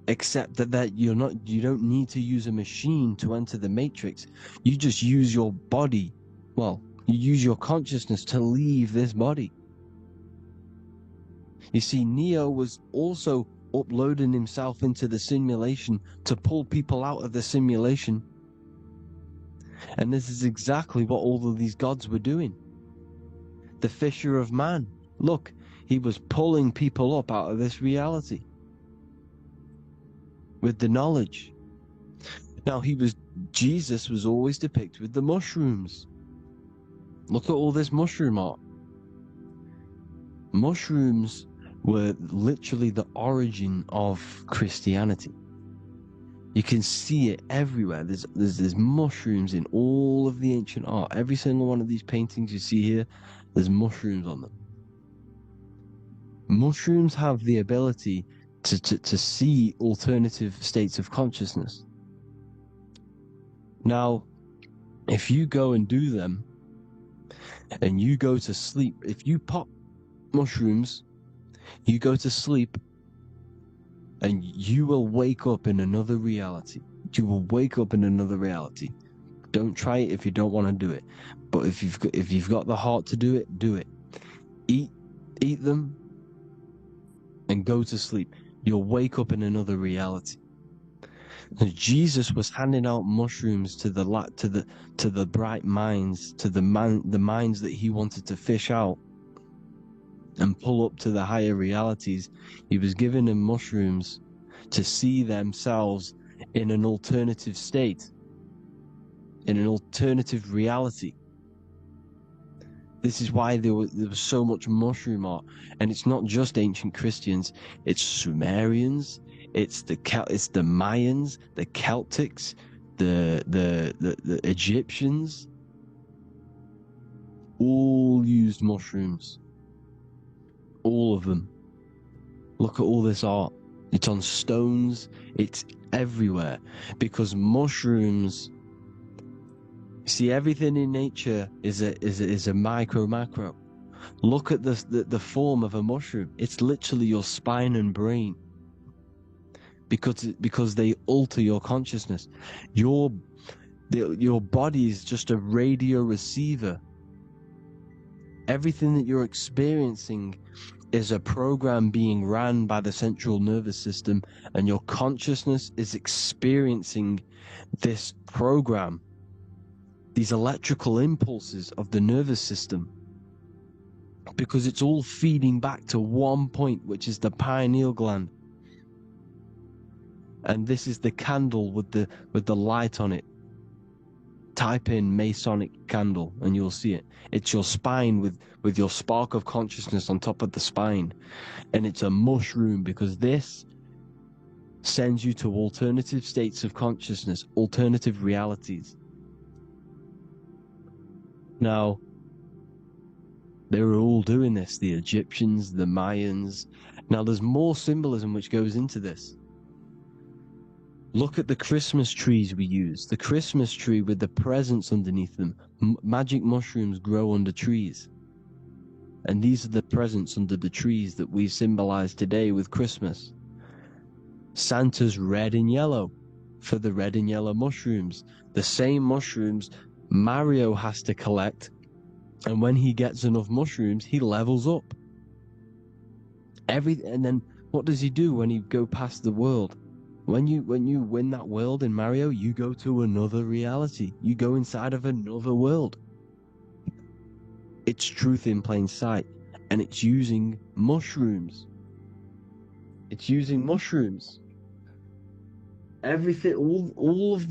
[SPEAKER 2] Except that you don't need to use a machine to enter the Matrix. You just use your body. Well, you use your consciousness to leave this body. You see, Neo was also uploading himself into the simulation to pull people out of the simulation. And this is exactly what all of these gods were doing. The Fisher of Man. Look, he was pulling people up out of this reality with the knowledge. Now Jesus was always depicted with the mushrooms. Look at all this mushroom art. Mushrooms were literally the origin of Christianity. You can see it everywhere. There's mushrooms in all of the ancient art. Every single one of these paintings you see here, there's mushrooms on them. Mushrooms have the ability to see alternative states of consciousness. Now, if you go and do them, and you go to sleep, if you pop mushrooms, you go to sleep, and you will wake up in another reality. You will wake up in another reality. Don't try it if you don't want to do it. But if you've got the heart to do it, do it. Eat them, and go to sleep. You'll wake up in another reality. And Jesus was handing out mushrooms to the bright minds, to the minds that he wanted to fish out and pull up to the higher realities. He was giving them mushrooms to see themselves in an alternative state, in an alternative reality. This is why there was so much mushroom art, and it's not just ancient Christians. It's Sumerians, it's the Mayans, the Celtics, the Egyptians. All used mushrooms. All of them. Look at all this art. It's on stones. It's everywhere, because mushrooms. See, everything in nature is a macro. Look at the form of a mushroom. It's literally your spine and brain, because they alter your consciousness. Your body is just a radio receiver. Everything that you're experiencing is a program being ran by the central nervous system, and your consciousness is experiencing this program. These electrical impulses of the nervous system, because it's all feeding back to one point, which is the pineal gland. And this is the candle with the light on it. Type in Masonic candle and you'll see it. It's your spine with your spark of consciousness on top of the spine. And it's a mushroom, because this sends you to alternative states of consciousness, alternative realities. Now, they were all doing this, the Egyptians, the Mayans. Now, there's more symbolism which goes into this. Look at the Christmas trees we use. The Christmas tree with the presents underneath them. Magic mushrooms grow under trees. And these are the presents under the trees that we symbolize today with Christmas. Santa's red and yellow for the red and yellow mushrooms. The same mushrooms Mario has to collect. And when he gets enough mushrooms, he levels up. And then what does he do when he go past the world? When you win that world in Mario, you go to another reality. You go inside of another world. It's truth in plain sight, and it's using mushrooms. It's using mushrooms. Everything, all of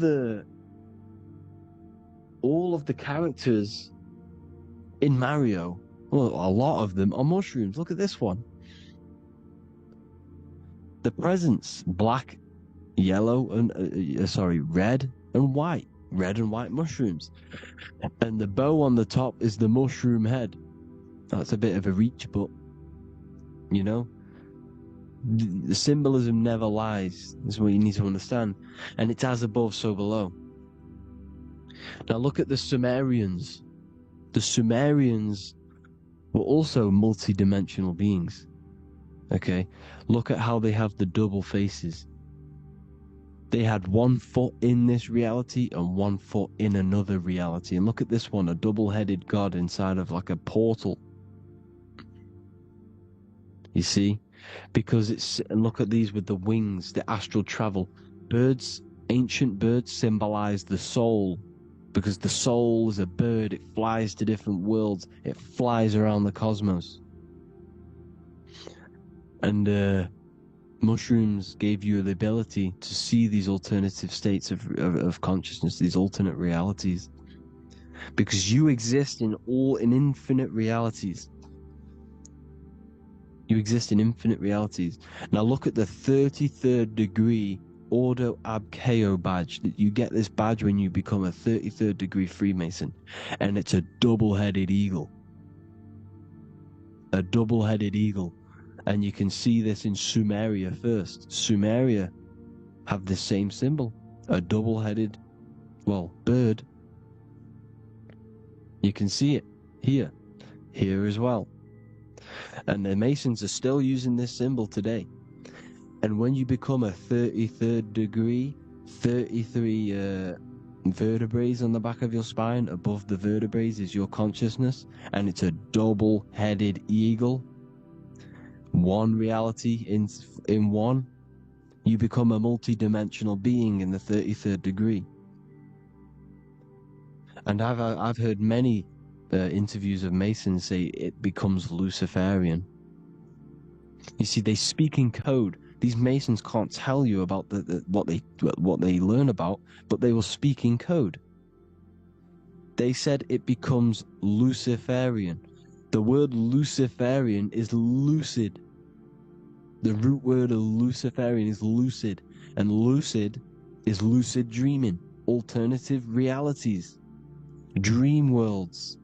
[SPEAKER 2] the characters in Mario, well, a lot of them are mushrooms. Look at this one. The presents, black, yellow, and red and white. Red and white mushrooms. And the bow on the top is the mushroom head. That's a bit of a reach, but, you know, the symbolism never lies. That's what you need to understand. And it's as above, so below. Now look at the Sumerians. The Sumerians were also multi-dimensional beings. Okay? Look at how they have the double faces. They had 1 foot in this reality and 1 foot in another reality. And look at this one, a double-headed god inside of like a portal. You see? Because and look at these with the wings, the astral travel. Birds, ancient birds symbolize the soul. Because the soul is a bird, it flies to different worlds. It flies around the cosmos. And mushrooms gave you the ability to see these alternative states of consciousness, these alternate realities. Because you exist in infinite realities. You exist in infinite realities. Now look at the 33rd degree Ordo Abkeo badge. You get this badge when you become a 33rd degree Freemason. And it's a double-headed eagle. A double-headed eagle. And you can see this in Sumeria first. Sumeria have the same symbol. A double-headed, bird. You can see it here. Here as well. And the Masons are still using this symbol today. And when you become a 33rd degree, 33 vertebrae on the back of your spine, above the vertebrae is your consciousness, and it's a double-headed eagle. One reality in one, you become a multi-dimensional being in the 33rd degree. And I've heard many interviews of Masons say it becomes Luciferian. You see, they speak in code. These Masons can't tell you about what they learn about, but they will speak in code. They said it becomes Luciferian. The word Luciferian is lucid. The root word of Luciferian is lucid, and lucid is lucid dreaming, alternative realities, dream worlds.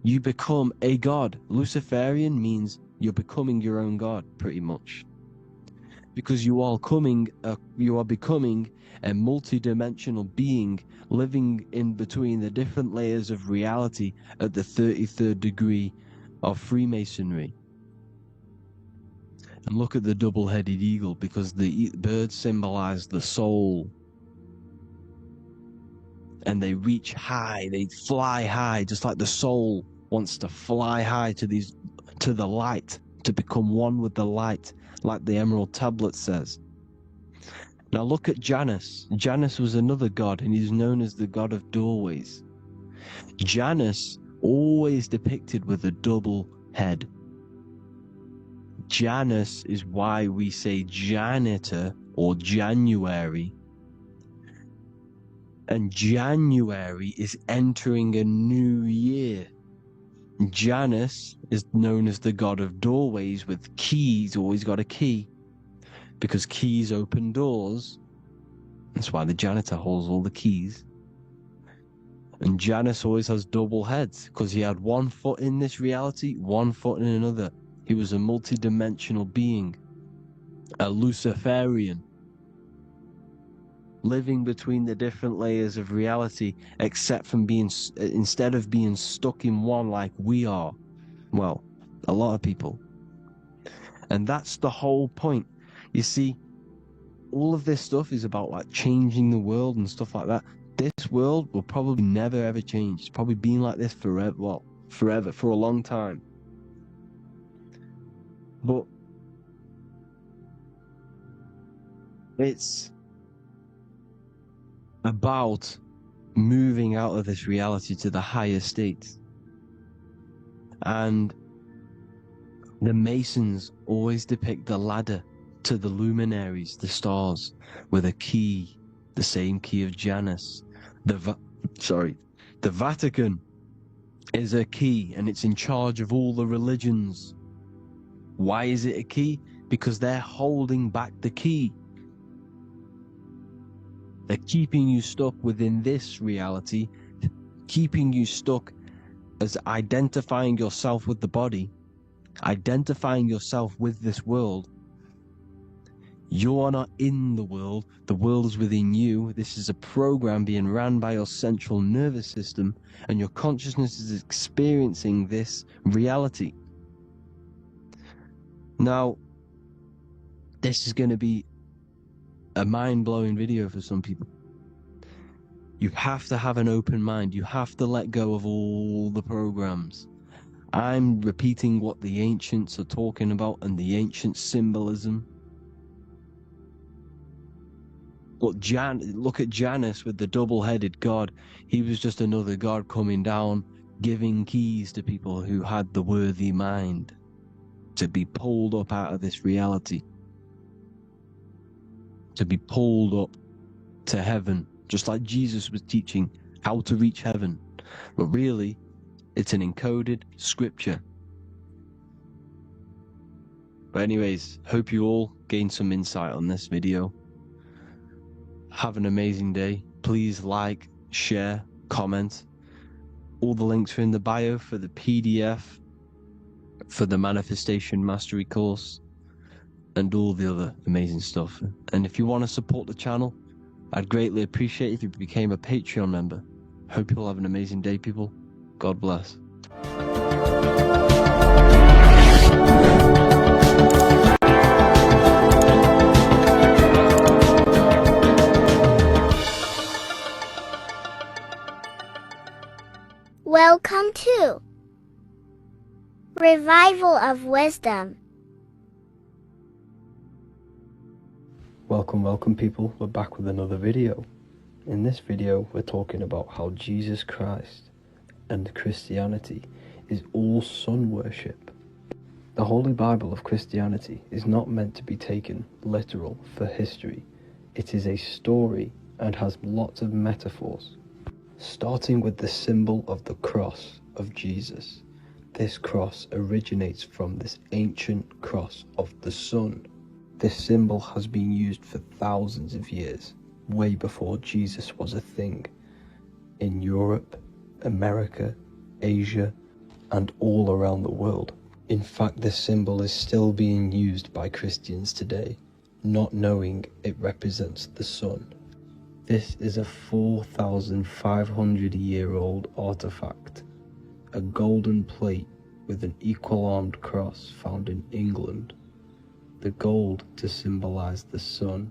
[SPEAKER 2] You become a god. Luciferian means you're becoming your own god, pretty much. Because you are becoming a multi-dimensional being living in between the different layers of reality at the 33rd degree of Freemasonry. And look at the double-headed eagle, because the birds symbolize the soul. And they reach high, they fly high, just like the soul wants to fly high to the light, to become one with the light, like the Emerald Tablet says. Now look at Janus. Janus was another god, and he's known as the god of doorways. Janus always depicted with a double head. Janus is why we say janitor or January. And January is entering a new year. Janus is known as the god of doorways with keys, always got a key. Because keys open doors. That's why the janitor holds all the keys. And Janus always has double heads, because he had 1 foot in this reality, 1 foot in another. He was a multi-dimensional being. A Luciferian. living between the different layers of reality, except from instead of being stuck in one like we are. Well, a lot of people. And that's the whole point. You see, all of this stuff is about like changing the world and stuff like that. This world will probably never ever change. It's probably been like this forever. Well, forever, for a long time. But it's about moving out of this reality to the higher states. And the Masons always depict the ladder to the luminaries, the stars, with a key, the same key of Janus. The Vatican is a key, and it's in charge of all the religions. Why is it a key? Because they're holding back the key. They're keeping you stuck within this reality, keeping you stuck as identifying yourself with the body, identifying yourself with this world. You are not in the world is within you. This is a program being ran by your central nervous system, and your consciousness is experiencing this reality. Now, this is going to be a mind-blowing video for some people. You have to have an open mind. You have to let go of all the programs. I'm repeating what the ancients are talking about and the ancient symbolism. Look at Janus with the double-headed god. He was just another god coming down, giving keys to people who had the worthy mind to be pulled up out of this reality, to be pulled up to heaven, just like Jesus was teaching how to reach heaven. But really, it's an encoded scripture. But anyways, hope you all gained some insight on this video. Have an amazing day. Please like, share, comment. All the links are in the bio for the PDF, for the Manifestation Mastery course, and all the other amazing stuff. And if you want to support the channel, I'd greatly appreciate it if you became a Patreon member. Hope you all have an amazing day, people. God bless.
[SPEAKER 4] Welcome to Revival of Wisdom.
[SPEAKER 1] Welcome people, we're back with another video. In this video we're talking about how Jesus Christ and Christianity is all sun worship. The Holy Bible of Christianity is not meant to be taken literal for history. It is a story and has lots of metaphors. Starting with the symbol of the cross of Jesus. This cross originates from this ancient cross of the sun. This symbol has been used for thousands of years, way before Jesus was a thing, in Europe, America, Asia, and all around the world. In fact, this symbol is still being used by Christians today, not knowing it represents the sun. This is a 4,500-year-old artifact, a golden plate with an equal-armed cross found in England. The gold to symbolize the sun,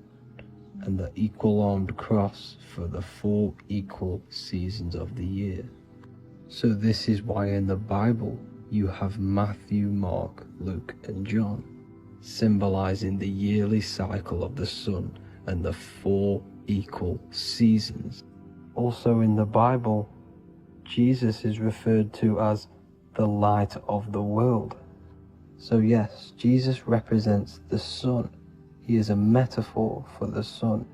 [SPEAKER 1] and the equal-armed cross for the 4 equal seasons of the year. So this is why in the Bible you have Matthew, Mark, Luke, and John, symbolizing the yearly cycle of the sun and the 4 equal seasons. Also in the Bible, Jesus is referred to as the light of the world. So yes, Jesus represents the sun. He is a metaphor for the sun.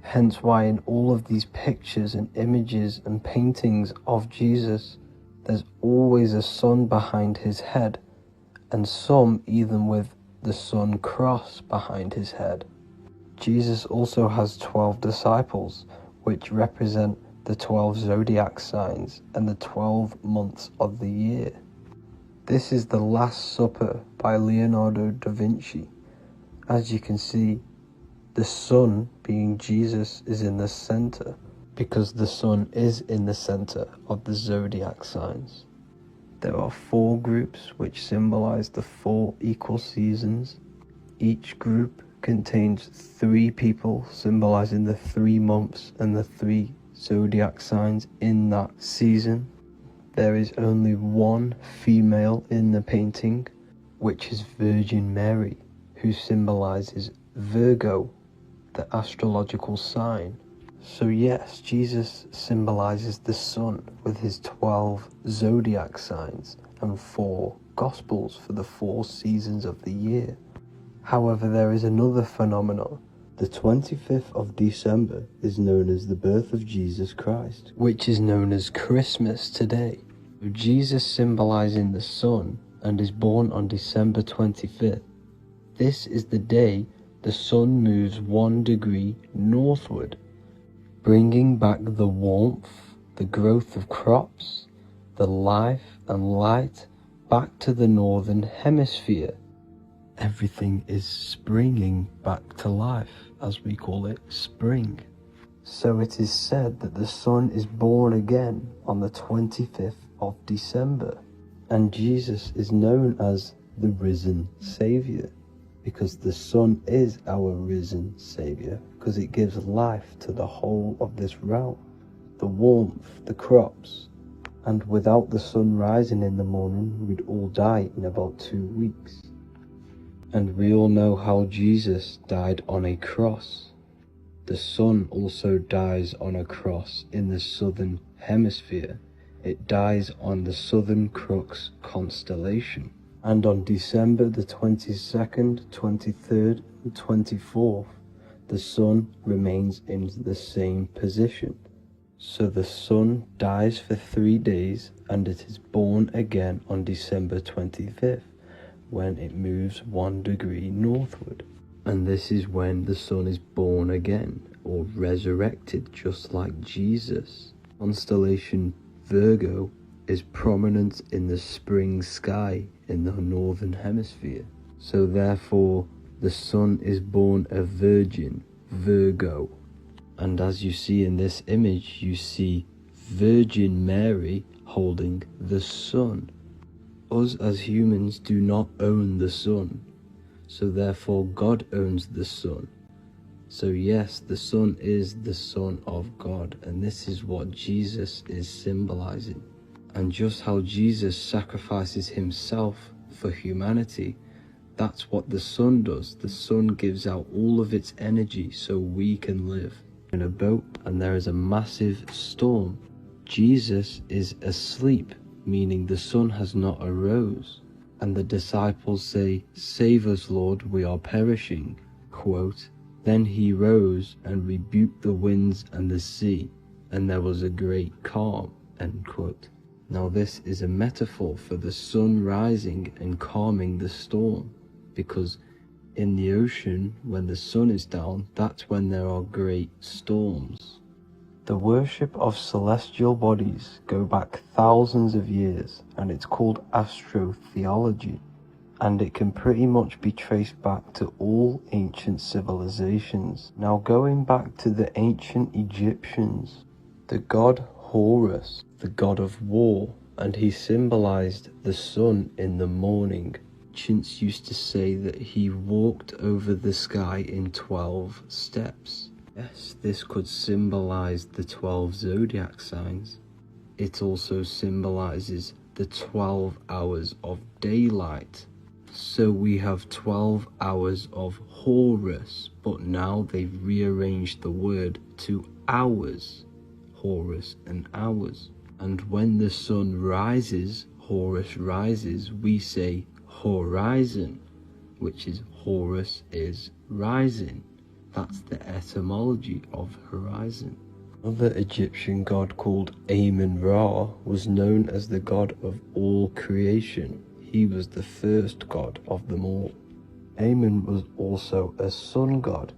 [SPEAKER 1] Hence why in all of these pictures and images and paintings of Jesus, there's always a sun behind his head, and some even with the sun cross behind his head. Jesus also has 12 disciples, which represent the 12 zodiac signs and the 12 months of the year. This is the Last Supper by Leonardo da Vinci. As you can see,
[SPEAKER 6] The sun, being Jesus, is in the center, because the sun is in the center of the zodiac signs. There are 4 groups which symbolize the 4 equal seasons. Each group contains 3 people symbolizing the 3 months and the 3 zodiac signs in that season. There is only 1 female in the painting, which is Virgin Mary, who symbolizes Virgo, the astrological sign. So yes, Jesus symbolizes the sun with his 12 zodiac signs and 4 gospels for the 4 seasons of the year. However, there is another phenomenon. The 25th of December is known as the birth of Jesus Christ, which is known as Christmas today. Jesus symbolizing the sun and is born on December 25th. This is the day the sun moves 1 degree northward, bringing back the warmth, the growth of crops, the life and light back to the northern hemisphere. Everything is springing back to life, as we call it, spring. So it is said that the sun is born again on the 25th of December, and Jesus is known as the risen Saviour, because the sun is our risen Saviour, because it gives life to the whole of this realm, the warmth, the crops, and without the sun rising in the morning, we'd all die in about 2 weeks. And we all know how Jesus died on a cross. The sun also dies on a cross in the southern hemisphere. It dies on the Southern Crux constellation. And on December the 22nd, 23rd and 24th, the sun remains in the same position. So the sun dies for 3 days and it is born again on December 25th, when it moves 1 degree northward. And this is when the sun is born again, or resurrected, just like Jesus. Constellation Virgo is prominent in the spring sky in the northern hemisphere. So therefore, the sun is born a virgin, Virgo. And as you see in this image, you see Virgin Mary holding the sun. Us as humans do not own the sun, so therefore God owns the sun. So yes, the sun is the Son of God, and this is what Jesus is symbolizing. And just how Jesus sacrifices himself for humanity, that's what the sun does. The sun gives out all of its energy so we can live. In a boat and there is a massive storm, Jesus is asleep, meaning the sun has not arose. And the disciples say, "Save us, Lord, we are perishing." Quote, "Then he rose and rebuked the winds and the sea, and there was a great calm." End quote. Now this is a metaphor for the sun rising and calming the storm, because in the ocean, when the sun is down, that's when there are great storms. The worship of celestial bodies go back thousands of years, and it's called astrotheology, and it can pretty much be traced back to all ancient civilizations. Now going back to the ancient Egyptians, the god Horus, the god of war, and he symbolized the sun in the morning. Ancients used to say that he walked over the sky in 12 steps. Yes, this could symbolize the 12 zodiac signs. It also symbolizes the 12 hours of daylight. So we have 12 hours of Horus, but now they've rearranged the word to hours. Horus and hours. And when the sun rises, Horus rises, we say horizon, which is Horus is rising. That's the etymology of horizon. Another Egyptian god called Amun-Ra was known as the god of all creation. He was the first god of them all. Amun was also a sun god.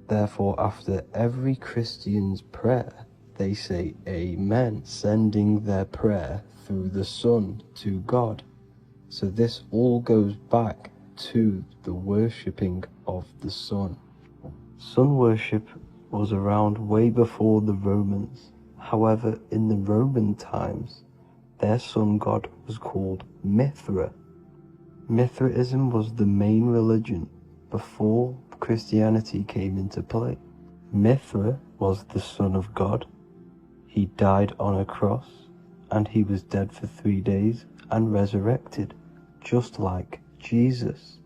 [SPEAKER 6] Therefore, after every Christian's prayer, they say Amen, sending their prayer through the sun to God. So this all goes back to the worshipping of the sun. Sun worship was around way before the Romans. However, in the Roman times, their sun god was called Mithra. Mithraism was the main religion before Christianity came into play. Mithra was the son of God. He died on a cross, and he was dead for 3 days and resurrected, just like Jesus.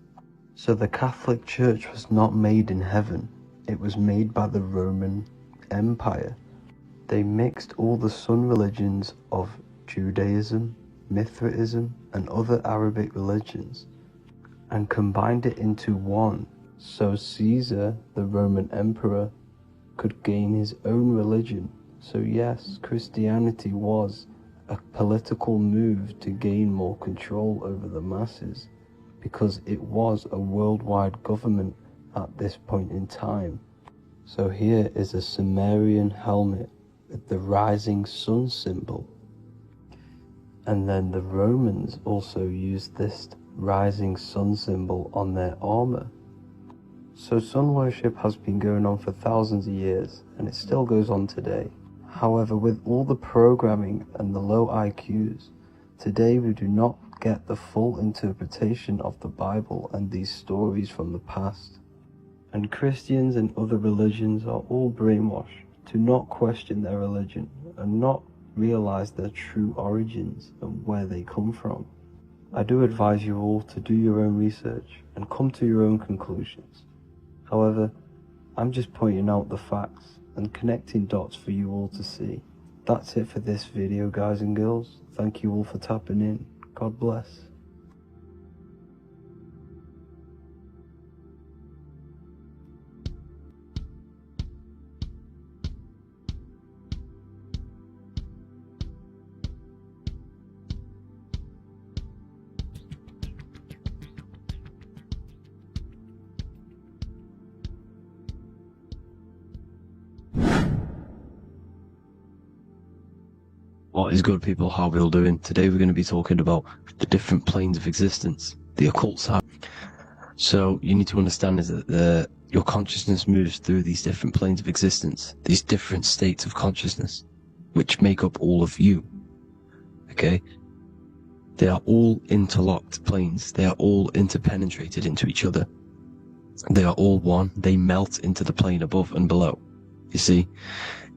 [SPEAKER 6] So the Catholic Church was not made in heaven, it was made by the Roman Empire. They mixed all the sun religions of Judaism, Mithraism, and other Arabic religions, and combined it into one, so Caesar, the Roman emperor, could gain his own religion. So yes, Christianity was a political move to gain more control over the masses, because it was a worldwide government at this point in time. So here is a Sumerian helmet with the rising sun symbol. And then the Romans also used this rising sun symbol on their armor. So sun worship has been going on for thousands of years, and it still goes on today. However, with all the programming and the low IQs, today we do not get the full interpretation of the Bible and these stories from the past. And Christians and other religions are all brainwashed to not question their religion and not realize their true origins and where they come from. I do advise you all to do your own research and come to your own conclusions. However, I'm just pointing out the facts and connecting dots for you all to see. That's it for this video, guys and girls. Thank you all for tapping in. God bless.
[SPEAKER 2] What is good, people? How are we all doing? Today we're going to be talking about the different planes of existence, the occult side. So you need to understand is that your consciousness moves through these different planes of existence, these different states of consciousness, which make up all of you. Okay? They are all interlocked planes. They are all interpenetrated into each other. They are all one. They melt into the plane above and below. You see?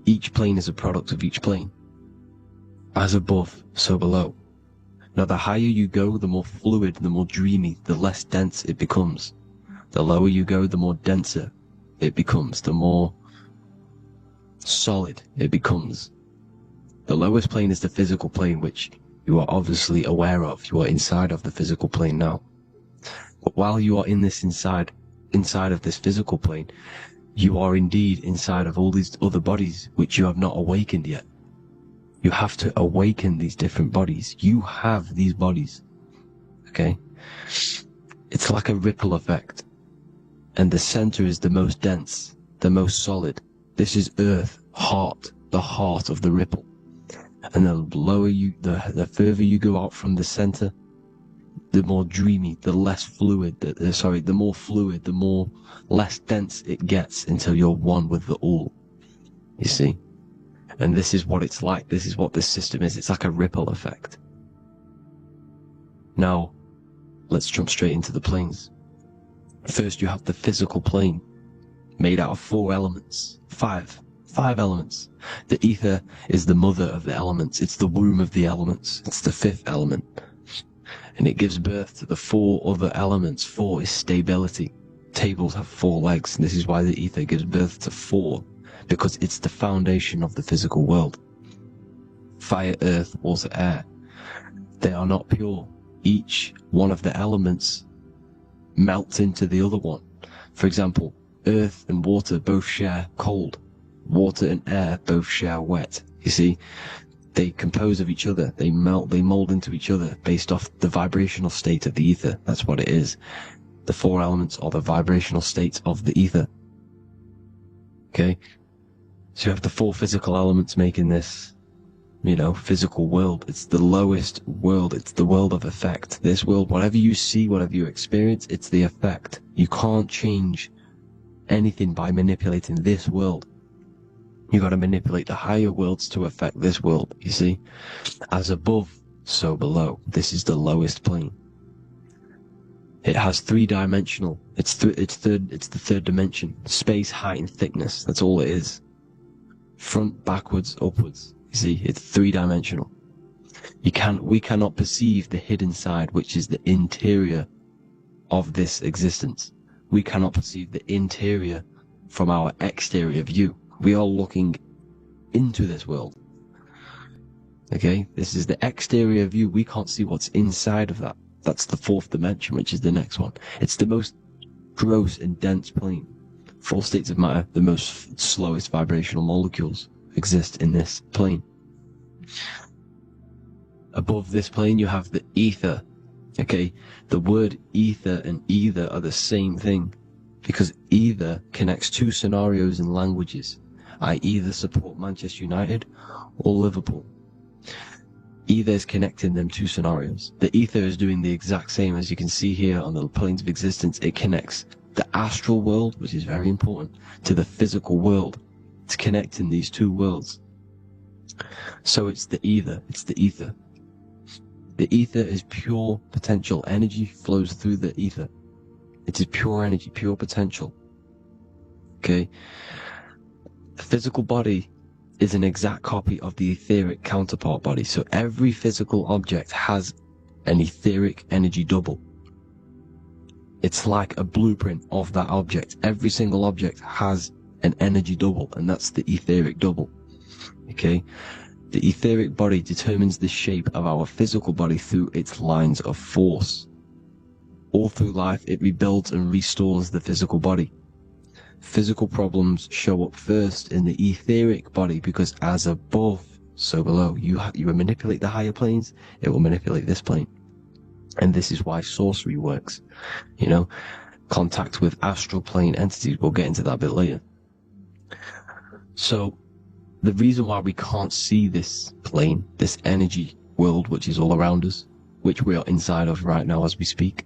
[SPEAKER 2] Each plane is a product of each plane. As above, so below. Now the higher you go, the more fluid, the more dreamy, the less dense it becomes. The lower you go, the more denser it becomes, the more solid it becomes. The lowest plane is the physical plane, which you are obviously aware of. You are inside of the physical plane now. But while you are in this inside of this physical plane, you are indeed inside of all these other bodies which you have not awakened yet. You have to awaken these different bodies. You have these bodies. Okay? It's like a ripple effect. And the center is the most dense, the most solid. This is Earth, heart, the heart of the ripple. And the lower you, the further you go out from the center, the more dreamy, the less fluid, the more fluid, the more less dense it gets until you're one with the all. You see? And this is what it's like. This is what this system is. It's like a ripple effect. Now, let's jump straight into the planes. First, you have the physical plane, made out of 4 elements. Five elements. The ether is the mother of the elements. It's the womb of the elements. It's the 5th element. And it gives birth to the 4 other elements. 4 is stability. Tables have 4 legs, and this is why the ether gives birth to 4. Because it's the foundation of the physical world. Fire, earth, water, air. They are not pure. Each one of the elements melts into the other one. For example, earth and water both share cold. Water and air both share wet. You see, they compose of each other. They melt, they mold into each other based off the vibrational state of the ether. That's what it is. The 4 elements are the vibrational states of the ether. Okay? So you have the 4 physical elements making this, physical world. It's the lowest world. It's the world of effect. This world, whatever you see, whatever you experience, it's the effect. You can't change anything by manipulating this world. You got to manipulate the higher worlds to affect this world, you see? As above, so below. This is the lowest plane. It has three-dimensional. It's the third dimension. Space, height, and thickness. That's all it is. Front, backwards, upwards. You see, it's three-dimensional. We cannot perceive the hidden side, which is the interior of this existence. We cannot perceive the interior from our exterior view. We are looking into this world. Okay, this is the exterior view. We can't see what's inside of that. That's the fourth dimension, which is the next one. It's the most gross and dense plane. Four states of matter, the most slowest vibrational molecules exist in this plane. Above this plane, you have the ether. Okay, the word ether and either are the same thing, because either connects two scenarios in languages. I either support Manchester United or Liverpool. Either is connecting them two scenarios. The ether is doing the exact same, as you can see here on the planes of existence. It connects the astral world, which is very important, to the physical world. It's connecting these two worlds. So it's the ether. It's the ether. The ether is pure potential. Energy flows through the ether. It is pure energy, pure potential. Okay? The physical body is an exact copy of the etheric counterpart body. So every physical object has an etheric energy double. It's like a blueprint of that object. Every single object has an energy double, and that's the etheric double. Okay? The etheric body determines the shape of our physical body through its lines of force. All through life, it rebuilds and restores the physical body. Physical problems show up first in the etheric body, because as above, so below. You manipulate the higher planes, it will manipulate this plane. And this is why sorcery works. You know, contact with astral plane entities. We'll get into that a bit later. So, the reason why we can't see this plane, this energy world, which is all around us, which we are inside of right now as we speak,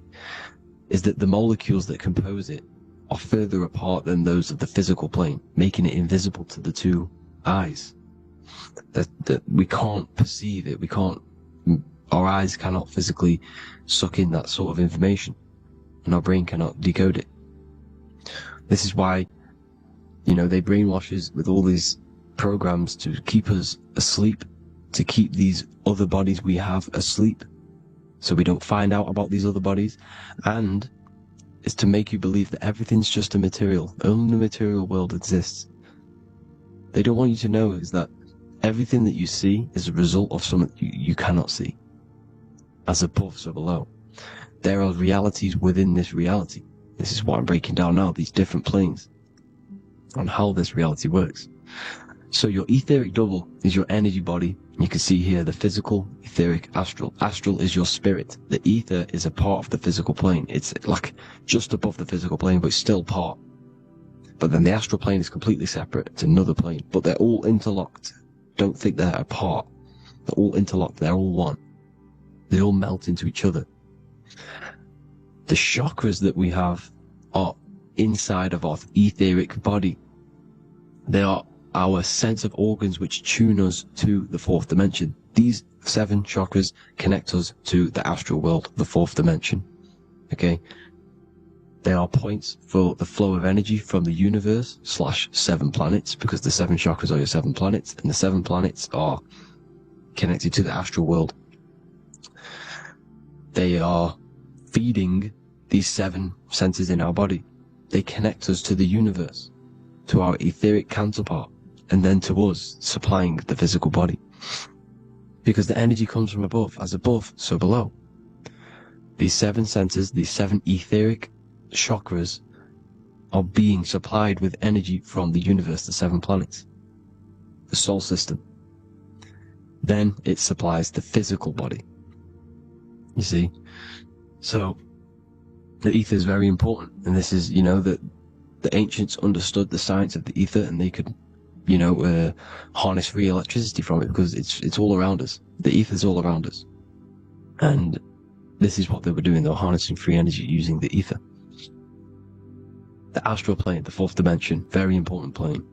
[SPEAKER 2] is that the molecules that compose it are further apart than those of the physical plane, making it invisible to the two eyes. That we can't perceive it. Our eyes cannot physically suck in that sort of information, and our brain cannot decode it. This is why, you know, they brainwash us with all these programs to keep us asleep, to keep these other bodies we have asleep, so we don't find out about these other bodies, and it's to make you believe that everything's just a material. Only the material world exists. They don't want you to know is that everything that you see is a result of something you cannot see. As above, so below. There are realities within this reality. This is what I'm breaking down now, these different planes, on how this reality works. So your etheric double is your energy body. You can see here the physical, etheric, astral. Astral is your spirit. The ether is a part of the physical plane. It's like just above the physical plane, but it's still part. But then the astral plane is completely separate. It's another plane. But they're all interlocked. Don't think they're apart. They're all interlocked. They're all one. They all melt into each other. The chakras that we have are inside of our etheric body. They are our sense of organs which tune us to the fourth dimension. These 7 chakras connect us to the astral world, the fourth dimension. Okay? They are points for the flow of energy from the universe / 7 planets, because the 7 chakras are your 7 planets, and the 7 planets are connected to the astral world. They are feeding these 7 senses in our body. They connect us to the universe, to our etheric counterpart, and then to us, supplying the physical body. Because the energy comes from above. As above, so below. These 7 senses, these 7 etheric chakras, are being supplied with energy from the universe, the 7 planets, the solar system. Then it supplies the physical body. You see? So, the ether is very important. And this is, you know, that the ancients understood the science of the ether, and they could, you know, harness free electricity from it, because it's all around us. The ether is all around us. And this is what they were doing. They were harnessing free energy using the ether. The astral plane, the fourth dimension, very important plane.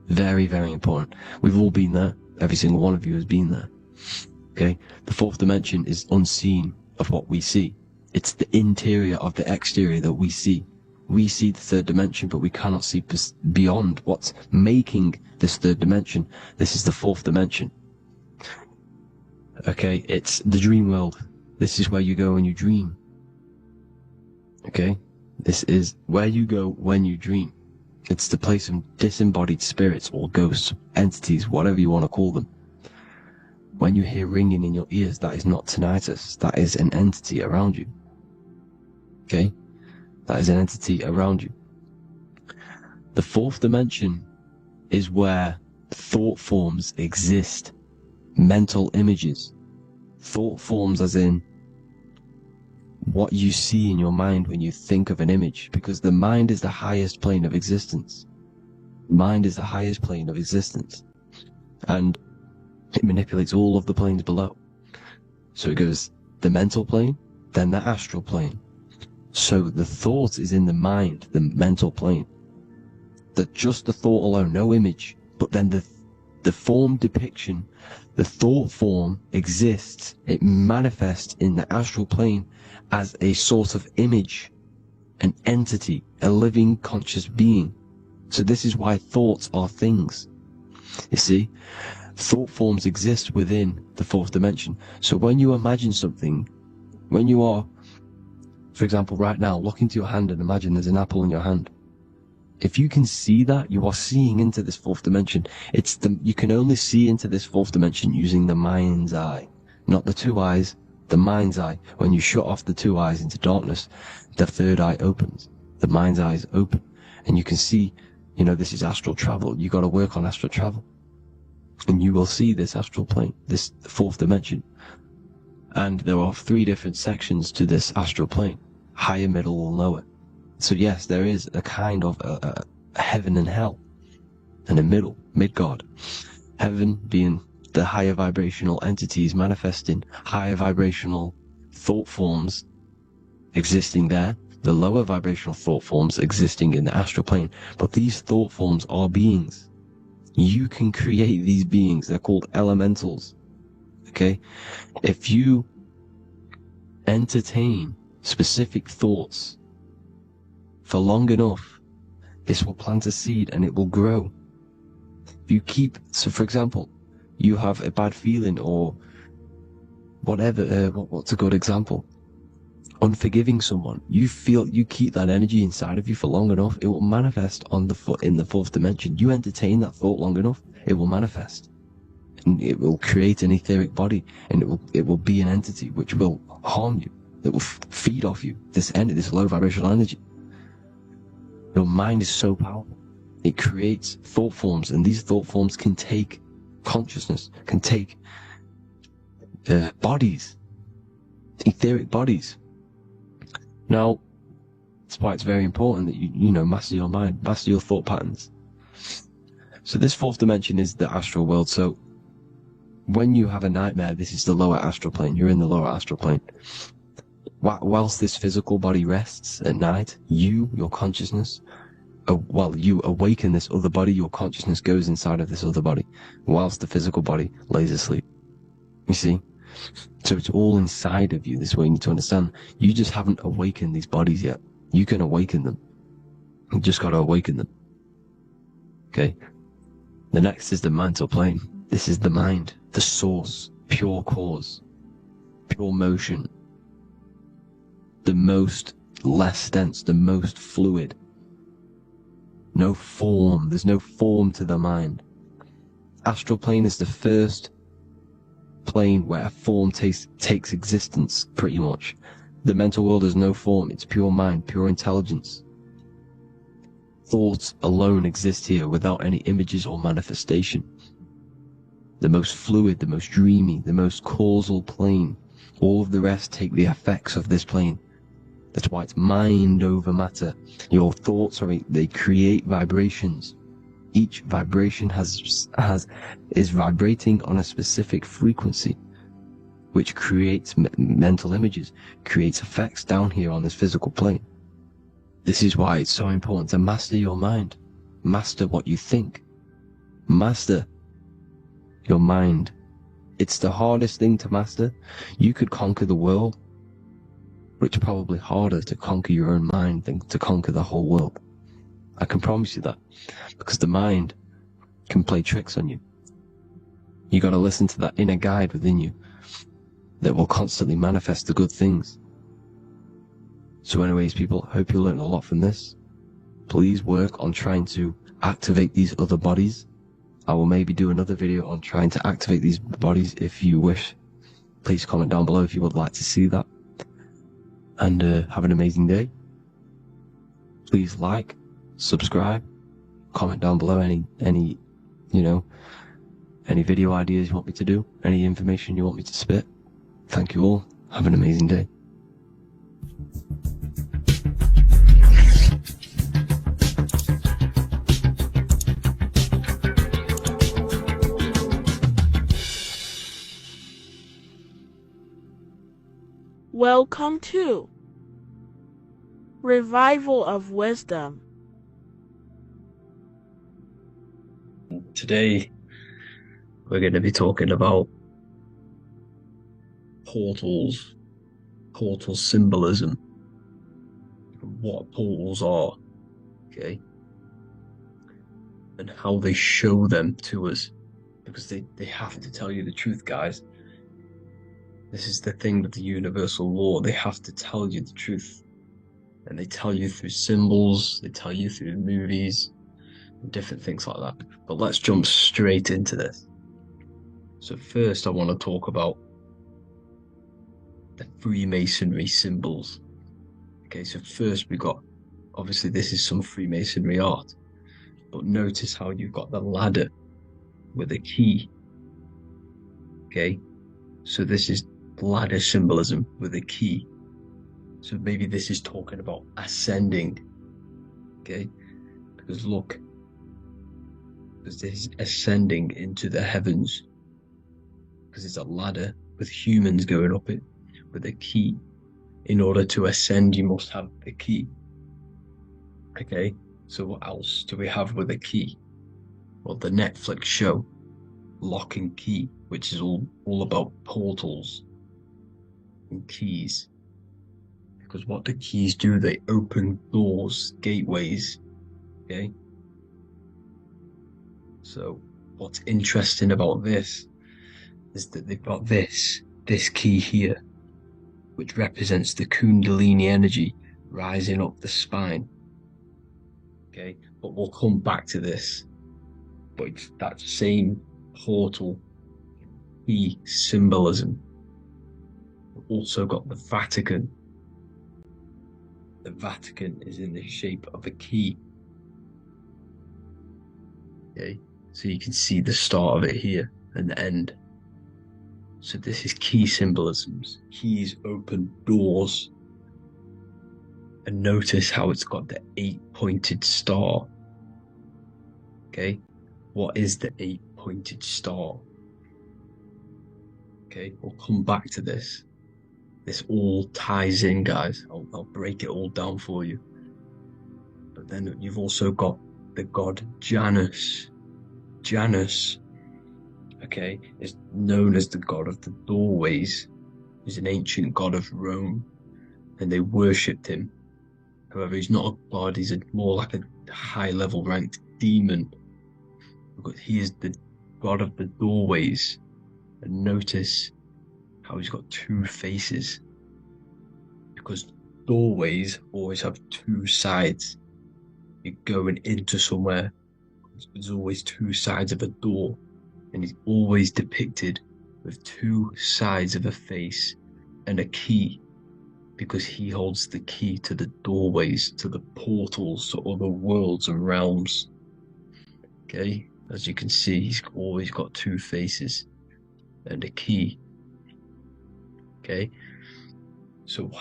[SPEAKER 2] Very, very important. We've all been there. Every single one of you has been there. Okay? The fourth dimension is unseen of what we see. It's the interior of the exterior that we see. We see the third dimension, but we cannot see beyond what's making this third dimension. This is the fourth dimension. Okay? It's the dream world. This is where you go when you dream. Okay? This is where you go when you dream. It's the place of disembodied spirits or ghosts, entities, whatever you want to call them. When you hear ringing in your ears, that is not tinnitus. That is an entity around you. Okay? That is an entity around you. The fourth dimension is where thought forms exist. Mental images. Thought forms as in what you see in your mind when you think of an image, because the mind is the highest plane of existence. Mind is the highest plane of existence, and it manipulates all of the planes below. So it goes the mental plane, then the astral plane. So the thought is in the mind, the mental plane. Just the thought alone, no image, but then the form depiction, the thought form exists. It manifests in the astral plane as a sort of image, an entity, a living conscious being. So this is why thoughts are things. You see, thought forms exist within the fourth dimension. So when you imagine something, when you are, for example, right now, look into your hand and imagine there's an apple in your hand. If you can see that, you are seeing into this fourth dimension. You can only see into this fourth dimension using the mind's eye, not the two eyes, the mind's eye. When you shut off the two eyes into darkness, the third eye opens. The mind's eye is open, and you can see, this is astral travel. You got to work on astral travel, and you will see this astral plane, this fourth dimension. And there are 3 different sections to this astral plane: higher, middle, or lower. So yes, there is a kind of a heaven and hell, and a mid-God. Heaven being the higher vibrational entities manifesting higher vibrational thought forms existing there, the lower vibrational thought forms existing in the astral plane. But these thought forms are beings. You can create these beings. They're called elementals. Okay? If you entertain specific thoughts for long enough, this will plant a seed and it will grow. If you so for example, you have a bad feeling or whatever, what's a good example? Unforgiving someone. You keep that energy inside of you for long enough, it will manifest in the fourth dimension. You entertain that thought long enough, it will manifest. And it will create an etheric body, and it will be an entity which will harm you. It will feed off you, this low vibrational energy. Your mind is so powerful. It creates thought forms, and these thought forms can take consciousness, can take bodies, etheric bodies. Now, that's why it's very important that you master your mind, master your thought patterns. So this fourth dimension is the astral world. So when you have a nightmare, this is the lower astral plane. You're in the lower astral plane. Whilst this physical body rests at night, your consciousness, you awaken this other body, your consciousness goes inside of this other body, whilst the physical body lays asleep. You see? So it's all inside of you. This is what you need to understand. You just haven't awakened these bodies yet. You can awaken them. You just got to awaken them. Okay? The next is the mental plane. This is the mind, the source, pure cause, pure motion, the most less dense, the most fluid. No form. There's no form to the mind. Astral plane is the first plane where a form takes existence, pretty much. The mental world has no form. It's pure mind, pure intelligence. Thoughts alone exist here without any images or manifestation. The most fluid, the most dreamy, the most causal plane. All of the rest take the effects of this plane. That's why it's mind over matter. Your thoughts they create vibrations. Each vibration is vibrating on a specific frequency, which creates mental images, creates effects down here on this physical plane. This is why it's so important to master your mind. Master what you think. Master your mind. It's the hardest thing to master. You could conquer the world, but it's probably harder to conquer your own mind than to conquer the whole world. I can promise you that, because the mind can play tricks on you. You got to listen to that inner guide within you that will constantly manifest the good things. So anyways, people, hope you learned a lot from this. Please work on trying to activate these other bodies. I will maybe do another video on trying to activate these bodies if you wish. Please comment down below if you would like to see that. And have an amazing day. Please like, subscribe, comment down below any video ideas you want me to do, any information you want me to spit. Thank you all. Have an amazing day.
[SPEAKER 7] Welcome to Revival of Wisdom.
[SPEAKER 3] Today, we're going to be talking about portals, portal symbolism, what portals are, okay, and how they show them to us, because they have to tell you the truth, guys. This is the thing with the universal law. They have to tell you the truth. And they tell you through symbols, they tell you through movies, and different things like that. But let's jump straight into this. So first I want to talk about the Freemasonry symbols. Okay, so first we got, obviously this is some Freemasonry art, but notice how you've got the ladder with a key. Okay, so this is ladder symbolism with a key. So maybe this is talking about ascending. Okay, because look, because this is ascending into the heavens, because it's a ladder with humans going up it with a key. In order to ascend, you must have the key. Okay, so what else do we have with a key? Well, the Netflix show Lock and Key, which is all about portals and keys. Because what do keys do? They open doors, gateways. Okay, so what's interesting about this is that they've got this key here, which represents the Kundalini energy rising up the spine. Okay, but we'll come back to this. But it's that same portal key symbolism. We've also got the Vatican. The Vatican is in the shape of a key. Okay, so you can see the start of it here and the end. So this is key symbolisms. Keys open doors. And notice how it's got the 8-pointed star. Okay, what is the 8-pointed star? Okay, we'll come back to this. This all ties in, guys. I'll break it all down for you. But then you've also got the god Janus. Janus, okay, is known as the god of the doorways. He's an ancient god of Rome, and they worshipped him. However, he's not a god, he's more like a high-level ranked demon. Because he is the god of the doorways. And notice how he's got two faces. Because doorways always have two sides. You're going into somewhere, there's always two sides of a door. And he's always depicted with two sides of a face and a key. Because he holds the key to the doorways, to the portals, to other worlds and realms. Okay, as you can see, he's always got two faces and a key. Okay, so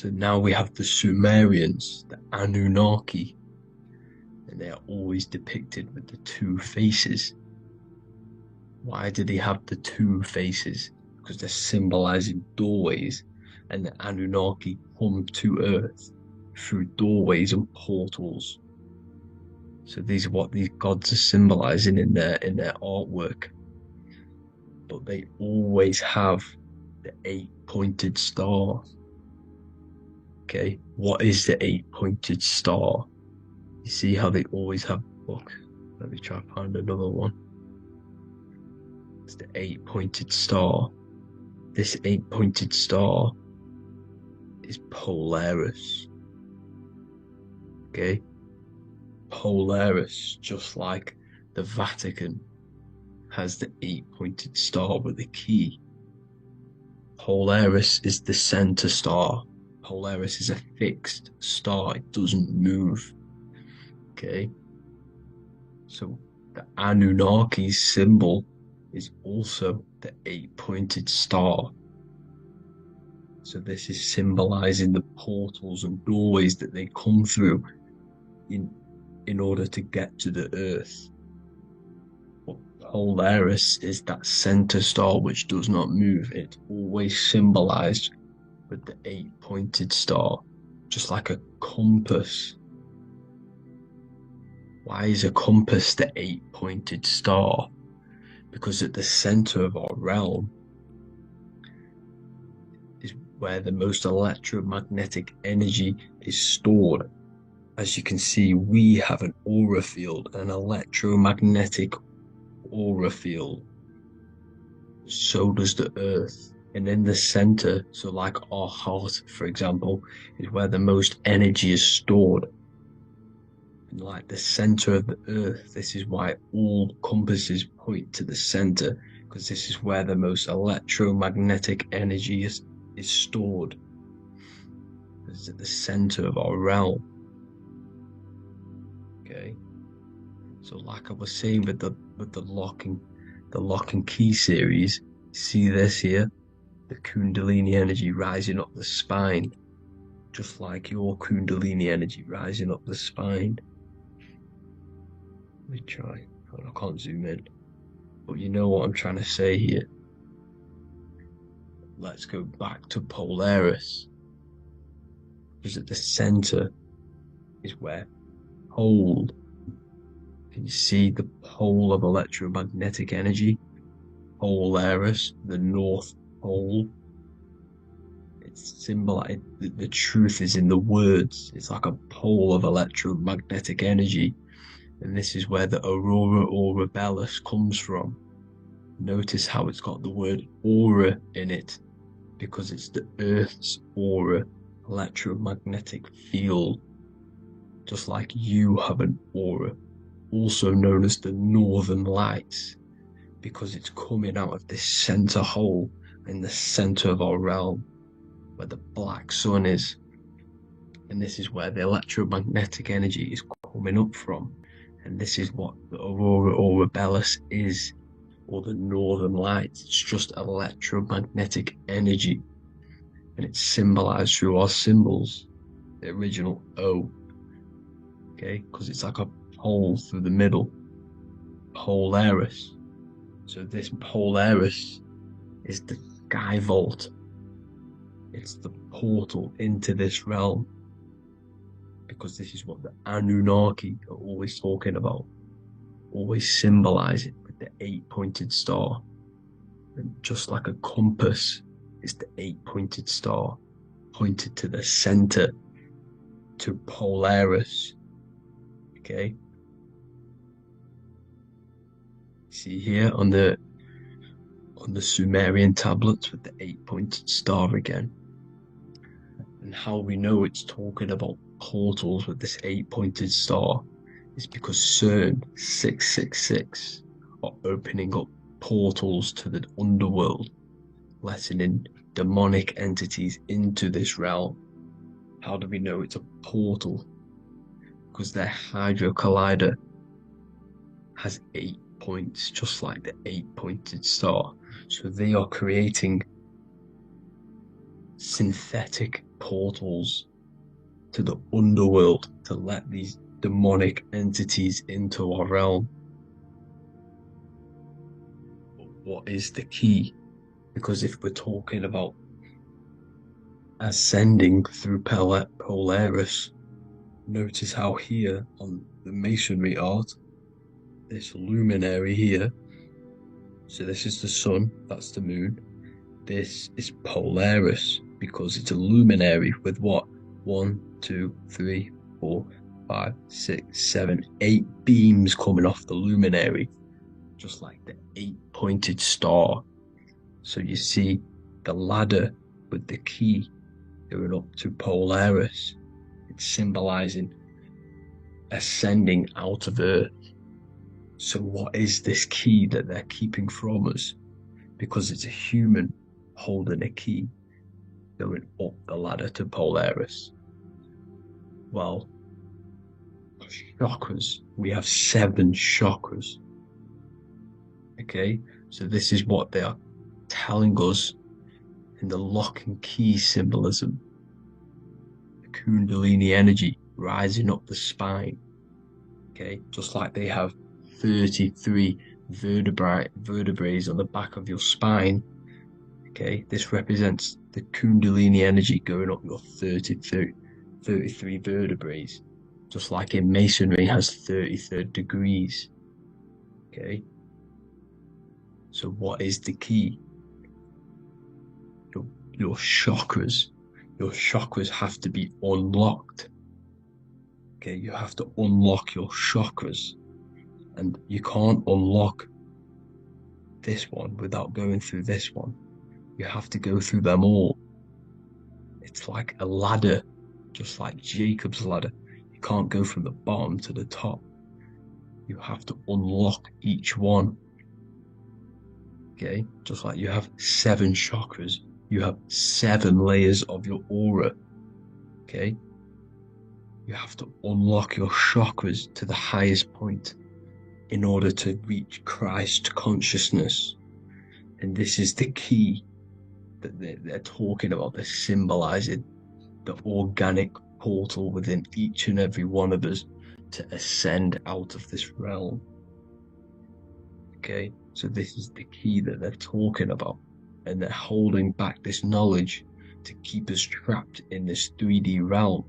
[SPEAKER 3] now we have the Sumerians, the Anunnaki, and they are always depicted with the two faces. Why do they have the two faces? Because they're symbolizing doorways. and the Anunnaki come to Earth through doorways and portals. So these are what these gods are symbolizing in their artwork. But they always have the 8-pointed star. Okay, what is the 8-pointed star? You see how they always have. Look, let me try to find another one. It's the 8-pointed star. This 8-pointed star is Polaris. Okay, Polaris, just like the Vatican has the 8-pointed star with a key. Polaris is the center star. Polaris is a fixed star, it doesn't move. Okay, so the Anunnaki's symbol is also the 8-pointed star. So this is symbolizing the portals and doorways that they come through in order to get to the Earth. But Polaris is that center star which does not move. It's always symbolized with the 8-pointed star, just like a compass. Why is a compass the 8-pointed star? Because at the center of our realm is where the most electromagnetic energy is stored. As you can see, we have an aura field, an electromagnetic aura field. So does the Earth. And in the center, so like our heart, for example, is where the most energy is stored. And like the center of the Earth, this is why all compasses point to the center, because this is where the most electromagnetic energy is stored. It's at the center of our realm. Okay, so like I was saying with the lock and key series, see this here, the Kundalini energy rising up the spine, just like your Kundalini energy rising up the spine. Let me try. I can't zoom in, but you know what I'm trying to say here. Let's go back to Polaris, because at the center is where pole. Can you see the pole of electromagnetic energy? Polaris, the North Pole. It's symbolized. The truth is in the words. It's like a pole of electromagnetic energy, and this is where the aurora borealis comes from. Notice how it's got the word aura in it, because it's the Earth's aura, electromagnetic field. Just like you have an aura, also known as the northern lights, because it's coming out of this center hole in the center of our realm, where the black sun is. And this is where the electromagnetic energy is coming up from. And this is what the aurora borealis is, or the northern lights. It's just electromagnetic energy. And it's symbolized through our symbols, the original O. Okay, because it's like a hole through the middle. Polaris. So this Polaris is the sky vault. It's the portal into this realm, because this is what the Anunnaki are always talking about, always symbolizing with the 8-pointed star. And just like a compass is the 8-pointed star, pointed to the center, to Polaris. Okay, see here on the Sumerian tablets with the 8-pointed star again. And how we know it's talking about portals with this 8-pointed star is because CERN 666 are opening up portals to the underworld, letting in demonic entities into this realm. How do we know it's a portal? Because their Hydra Collider has 8 points, just like the 8-pointed star. So they are creating synthetic portals to the underworld to let these demonic entities into our realm. But what is the key? Because if we're talking about ascending through Polaris. Notice how here on the masonry art, this luminary here, so this is the sun, that's the moon. This is Polaris because it's a luminary with what? 1, 2, 3, 4, 5, 6, 7, 8 beams coming off the luminary, just like the 8-pointed star. So you see the ladder with the key going up to Polaris. It's symbolizing ascending out of Earth. So what is this key that they're keeping from us? Because it's a human holding a key going up the ladder to Polaris. Well, chakras. We have 7 chakras. Okay, so this is what they are telling us in the lock and key symbolism. The Kundalini energy rising up the spine. Okay, just like they have 33 vertebrae on the back of your spine. Okay, this represents the Kundalini energy going up your 33 vertebrae, just like in masonry has 33 degrees. Okay, so what is the key? Your chakras. Your chakras have to be unlocked. Okay, you have to unlock your chakras, and you can't unlock this one without going through this one. You have to go through them all. It's like a ladder, just like Jacob's ladder. You can't go from the bottom to the top. You have to unlock each one. Okay, just like you have 7 chakras, you have 7 layers of your aura. Okay, you have to unlock your chakras to the highest point in order to reach Christ consciousness. And this is the key that they're talking about. They're symbolizing the organic portal within each and every one of us to ascend out of this realm. Okay, so this is the key that they're talking about, and they're holding back this knowledge to keep us trapped in this 3D realm.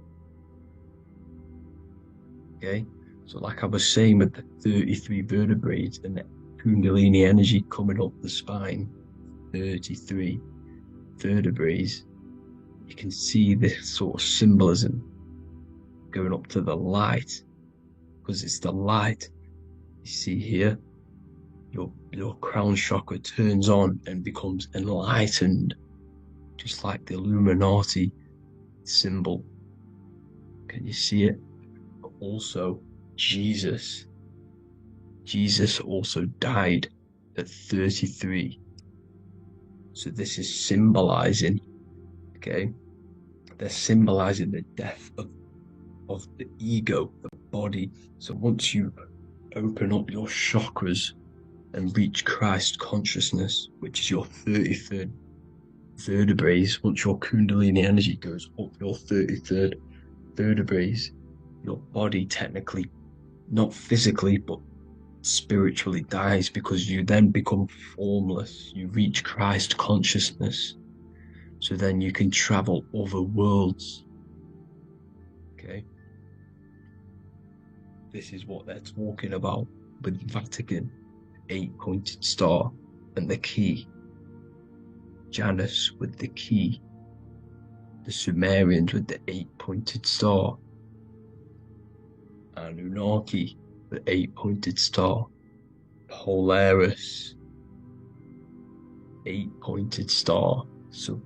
[SPEAKER 3] Okay, so like I was saying with the 33 vertebrae and the Kundalini energy coming up the spine, 33 vertebrae, you can see this sort of symbolism going up to the light, because it's the light. You see here, your crown chakra turns on and becomes enlightened, just like the Illuminati symbol. Can you see it? But also Jesus also died at 33. So this is symbolizing, okay, they're symbolizing the death of the ego, the body. So once you open up your chakras and reach Christ consciousness, which is your 33rd vertebrae, once your Kundalini energy goes up your 33rd vertebrae, your body technically, not physically, but spiritually dies, because you then become formless. You reach Christ consciousness. So then you can travel other worlds. Okay? This is what they're talking about with Vatican, 8-pointed star, and the key. Janus with the key. The Sumerians with the 8-pointed star. Anunnaki, the 8-pointed star. Polaris, 8-pointed star. So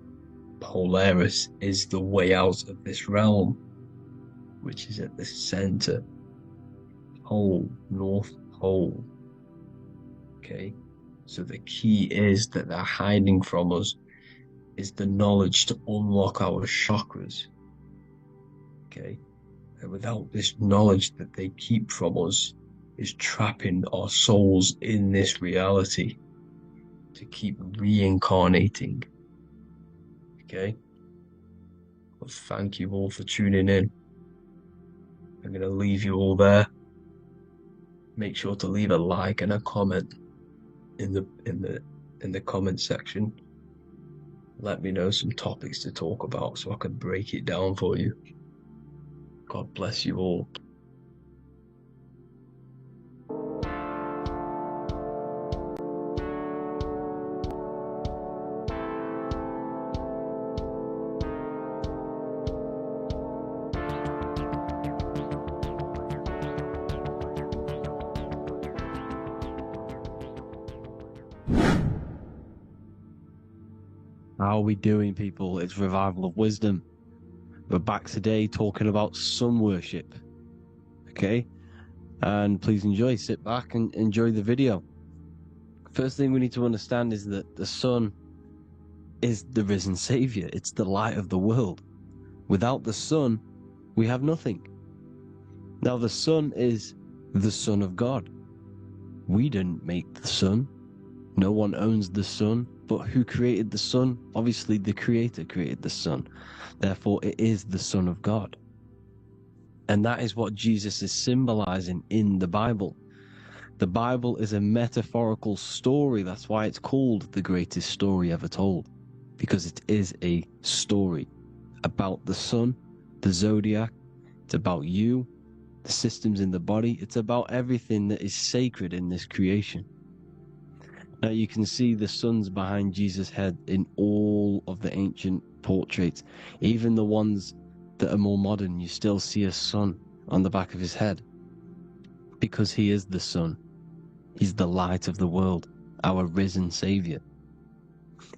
[SPEAKER 3] Polaris is the way out of this realm, which is at the center pole, North Pole. Okay, so the key is that they're hiding from us is the knowledge to unlock our chakras. Okay, and without this knowledge that they keep from us is trapping our souls in this reality to keep reincarnating. Okay, well, thank you all for tuning in. I'm going to leave you all there. Make sure to leave a like and a comment in the comment section. let me know some topics to talk about so I can break it down for you. God bless you all.
[SPEAKER 2] How are we doing, people? It's Revival of Wisdom. We're back today talking about sun worship. Okay? And please enjoy, sit back and enjoy the video. First thing we need to understand is that the sun is the risen Savior. It's the light of the world. Without the sun, we have nothing. Now, the sun is the Son of God. We didn't make the sun. No one owns the sun. But who created the sun? Obviously, the Creator created the sun. Therefore, it is the Son of God. And that is what Jesus is symbolizing in the Bible. The Bible is a metaphorical story. That's why it's called the greatest story ever told. Because it is a story about the sun, the zodiac. It's about you, the systems in the body. It's about everything that is sacred in this creation. Now you can see the suns behind Jesus' head in all of the ancient portraits. Even the ones that are more modern, you still see a sun on the back of his head. Because he is the sun. He's the light of the world, our risen Savior.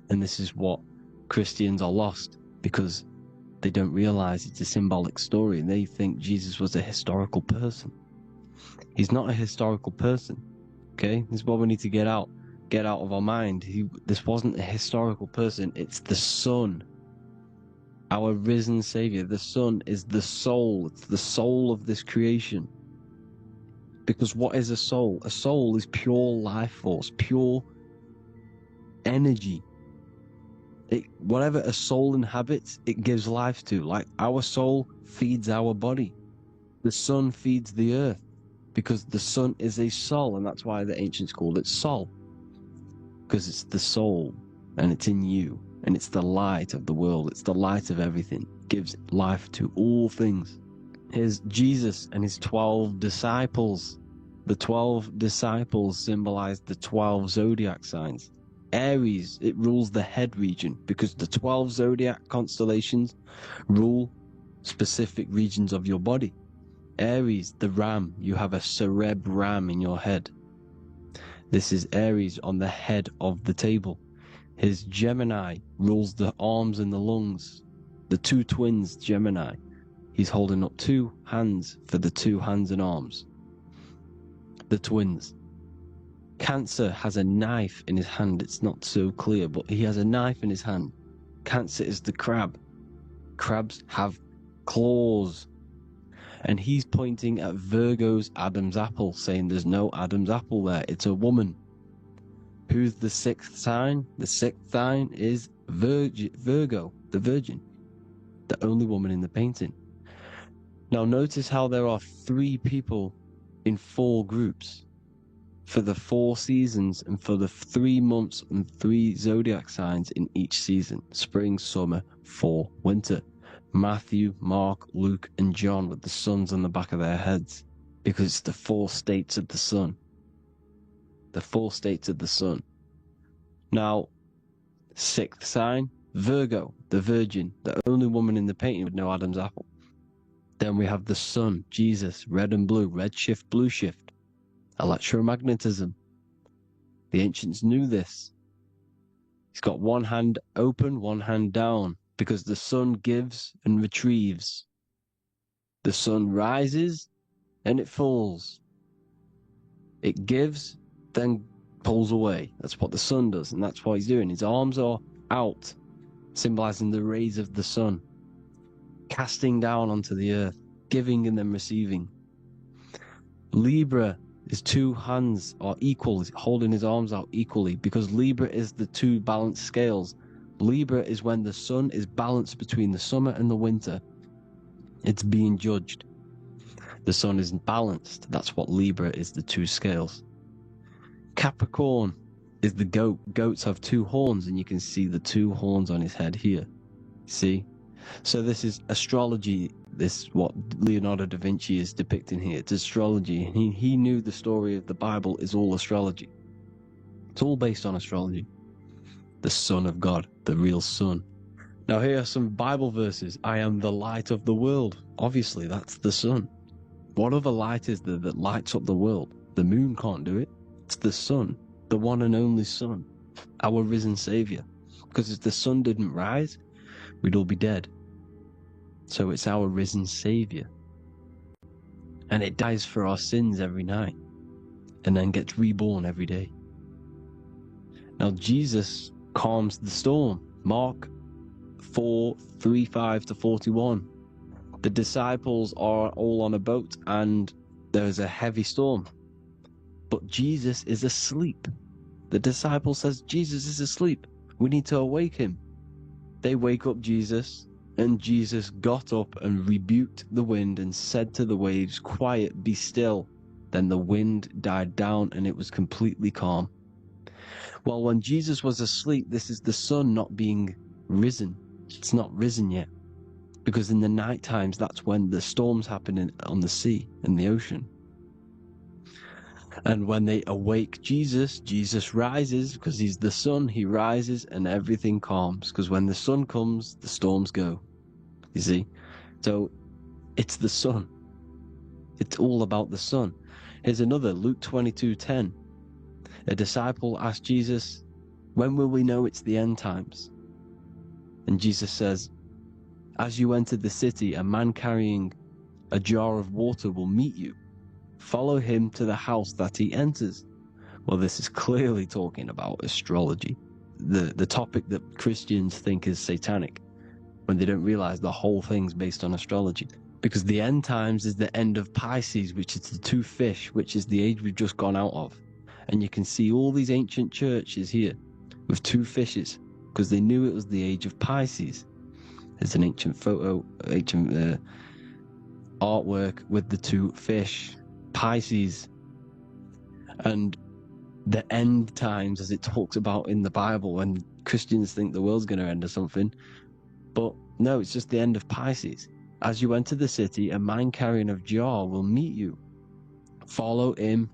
[SPEAKER 2] And this is what Christians are lost, because they don't realize it's a symbolic story and they think Jesus was a historical person. He's not a historical person. Okay? This is what we need to get out of our mind. This wasn't a historical person. It's the Son, our risen Savior. The Son is the soul. It's the soul of this creation. Because what is a soul? A soul is pure life force, pure energy. Whatever a soul inhabits, it gives life to. Like our soul feeds our body. The sun feeds the earth because the sun is a soul, and that's why the ancients called it Sol. Because it's the soul, and it's in you, and it's the light of the world. It's the light of everything. It gives life to all things. Here's Jesus and his 12 disciples. The 12 disciples symbolize the 12 zodiac signs. Aries, it rules the head region because the 12 zodiac constellations rule specific regions of your body. Aries, the ram, you have a cerebrum in your head. This is Aries on the head of the table. His Gemini rules the arms and the lungs. The two twins, Gemini. He's holding up 2 hands for the 2 hands and arms. The twins. Cancer has a knife in his hand. It's not so clear, but he has a knife in his hand. Cancer is the crab. Crabs have claws. And he's pointing at Virgo's Adam's apple, saying there's no Adam's apple there. It's a woman. Who's the 6th sign? The 6th sign is Virgo, the Virgin. The only woman in the painting. Now notice how there are 3 people in 4 groups. For the 4 seasons and for the 3 months and 3 zodiac signs in each season. Spring, summer, fall, winter. Matthew, Mark, Luke, and John with the suns on the back of their heads. Because it's the 4 states of the sun. The 4 states of the sun. Now, 6th sign, Virgo, the Virgin, the only woman in the painting with no Adam's apple. Then we have the sun, Jesus, red and blue, red shift, blue shift. Electromagnetism. The ancients knew this. He's got one hand open, one hand down, because the sun gives and retrieves. The sun rises and it falls. It gives, then pulls away. That's what the sun does, and that's what he's doing. His arms are out, symbolizing the rays of the sun, casting down onto the earth, giving and then receiving. Libra, his 2 hands are equal, he's holding his arms out equally, because Libra is the 2 balanced scales. Libra is when the sun is balanced between the summer and the winter. It's being judged. The sun isn't balanced. That's what Libra is, the 2 scales. Capricorn is the goat. Goats have two horns, and you can see the two horns on his head here. See? So this is astrology. This what Leonardo da Vinci is depicting here. It's astrology. He knew the story of the Bible is all astrology. It's all based on astrology. The Son of God, the real Son. Now here are some Bible verses. I am the light of the world. Obviously, that's the sun. What other light is there that lights up the world? The moon can't do it. It's the sun, the one and only Son, our risen Savior. Because if the sun didn't rise, we'd all be dead. So it's our risen Savior. And it dies for our sins every night and then gets reborn every day. Now Jesus calms the storm. Mark 4:35-41. The disciples are all on a boat and there's a heavy storm. But Jesus is asleep. The disciple says, Jesus is asleep. We need to awake him. They wake up Jesus, and Jesus got up and rebuked the wind and said to the waves, quiet, be still. Then the wind died down and it was completely calm. Well, when Jesus was asleep, this is the sun not being risen. It's not risen yet. Because in the night times, that's when the storms happen on the sea, in the ocean. And when they awake Jesus, Jesus rises because he's the sun. He rises and everything calms. Because when the sun comes, the storms go. You see? So it's the sun. It's all about the sun. Here's another, Luke 22:10. A disciple asked Jesus, when will we know it's the end times? And Jesus says, as you enter the city, a man carrying a jar of water will meet you. Follow him to the house that he enters. Well, this is clearly talking about astrology, the topic that Christians think is satanic, when they don't realize the whole thing's based on astrology. Because the end times is the end of Pisces, which is the two fish, which is the age we've just gone out of. And you can see all these ancient churches here with two fishes, because they knew it was the age of Pisces. There's an ancient photo, ancient artwork with the two fish, Pisces. And the end times, as it talks about in the Bible, when Christians think the world's going to end or something. But no, it's just the end of Pisces. As you enter the city, a man carrying a jar will meet you. Follow him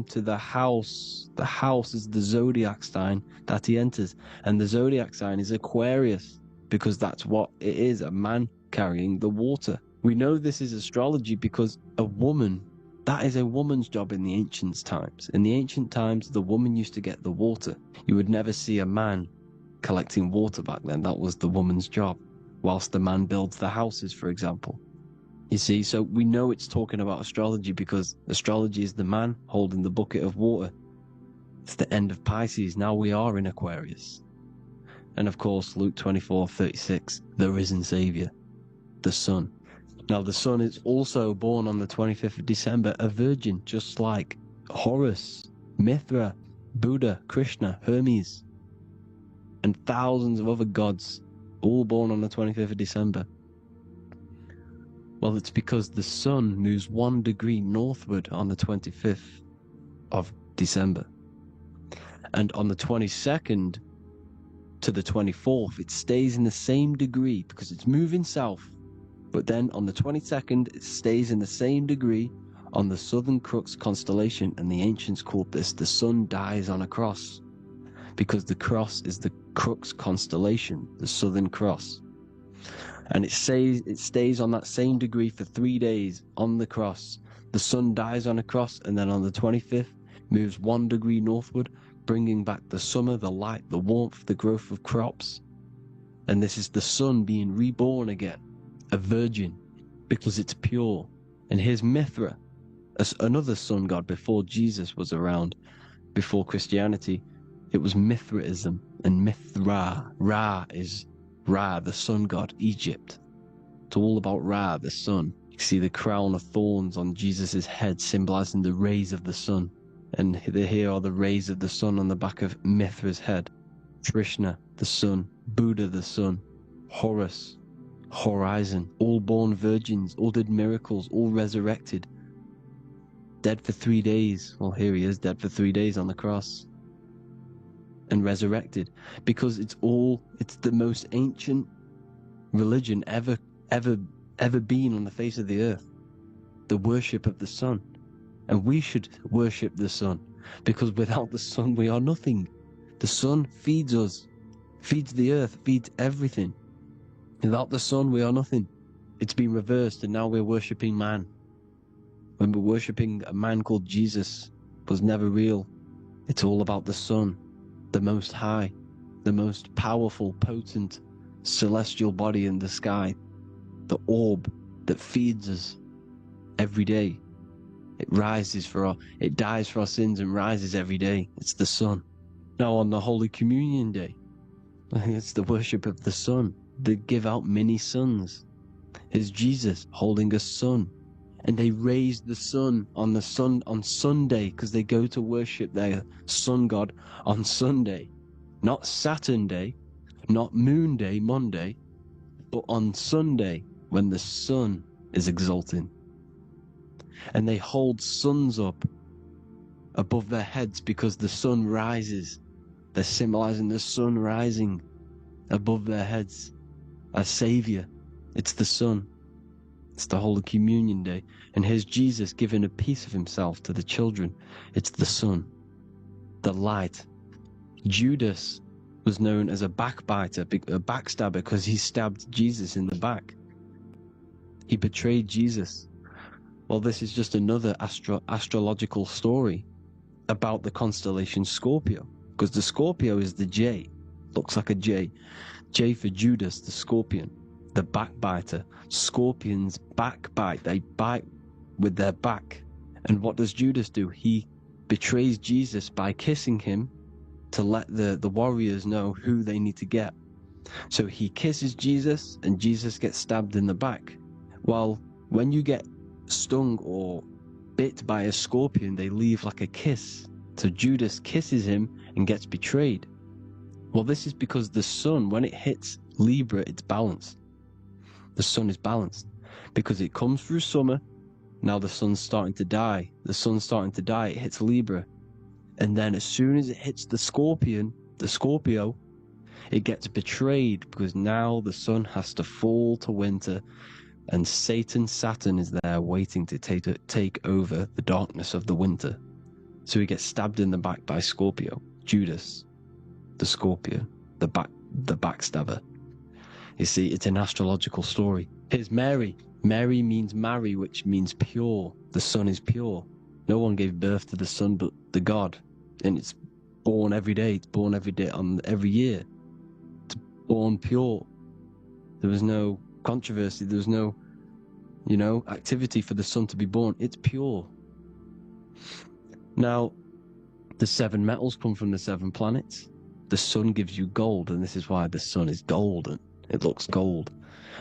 [SPEAKER 2] to the house. The house is the zodiac sign that he enters. And the zodiac sign is Aquarius, because that's what it is, a man carrying the water. We know this is astrology because a woman, that is a woman's job in the ancient times. In the ancient times, the woman used to get the water. You would never see a man collecting water back then. That was the woman's job, whilst the man builds the houses, for example. You see, so we know it's talking about astrology because astrology is the man holding the bucket of water. It's the end of Pisces. Now we are in Aquarius. And of course, Luke 24:36, the risen Savior, the Son. Now the Son is also born on the 25th of December, a virgin, just like Horus, Mithra, Buddha, Krishna, Hermes, and thousands of other gods, all born on the 25th of December. Well, it's because the sun moves 1 degree northward on the 25th of December. And on the 22nd to the 24th, it stays in the same degree because it's moving south. But then on the 22nd, it stays in the same degree on the Southern Crux constellation. And the ancients called this the sun dies on a cross, because the cross is the Crux constellation, the Southern Cross. And it stays on that same degree for 3 days on the cross. The sun dies on a cross, and then on the 25th moves 1 degree northward, bringing back the summer, the light, the warmth, the growth of crops. And this is the sun being reborn again, a virgin, because it's pure. And here's Mithra, another sun god before Jesus was around, before Christianity. It was Mithraism, and Mithra, Ra is Ra, the sun god, Egypt. It's all about Ra, the sun. You see the crown of thorns on Jesus' head, symbolizing the rays of the sun. And here are the rays of the sun on the back of Mithra's head. Krishna, the sun. Buddha, the sun. Horus, Horizon. All born virgins, all did miracles, all resurrected. Dead for 3 days. Well, here he is, dead for 3 days on the cross. and resurrected, because it's the most ancient religion ever been on the face of the earth. The worship of the sun. And we should worship the sun, because without the sun we are nothing. The sun feeds us, feeds the earth, feeds everything. Without the sun we are nothing. It's been reversed, and now we're worshipping man. When we're worshipping a man called Jesus, was never real. It's all about the sun, the most high, the most powerful, potent, celestial body in the sky, the orb that feeds us every day. It dies for our sins and rises every day. It's the sun. Now on the Holy Communion Day, it's the worship of the sun. They give out mini suns. It's Jesus holding a sun. And they raise the sun on Sunday, because they go to worship their sun god on Sunday. Not Saturn Day, not Moon Day, Monday, but on Sunday when the sun is exalting. And they hold suns up above their heads because the sun rises. They're symbolizing the sun rising above their heads as Savior. It's the sun. It's the Holy Communion Day. And here's Jesus giving a piece of himself to the children. It's the sun, the light. Judas was known as a backbiter, a backstabber, because he stabbed Jesus in the back. He betrayed Jesus. Well, this is just another astrological story about the constellation Scorpio, because the Scorpio is the J, looks like a J. J for Judas, the scorpion, the backbiter. Scorpions backbite, they bite with their back. And what does Judas do? He betrays Jesus by kissing him to let the warriors know who they need to get. So he kisses Jesus, and Jesus gets stabbed in the back. Well, when you get stung or bit by a scorpion, they leave like a kiss. So Judas kisses him and gets betrayed. Well, this is because the sun, when it hits Libra, it's balanced. The sun is balanced because it comes through summer. Now the sun's starting to die. The sun's starting to die. It hits Libra. And then as soon as it hits the Scorpio, it gets betrayed, because now the sun has to fall to winter, and Saturn is there waiting to take over the darkness of the winter. So he gets stabbed in the back by Scorpio. Judas, the Scorpio, the backstabber. You see, it's an astrological story. Here's Mary. Mary means marry, which means pure. The sun is pure. No one gave birth to the sun but the God. And it's born every day. It's born every day, every year. It's born pure. There was no controversy. There was no, activity for the sun to be born. It's pure. Now, the 7 metals come from the 7 planets. The sun gives you gold, and this is why the sun is golden. It looks gold.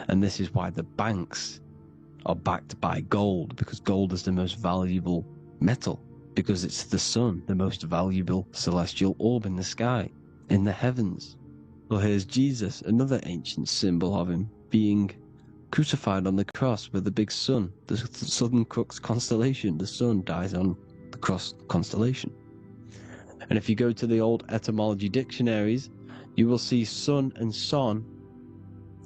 [SPEAKER 2] And this is why the banks are backed by gold, because gold is the most valuable metal, because it's the sun, the most valuable celestial orb in the sky, in the heavens. Well, here's Jesus, another ancient symbol of him being crucified on the cross with the big sun, the Southern Crux constellation. The sun dies on the cross constellation. And if you go to the old etymology dictionaries, you will see sun and son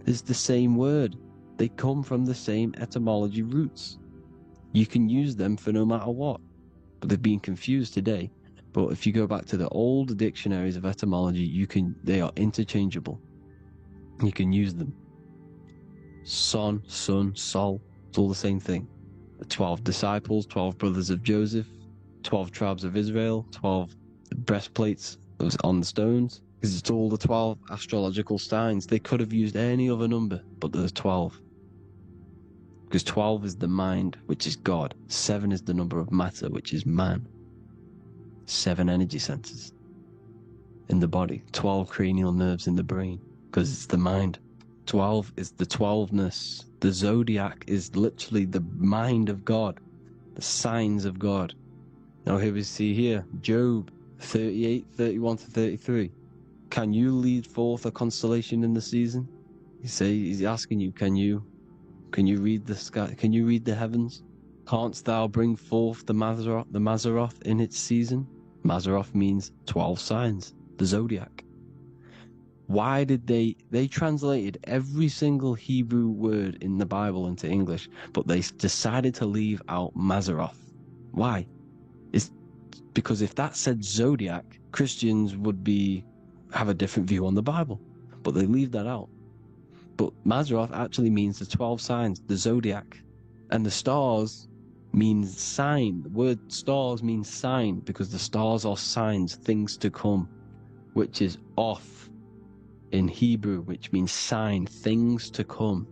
[SPEAKER 2] is the same word. They come from the same etymology roots. You can use them for no matter what, but they've been confused today. But if you go back to the old dictionaries of etymology, they are interchangeable. You can use them. Son, sun, sol, it's all the same thing. The 12 disciples, 12 brothers of Joseph, 12 tribes of Israel, 12 breastplates on the stones, because it's all the 12 astrological signs. They could have used any other number, but there's 12. Because 12 is the mind, which is God. 7 is the number of matter, which is man. 7 energy centers in the body. 12 cranial nerves in the brain, because it's the mind. 12 is the 12ness. The zodiac is literally the mind of God, the signs of God. Now here we see here, Job 38, 31 to 33. Can you lead forth a constellation in the season? He's asking you, can you read the sky? Can you read the heavens? Canst thou bring forth the Mazzaroth in its season? Mazzaroth means 12 signs. the zodiac. Why did they translated every single Hebrew word in the Bible into English, but they decided to leave out Mazzaroth? Why? It's because if that said zodiac, Christians would have a different view on the Bible, but they leave that out. But Mazzaroth actually means the 12 signs, the zodiac, and the stars means sign. The word stars means sign because the stars are signs, things to come, which is off in Hebrew, which means sign, things to come.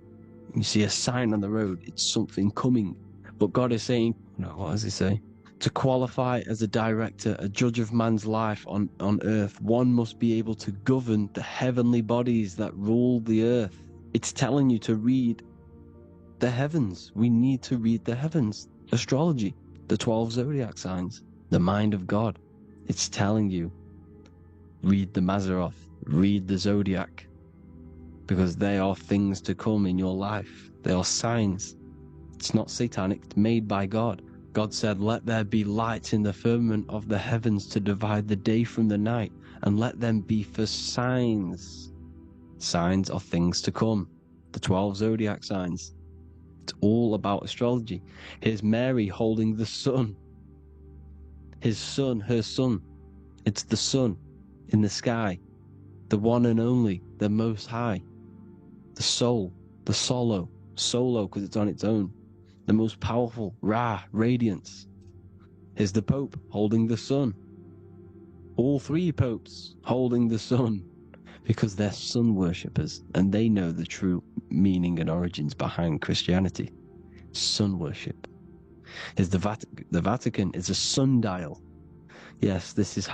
[SPEAKER 2] You see a sign on the road, it's something coming. But God is saying, no, what does he say? To qualify as a director, a judge of man's life on earth, one must be able to govern the heavenly bodies that rule the earth. It's telling you to read the heavens. We need to read the heavens. Astrology, the 12 zodiac signs, the mind of God. It's telling you, read the Mazzaroth, read the zodiac, because they are things to come in your life. They are signs. It's not satanic, it's made by God. God said, let there be lights in the firmament of the heavens to divide the day from the night, and let them be for signs. Signs are things to come. The 12 zodiac signs. It's all about astrology. Here's Mary holding the sun. His son, her son. It's the sun in the sky. The one and only, the most high. The soul, the solo because it's on its own. The most powerful, Ra, radiance. Here's the Pope holding the sun. All three popes holding the sun because they're sun worshippers and they know the true meaning and origins behind Christianity. Sun worship. Here's the Vatican is a sundial. Yes, this is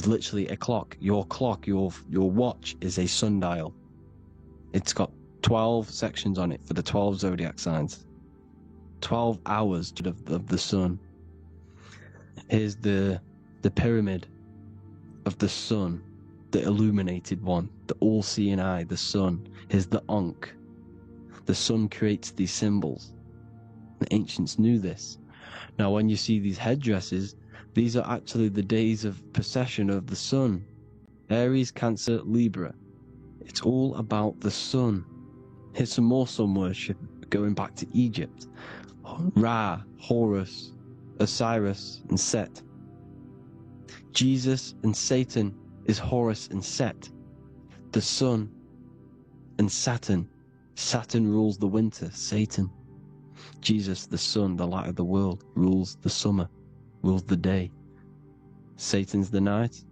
[SPEAKER 2] literally a clock. Your watch is a sundial. It's got 12 sections on it for the 12 zodiac signs. 12 hours of the sun. Here's the pyramid of the sun, the illuminated one, the all-seeing eye, the sun. Here's the Ankh. The sun creates these symbols. The ancients knew this. Now, when you see these headdresses, these are actually the days of precession of the sun. Aries, Cancer, Libra. It's all about the sun. Here's some more sun worship going back to Egypt. Ra, Horus, Osiris, and Set. Jesus and Satan is Horus and Set. The sun and Saturn. Saturn rules the winter, Satan. Jesus, the sun, the light of the world, rules the summer, rules the day. Satan's the night,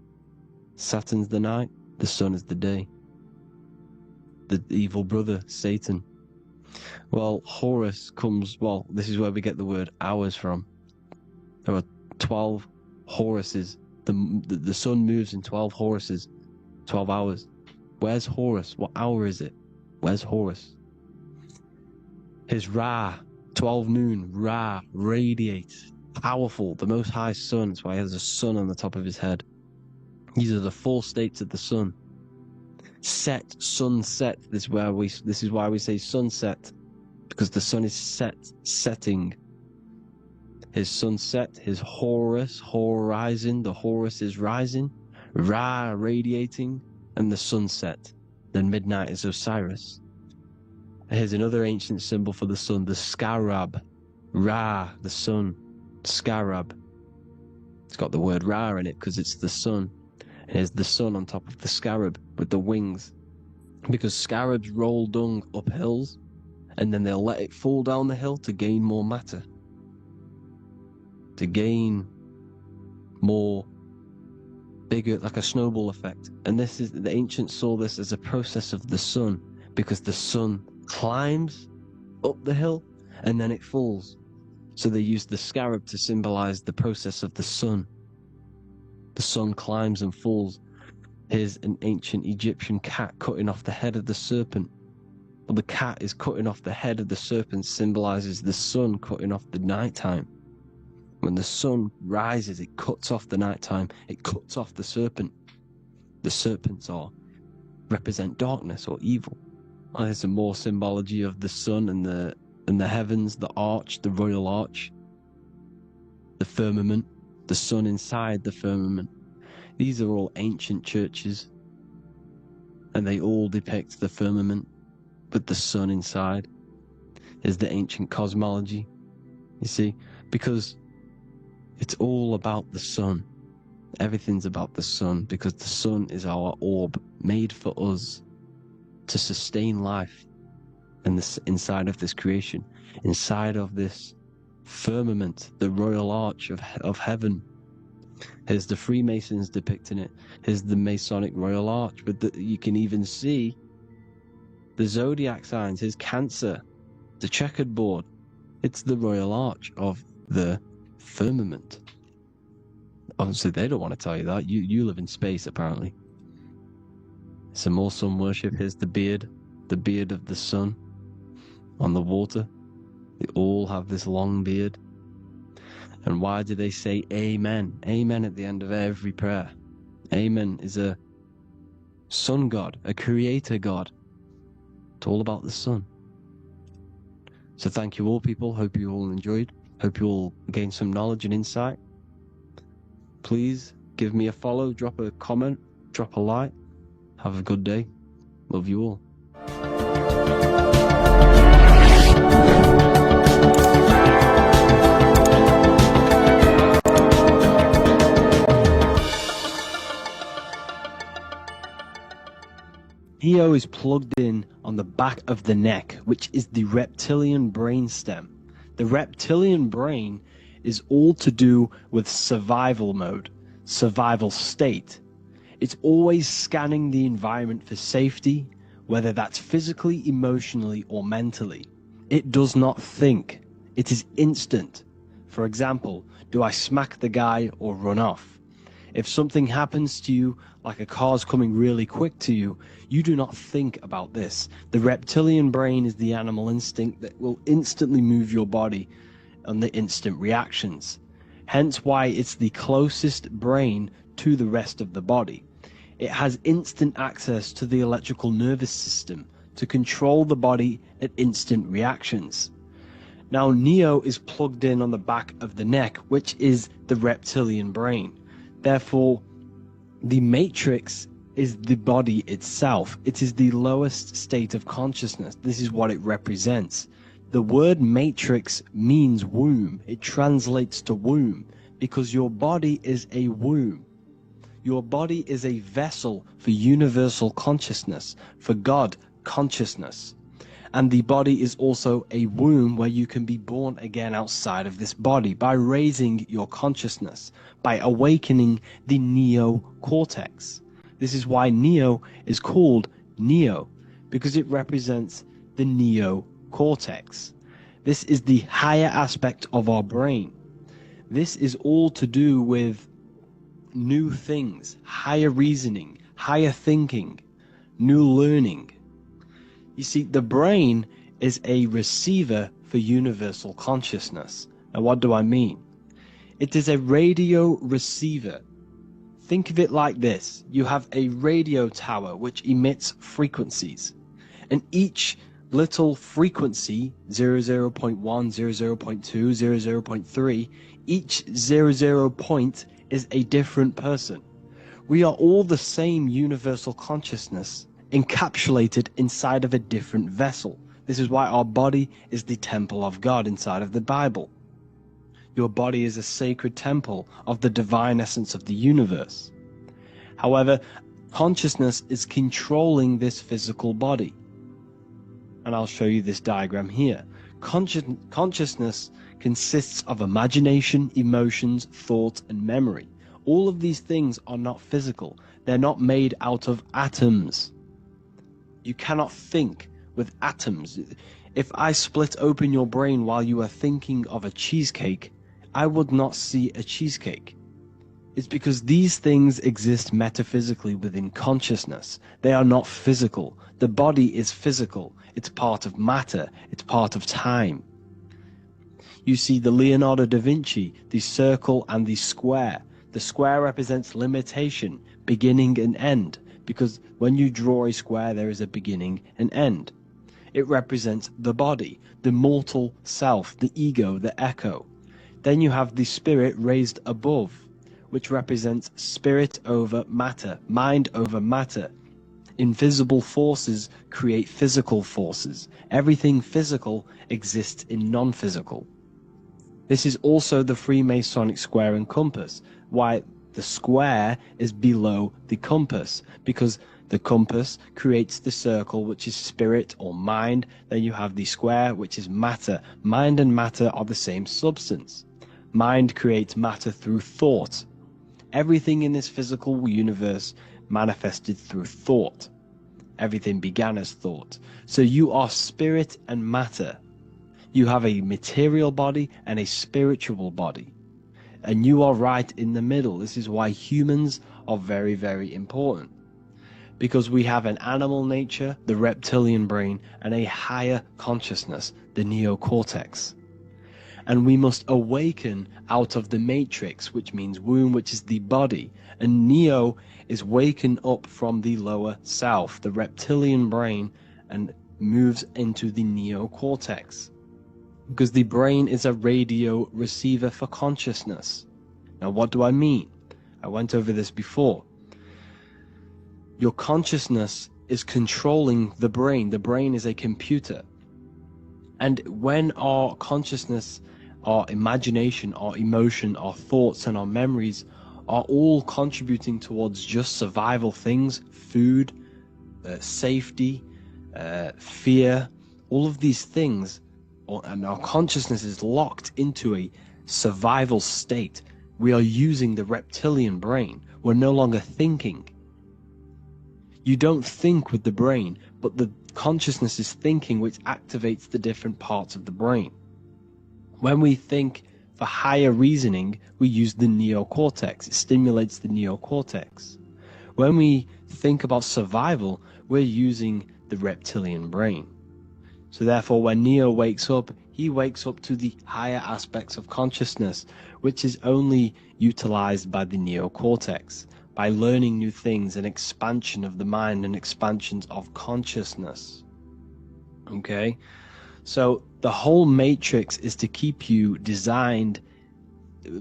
[SPEAKER 2] Saturn's the night, the sun is the day. The evil brother, Satan. Well, Horus comes, this is where we get the word hours from. There are 12 Horuses. The sun moves in 12 Horuses, 12 hours. Where's Horus? What hour is it? Where's Horus? His Ra, 12 noon, Ra, radiates, powerful, the most high sun. That's why he has a sun on the top of his head. These are the 4 states of the sun. Set, sunset. This is why we say sunset, because the sun is setting. His sunset, his Horus, horizon. The Horus is rising, Ra radiating, and the sunset. Then midnight is Osiris. Here's another ancient symbol for the sun, the scarab. Ra, the sun, scarab. It's got the word Ra in it because it's the sun. Here's the sun on top of the scarab with the wings. Because scarabs roll dung up hills, and then they'll let it fall down the hill to gain more matter. To gain more, bigger, like a snowball effect. And the ancients saw this as a process of the sun, because the sun climbs up the hill and then it falls. So they used the scarab to symbolize the process of the sun. The sun climbs and falls. Here's an ancient Egyptian cat cutting off the head of the serpent. Well, the cat is cutting off the head of the serpent, symbolizes the sun cutting off the nighttime. When the sun rises, it cuts off the nighttime. It cuts off the serpent. The serpents represent darkness or evil. And there's some more symbology of the sun and the heavens, the arch, the royal arch, the firmament, the sun inside the firmament. These are all ancient churches, and they all depict the firmament with the sun inside. Is the ancient cosmology, you see, because it's all about the sun. Everything's about the sun, because the sun is our orb, made for us to sustain life in this, inside of this creation, inside of this firmament, the royal arch of heaven. Here's the Freemasons depicting it. Here's the Masonic royal arch, but you can even see the zodiac signs. Here's Cancer, the checkered board. It's the royal arch of the firmament. Obviously, they don't want to tell you that. You live in space, apparently. Some more sun worship. Here's the beard of the sun on the water. They all have this long beard. And why do they say amen? Amen at the end of every prayer. Amen is a sun god, a creator god. It's all about the sun. So thank you all, people. Hope you all enjoyed. Hope you all gained some knowledge and insight. Please give me a follow, drop a comment, drop a like. Have a good day. Love you all. Neo is plugged in on the back of the neck, which is the reptilian brain stem. The reptilian brain is all to do with survival mode, survival state. It's always scanning the environment for safety, whether that's physically, emotionally, or mentally. It does not think. It is instant. For example, do I smack the guy or run off? If something happens to you, like a car's coming really quick to you, you do not think about this. The reptilian brain is the animal instinct that will instantly move your body on the instant reactions. Hence why it's the closest brain to the rest of the body. It has instant access to the electrical nervous system to control the body at instant reactions. Now, Neo is plugged in on the back of the neck, which is the reptilian brain. Therefore, the matrix is the body itself. It is the lowest state of consciousness. This is what it represents. The word matrix means womb. It translates to womb because your body is a womb. Your body is a vessel for universal consciousness, for God consciousness. And the body is also a womb where you can be born again outside of this body by raising your consciousness, by awakening the neocortex. This is why Neo is called Neo, because it represents the neocortex. This is the higher aspect of our brain. This is all to do with new things, higher reasoning, higher thinking, new learning. You see, the brain is a receiver for universal consciousness. And what do I mean? It is a radio receiver. Think of it like this. You have a radio tower which emits frequencies. And each little frequency, 00.1, 00.2, 00.3, each 00 point is a different person. We are all the same universal consciousness, encapsulated inside of a different vessel. This is why our body is the temple of God inside of the Bible. Your body is a sacred temple of the divine essence of the universe. However, consciousness is controlling this physical body. And I'll show you this diagram here. Consciousness consists of imagination, emotions, thought, and memory. All of these things are not physical. They're not made out of atoms. You cannot think with atoms. If I split open your brain while you are thinking of a cheesecake, I would not see a cheesecake. It's because these things exist metaphysically within consciousness. They are not physical. The body is physical. It's part of matter. It's part of time. You see the Leonardo da Vinci, the circle and the square. The square represents limitation, beginning and end, because when you draw a square, there is a beginning and end. It represents the body, the mortal self, the ego, the echo. Then you have the spirit raised above, which represents spirit over matter, mind over matter. Invisible forces create physical forces. Everything physical exists in non-physical. This is also the Freemasonic square and compass, why the square is below the compass, because the compass creates the circle, which is spirit or mind. Then you have the square, which is matter. Mind and matter are the same substance. Mind creates matter through thought. Everything in this physical universe manifested through thought. Everything began as thought. So you are spirit and matter. You have a material body and a spiritual body. And you are right in the middle. This is why humans are very, very important. Because we have an animal nature, the reptilian brain, and a higher consciousness, the neocortex. And we must awaken out of the matrix, which means womb, which is the body. And neo is waken up from the lower self, the reptilian brain, and moves into the neocortex. Because the brain is a radio receiver for consciousness. Now, what do I mean? I went over this before. Your consciousness is controlling the brain. The brain is a computer. And when our consciousness, our imagination, our emotion, our thoughts, and our memories are all contributing towards just survival things, food, safety, fear, all of these things, and our consciousness is locked into a survival state, we are using the reptilian brain. We're no longer thinking. You don't think with the brain, but the consciousness is thinking, which activates the different parts of the brain. When we think for higher reasoning, we use the neocortex. It stimulates the neocortex. When we think about survival, we're using the reptilian brain. So therefore, when Neo wakes up, he wakes up to the higher aspects of consciousness, which is only utilized by the neocortex, by learning new things and expansion of the mind and expansions of consciousness. Okay? So the whole matrix is to keep you designed,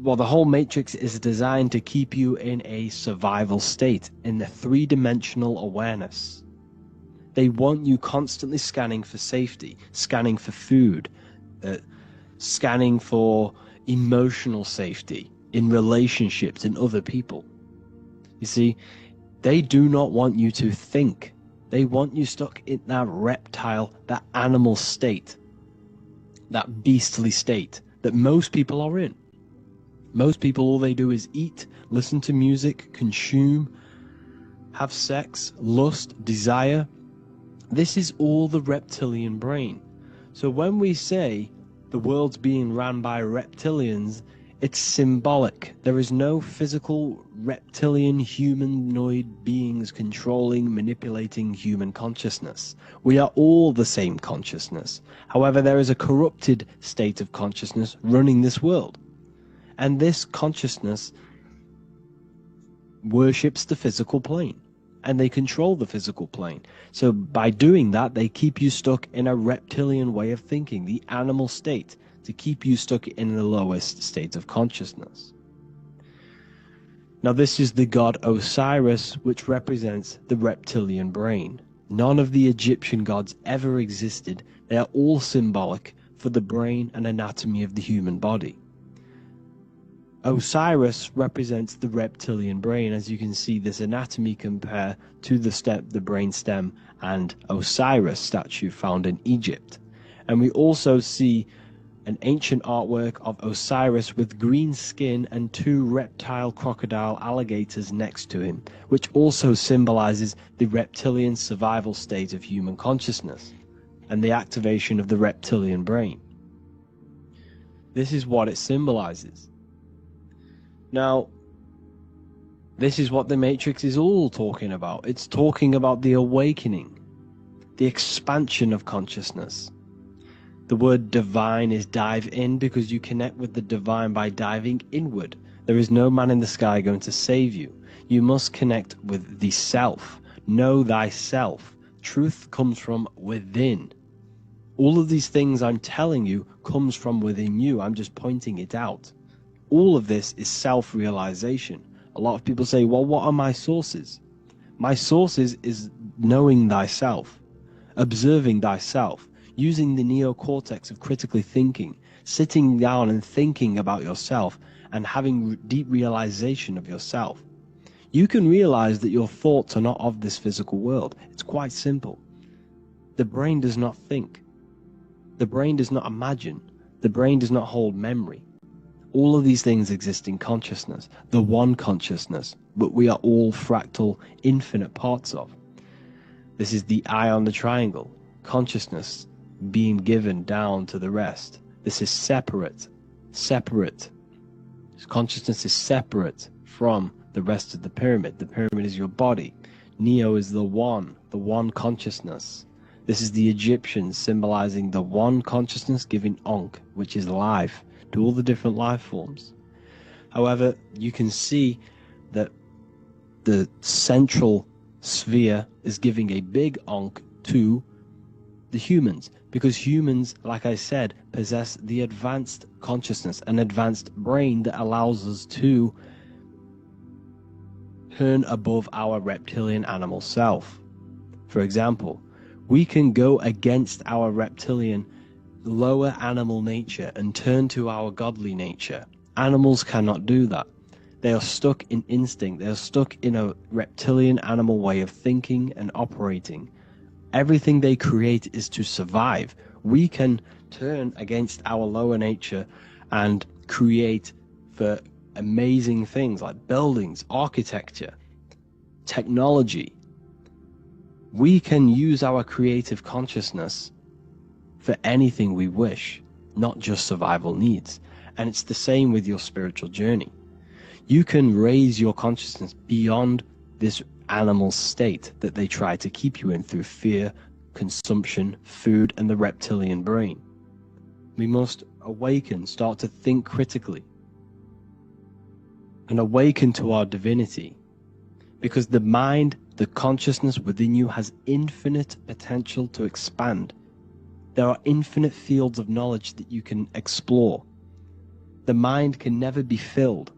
[SPEAKER 2] well, the whole matrix is designed to keep you in a survival state, in the three-dimensional awareness. They want you constantly scanning for safety, scanning for food, scanning for emotional safety in relationships in other people. You see, they do not want you to think. They want you stuck in that reptile, that animal state, that beastly state that most people are in. Most people, all they do is eat, listen to music, consume, have sex, lust, desire. This is all the reptilian brain. So when we say the world's being ran by reptilians, it's symbolic. There is no physical reptilian humanoid beings controlling, manipulating human consciousness. We are all the same consciousness. However, there is a corrupted state of consciousness running this world. And this consciousness worships the physical plane. And they control the physical plane. So by doing that, they keep you stuck in a reptilian way of thinking, the animal state, to keep you stuck in the lowest state of consciousness. Now this is the god Osiris, which represents the reptilian brain. None of the Egyptian gods ever existed. They are all symbolic for the brain and anatomy of the human body. Osiris represents the reptilian brain. As you can see, this anatomy compare to the brain stem and Osiris statue found in Egypt. And we also see an ancient artwork of Osiris with green skin and two reptile crocodile alligators next to him, which also symbolizes the reptilian survival state of human consciousness and the activation of the reptilian brain. This is what it symbolizes. Now, this is what the Matrix is all talking about. It's talking about the awakening, the expansion of consciousness. The word divine is dive in because you connect with the divine by diving inward. There is no man in the sky going to save you. You must connect with the self. Know thyself. Truth comes from within. All of these things I'm telling you comes from within you. I'm just pointing it out. All of this is self-realization. A lot of people say, well, what are my sources? My sources is knowing thyself, observing thyself, using the neocortex of critically thinking, sitting down and thinking about yourself and having deep realization of yourself. You can realize that your thoughts are not of this physical world. It's quite simple. The brain does not think. The brain does not imagine. The brain does not hold memory. All of these things exist in consciousness, the one consciousness, but we are all fractal, infinite parts of. This is the eye on the triangle, consciousness being given down to the rest. This is separate. Consciousness is separate from the rest of the pyramid. The pyramid is your body. Neo is the one consciousness. This is the Egyptians symbolizing the one consciousness giving Ankh, which is life, to all the different life forms. However, you can see that the central sphere is giving a big Ankh to the humans, because humans, like I said, possess the advanced consciousness, an advanced brain that allows us to turn above our reptilian animal self. For example, we can go against our reptilian lower animal nature and turn to our godly nature. Animals cannot do that. They are stuck in instinct. They are stuck in a reptilian animal way of thinking and operating. Everything they create is to survive. We can turn against our lower nature and create for amazing things like buildings, architecture, technology. We can use our creative consciousness for anything we wish, not just survival needs. And it's the same with your spiritual journey. You can raise your consciousness beyond this animal state that they try to keep you in through fear, consumption, food, and the reptilian brain. We must awaken, start to think critically, and awaken to our divinity, because the mind, the consciousness within you has infinite potential to expand. There are infinite fields of knowledge that you can explore. The mind can never be filled.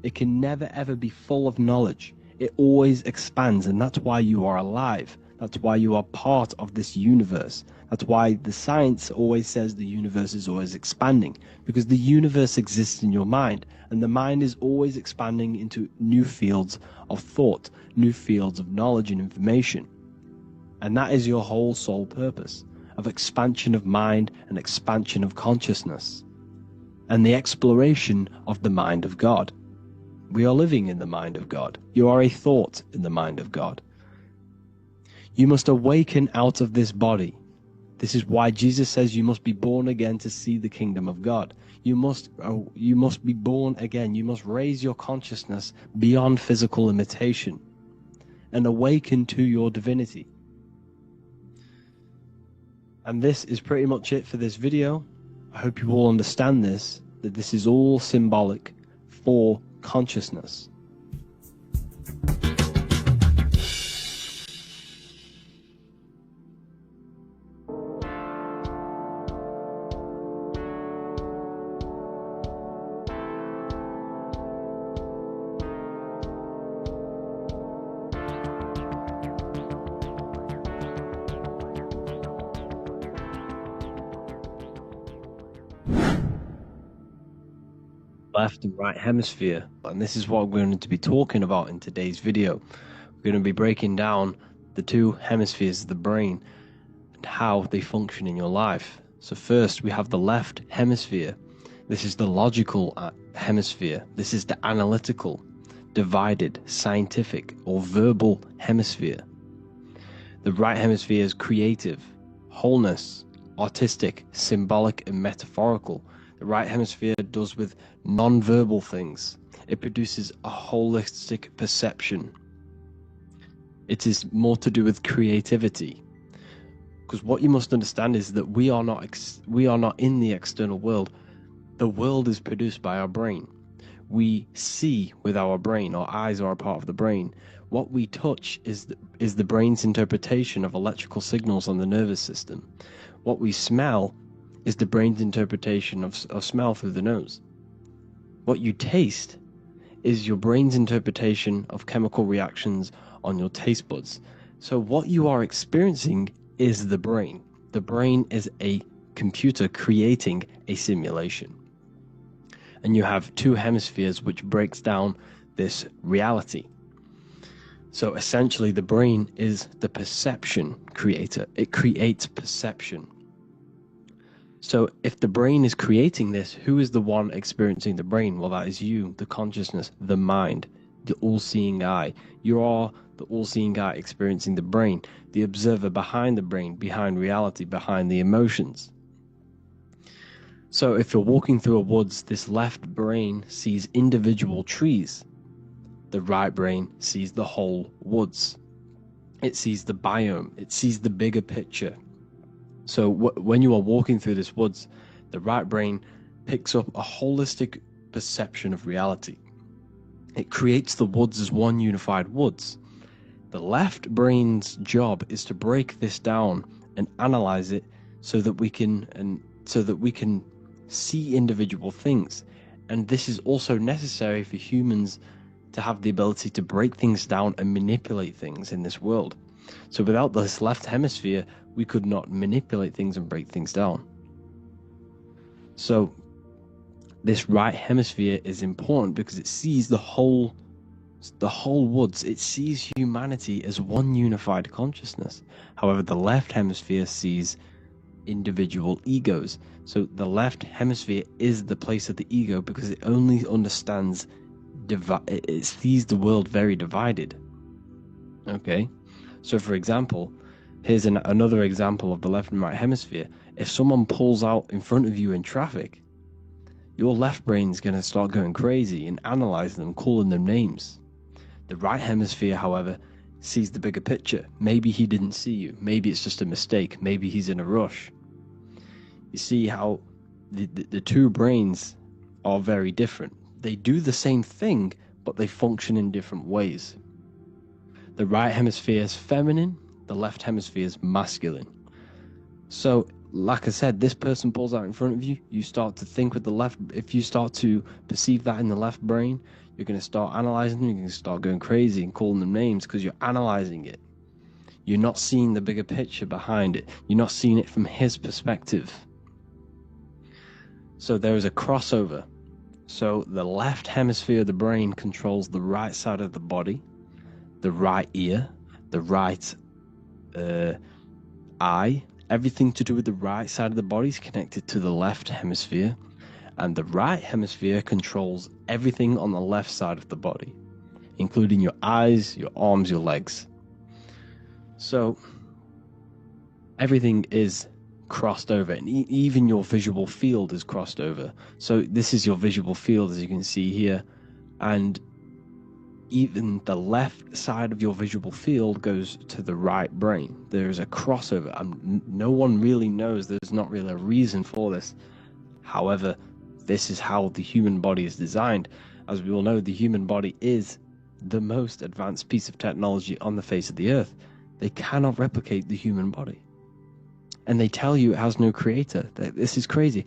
[SPEAKER 2] It can never ever be full of knowledge. It always expands, and that's why you are alive. That's why you are part of this universe. That's why the science always says the universe is always expanding, because the universe exists in your mind, and the mind is always expanding into new fields of thought, new fields of knowledge and information. And that is your whole sole purpose, of expansion of mind and expansion of consciousness, and the exploration of the mind of God. We are living in the mind of God. You are a thought in the mind of God. You must awaken out of this body. This is why Jesus says you must be born again to see the kingdom of God. You must be born again. You must raise your consciousness beyond physical limitation and awaken to your divinity. And this is pretty much it for this video. I hope you all understand this, that this is all symbolic for consciousness. Left and right hemisphere, and this is what we're going to be talking about in today's video. We're going to be breaking down the two hemispheres of the brain and how they function in your life. So first we have the left hemisphere. This is the logical hemisphere. This is the analytical, divided, scientific or verbal hemisphere. The right hemisphere is creative, wholeness, artistic, symbolic and metaphorical. The right hemisphere does with non-verbal things. It produces a holistic perception. It is more to do with creativity. Because what you must understand is that we are not in the external world. The world is produced by our brain. We see with our brain. Our eyes are a part of the brain. What we touch is the brain's interpretation of electrical signals on the nervous system. What we smell is the brain's interpretation of smell through the nose. What you taste is your brain's interpretation of chemical reactions on your taste buds. So what you are experiencing is the brain. The brain is a computer creating a simulation. And you have two hemispheres which breaks down this reality. So essentially the brain is the perception creator. It creates perception. So if the brain is creating this, who is the one experiencing the brain? Well, that is you, the consciousness, the mind, the all-seeing eye. You are the all-seeing eye experiencing the brain, the observer behind the brain, behind reality, behind the emotions. So if you're walking through a woods, this left brain sees individual trees. The right brain sees the whole woods. It sees the biome. It sees the bigger picture. So when you are walking through this woods, the right brain picks up a holistic perception of reality. It creates the woods as one unified woods. The left brain's job is to break this down and analyze it so that we can see individual things. And this is also necessary for humans to have the ability to break things down and manipulate things in this world. So without this left hemisphere, we could not manipulate things and break things down. So this right hemisphere is important because it sees the whole woods. It sees humanity as one unified consciousness. However, the left hemisphere sees individual egos. So the left hemisphere is the place of the ego because it only understands it sees the world very divided. Okay, so for example, here's another example of the left and right hemisphere. If someone pulls out in front of you in traffic, your left brain's going to start going crazy and analyzing them, calling them names. The right hemisphere, however, sees the bigger picture. Maybe he didn't see you. Maybe it's just a mistake. Maybe he's in a rush. You see how the two brains are very different. They do the same thing, but they function in different ways. The right hemisphere is feminine, the left hemisphere is masculine. So, like I said, this person pulls out in front of you, you start to think with the left. If you start to perceive that in the left brain, you're going to start analyzing them, you're going to start going crazy and calling them names because you're analyzing it. You're not seeing the bigger picture behind it. You're not seeing it from his perspective. So there is a crossover. So the left hemisphere of the brain controls the right side of the body, the right ear, the right eye. Everything to do with the right side of the body is connected to the left hemisphere, and the right hemisphere controls everything on the left side of the body, including your eyes, your arms, your legs. So everything is crossed over, and even your visual field is crossed over. So this is your visual field, as you can see here, and even the left side of your visual field goes to the right brain. There is a crossover. No one really knows. There's not really a reason for this. However, this is how the human body is designed. As we all know, the human body is the most advanced piece of technology on the face of the earth. They cannot replicate the human body. And they tell you it has no creator. This is crazy.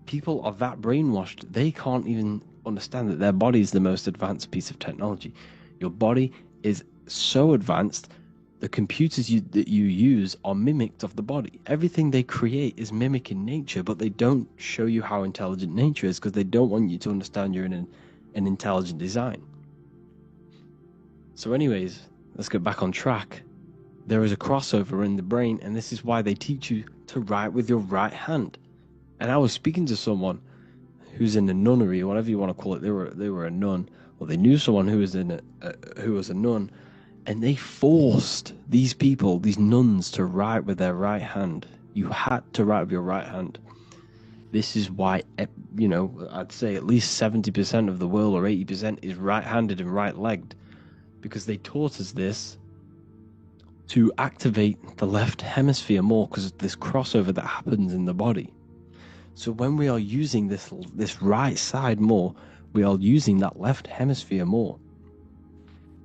[SPEAKER 2] People are that brainwashed, they can't even understand that their body is the most advanced piece of technology. Your body is so advanced, the computers that you use are mimicked of the body. Everything they create is mimicking nature, but they don't show you how intelligent nature is because they don't want you to understand you're in an intelligent design. So anyways, let's get back on track. There is a crossover in the brain, and this is why they teach you to write with your right hand. And I was speaking to someone who's in a nunnery, or whatever you want to call it. They were a nun, or they knew someone who was a nun, and they forced these people, these nuns, to write with their right hand. You had to write with your right hand. This is why, I'd say at least 70% of the world, or 80%, is right-handed and right-legged, because they taught us this to activate the left hemisphere more because of this crossover that happens in the body. So when we are using this right side more, we are using that left hemisphere more.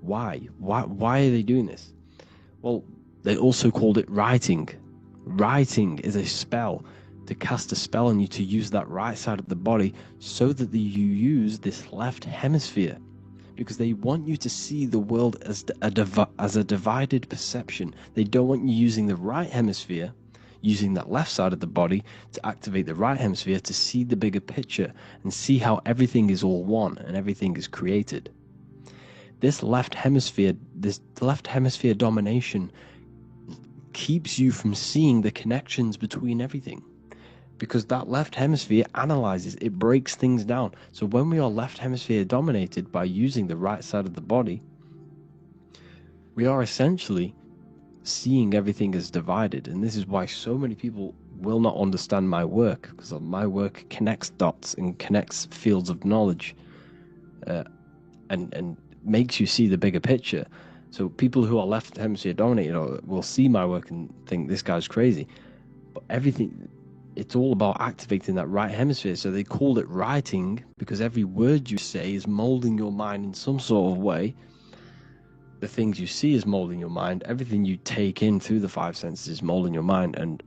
[SPEAKER 2] Why? Why are they doing this? Well, they also called it writing. Writing is a spell. to cast a spell on you to use that right side of the body so that you use this left hemisphere, because they want you to see the world as a divided perception. They don't want you using the right hemisphere, using that left side of the body to activate the right hemisphere to see the bigger picture and see how everything is all one and everything is created. This left hemisphere domination keeps you from seeing the connections between everything, because that left hemisphere analyzes, it breaks things down. So when we are left hemisphere dominated by using the right side of the body, we are essentially seeing everything as divided. And this is why so many people will not understand my work, because my work connects dots and connects fields of knowledge, and makes you see the bigger picture. So people who are left hemisphere dominated will see my work and think this guy's crazy. But it's all about activating that right hemisphere. So they called it writing, because every word you say is molding your mind in some sort of way. The things you see is molding your mind. Everything you take in through the five senses is molding your mind. And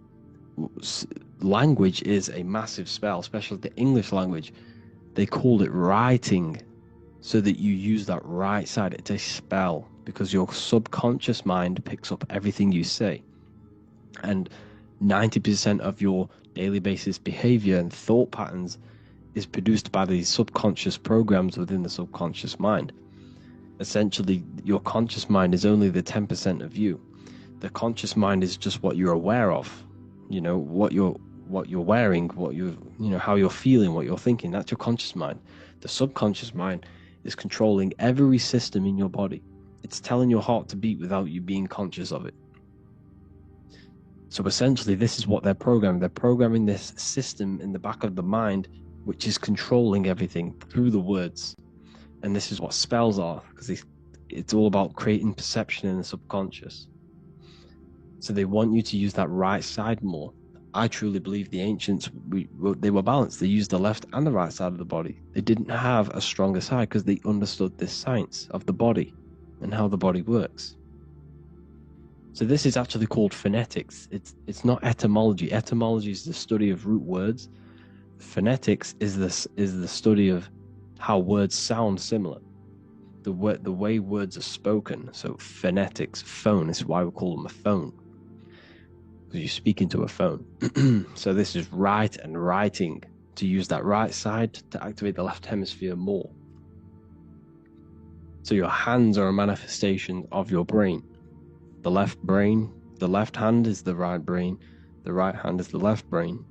[SPEAKER 2] language is a massive spell, especially the English language. They called it writing so that you use that right side. It's a spell, because your subconscious mind picks up everything you say. And 90% of your daily basis behavior and thought patterns is produced by these subconscious programs within the subconscious mind. Essentially, your conscious mind is only the 10% of you. The conscious mind is just what you're aware of, what you're wearing, how you're feeling, what you're thinking. That's your conscious mind. The subconscious mind is controlling every system in your body. It's telling your heart to beat without you being conscious of it. So essentially, this is what they're programming. They're programming this system in the back of the mind, which is controlling everything through the words. And this is what spells are, because it's all about creating perception in the subconscious. So they want you to use that right side more. I truly believe the ancients, they were balanced. They used the left and the right side of the body. They didn't have a stronger side because they understood this science of the body and how the body works. So this is actually called phonetics. It's not etymology. Etymology is the study of root words. Phonetics is the study of how words sound similar. The way words are spoken. So phonetics, phone, this is why we call them a phone, because you speak into a phone. So this is write and writing, to use that right side to activate the left hemisphere more. So your hands are a manifestation of your brain. The left hand is the right brain, the right hand is the left brain.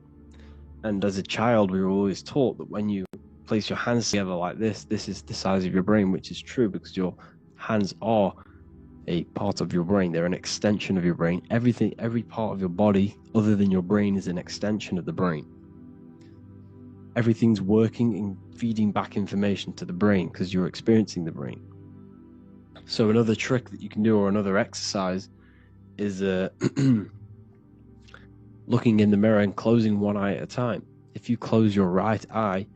[SPEAKER 2] And as a child, we were always taught that when you place your hands together like this is the size of your brain, which is true, because your hands are a part of your brain. They're an extension of your brain. Every part of your body other than your brain is an extension of the brain. Everything's working and feeding back information to the brain because you're experiencing the brain. So another trick that you can do, or another exercise, is looking in the mirror and closing one eye at a time. If you close your right eye,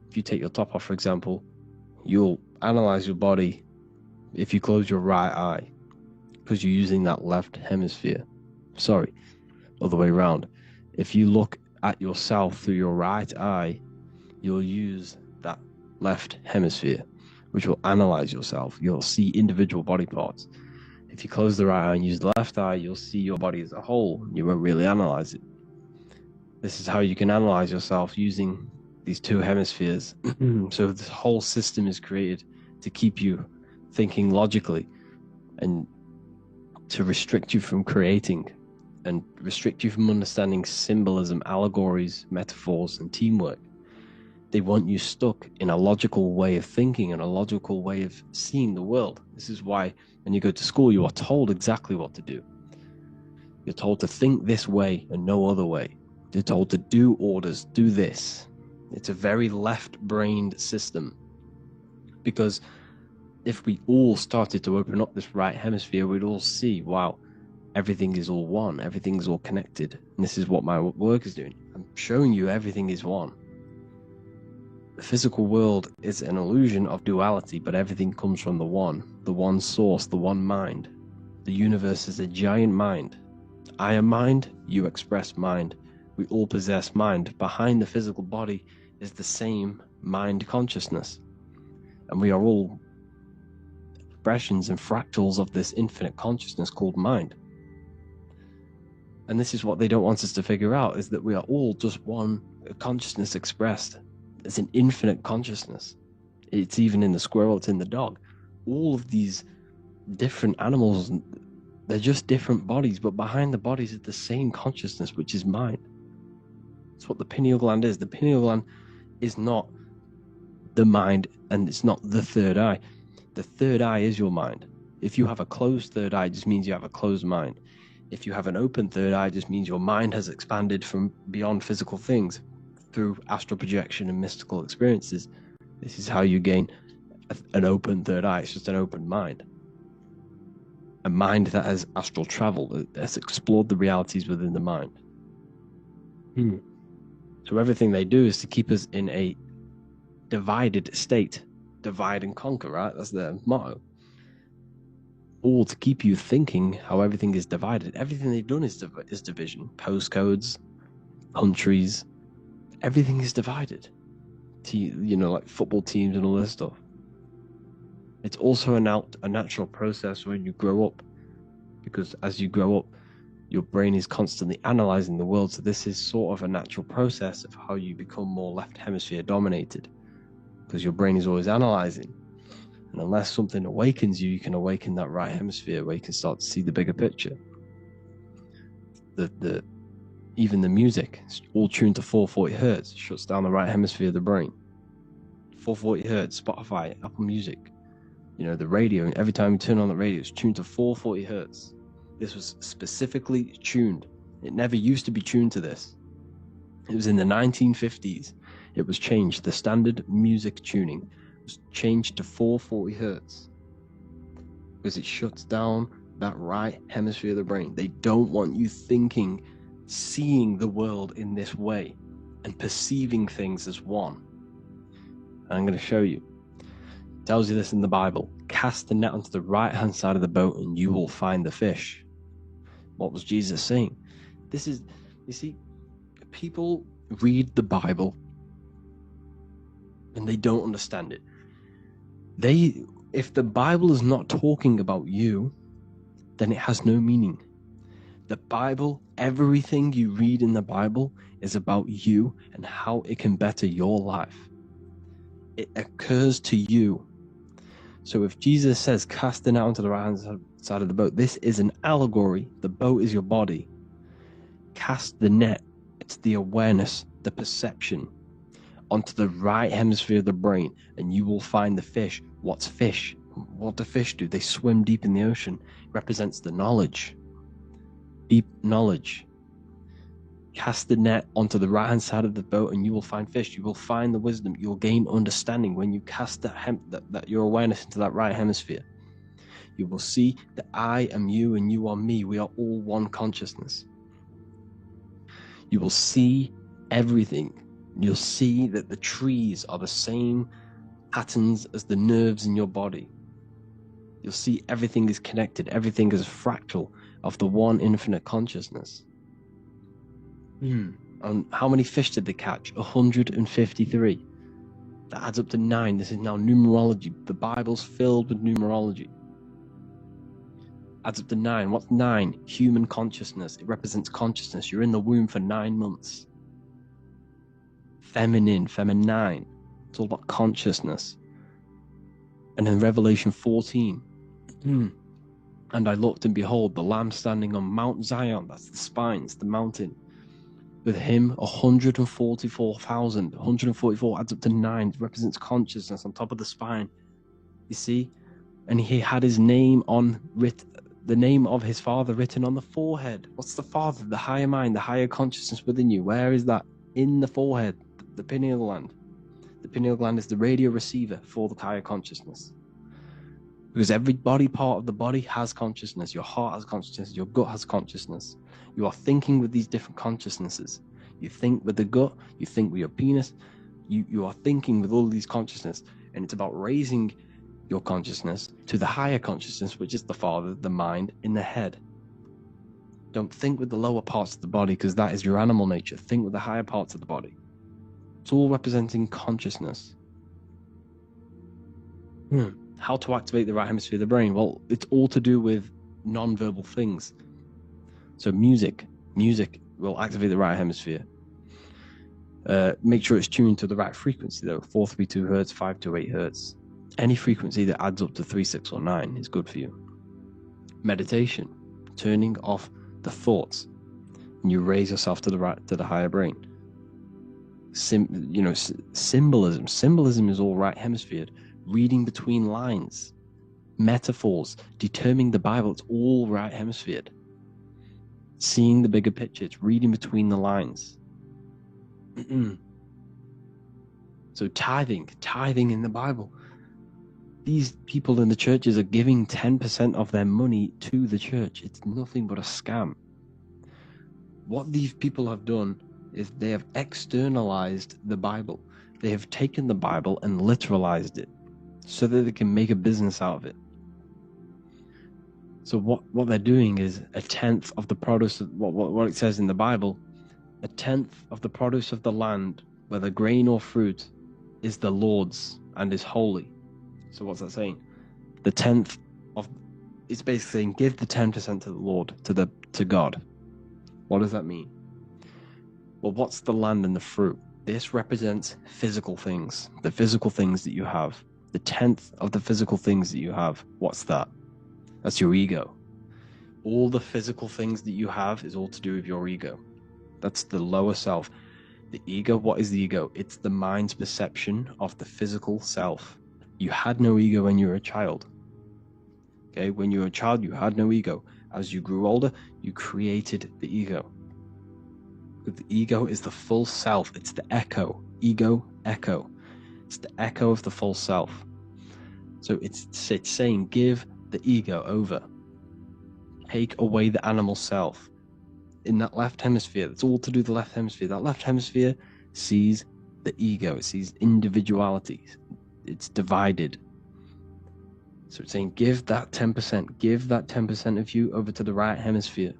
[SPEAKER 2] if you take your top off, for example, you'll analyze your body if you close your right eye, because you're using that left hemisphere. Sorry, other way around. If you look at yourself through your right eye, you'll use that left hemisphere, which will analyze yourself. You'll see individual body parts. If you close the right eye and use the left eye, you'll see your body as a whole. You won't really analyze it. This is how you can analyze yourself, using these two hemispheres. So this whole system is created to keep you thinking logically and to restrict you from creating and restrict you from understanding symbolism, allegories, metaphors, and teamwork. They want you stuck in a logical way of thinking and a logical way of seeing the world. This is why when you go to school, you are told exactly what to do. You're told to think this way and no other way. You're told to do orders, do this. It's a very left-brained system, because if we all started to open up this right hemisphere, we'd all see, wow, everything is all one, everything's all connected. And this is what my work is doing. I'm showing you everything is one. The physical world is an illusion of duality, but everything comes from the one source, the one mind. The universe is a giant mind. I am mind, you express mind. We all possess mind. Behind the physical body is the same mind consciousness. And we are all expressions and fractals of this infinite consciousness called mind. And this is what they don't want us to figure out, is that we are all just one consciousness expressed. It's an infinite consciousness. It's even in the squirrel, it's in the dog. All of these different animals, they're just different bodies, but behind the bodies is the same consciousness, which is mind. That's what the pineal gland is. The pineal gland is not the mind, and it's not the third eye. The third eye is your mind. If you have a closed third eye, it just means you have a closed mind. If you have an open third eye, it just means your mind has expanded from beyond physical things through astral projection and mystical experiences. This is how you gain an open third eye. It's just an open mind. A mind that has astral travel, that has explored the realities within the mind. So everything they do is to keep us in a divided state. Divide and conquer, right? That's their motto. All to keep you thinking how everything is divided. Everything they've done is division. Postcodes, countries, everything is divided. Like football teams and all this stuff. It's also a natural process when you grow up, because as you grow up, your brain is constantly analyzing the world. So this is sort of a natural process of how you become more left hemisphere dominated, because your brain is always analyzing. And unless something awakens you, you can awaken that right hemisphere where you can start to see the bigger picture. Even the music, it's all tuned to 440 hertz, shuts down the right hemisphere of the brain. 440 hertz, Spotify, Apple Music, the radio, and every time you turn on the radio, it's tuned to 440 hertz. This was specifically tuned. It never used to be tuned to this. It was in the 1950s. It was changed. The standard music tuning was changed to 440 hertz because it shuts down that right hemisphere of the brain. They don't want you thinking, seeing the world in this way and perceiving things as one. And I'm going to show you. It tells you this in the Bible. Cast the net onto the right-hand side of the boat and you will find the fish. What was Jesus saying? You see, people read the Bible and they don't understand it. If the Bible is not talking about you, then it has no meaning. The Bible, everything you read in the Bible is about you and how it can better your life. It occurs to you. So if Jesus says, cast the net onto the right-hand side of the boat, this is an allegory. The boat is your body. Cast the net, it's the awareness, the perception, onto the right hemisphere of the brain, and you will find the fish. What's fish? What do fish do? They swim deep in the ocean. It represents the knowledge. Deep knowledge. Cast the net onto the right-hand side of the boat and you will find fish. You will find the wisdom. You will gain understanding when you cast that your awareness into that right hemisphere. You will see that I am you and you are me. We are all one consciousness. You will see everything. You'll see that the trees are the same patterns as the nerves in your body. You'll see everything is connected. Everything is a fractal of the one infinite consciousness. And how many fish did they catch? 153. That adds up to 9. This is now numerology. The Bible's filled with numerology. Adds up to 9. What's 9? Human consciousness. It represents consciousness. You're in the womb for 9 months. Feminine. It's all about consciousness. And in Revelation 14, and I looked, and behold, the Lamb standing on Mount Zion, that's the spines, the mountain. With him, 144,000. 144 adds up to 9. It represents consciousness on top of the spine. You see? And he had his name the name of his Father written on the forehead. What's the Father? The higher mind, the higher consciousness within you. Where is that? In the forehead, the pineal gland. The pineal gland is the radio receiver for the higher consciousness. Because every body part of the body has consciousness. Your heart has consciousness. Your gut has consciousness. You are thinking with these different consciousnesses. You think with the gut. You think with your penis. You are thinking with all of these consciousness. And it's about raising your consciousness to the higher consciousness, which is the Father, the mind, in the head. Don't think with the lower parts of the body, because that is your animal nature. Think with the higher parts of the body. It's all representing consciousness. How to activate the right hemisphere of the brain? Well, it's all to do with non-verbal things. So music will activate the right hemisphere. Make sure it's tuned to the right frequency though. 432 hertz, 528 hertz. Any frequency that adds up to 3, 6, or 9 is good for you. Meditation, turning off the thoughts, and you raise yourself to the higher brain. Symbolism. Symbolism is all right hemisphered. Reading between lines, metaphors, determining the Bible, it's all right hemisphered. Seeing the bigger picture, it's reading between the lines. So tithing in the Bible. These people in the churches are giving 10% of their money to the church. It's nothing but a scam. What these people have done is they have externalized the Bible. They have taken the Bible and literalized it so that they can make a business out of it. So what they're doing is a tenth of the produce of what it says in the Bible, a tenth of the produce of the land, whether grain or fruit, is the Lord's and is holy. So what's that saying? The tenth of, it's basically saying give the 10% to the Lord, to God. What does that mean? Well, what's the land and the fruit? This represents physical things, the physical things that you have. The tenth of the physical things that you have, what's that? That's your ego. All the physical things that you have is all to do with your ego. That's the lower self. The ego, what is the ego? It's the mind's perception of the physical self. You had no ego when you were a child. Okay, when you were a child, you had no ego. As you grew older, you created the ego. The ego is the full self. It's the echo. Ego, echo. It's the echo of the full self. So it's saying give the ego over. Take away the animal self. In that left hemisphere, that's all to do with the left hemisphere. That left hemisphere sees the ego. It sees individuality. It's divided. So it's saying give that 10%. Give that 10% of you over to the right hemisphere.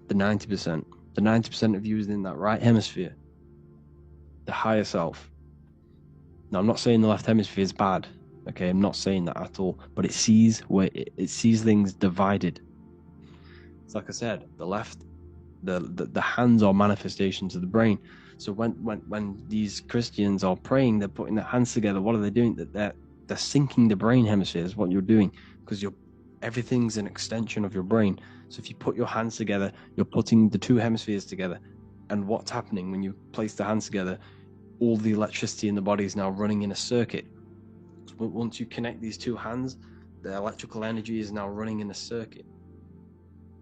[SPEAKER 2] The 90%. The 90% of you is in that right hemisphere. The higher self. Now, I'm not saying the left hemisphere is bad. Okay, I'm not saying that at all. But it sees it sees things divided. It's like I said, the left, the hands are manifestations of the brain. So when these Christians are praying, they're putting their hands together. What are they doing? They're syncing the brain hemisphere is what you're doing, because everything's an extension of your brain. So if you put your hands together, you're putting the two hemispheres together. And what's happening when you place the hands together? All the electricity in the body is now running in a circuit. So once you connect these two hands, the electrical energy is now running in a circuit.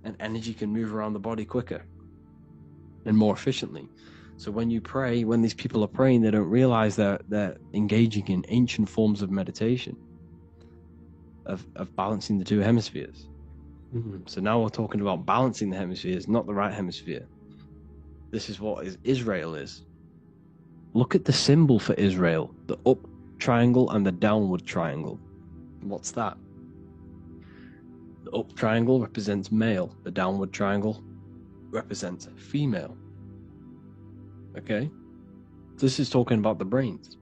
[SPEAKER 2] And energy can move around the body quicker and more efficiently. So when you pray, when these people are praying, they don't realize that they're engaging in ancient forms of meditation, of balancing the two hemispheres. So now we're talking about balancing the hemispheres, not the right hemisphere. This is what Israel is. Look at the symbol for Israel, the up triangle and the downward triangle. What's that? The up triangle represents male. The downward triangle represents female. Okay? This is talking about the brains.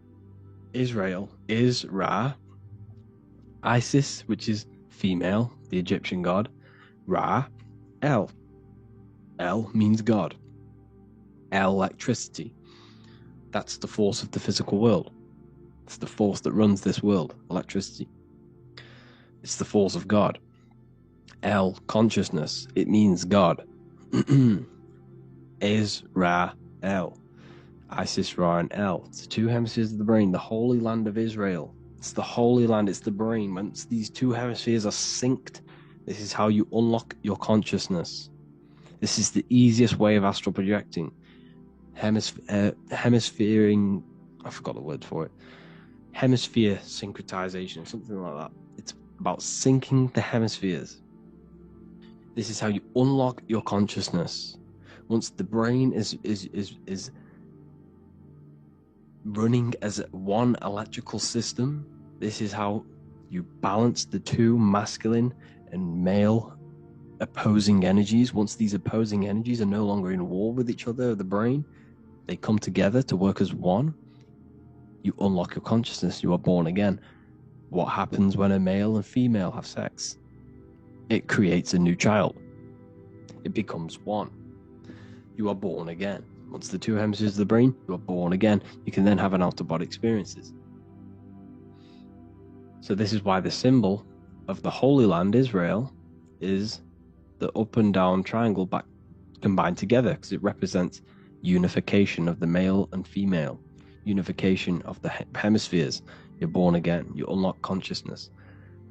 [SPEAKER 2] Israel is Ra. Isis, which is female, the Egyptian god. Ra. El. El means God. Electricity. That's the force of the physical world. It's the force that runs this world. Electricity. It's the force of God. El, consciousness. It means God. Israel. Isis, Ra, and El. It's the two hemispheres of the brain. The Holy Land of Israel. It's the Holy Land. It's the brain. Once these two hemispheres are synced, this is how you unlock your consciousness. This is the easiest way of astral projecting. Hemisphering. I forgot the word for it. Hemisphere syncretization, something like that. It's about syncing the hemispheres. This is how you unlock your consciousness. Once the brain is running as one electrical system, this is how you balance the two masculine and male opposing energies, once these opposing energies are no longer in war with each other, the brain, they come together to work as one. You unlock your consciousness. You are born again. What happens when a male and female have sex? It creates a new child. It becomes one. You are born again. Once the two hemispheres of the brain, you are born again. You can then have an out-of-body experiences. So this is why the symbol of the Holy Land, Israel, is the up and down triangle back combined together, because it represents unification of the male and female, unification of the hemispheres. You're born again. You unlock consciousness.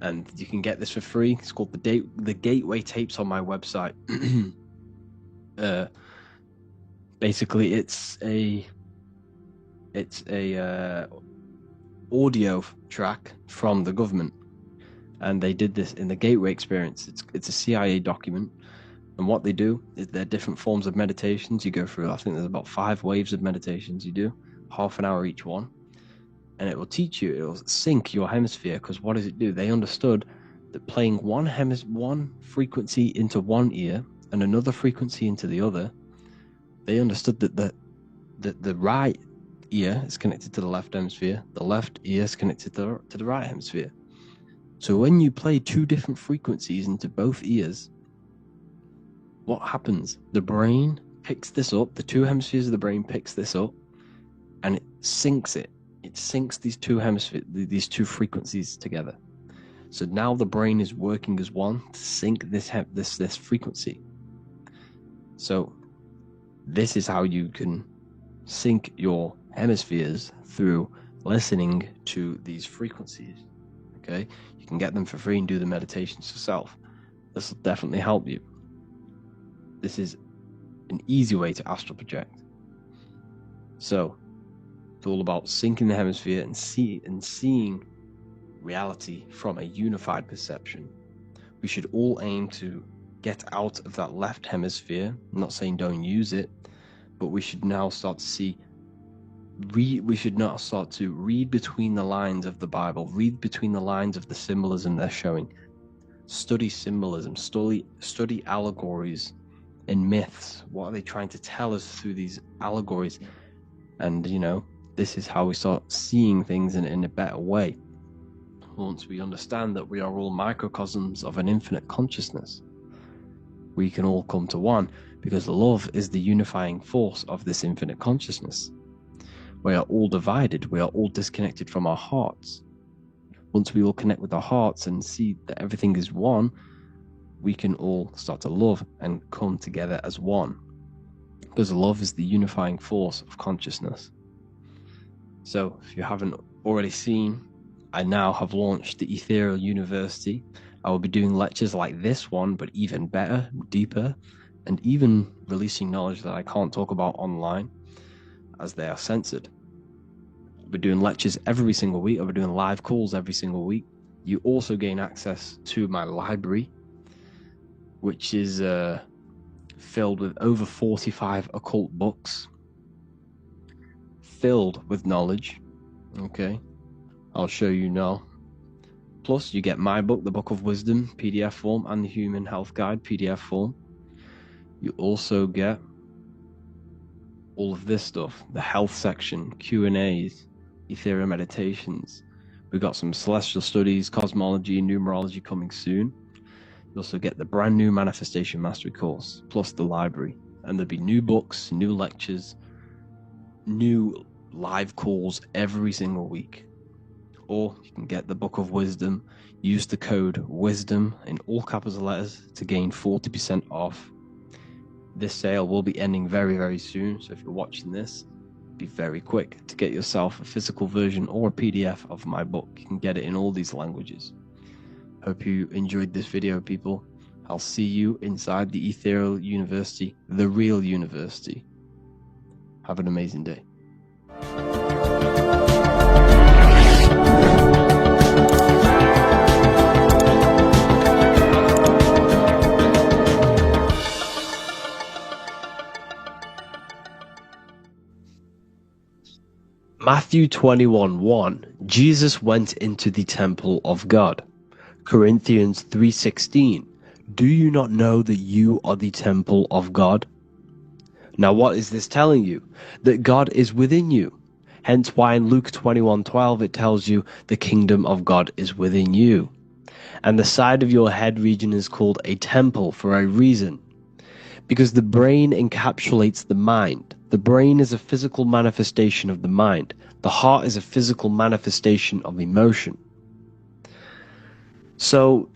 [SPEAKER 2] And you can get this for free. It's called the Gateway Tapes on my website. Basically, it's a audio track from the government, and they did this in the Gateway Experience. It's a CIA document, and what they do is there are different forms of meditations you go through. I think there's about 5 waves of meditations you do, half an hour each one. And it will teach you, it will sync your hemisphere, because what does it do? They understood that playing one frequency into one ear and another frequency into the other, they understood that the right ear is connected to the left hemisphere, the left ear is connected to the right hemisphere. So when you play 2 different frequencies into both ears, what happens? The brain picks this up, the 2 hemispheres of the brain picks this up, and it syncs it. It syncs these 2 hemispheres, these 2 frequencies together. So now the brain is working as one to sync this frequency. So this is how you can sync your hemispheres, through listening to these frequencies. Okay, you can get them for free and do the meditations yourself. This will definitely help you. This is an easy way to astral project. So it's all about syncing the hemisphere and seeing reality from a unified perception. We should all aim to get out of that left hemisphere. I'm not saying don't use it, but we should now start to we should now start to read between the lines of the Bible, read between the lines of the symbolism they're showing. Study symbolism, study allegories and myths. What are they trying to tell us through these allegories? And, this is how we start seeing things in a better way. Once we understand that we are all microcosms of an infinite consciousness, we can all come to one, because love is the unifying force of this infinite consciousness. We are all divided. We are all disconnected from our hearts. Once we all connect with our hearts and see that everything is one, we can all start to love and come together as one, because love is the unifying force of consciousness. So if you haven't already seen, I now have launched the Ethereal University. I will be doing lectures like this one, but even better, deeper, and even releasing knowledge that I can't talk about online, as they are censored. I'll be doing lectures every single week. I'll be doing live calls every single week. You also gain access to my library, which is filled with over 45 occult books, filled with knowledge. Okay, I'll show you now. Plus, you get my book, The Book of Wisdom, PDF form, and the Human Health Guide, PDF form. You also get all of this stuff, the health section, Q&As, ethereal meditations. We've got some celestial studies, cosmology, and numerology coming soon. You also get the brand new Manifestation Mastery course, plus the library. And there'll be new books, new lectures, new live calls every single week. Or you can get the Book of Wisdom, use the code WISDOM in all capital letters to gain 40% off. This sale will be ending very, very soon, so if you're watching this, be very quick to get yourself a physical version or a PDF of my book. You can get it in all these languages. Hope you enjoyed this video, people. I'll see you inside the Ethereal University, the real university. Have an amazing day. Matthew 21:1, Jesus went into the temple of God. Corinthians 3:16, Do you not know that you are the temple of God? Now what is this telling you? That God is within you. Hence why in Luke 21:12 it tells you the kingdom of God is within you. And the side of your head region is called a temple for a reason. Because the brain encapsulates the mind. The brain is a physical manifestation of the mind. The heart is a physical manifestation of emotion. So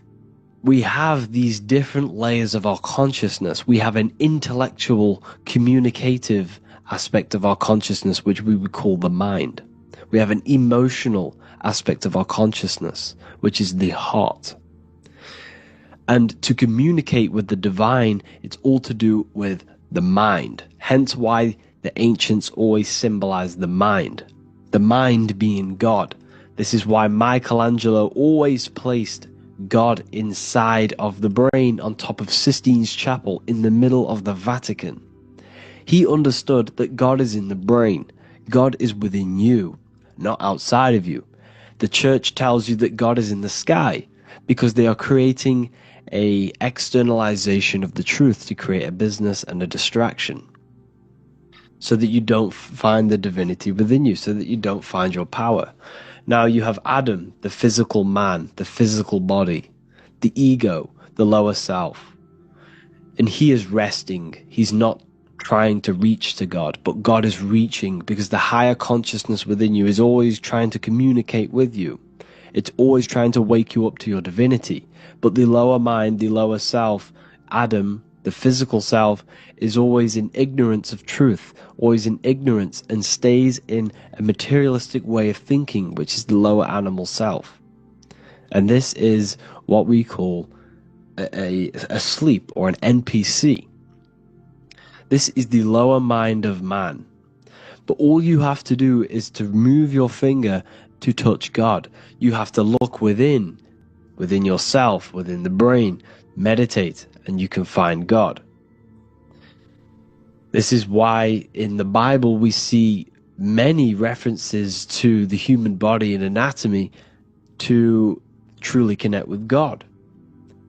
[SPEAKER 2] we have these different layers of our consciousness. We have an intellectual, communicative aspect of our consciousness, which we would call the mind. We have an emotional aspect of our consciousness, which is the heart. And to communicate with the divine, it's all to do with the mind. Hence why the ancients always symbolize the mind being God. This is why Michelangelo always placed God inside of the brain on top of Sistine Chapel in the middle of the Vatican. He understood that God is in the brain. God is within you, not outside of you. The church tells you that God is in the sky because they are creating a externalization of the truth to create a business and a distraction so that you don't find the divinity within you, so that you don't find your power. Now you have Adam, the physical man, the physical body, the ego, the lower self. And he is resting. He's not trying to reach to God, but God is reaching because the higher consciousness within you is always trying to communicate with you. It's always trying to wake you up to your divinity. But the lower mind, the lower self, Adam, the physical self, is always in ignorance of truth, always in ignorance, and stays in a materialistic way of thinking, which is the lower animal self. And this is what we call a sleep, or an NPC. This is the lower mind of man. But all you have to do is to move your finger to touch God. You have to look within yourself, within the brain, meditate, and you can find God. This is why in the Bible we see many references to the human body and anatomy to truly connect with God.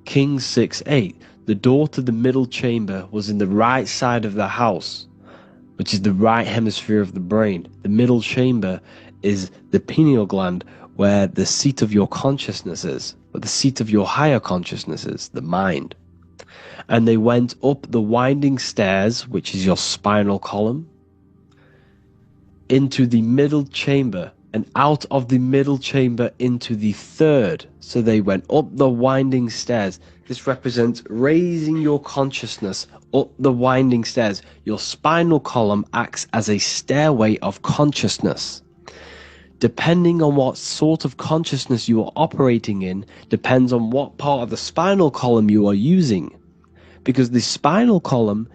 [SPEAKER 2] Kings 6:8, the door to the middle chamber was in the right side of the house, which is the right hemisphere of the brain. The middle chamber is the pineal gland, where the seat of your consciousness is, where the seat of your higher consciousness is, the mind. And they went up the winding stairs, which is your spinal column, into the middle chamber, and out of the middle chamber into the third. So they went up the winding stairs. This represents raising your consciousness up the winding stairs. Your spinal column acts as a stairway of consciousness. Depending on what sort of consciousness you are operating in, depends on what part of the spinal column you are using. Because the spinal column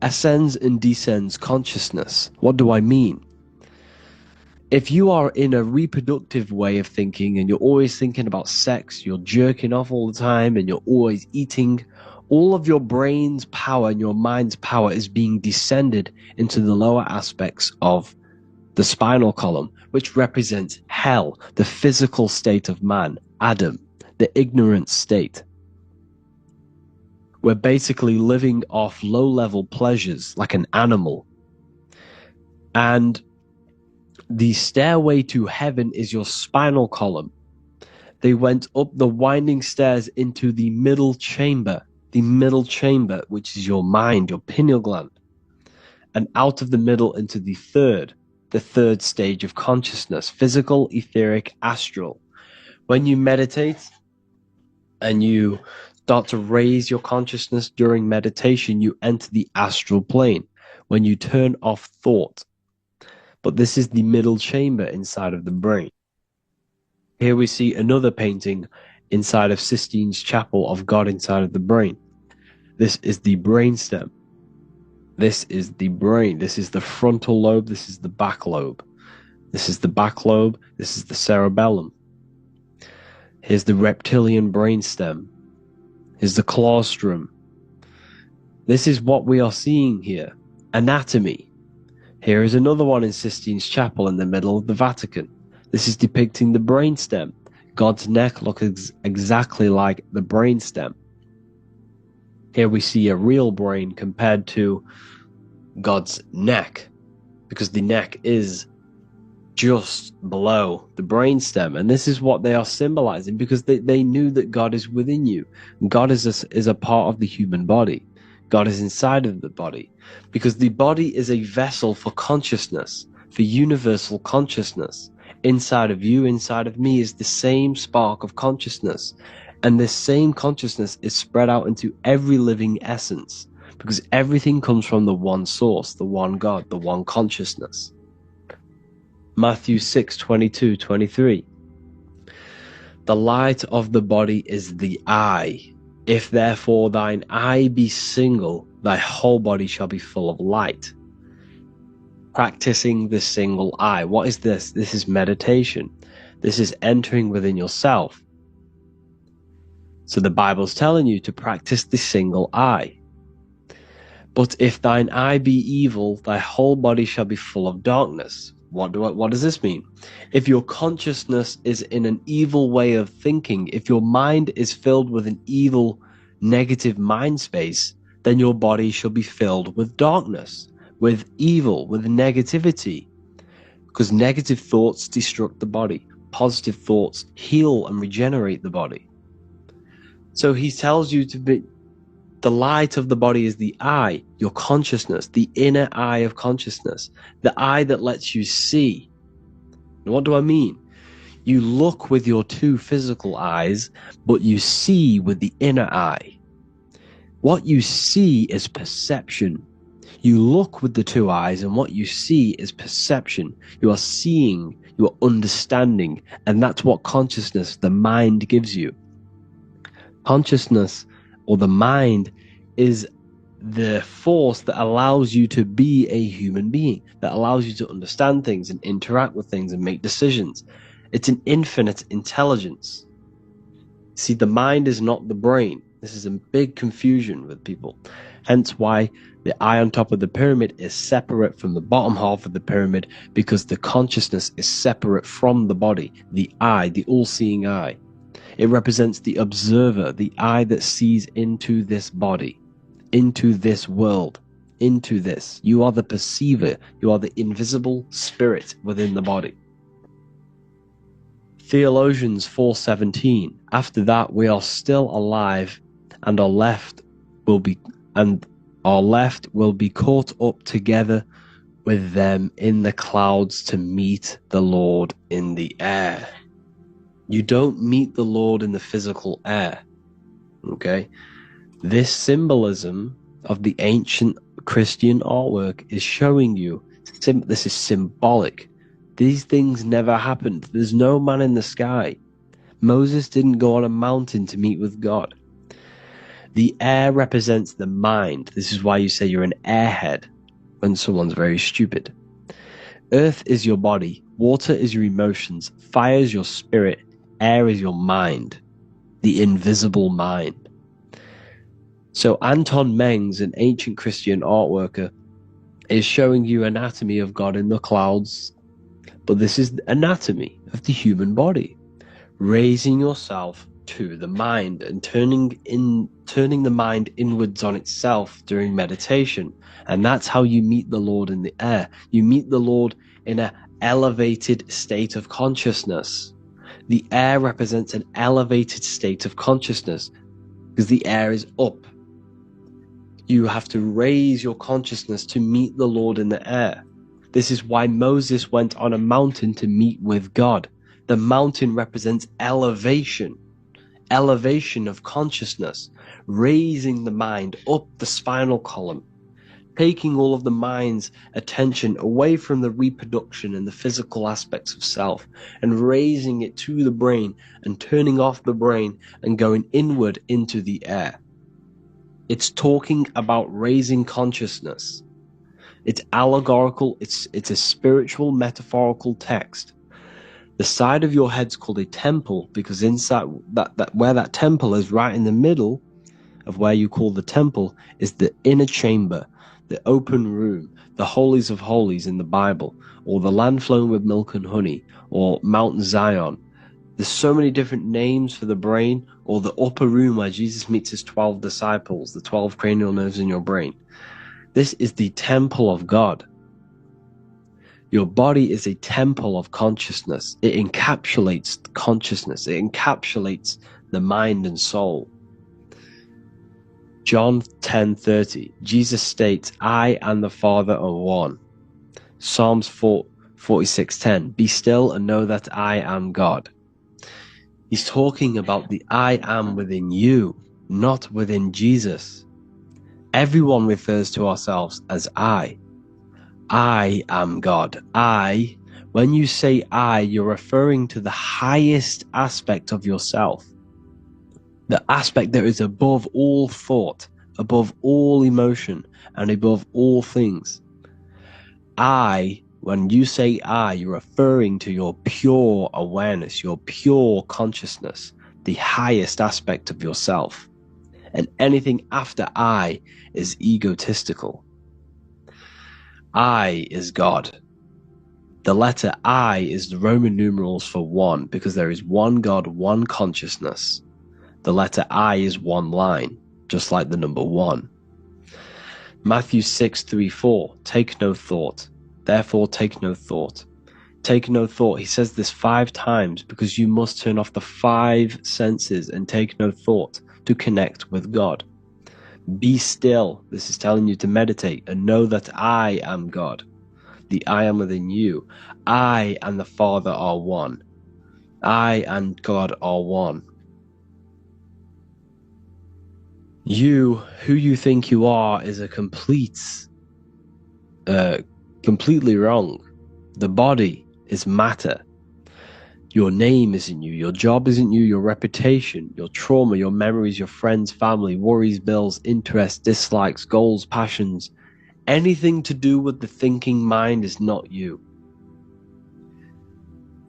[SPEAKER 2] ascends and descends consciousness. What do I mean? If you are in a reproductive way of thinking and you're always thinking about sex, you're jerking off all the time and you're always eating, all of your brain's power and your mind's power is being descended into the lower aspects of the spinal column, which represents hell, the physical state of man, Adam, the ignorant state. We're basically living off low-level pleasures like an animal. And the stairway to heaven is your spinal column. They went up the winding stairs into the middle chamber, which is your mind, your pineal gland, and out of the middle into the third stage of consciousness, physical, etheric, astral. When you meditate and you start to raise your consciousness during meditation, you enter the astral plane when you turn off thought. But this is the middle chamber inside of the brain. Here we see another painting inside of Sistine's Chapel of God inside of the brain. This is the brainstem. This is the brain. This is the frontal lobe. This is the back lobe. This is the back lobe. This is the cerebellum. Here's the reptilian brainstem. Here's the claustrum. This is what we are seeing here. Anatomy. Here is another one in Sistine's Chapel in the middle of the Vatican. This is depicting the brainstem. God's neck looks exactly like the brainstem. Here we see a real brain compared to God's neck, because the neck is just below the brainstem, and this is what they are symbolizing, because they knew that God is within you. God is a part of the human body. God is inside of the body, because the body is a vessel for consciousness, for universal consciousness. Inside of you, inside of me, is the same spark of consciousness, and this same consciousness is spread out into every living essence, because everything comes from the one source, the one God, the one consciousness. Matthew 6:22-23. The light of the body is the eye. If therefore thine eye be single, thy whole body shall be full of light. Practicing the single eye. What is this? This is meditation. This is entering within yourself. So the Bible's telling you to practice the single eye. But if thine eye be evil, thy whole body shall be full of darkness. What does this mean? If your consciousness is in an evil way of thinking, if your mind is filled with an evil, negative mind space, then your body shall be filled with darkness, with evil, with negativity. Because negative thoughts destruct the body. Positive thoughts heal and regenerate the body. So he tells you to be, the light of the body is the eye, your consciousness, the inner eye of consciousness, the eye that lets you see. And what do I mean? You look with your two physical eyes, but you see with the inner eye. What you see is perception. You look with the two eyes, and what you see is perception. You are seeing, you are understanding, and that's what consciousness, the mind, gives you. Consciousness, or the mind, is the force that allows you to be a human being, that allows you to understand things and interact with things and make decisions. It's an infinite intelligence. See, the mind is not the brain. This is a big confusion with people. Hence why the eye on top of the pyramid is separate from the bottom half of the pyramid, because the consciousness is separate from the body, the eye, the all-seeing eye. It represents the observer, the eye that sees into this body, into this world, into this. You are the perceiver. You are the invisible spirit within the body. Theologians 4:17. After that, we are still alive, and our left will be caught up together with them in the clouds to meet the Lord in the air. You don't meet the Lord in the physical air. Okay? This symbolism of the ancient Christian artwork is showing you this is symbolic. These things never happened. There's no man in the sky. Moses didn't go on a mountain to meet with God. The air represents the mind. This is why you say you're an airhead when someone's very stupid. Earth is your body. Water is your emotions. Fire is your spirit. Air is your mind. The invisible mind. So Anton Mengs, an ancient Christian art worker, is showing you anatomy of God in the clouds. But this is the anatomy of the human body. Raising yourself to the mind and turning the mind inwards on itself during meditation. And that's how you meet the Lord in the air. You meet the Lord in an elevated state of consciousness. The air represents an elevated state of consciousness because the air is up. You have to raise your consciousness to meet the Lord in the air. This is why Moses went on a mountain to meet with God. The mountain represents elevation of consciousness, raising the mind up the spinal column, taking all of the mind's attention away from the reproduction and the physical aspects of self and raising it to the brain and turning off the brain and going inward into the air. It's talking about raising consciousness. It's allegorical, it's a spiritual metaphorical text. The side of your head's called a temple because inside that where that temple is, right in the middle of where you call the temple, is the inner chamber, the open room, the holies of holies in the Bible, or the land flowing with milk and honey, or Mount Zion. There's so many different names for the brain, or the upper room where Jesus meets his 12 disciples, the 12 cranial nerves in your brain. This is the temple of God. Your body is a temple of consciousness. It encapsulates consciousness. It encapsulates the mind and soul. John 10:30, Jesus states, I and the Father are one. Psalms 46:10, be still and know that I am God. He's talking about the I am within you, not within Jesus. Everyone refers to ourselves as I. I am God. When you say I, you're referring to the highest aspect of yourself. The aspect that is above all thought, above all emotion, and above all things. When you say I, you're referring to your pure awareness, your pure consciousness, the highest aspect of yourself. And anything after I is egotistical. I is God. The letter I is the Roman numerals for one, because there is one God, one consciousness. The letter I is one line, just like the number one. Matthew 6:3-4, take no thought. Therefore take no thought. Take no thought. He says this 5 times because you must turn off the 5 senses and take no thought to connect with God. Be still. This is telling you to meditate and know that I am God. The I am within you. I and the Father are one. I and God are one. You, who you think you are, is a completely wrong. The body is matter. Your name isn't you. Your job isn't you. Your reputation, your trauma, your memories, your friends, family, worries, bills, interests, dislikes, goals, passions. Anything to do with the thinking mind is not you.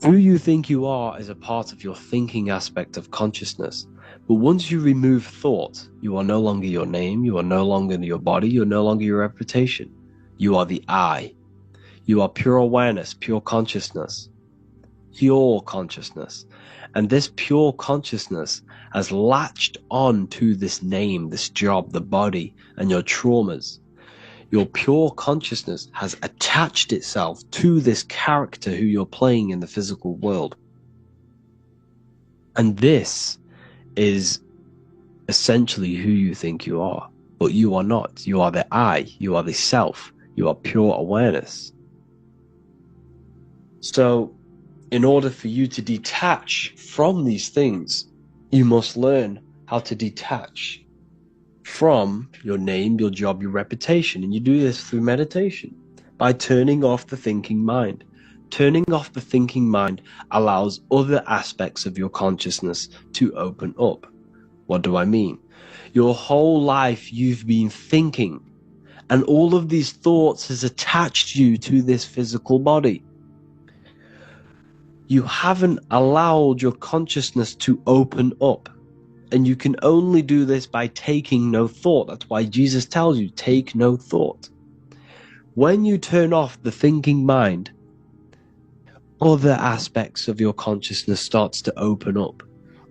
[SPEAKER 2] Who you think you are is a part of your thinking aspect of consciousness. But once you remove thought, you are no longer your name, you are no longer your body, you're no longer your reputation. You are the I. You are pure awareness, pure consciousness. Pure consciousness. And this pure consciousness has latched on to this name, this job, the body, and your traumas. Your pure consciousness has attached itself to this character who you're playing in the physical world. And this is essentially who you think you are. But you are not. You are the I. You are the self. You are pure awareness. So, in order for you to detach from these things, you must learn how to detach from your name, your job, your reputation. And you do this through meditation, by turning off the thinking mind. Turning off the thinking mind allows other aspects of your consciousness to open up. What do I mean? Your whole life you've been thinking, and all of these thoughts has attached you to this physical body. You haven't allowed your consciousness to open up. And you can only do this by taking no thought. That's why Jesus tells you, take no thought. When you turn off the thinking mind, other aspects of your consciousness starts to open up.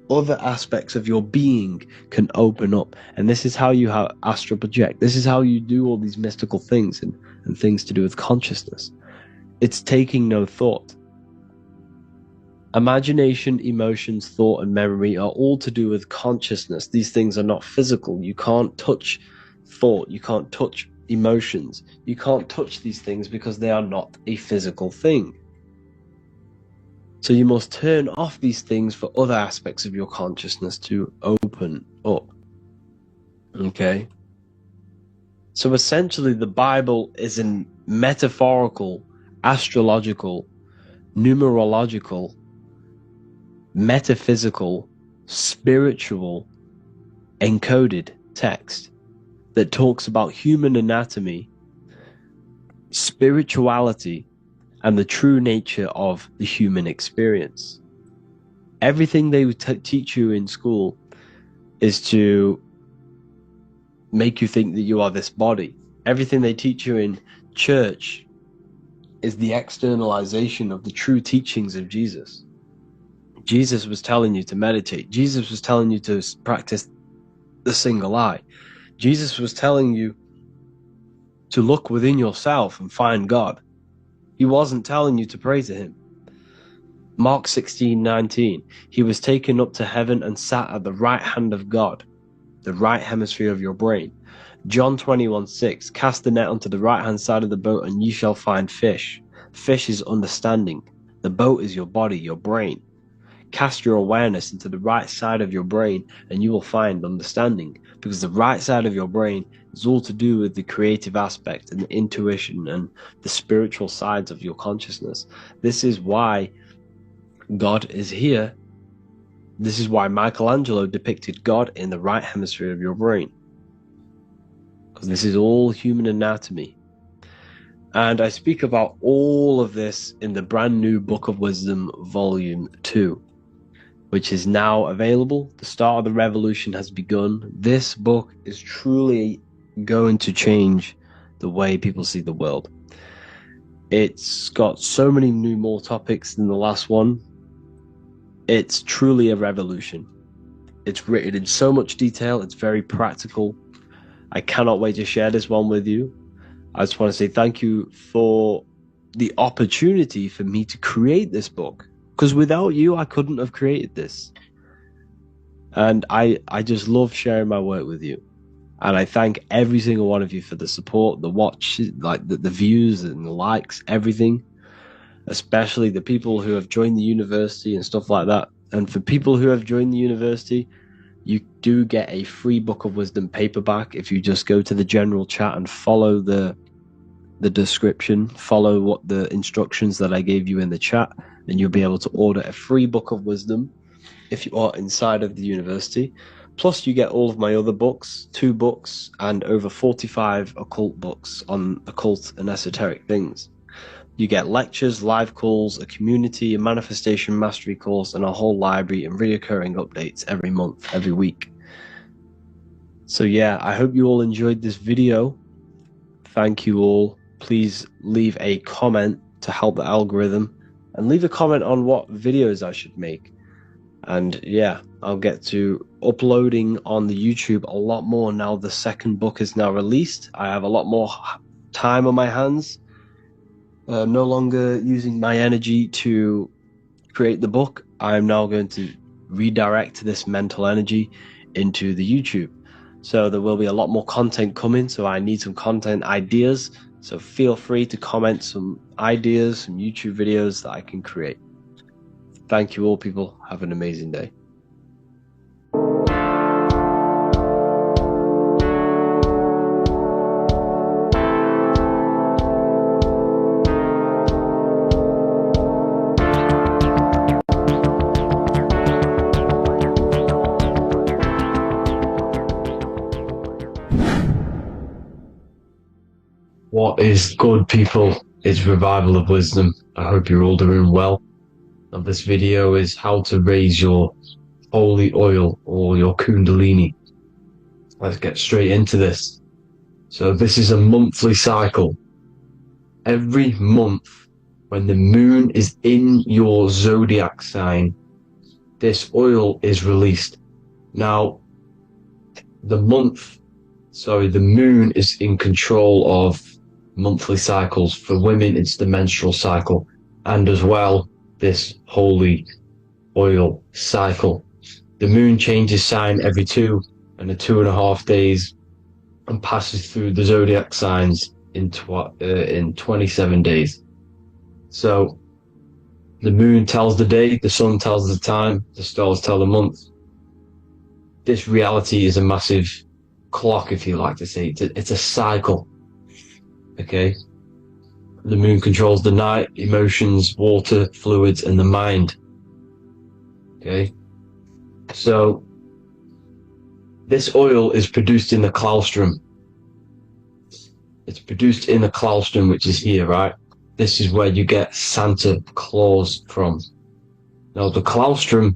[SPEAKER 2] Other aspects of your being can open up. And this is how you astral project. This is how you do all these mystical things and things to do with consciousness. It's taking no thought. Imagination, emotions, thought, and memory are all to do with consciousness. These things are not physical. You can't touch thought. You can't touch emotions. You can't touch these things because they are not a physical thing. So you must turn off these things for other aspects of your consciousness to open up. Okay? So essentially, the Bible is a metaphorical, astrological, numerological, metaphysical, spiritual, encoded text that talks about human anatomy, spirituality, and the true nature of the human experience. Everything they teach you in school is to make you think that you are this body. Everything they teach you in church is the externalization of the true teachings of Jesus. Jesus was telling you to meditate. Jesus was telling you to practice the single eye. Jesus was telling you to look within yourself and find God. He wasn't telling you to pray to him. Mark 16:19, he was taken up to heaven and sat at the right hand of God, the right hemisphere of your brain. John 21:6, cast the net onto the right hand side of the boat and ye shall find fish. Fish is understanding. The boat is your body, your brain. Cast your awareness into the right side of your brain and you will find understanding, because the right side of your brain is all to do with the creative aspect and the intuition and the spiritual sides of your consciousness. This is why God is here. This is why Michelangelo depicted God in the right hemisphere of your brain, because this is all human anatomy. And I speak about all of this in the brand new Book of Wisdom, Volume 2, which is now available. The start of the revolution has begun. This book is truly going to change the way people see the world. It's got so many more topics than the last one. It's truly a revolution. It's written in so much detail. It's very practical. I cannot wait to share this one with you. I just want to say thank you for the opportunity for me to create this book, because without you, I couldn't have created this. And I just love sharing my work with you. And I thank every single one of you for the support, the watch, like the views and the likes, everything. Especially the people who have joined the university and stuff like that. And for people who have joined the university, you do get a free Book of Wisdom paperback if you just go to the general chat and follow the description, follow what the instructions that I gave you in the chat, and you'll be able to order a free Book of Wisdom if you are inside of the university. Plus you get all of my other books, 2 books, and over 45 occult books on occult and esoteric things. You get lectures, live calls, a community, a manifestation mastery course, and a whole library and reoccurring updates every month, every week. So yeah, I hope you all enjoyed this video. Thank you all. Please leave a comment to help the algorithm, and leave a comment on what videos I should make. And yeah, I'll get to uploading on the YouTube a lot more now the second book is now released. I have a lot more time on my hands. No longer using my energy to create the book. I'm now going to redirect this mental energy into the YouTube. So there will be a lot more content coming. So I need some content ideas. So feel free to comment some ideas, some YouTube videos that I can create. Thank you all, people. Have an amazing day.
[SPEAKER 3] What is good, people? It's Revival of Wisdom. I hope you're all doing well. And this video is how to raise your holy oil or your kundalini. Let's get straight into this. So this is a monthly cycle. Every month, when the moon is in your zodiac sign, this oil is released. Now, the moon is in control of monthly cycles. For women, it's the menstrual cycle, and as well, this holy oil cycle. The moon changes sign every 2 and 2.5 days and passes through the zodiac signs in 27 days. So the moon tells the day, the sun tells the time, the stars tell the month. This reality is a massive clock, if you like to say. It's a cycle. Okay? The moon controls the night, emotions, water, fluids, and the mind. Okay? So, this oil is produced in the claustrum. It's produced in the claustrum, which is here, right? This is where you get Santa Claus from. Now, the claustrum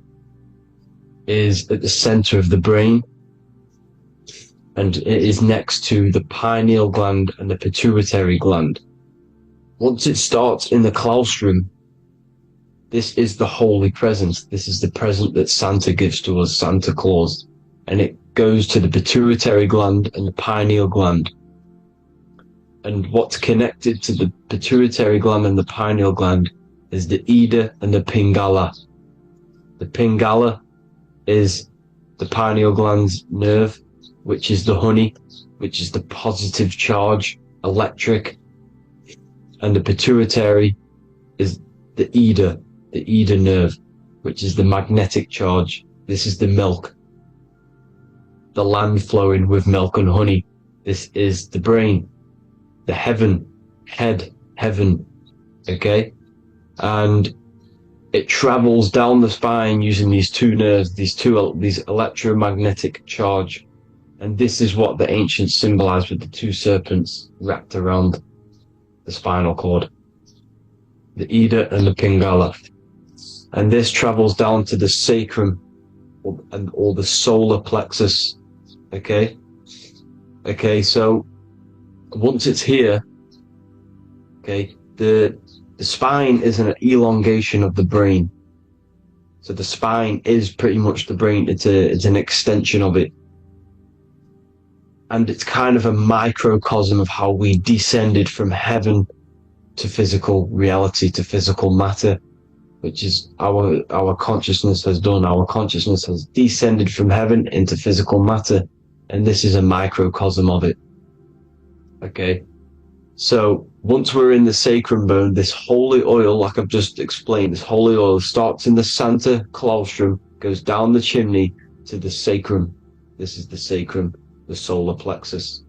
[SPEAKER 3] is at the center of the brain, and it is next to the pineal gland and the pituitary gland. Once it starts in the claustrum, This is the holy present. This is the present that Santa gives to us, Santa Claus. And it goes to the pituitary gland and the pineal gland. And what's connected to the pituitary gland and the pineal gland is the Ida and the Pingala. The Pingala is the pineal gland's nerve, which is the honey, which is the positive charge, electric. And the pituitary is the Ida nerve, which is the magnetic charge. This is the milk, the land flowing with milk and honey. This is the brain, the heaven, okay? And it travels down the spine using these two nerves, these electromagnetic charge. And this is what the ancients symbolized with the two serpents wrapped around the spinal cord, the Ida and the Pingala. And this travels down to the sacrum or the solar plexus. Okay, so once it's here, okay, the spine is an elongation of the brain. So the spine is pretty much the brain. It's an extension of it. And it's kind of a microcosm of how we descended from heaven to physical reality, to physical matter, which is our consciousness has done. Our consciousness has descended from heaven into physical matter, and this is a microcosm of it. Okay, so once we're in the sacrum bone, this holy oil, like I've just explained, this holy oil starts in the Santa claustrum, goes down the chimney to the sacrum. This is the sacrum, the solar plexus,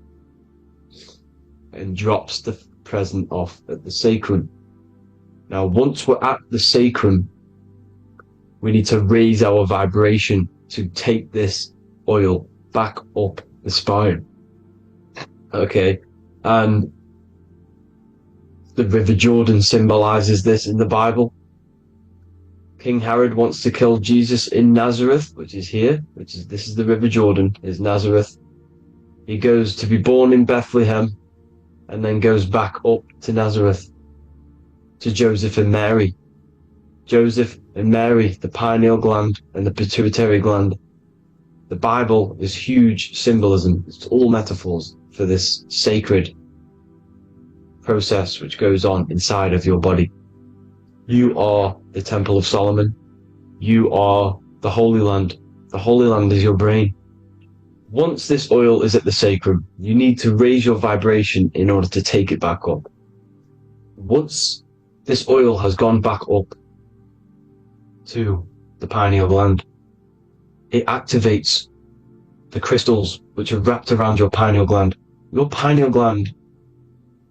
[SPEAKER 3] and drops the present off at the sacrum. Now, once we're at the sacrum, we need to raise our vibration to take this oil back up the spine. Okay, and the River Jordan symbolizes this in the Bible. King Herod wants to kill Jesus in Nazareth, which is here, this is the River Jordan, is Nazareth. He goes to be born in Bethlehem and then goes back up to Nazareth to Joseph and Mary. Joseph and Mary, the pineal gland and the pituitary gland. The Bible is huge symbolism. It's all metaphors for this sacred process which goes on inside of your body. You are the Temple of Solomon. You are the Holy Land. The Holy Land is your brain. Once this oil is at the sacrum, you need to raise your vibration in order to take it back up. Once this oil has gone back up to the pineal gland, it activates the crystals which are wrapped around your pineal gland. Your pineal gland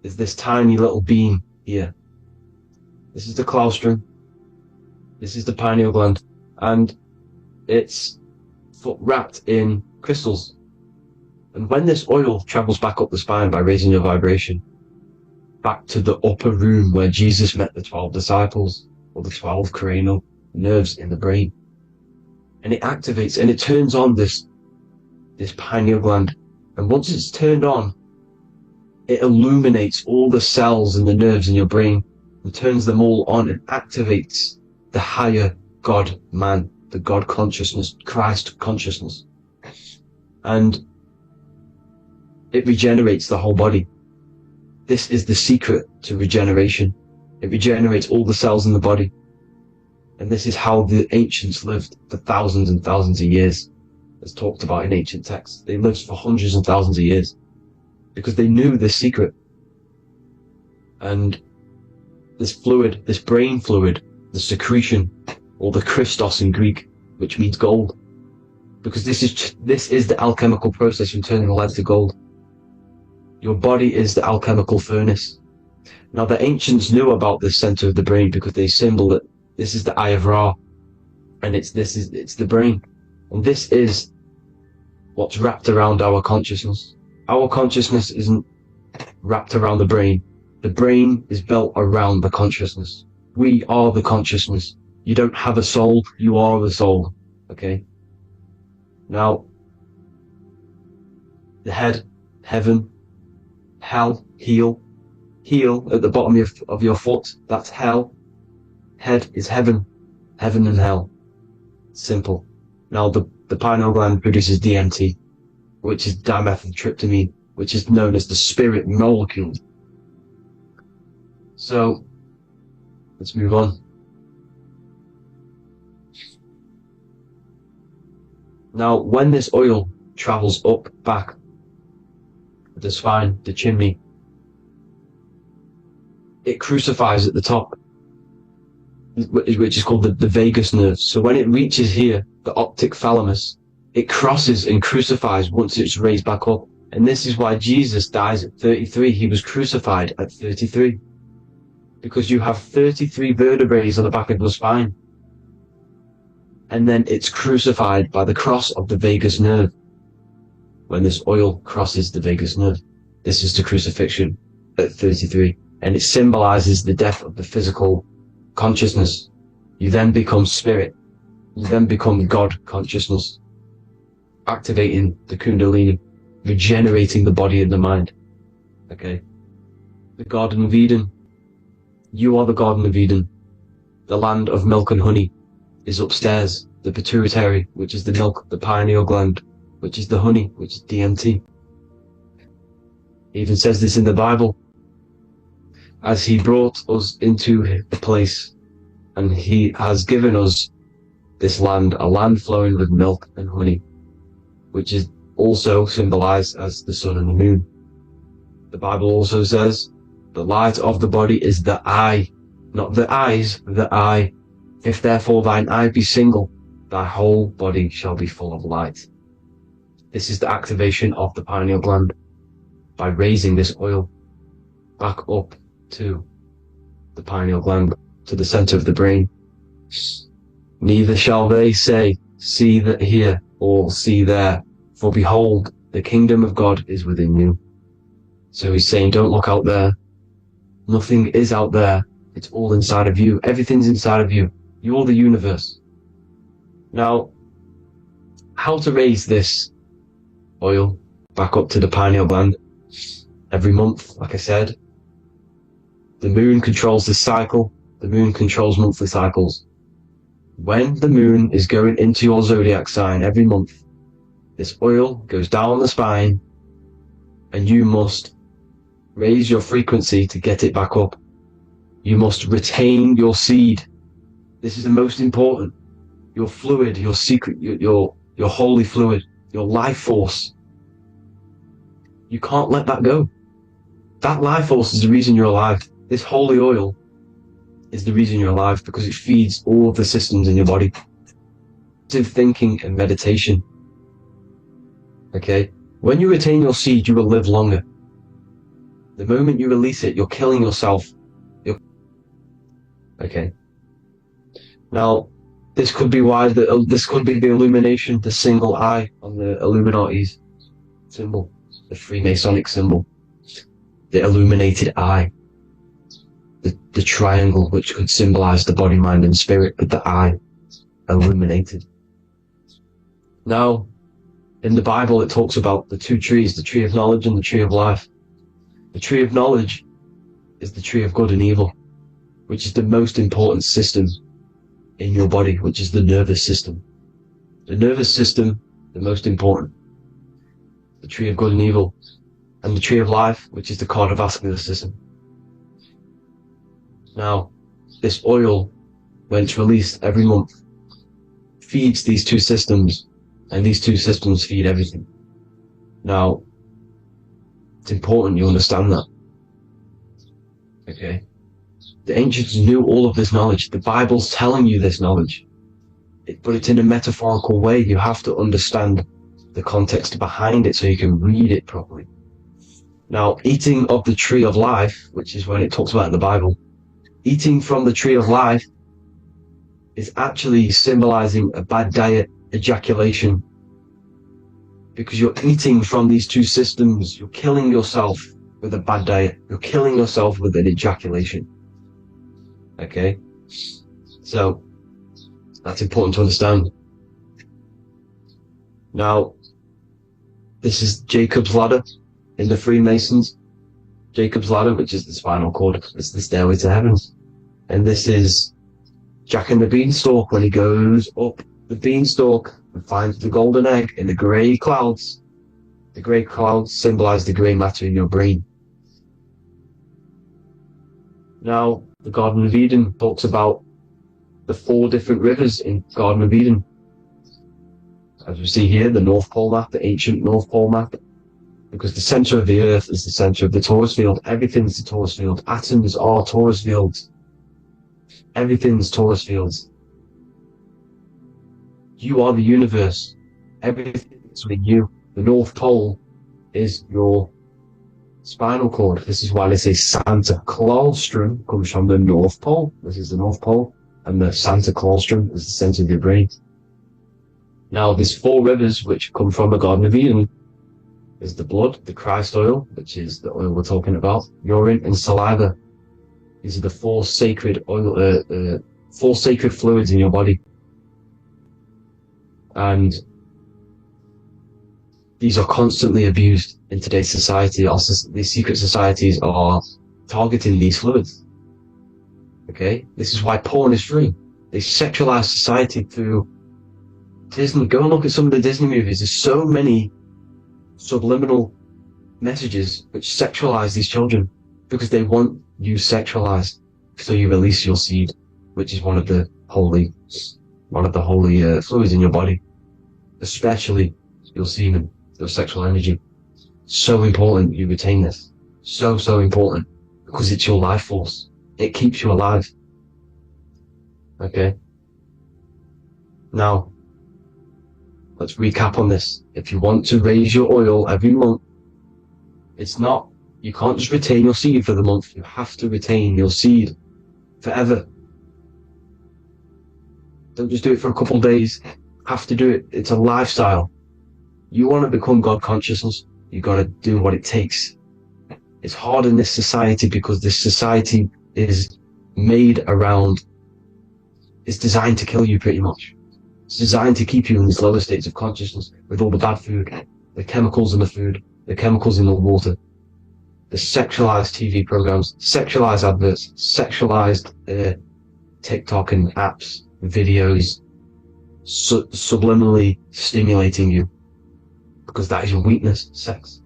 [SPEAKER 3] is this tiny little beam here. This is the claustrum. This is the pineal gland. And it's wrapped in crystals. And when this oil travels back up the spine by raising your vibration, back to the upper room where Jesus met the 12 disciples, or the 12 cranial nerves in the brain, and it activates and it turns on this pineal gland. And once it's turned on, it illuminates all the cells and the nerves in your brain and turns them all on and activates the higher God man, the God consciousness, Christ consciousness. And it regenerates the whole body. This is the secret to regeneration. It regenerates all the cells in the body. And this is how the ancients lived for thousands and thousands of years, as talked about in ancient texts. They lived for hundreds and thousands of years because they knew this secret. And this fluid, this brain fluid, the secretion, or the Christos in Greek, which means gold, because this is the alchemical process from turning lead to gold. Your body is the alchemical furnace. Now the ancients knew about this center of the brain because they symboled it. This is the Eye of Ra, and it's the brain, and this is what's wrapped around our consciousness. Our consciousness isn't wrapped around the brain. The brain is built around the consciousness. We are the consciousness. You don't have a soul, you are the soul. Okay? Now, the head, heaven, hell, heel at the bottom of your foot, that's hell. head is heaven and hell. Simple. Now the pineal gland produces DMT, which is dimethyltryptamine, which is known as the spirit molecule. So, let's move on. Now, when this oil travels up, back, the spine, the chimney, it crucifies at the top, which is called the vagus nerve. So when it reaches here, the optic thalamus, it crosses and crucifies once it's raised back up. And this is why Jesus dies at 33. He was crucified at 33. Because you have 33 vertebrae on the back of the spine. And then it's crucified by the cross of the vagus nerve. When this oil crosses the vagus nerve, this is the crucifixion at 33. And it symbolizes the death of the physical consciousness. You then become spirit. You then become God consciousness. Activating the Kundalini, regenerating the body and the mind. Okay? The Garden of Eden. You are the Garden of Eden. The land of milk and honey is upstairs. The pituitary, which is the milk, the pineal gland, which is the honey, which is DMT. It even says this in the Bible. As he brought us into the place, and he has given us this land, a land flowing with milk and honey, which is also symbolized as the sun and the moon. The Bible also says, the light of the body is the eye, not the eyes, the eye. If therefore thine eye be single, thy whole body shall be full of light. This is the activation of the pineal gland by raising this oil back up to the pineal gland, to the center of the brain. Neither shall they say, see that here, or see there, for behold, the kingdom of God is within you. So he's saying, don't look out there. Nothing is out there. It's all inside of you. Everything's inside of you. You're the universe. Now, how to raise this oil back up to the pineal gland? Every month, like I said. The moon controls this cycle. The moon controls monthly cycles. When the moon is going into your zodiac sign every month, this oil goes down the spine, and you must raise your frequency to get it back up. You must retain your seed. This is the most important. Your fluid, your secret, your holy fluid, your life force. You can't let that go. That life force is the reason you're alive. This holy oil is the reason you're alive, because it feeds all of the systems in your body. Positive thinking and meditation. Okay? When you retain your seed, you will live longer. The moment you release it, you're killing yourself. Okay? Now, this could be why this could be the illumination, the single eye on the Illuminati's symbol, the Freemasonic symbol, the illuminated eye. The triangle, which could symbolize the body, mind, and spirit, but the eye illuminated. Now, in the Bible, it talks about the two trees, the tree of knowledge and the tree of life. The tree of knowledge is the tree of good and evil, which is the most important system in your body, which is the nervous system. The nervous system, the most important. The tree of good and evil, and the tree of life, which is the cardiovascular system. Now, this oil, when it's released every month, feeds these two systems, and these two systems feed everything. Now, it's important you understand that. Okay? The ancients knew all of this knowledge. The Bible's telling you this knowledge. But it's in a metaphorical way. You have to understand the context behind it so you can read it properly. Now, eating of the tree of life, which is when it talks about in the Bible, eating from the tree of life is actually symbolizing a bad diet, ejaculation. Because you're eating from these two systems, you're killing yourself with a bad diet. You're killing yourself with an ejaculation. Okay? So, that's important to understand. Now, this is Jacob's ladder in the Freemasons. Jacob's ladder, which is the spinal cord, it's the stairway to heaven. And this is Jack and the Beanstalk, when he goes up the beanstalk and finds the golden egg in the grey clouds. The grey clouds symbolize the grey matter in your brain. Now, the Garden of Eden talks about the 4 different rivers in Garden of Eden. As we see here, the North Pole map, the ancient North Pole map, because the center of the earth is the center of the torus field. Everything's the torus field. Atoms are torus fields. Everything's torus fields. You are the universe. Everything's within you. The North Pole is your spinal cord. This is why they say Santa Claustrum comes from the North Pole. This is the North Pole. And the Santa Claustrum is the center of your brain. Now, these 4 rivers which come from the Garden of Eden is the blood, the Christ oil, which is the oil we're talking about, urine, and saliva. These are the 4 sacred oil, 4 sacred fluids in your body. And these are constantly abused in today's society. These secret societies are targeting these fluids. Okay? This is why porn is free. They sexualize society through Disney. Go and look at some of the Disney movies. There's so many subliminal messages which sexualize these children because they want you sexualized. So you release your seed, which is one of the holy fluids in your body, especially your semen, your sexual energy. So important you retain this. So important, because it's your life force. It keeps you alive. Okay? Now, let's recap on this. If you want to raise your oil every month, you can't just retain your seed for the month. You have to retain your seed forever. Don't just do it for a couple of days. Have to do it. It's a lifestyle. You want to become God consciousness, you got to do what it takes. It's hard in this society because this society is made around, it's designed to kill you pretty much. It's designed to keep you in these lower states of consciousness with all the bad food, the chemicals in the food, the chemicals in the water, the sexualized TV programs, sexualized adverts, sexualized TikTok and apps, videos, subliminally stimulating you. Because that is your weakness, sex.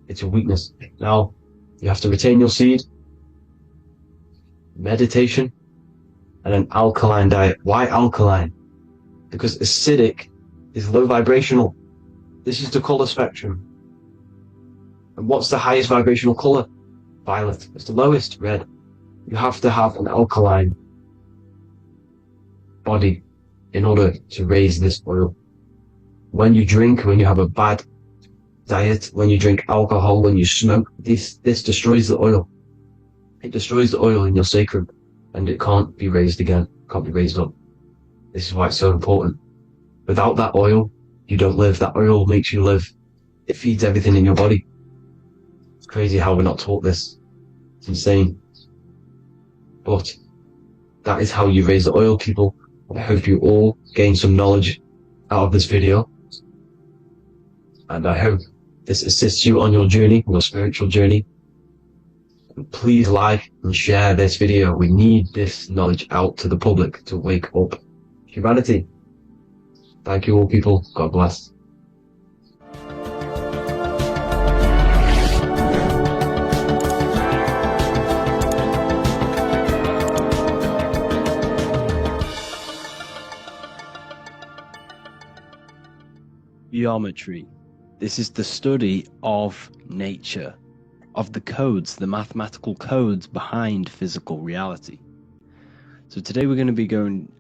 [SPEAKER 3] It's your weakness. Now, you have to retain your seed, meditation, and an alkaline diet. Why alkaline? Because acidic is low vibrational. This is the color spectrum. And what's the highest vibrational color? Violet. It's the lowest, red. You have to have an alkaline body in order to raise this oil. When you drink, when you have a bad diet, when you drink alcohol, when you smoke, this destroys the oil. It destroys the oil in your sacrum, and it can't be raised again, can't be raised up. This is why it's so important. Without that oil, you don't live. That oil makes you live. It feeds everything in your body. It's crazy how we're not taught this. It's insane. But that is how you raise the oil, people. I hope you all gain some knowledge out of this video. And I hope this assists you on your journey, your spiritual journey. And please like and share this video. We need this knowledge out to the public to wake up humanity. Thank you all, people. God bless.
[SPEAKER 2] Geometry. This is the study of nature, of the codes, the mathematical codes behind physical reality. So today we're going to be going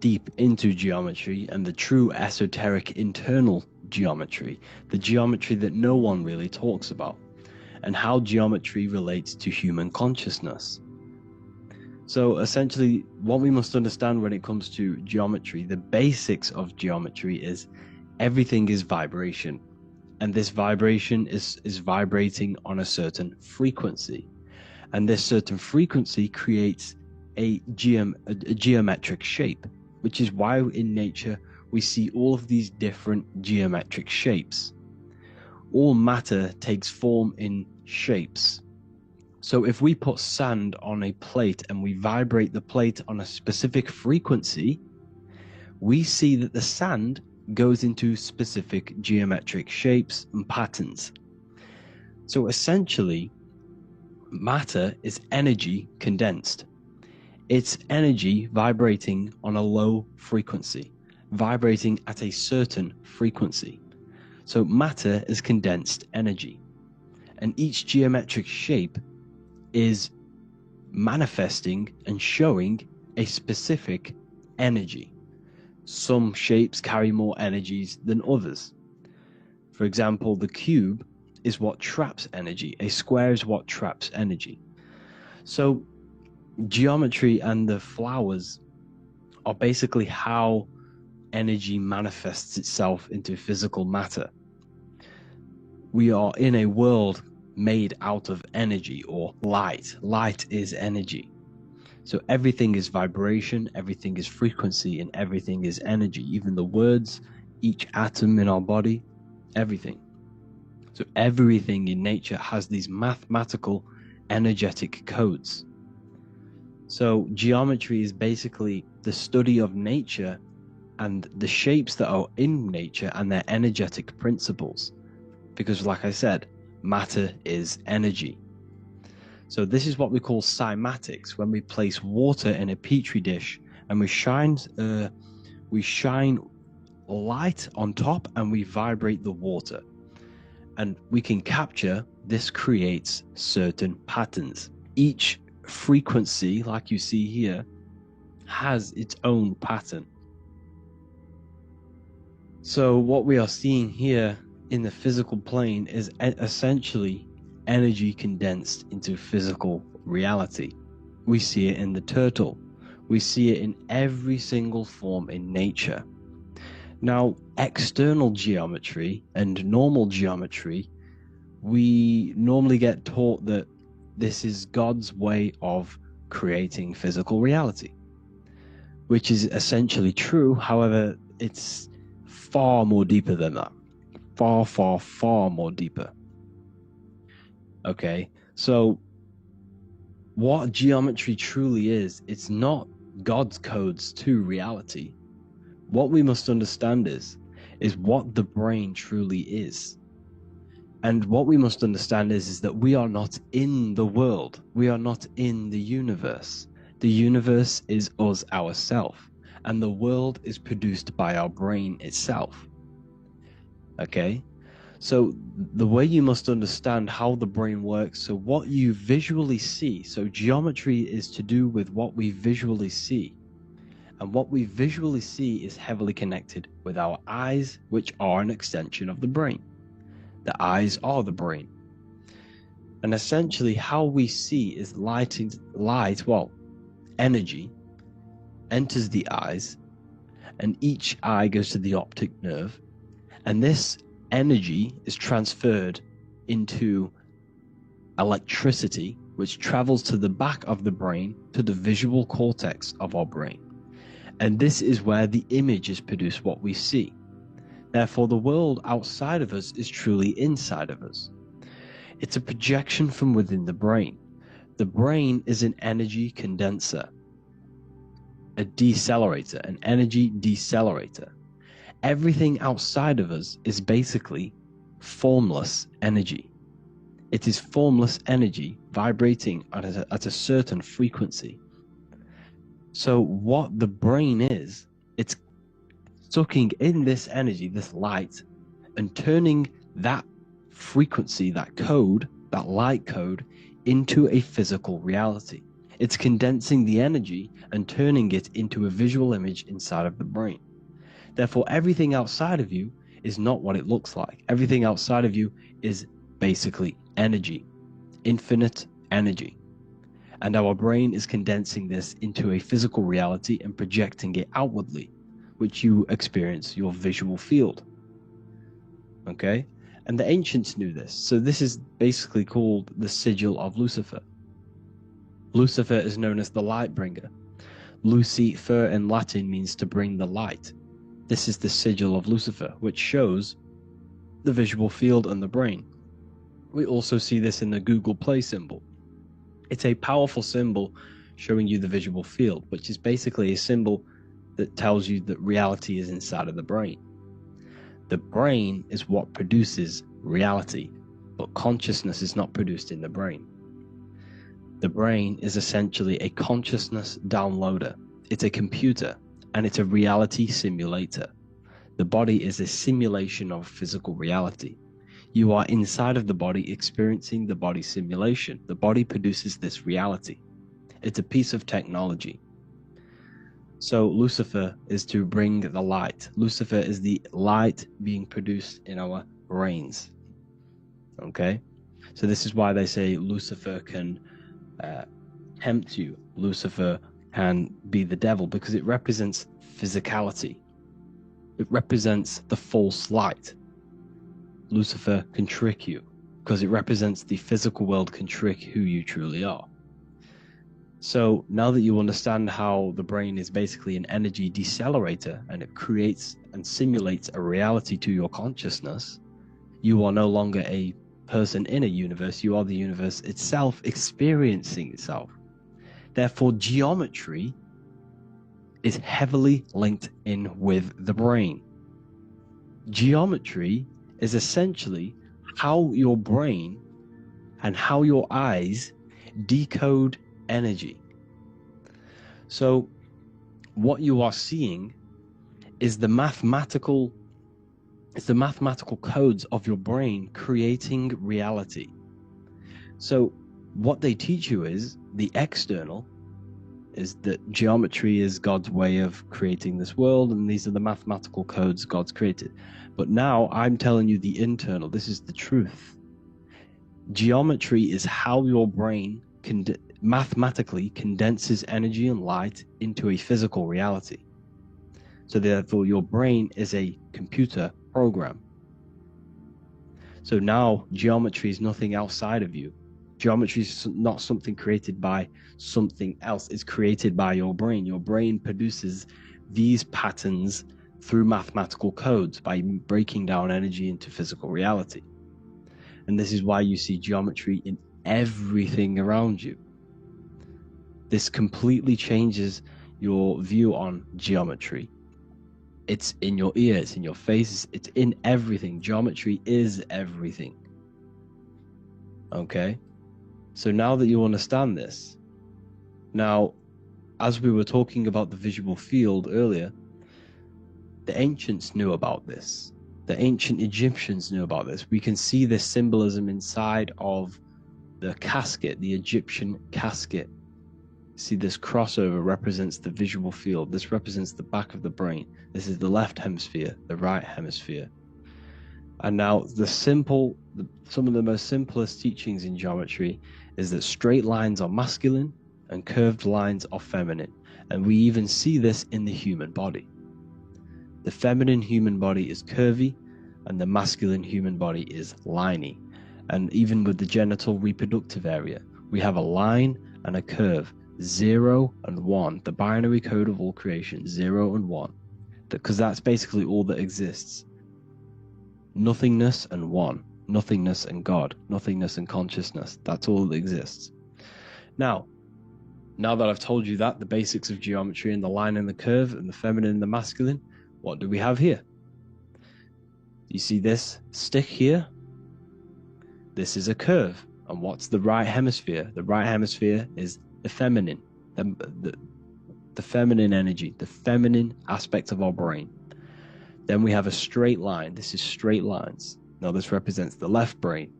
[SPEAKER 2] deep into geometry and the true esoteric internal geometry, the geometry that no one really talks about, and how geometry relates to human consciousness. So essentially, what we must understand when it comes to geometry, the basics of geometry is everything is vibration. And this vibration is vibrating on a certain frequency. And this certain frequency creates a geometric shape, which is why in nature we see all of these different geometric shapes. All matter takes form in shapes. So if we put sand on a plate and we vibrate the plate on a specific frequency, we see that the sand goes into specific geometric shapes and patterns. So essentially, matter is energy condensed. It's energy vibrating on a low frequency, vibrating at a certain frequency. So matter is condensed energy. And each geometric shape is manifesting and showing a specific energy. Some shapes carry more energies than others. For example, the cube is what traps energy. A square is what traps energy. So geometry and the flowers are basically how energy manifests itself into physical matter. We are in a world made out of energy or light. Light is energy. So everything is vibration, everything is frequency, and everything is energy. Even the words, each atom in our body, everything. So everything in nature has these mathematical, energetic codes. So geometry is basically the study of nature and the shapes that are in nature and their energetic principles. Because like I said, matter is energy. So this is what we call cymatics, when we place water in a petri dish and we shine light on top and we vibrate the water. And we can capture, this creates certain patterns. Each frequency, like you see here, has its own pattern. So what we are seeing here in the physical plane is essentially energy condensed into physical reality. We see it in the turtle. We see it in every single form in nature. Now, external geometry and normal geometry, we normally get taught that this is God's way of creating physical reality, which is essentially true. However, it's far more deeper than that. Far, far, far more deeper. Okay, so what geometry truly is, it's not God's codes to reality. What we must understand is what the brain truly is. And what we must understand is that we are not in the world. We are not in the universe. The universe is us ourselves. And the world is produced by our brain itself. Okay? So the way you must understand how the brain works, so what you visually see, so geometry is to do with what we visually see. And what we visually see is heavily connected with our eyes, which are an extension of the brain. The eyes are the brain. And essentially how we see is energy enters the eyes, and each eye goes to the optic nerve, and this energy is transferred into electricity, which travels to the back of the brain, to the visual cortex of our brain. And this is where the image is produced, what we see. Therefore, the world outside of us is truly inside of us. It's a projection from within the brain. The brain is an energy condenser, a decelerator, an energy decelerator. Everything outside of us is basically formless energy. It is formless energy vibrating at a certain frequency. So what the brain is, it's sucking in this energy, this light, and turning that frequency, that code, that light code, into a physical reality. It's condensing the energy and turning it into a visual image inside of the brain. Therefore, everything outside of you is not what it looks like. Everything outside of you is basically energy, infinite energy. And our brain is condensing this into a physical reality and projecting it outwardly, which you experience your visual field. Okay? And the ancients knew this. So this is basically called the sigil of Lucifer. Lucifer is known as the light bringer. Lucifer in Latin means to bring the light. This is the sigil of Lucifer, which shows the visual field and the brain. We also see this in the Google Play symbol. It's a powerful symbol showing you the visual field, which is basically a symbol that tells you that reality is inside of the brain. The brain is what produces reality, but consciousness is not produced in the brain. The brain is essentially a consciousness downloader. It's a computer, and it's a reality simulator. The body is a simulation of physical reality. You are inside of the body experiencing the body simulation. The body produces this reality. It's a piece of technology. So Lucifer is to bring the light. Lucifer is the light being produced in our brains. Okay? So this is why they say Lucifer can tempt you. Lucifer can be the devil, because it represents physicality. It represents the false light. Lucifer can trick you because it represents the physical world can trick who you truly are. So now that you understand how the brain is basically an energy decelerator and it creates and simulates a reality to your consciousness, you are no longer a person in a universe. You are the universe itself experiencing itself. Therefore, geometry is heavily linked in with the brain. Geometry is essentially how your brain and how your eyes decode energy. So what you are seeing is the mathematical codes of your brain creating reality. So what they teach you is the external is that geometry is God's way of creating this world, and these are the mathematical codes God's created. But now I'm telling you the internal. This is the truth. Geometry is how your brain mathematically condenses energy and light into a physical reality. So therefore, your brain is a computer program. So now geometry is nothing outside of you. Geometry is not something created by something else. It's created by your brain. Your brain produces these patterns through mathematical codes by breaking down energy into physical reality. And this is why you see geometry in everything around you. This completely changes your view on geometry. It's in your ear, it's in your face, it's in everything. Geometry is everything. Okay? So now that you understand this, now, as we were talking about the visual field earlier, the ancients knew about this. The ancient Egyptians knew about this. We can see this symbolism inside of the casket, the Egyptian casket. See, this crossover represents the visual field. This represents the back of the brain. This is the left hemisphere, the right hemisphere. And now some of the most simplest teachings in geometry is that straight lines are masculine and curved lines are feminine. And we even see this in the human body. The feminine human body is curvy and the masculine human body is liney. And even with the genital reproductive area, we have a line and a curve, 0 and 1, the binary code of all creation, 0 and 1, because that's basically all that exists. Nothingness and one, nothingness and God, nothingness and consciousness. That's all that exists. Now that I've told you that, the basics of geometry and the line and the curve and the feminine and the masculine, what do we have here? You see this stick here? This is a curve. And what's the right hemisphere? The right hemisphere is the feminine, the feminine energy, the feminine aspect of our brain. Then we have a straight line. This is straight lines. Now this represents the left brain.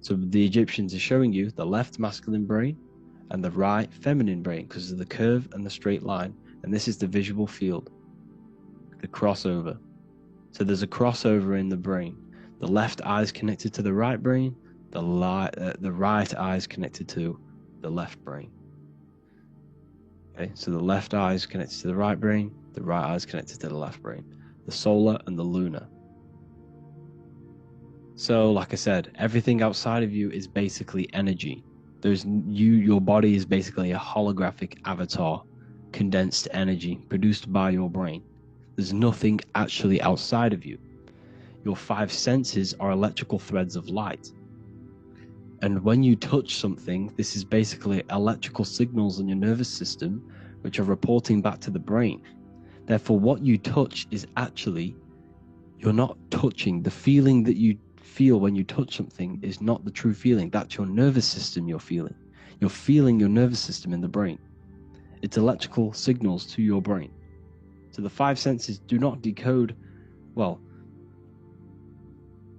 [SPEAKER 2] So the Egyptians are showing you the left masculine brain and the right feminine brain because of the curve and the straight line. And this is the visual field, the crossover. So there's a crossover in the brain. The left eye is connected to the right brain. The right eye is connected to the left brain. Okay, so the left eye is connected to the right brain. The right eye is connected to the left brain. The solar and the lunar. So, like I said, everything outside of you is basically energy. Your body is basically a holographic avatar, condensed energy produced by your brain. There's nothing actually outside of you. Your 5 senses are electrical threads of light. And when you touch something, this is basically electrical signals in your nervous system, which are reporting back to the brain. Therefore, what you touch is actually, you're not touching. The feeling that you feel when you touch something is not the true feeling. That's your nervous system you're feeling. You're feeling your nervous system in the brain. It's electrical signals to your brain. So the five senses do not decode, well,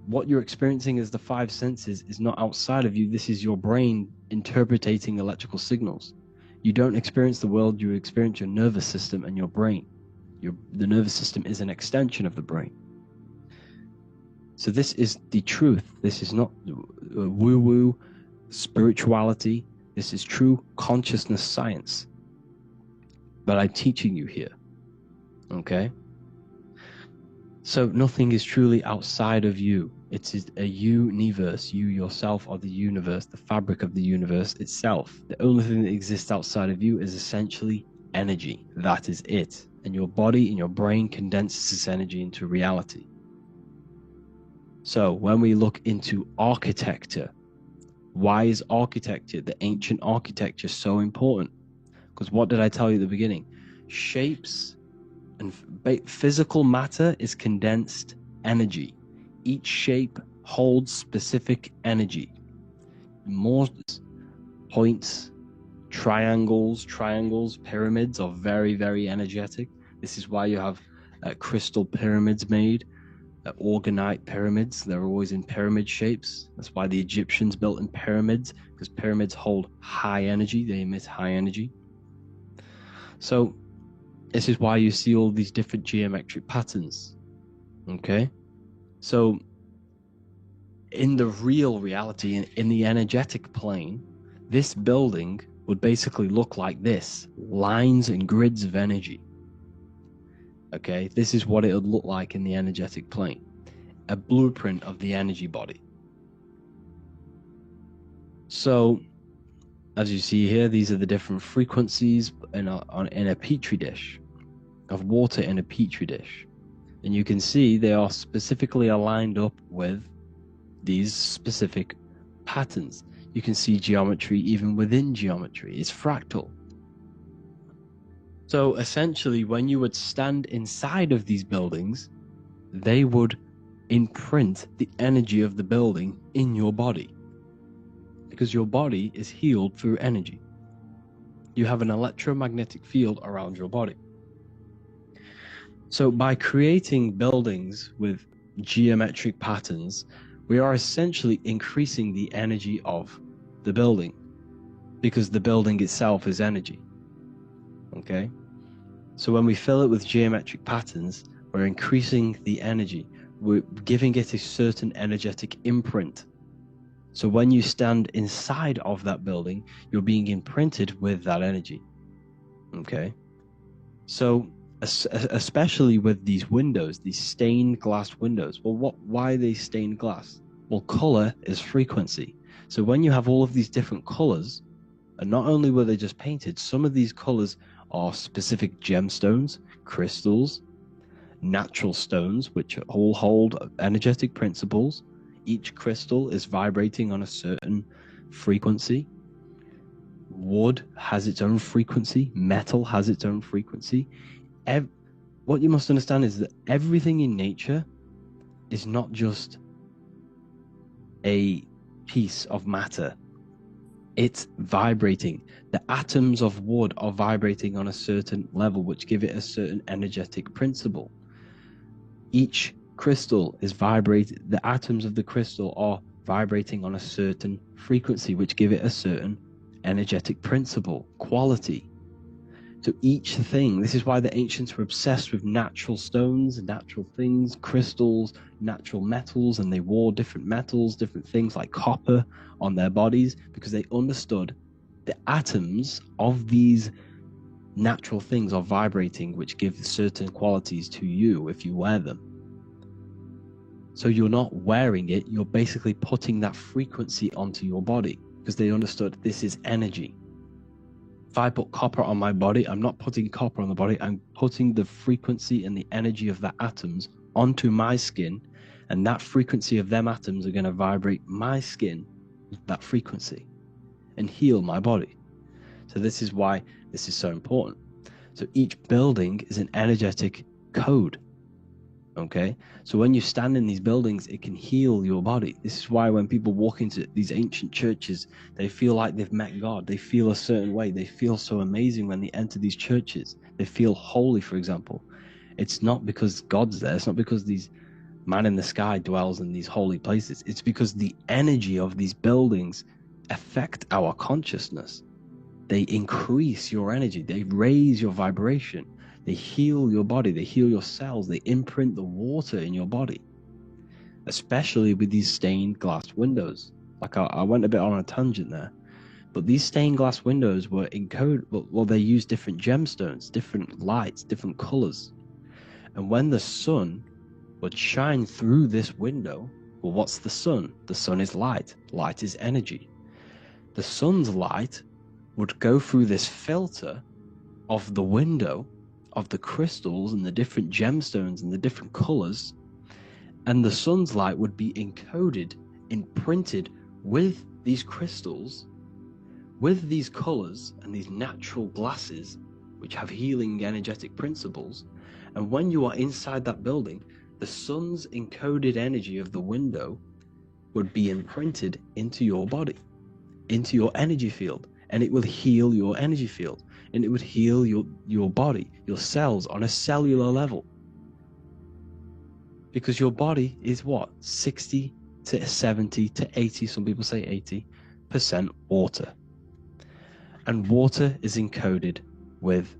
[SPEAKER 2] what you're experiencing as the five senses is not outside of you. This is your brain interpreting electrical signals. You don't experience the world, you experience your nervous system and your brain. The nervous system is an extension of the brain. So this is the truth. This is not woo-woo spirituality. This is true consciousness science that I'm teaching you here. Okay? So nothing is truly outside of you. It is a universe. You yourself are the universe, the fabric of the universe itself. The only thing that exists outside of you is essentially energy. That is it. And your body and your brain condenses this energy into reality. So when we look into architecture, why is architecture, the ancient architecture, so important? Because what did I tell you at the beginning? Shapes and physical matter is condensed energy. Each shape holds specific energy. More points, triangles, pyramids are very, very energetic. This is why you have crystal pyramids made, orgonite pyramids. They're always in pyramid shapes. That's why the Egyptians built in pyramids, because pyramids hold high energy. They emit high energy. So this is why you see all these different geometric patterns. Okay? So in the real reality, in the energetic plane, this building would basically look like this. Lines and grids of energy. Okay? This is what it would look like in the energetic plane. A blueprint of the energy body. So, as you see here, these are the different frequencies in a petri dish, of water in a petri dish. And you can see they are specifically aligned up with these specific patterns. You can see geometry even within geometry. It's fractal. So essentially, when you would stand inside of these buildings, they would imprint the energy of the building in your body. Because your body is healed through energy. You have an electromagnetic field around your body. So by creating buildings with geometric patterns, we are essentially increasing the energy of the building, because the building itself is energy. Okay? So when we fill it with geometric patterns, we're increasing the energy. We're giving it a certain energetic imprint. So when you stand inside of that building, you're being imprinted with that energy. Okay? So especially with these windows, these stained glass windows. Well, why are they stained glass? Well, color is frequency. So when you have all of these different colors, and not only were they just painted, some of these colors are specific gemstones, crystals, natural stones, which all hold energetic principles. Each crystal is vibrating on a certain frequency. Wood has its own frequency. Metal has its own frequency. What you must understand is that everything in nature is not just a piece of matter. It's vibrating. The atoms of wood are vibrating on a certain level, which give it a certain energetic principle. Each crystal is vibrating. The atoms of the crystal are vibrating on a certain frequency, which give it a certain energetic principle, quality. So each thing, this is why the ancients were obsessed with natural stones, natural things, crystals, natural metals, and they wore different metals, different things like copper on their bodies, because they understood the atoms of these natural things are vibrating, which give certain qualities to you if you wear them. So you're not wearing it, you're basically putting that frequency onto your body, because they understood this is energy. If I put copper on my body, I'm not putting copper on the body, I'm putting the frequency and the energy of the atoms onto my skin, and that frequency of them atoms are going to vibrate my skin that frequency and heal my body. So this is why this is so important. So each building is an energetic code. Okay, so when you stand in these buildings, it can heal your body. This is why when people walk into these ancient churches, they feel like they've met God. They feel a certain way. They feel so amazing when they enter these churches. They feel holy, for example. It's not because God's there. It's not because these man in the sky dwells in these holy places. It's because the energy of these buildings affect our consciousness. They increase your energy. They raise your vibration. They heal your body. They heal your cells. They imprint the water in your body, especially with these stained glass windows. Like I went a bit on a tangent there, but these stained glass windows were encoded. Well, they use different gemstones, different lights, different colors. And when the sun would shine through this window, well, what's the sun? The sun is light. Light is energy. The sun's light would go through this filter of the window, of the crystals and the different gemstones and the different colors, and the sun's light would be encoded, imprinted with these crystals, with these colors and these natural glasses which have healing energetic principles. And when you are inside that building, the sun's encoded energy of the window would be imprinted into your body, into your energy field, and it will heal your energy field, and it would heal your body, your cells on a cellular level. Because your body is what? 60 to 70 to 80, some people say 80% water. And water is encoded with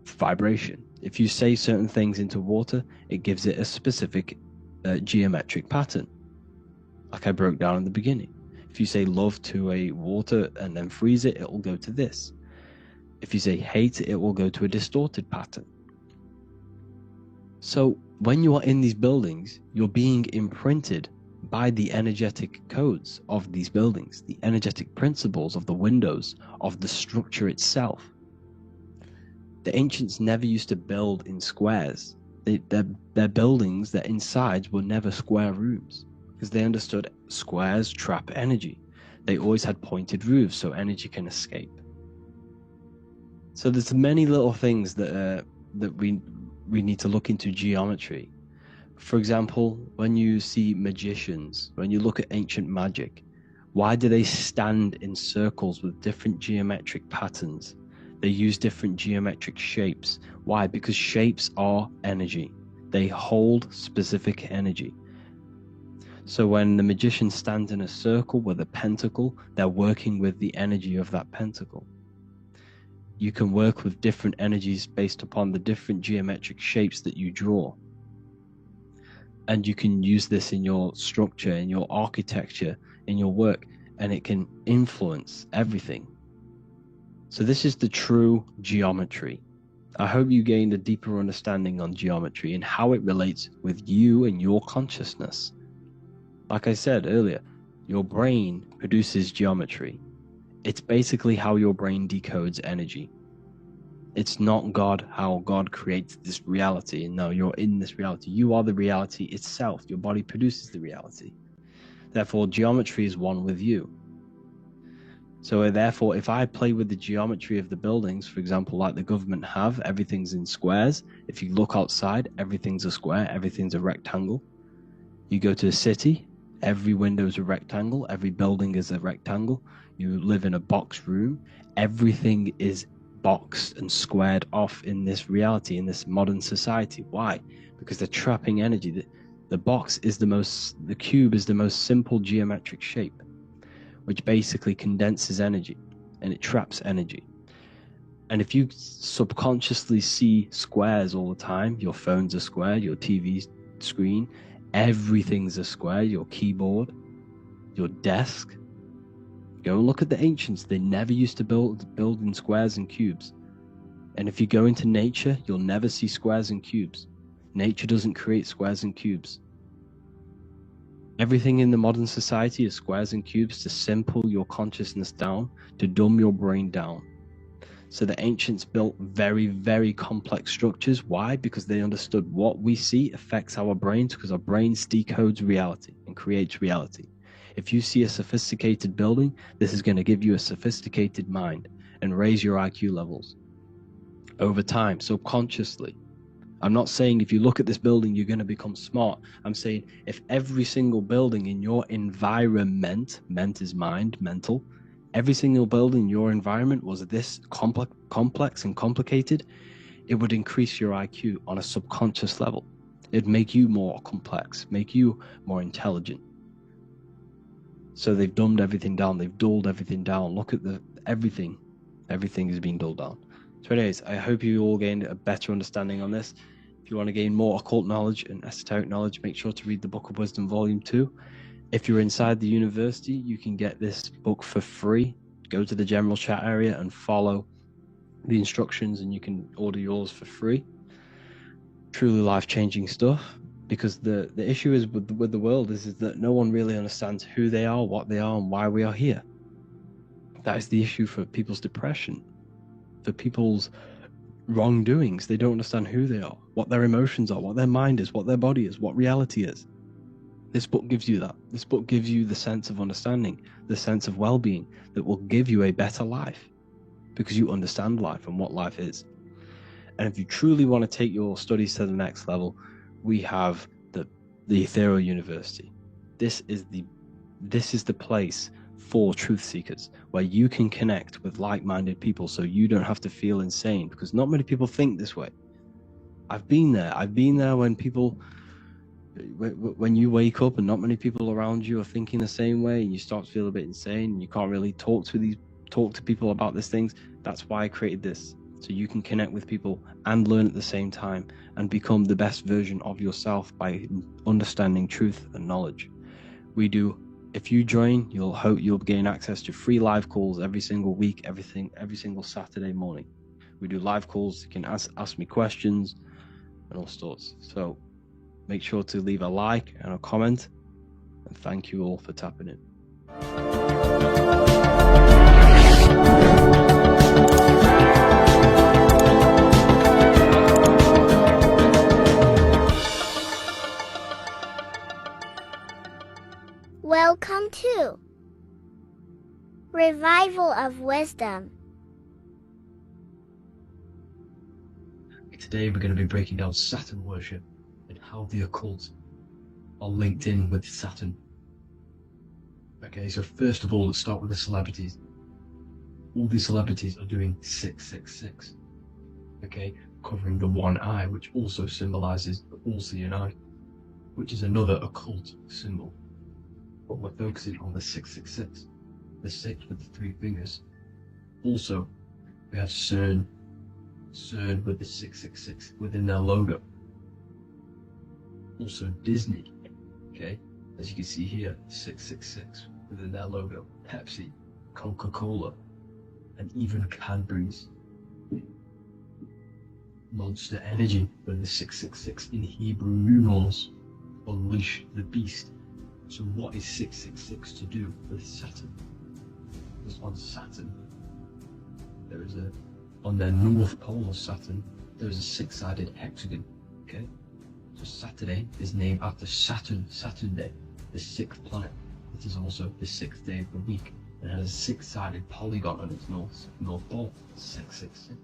[SPEAKER 2] vibration. If you say certain things into water, it gives it a specific geometric pattern, like I broke down in the beginning. If you say love to a water and then freeze it, it will go to this. If you say hate, it will go to a distorted pattern. So when you are in these buildings, you're being imprinted by the energetic codes of these buildings, the energetic principles of the windows, of the structure itself. The ancients never used to build in squares. Their buildings, their insides were never square rooms, because they understood squares trap energy. They always had pointed roofs so energy can escape. So there's many little things that we need to look into geometry. For example, when you see magicians, when you look at ancient magic, why do they stand in circles with different geometric patterns? They use different geometric shapes. Why? Because shapes are energy. They hold specific energy. So when the magician stands in a circle with a pentacle, they're working with the energy of that pentacle. You can work with different energies based upon the different geometric shapes that you draw. And you can use this in your structure, in your architecture, in your work, and it can influence everything. So this is the true geometry. I hope you gained a deeper understanding on geometry and how it relates with you and your consciousness. Like I said earlier, your brain produces geometry. It's basically how your brain decodes energy. It's not God, how God creates this reality. And no, you're in this reality. You are the reality itself. Your body produces the reality. Therefore, geometry is one with you. So therefore, if I play with the geometry of the buildings, for example, like the government have, everything's in squares. If you look outside, everything's a square, everything's a rectangle. You go to a city, every window is a rectangle, every building is a rectangle. You live in a box room, everything is boxed and squared off in this reality, in this modern society. Why? Because they're trapping energy. The cube is the most simple geometric shape, which basically condenses energy and it traps energy. And if you subconsciously see squares all the time, your phone's a square, your TV screen, everything's a square, your keyboard, your desk. Go and look at the ancients. They never used to build in squares and cubes. And if you go into nature, you'll never see squares and cubes. Nature doesn't create squares and cubes. Everything in the modern society is squares and cubes to simple your consciousness down, to dumb your brain down. So the ancients built very, very complex structures. Why? Because they understood what we see affects our brains, because our brains decodes reality and creates reality. If you see a sophisticated building, this is going to give you a sophisticated mind and raise your IQ levels over time, subconsciously. I'm not saying if you look at this building, you're going to become smart. I'm saying if every single building in your environment, ment is mind, mental, every single building in your environment was this complex and complicated, it would increase your IQ on a subconscious level. It'd make you more complex, make you more intelligent. So they've dumbed everything down. They've dulled everything down. Look at everything. Everything is being dulled down. So anyways, I hope you all gained a better understanding on this. If you want to gain more occult knowledge and esoteric knowledge, make sure to read the Book of Wisdom Volume 2. If you're inside the university, you can get this book for free. Go to the general chat area and follow the instructions and you can order yours for free. Truly life-changing stuff. Because the issue is with the world is that no one really understands who they are, what they are, and why we are here. That is the issue for people's depression, for people's wrongdoings. They don't understand who they are, what their emotions are, what their mind is, what their body is, what reality is. This book gives you that. This book gives you the sense of understanding, the sense of well-being that will give you a better life because you understand life and what life is. And if you truly want to take your studies to the next level, we have the Ethereal University. This is the place for truth seekers where you can connect with like-minded people so you don't have to feel insane, because not many people think this way. I've been there when you wake up and not many people around you are thinking the same way and you start to feel a bit insane and you can't really talk to people about these things. That's why I created this, so you can connect with people and learn at the same time and become the best version of yourself by understanding truth and knowledge. If you join, you'll gain access to free live calls every single week, every single Saturday morning. We do live calls. You can ask me questions and all sorts. So make sure to leave a like and a comment, and thank you all for tapping in.
[SPEAKER 4] Welcome to Revival of Wisdom.
[SPEAKER 3] Today we're going to be breaking down Saturn worship and how the occult are linked in with Saturn. Okay, so first of all, let's start with the celebrities. All these celebrities are doing 666. Okay, covering the one eye, which also symbolizes the all-seeing eye, which is another occult symbol. But we're focusing on the 666, the 6 with the 3 fingers. Also, we have CERN with the 666 within their logo. Also Disney, okay, as you can see here, 666 within their logo. Pepsi, Coca-Cola, and even Cadbury's. Monster Energy with the 666 in Hebrew numerals. Unleash the beast. So what is 666 to do with Saturn? Because on Saturn, on the north pole of Saturn, there is a 6-sided hexagon, okay? So Saturday is named after Saturn Day, the 6th planet. It is also the 6th day of the week, and has a 6-sided polygon on its north pole, 666.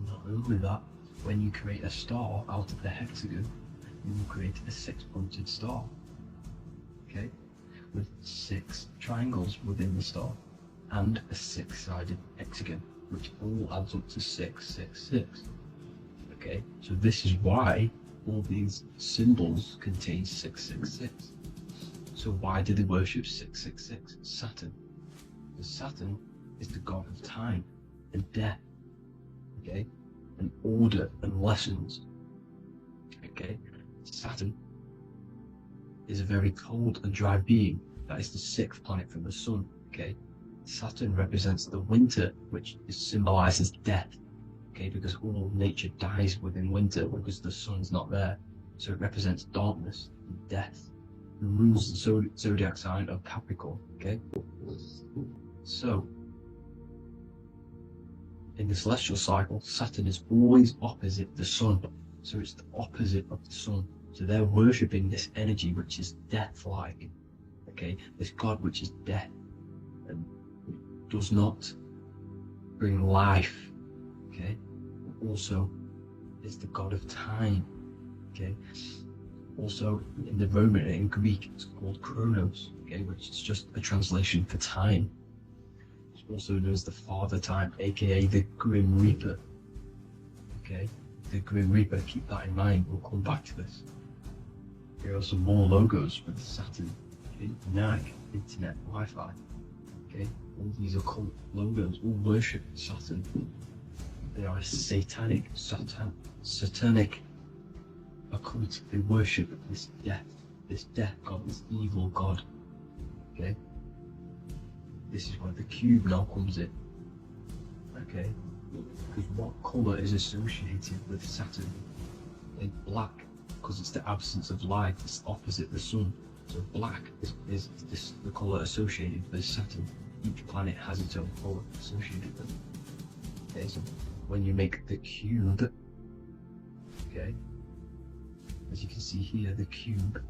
[SPEAKER 3] Not only that, when you create a star out of the hexagon, you will create a 6-pointed star. Okay, with 6 triangles within the star and a 6-sided hexagon, which all adds up to 666. Okay, so this is why all these symbols contain 666. So why do they worship 666? Saturn. Because Saturn is the god of time and death. Okay, and order and lessons. Okay, Saturn is a very cold and dry being. That is the 6th planet from the sun. Okay, Saturn represents the winter, which symbolizes death. Okay, because all nature dies within winter because the sun's not there. So it represents darkness and death. It rules the zodiac sign of Capricorn. Okay, so in the celestial cycle, Saturn is always opposite the sun. So it's the opposite of the sun. So they're worshipping this energy which is death-like. Okay, this god which is death and does not bring life. Okay, also is the god of time. Okay, also in the Roman and in Greek it's called Chronos. Okay, which is just a translation for time. It's also known as the Father Time, aka the Grim Reaper. Okay, the Grim Reaper. Keep that in mind. We'll come back to this. Here are some more logos with Saturn. Okay, NAG, Internet, Wi-Fi. Okay, all these occult logos all worship Saturn. They are a satanic occult. They worship this death god, this evil god. Okay, this is where the cube now comes in. Okay, because what colour is associated with Saturn? In black, because it's the absence of light. It's opposite the sun. So black is the colour associated with Saturn. Each planet has its own colour associated with it. Okay, so when you make the cube, okay, as you can see here, the cube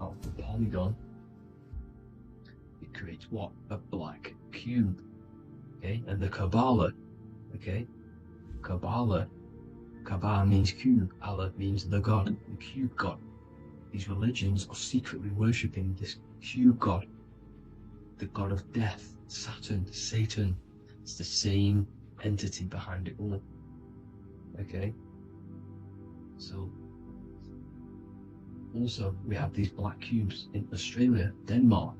[SPEAKER 3] out of the polygon, it creates what? A black cube. Okay, and the Kabbalah, okay, Kabbalah means cube, Allah means the god, the cube god. These religions are secretly worshipping this cube god, the god of death, Saturn, Satan. It's the same entity behind it all. Okay, so also we have these black cubes in Australia, Denmark,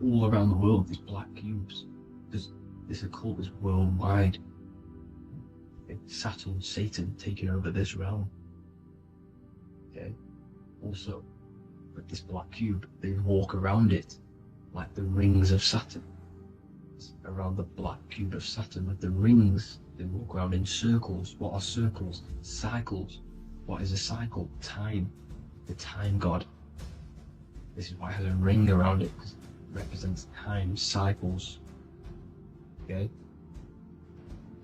[SPEAKER 3] all around the world. These black cubes, because this occult is worldwide. Okay? Saturn, Satan taking over this realm. Okay, also with this black cube, they walk around it like the rings of Saturn. Around the black cube of Saturn with the rings, they walk around in circles. What are circles? Cycles. What is a cycle? Time. The time god. This is why it has a ring around it, because it represents time, cycles. Okay,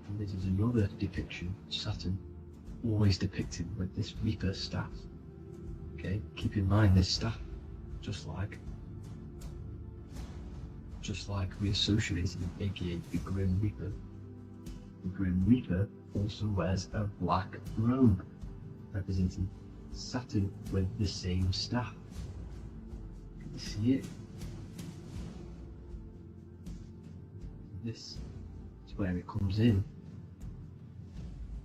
[SPEAKER 3] and this is another depiction of Saturn, always depicted with this Reaper staff. Okay, keep in mind this staff, just like we associated, aka the Grim Reaper. The Grim Reaper also wears a black robe, representing Saturn with the same staff. Can you see it? This is where it comes in.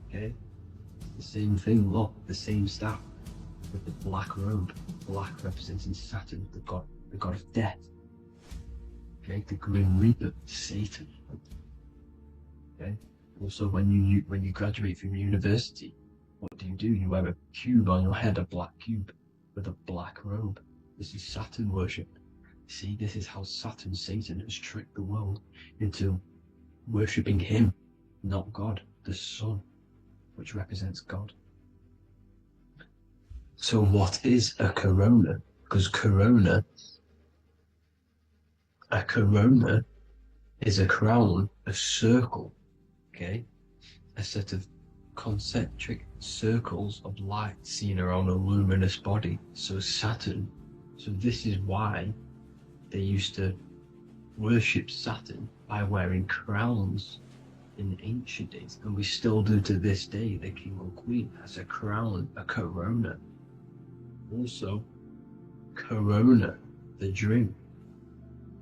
[SPEAKER 3] Okay, the same thing. Look, the same staff with the black robe. Black representing Saturn, the god of death. Okay, the Grim Reaper, Satan. Okay. Also, when you graduate from university, what do? You wear a cube on your head, a black cube with a black robe. This is Saturn worship. See, this is how Saturn, Satan, has tricked the world into worshipping him, not God, the sun, which represents God. So what is a corona? Because a corona is a crown, a circle, okay? A set of concentric circles of light seen around a luminous body. So Saturn. So this is why they used to worship Saturn by wearing crowns in ancient days, and we still do to this day. The king or queen has a crown, a corona. Also, corona, the drink.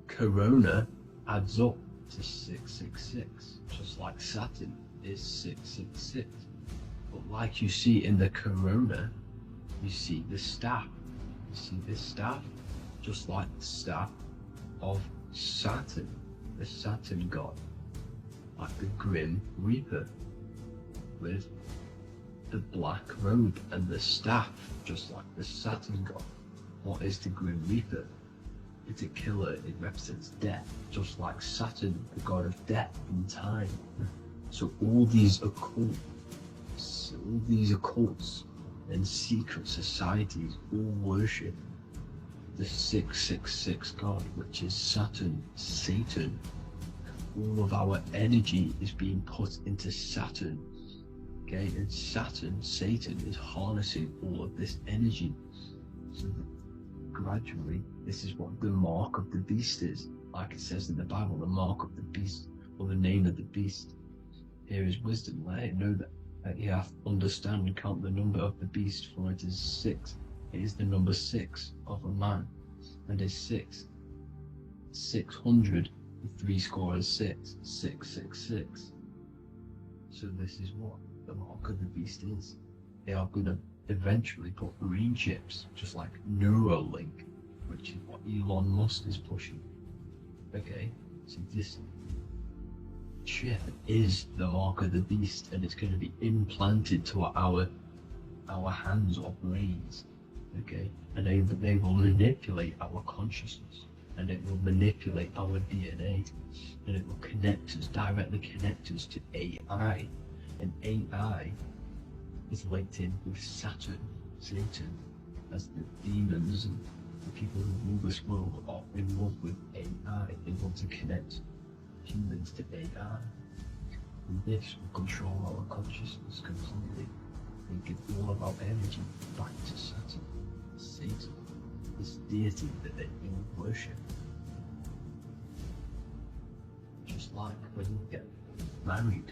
[SPEAKER 3] Corona adds up to 666, just like Saturn is 666. But like you see in the corona, you see the staff. You see this staff, just like the staff of Saturn, the Saturn god, like the Grim Reaper, with the black robe and the staff, just like the Saturn god. What is the Grim Reaper? It's a killer. It represents death, just like Saturn, the god of death and time. So all these occults and secret societies all worship the 666 god, which is Saturn, Satan. All of our energy is being put into Saturn. Okay, and Saturn, Satan, is harnessing all of this energy. So gradually, this is what the mark of the beast is. Like it says in the Bible, the mark of the beast, or the name of the beast. Here is wisdom, let it know that you have to understand and count the number of the beast, for it is 6. It is the number 6 of a man, and is 6. 600, 6, 666. So this is what the mark of the beast is. They are going to eventually put green chips, just like Neuralink, which is what Elon Musk is pushing. Okay, so this chip is the mark of the beast, and it's going to be implanted to our hands or brains. Okay, and they will manipulate our consciousness, and it will manipulate our DNA, and it will directly connect us to AI, and AI is linked in with Satan, as the demons and the people who rule this world are in love with AI. They want to connect humans to AI. And this will control our consciousness completely and give all of our energy back to Satan, this deity that they all worship. Just like when you get married,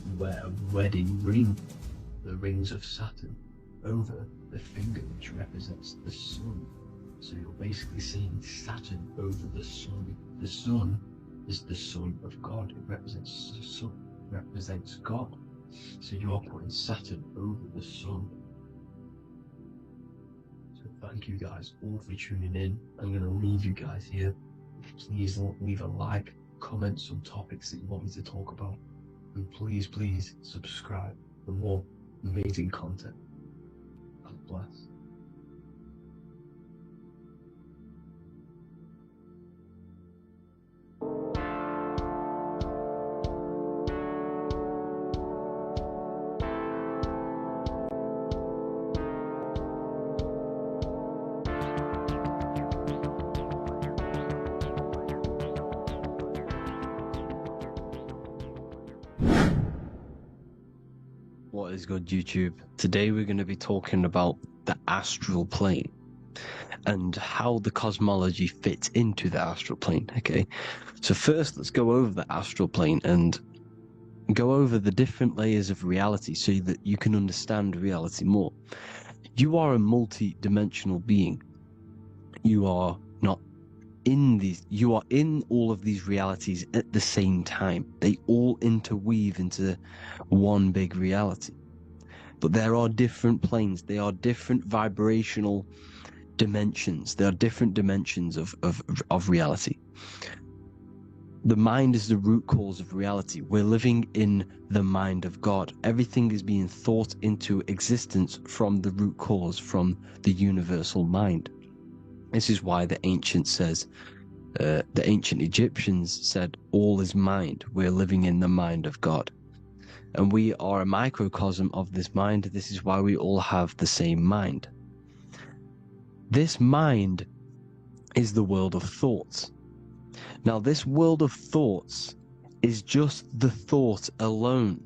[SPEAKER 3] you wear a wedding ring, the rings of Saturn, over the finger, which represents the sun. So you're basically seeing Saturn over the sun. The sun is the Son of God. It represents the sun, represents God. So you're putting Saturn over the sun. So thank you guys all for tuning in. I'm going to leave you guys here. Please leave a like, comment some topics that you want me to talk about, and please subscribe for more amazing content. God bless.
[SPEAKER 2] What is good, YouTube? Today we're going to be talking about the astral plane and how the cosmology fits into the astral plane. Okay, so first let's go over the astral plane and go over the different layers of reality so that you can understand reality more. You are a multi-dimensional being. You are not in these, you are in all of these realities at the same time. They all interweave into one big reality. But there are different planes, they are different vibrational dimensions, there are different dimensions of reality. The mind is the root cause of reality. We're living in the mind of God. Everything is being thought into existence from the root cause, from the universal mind. This is why the ancient Egyptians said, all is mind. We're living in the mind of God. And we are a microcosm of this mind. This is why we all have the same mind. This mind is the world of thoughts. Now, this world of thoughts is just the thought alone.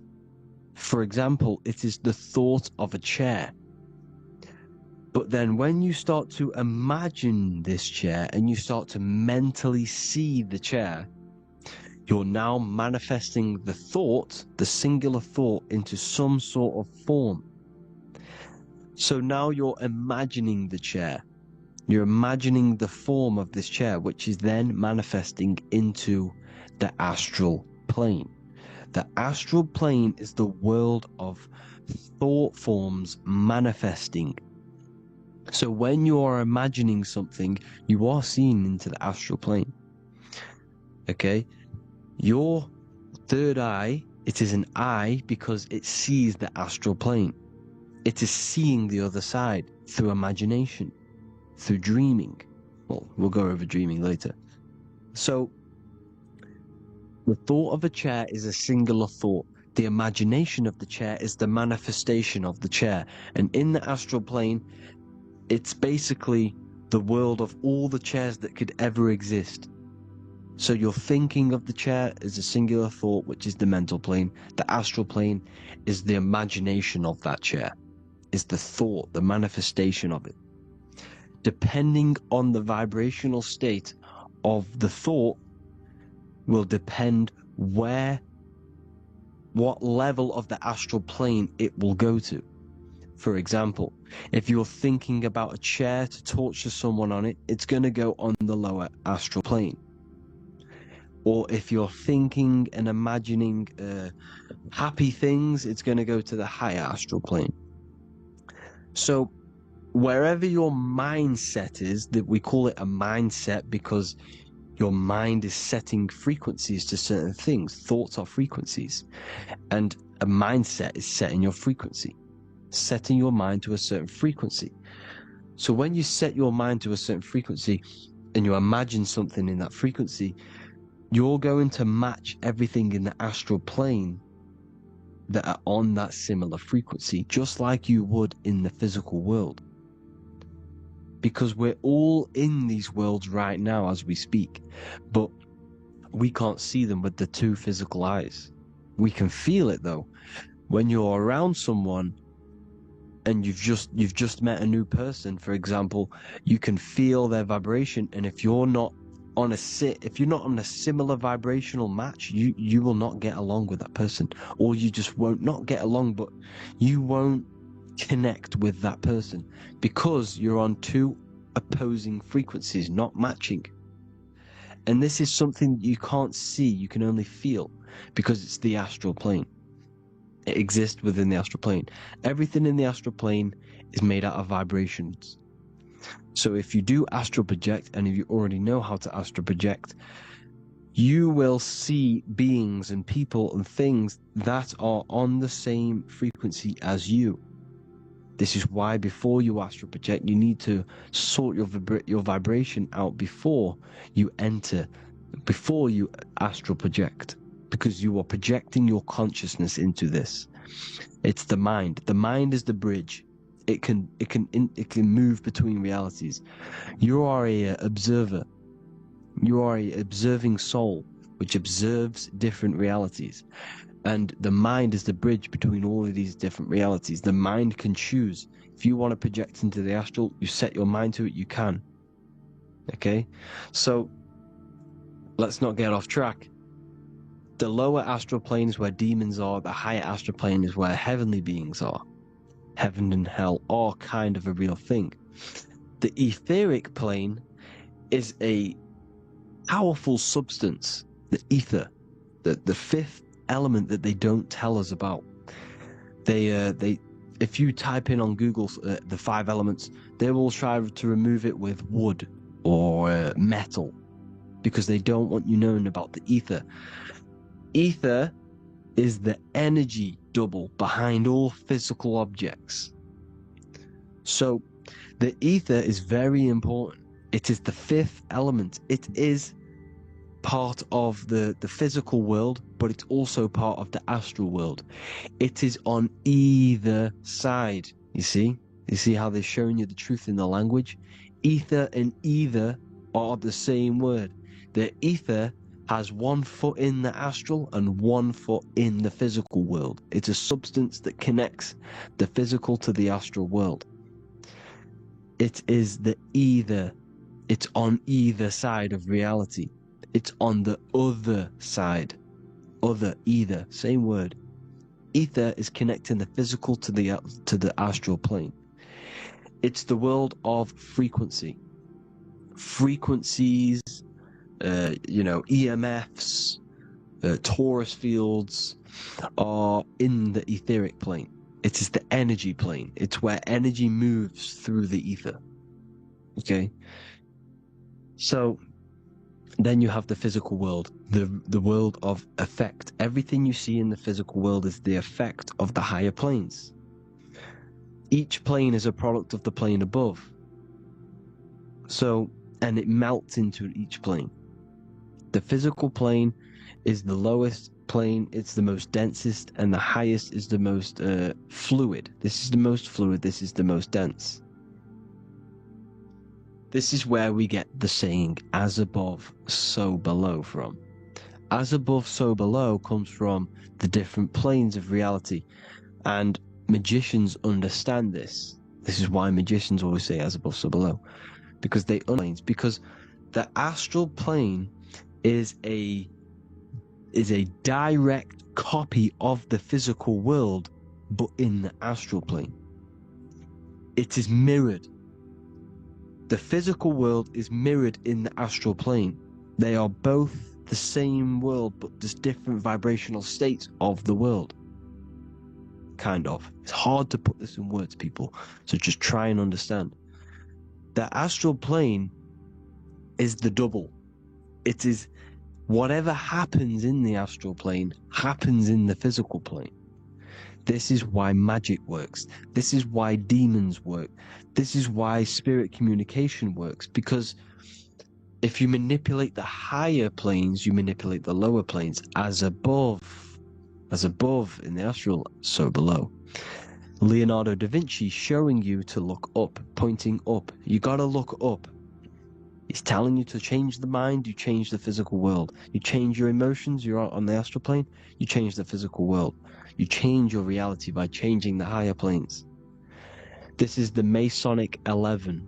[SPEAKER 2] For example, it is the thought of a chair. But then when you start to imagine this chair and you start to mentally see the chair, you're now manifesting the thought, the singular thought, into some sort of form. So now you're imagining the chair. You're imagining the form of this chair, which is then manifesting into the astral plane. The astral plane is the world of thought forms manifesting. So when you are imagining something, you are seeing into the astral plane. Okay? Your third eye, it is an eye because it sees the astral plane. It is seeing the other side through imagination, through dreaming. Well, we'll go over dreaming later. So, the thought of a chair is a singular thought. The imagination of the chair is the manifestation of the chair. And in the astral plane, it's basically the world of all the chairs that could ever exist. So you're thinking of the chair as a singular thought, which is the mental plane. The astral plane is the imagination of that chair, is the thought, the manifestation of it. depending on the vibrational state of the thought, will depend what level of the astral plane it will go to. For example, if you're thinking about a chair to torture someone on it, it's going to go on the lower astral plane. Or if you're thinking and imagining happy things, it's going to go to the higher astral plane. So wherever your mindset is, that we call it a mindset because your mind is setting frequencies to certain things. Thoughts are frequencies. And a mindset is setting your frequency, setting your mind to a certain frequency. So when you set your mind to a certain frequency and you imagine something in that frequency, you're going to match everything in the astral plane that are on that similar frequency, just like you would in the physical world. Because we're all in these worlds right now as we speak, but we can't see them with the two physical eyes. We can feel it though. When you're around someone and you've just met a new person, for example, you can feel their vibration, and if you're not on a similar vibrational match, you will not get along with that person, or you just won't not get along, but you won't connect with that person because you're on two opposing frequencies, not matching. And this is something you can't see, you can only feel, because it's the astral plane. It exists within the astral plane. Everything in the astral plane is made out of vibrations. So if you do astral project, and if you already know how to astral project, you will see beings and people and things that are on the same frequency as you. This is why before you astral project, you need to sort your vibration out before you astral project, because you are projecting your consciousness into this. It's the mind. The mind is the bridge. It can move between realities. You are a observer. You are a observing soul which observes different realities. And the mind is the bridge between all of these different realities. The mind can choose. If you want to project into the astral, you set your mind to it, you can. Okay? So, let's not get off track. The lower astral plane is where demons are. The higher astral plane is where heavenly beings are. Heaven and hell are kind of a real thing. The etheric plane is a powerful substance, the ether, the fifth element that they don't tell us about. If you type in on Google the 5 elements, they will try to remove it with wood or metal, because they don't want you knowing about the ether. Ether is the energy double behind all physical objects. So the ether is very important. It is the 5th element. It is part of the physical world, but it's also part of the astral world. It is on either side. You see how they're showing you the truth in the language? Ether and either are the same word. The ether has 1 foot in the astral and 1 foot in the physical world. It's a substance that connects the physical to the astral world. It is the either. It's on either side of reality. It's on the other side. Other, either, same word. Ether is connecting the physical to the astral plane. It's the world of frequency. Frequencies, EMFs, torus fields are in the etheric plane. It is the energy plane. It's where energy moves through the ether. Okay? So then you have the physical world, the world of effect. Everything you see in the physical world is the effect of the higher planes. Each plane is a product of the plane above. So, and it melts into each plane. The physical plane is the lowest plane, it's the most densest, and the highest is the most fluid. This is the most fluid, this is the most dense. This is where we get the saying, as above, so below from. As above, so below comes from the different planes of reality. And magicians understand this. This is why magicians always say as above, so below, because because the astral plane is a direct copy of the physical world, but in the astral plane. It is mirrored. The physical world is mirrored in the astral plane. They are both the same world, but just different vibrational states of the world. Kind of. It's hard to put this in words, people, so just try and understand. The astral plane is the double. It is whatever happens in the astral plane happens in the physical plane. This is why magic works. This is why demons work. This is why spirit communication works, because if you manipulate the higher planes, you manipulate the lower planes. As above in the astral, so below. Leonardo da Vinci showing you to look up, pointing up. You gotta look up. He's telling you to change the mind, you change the physical world. You change your emotions, you're on the astral plane, you change the physical world. You change your reality by changing the higher planes. This is the Masonic 11.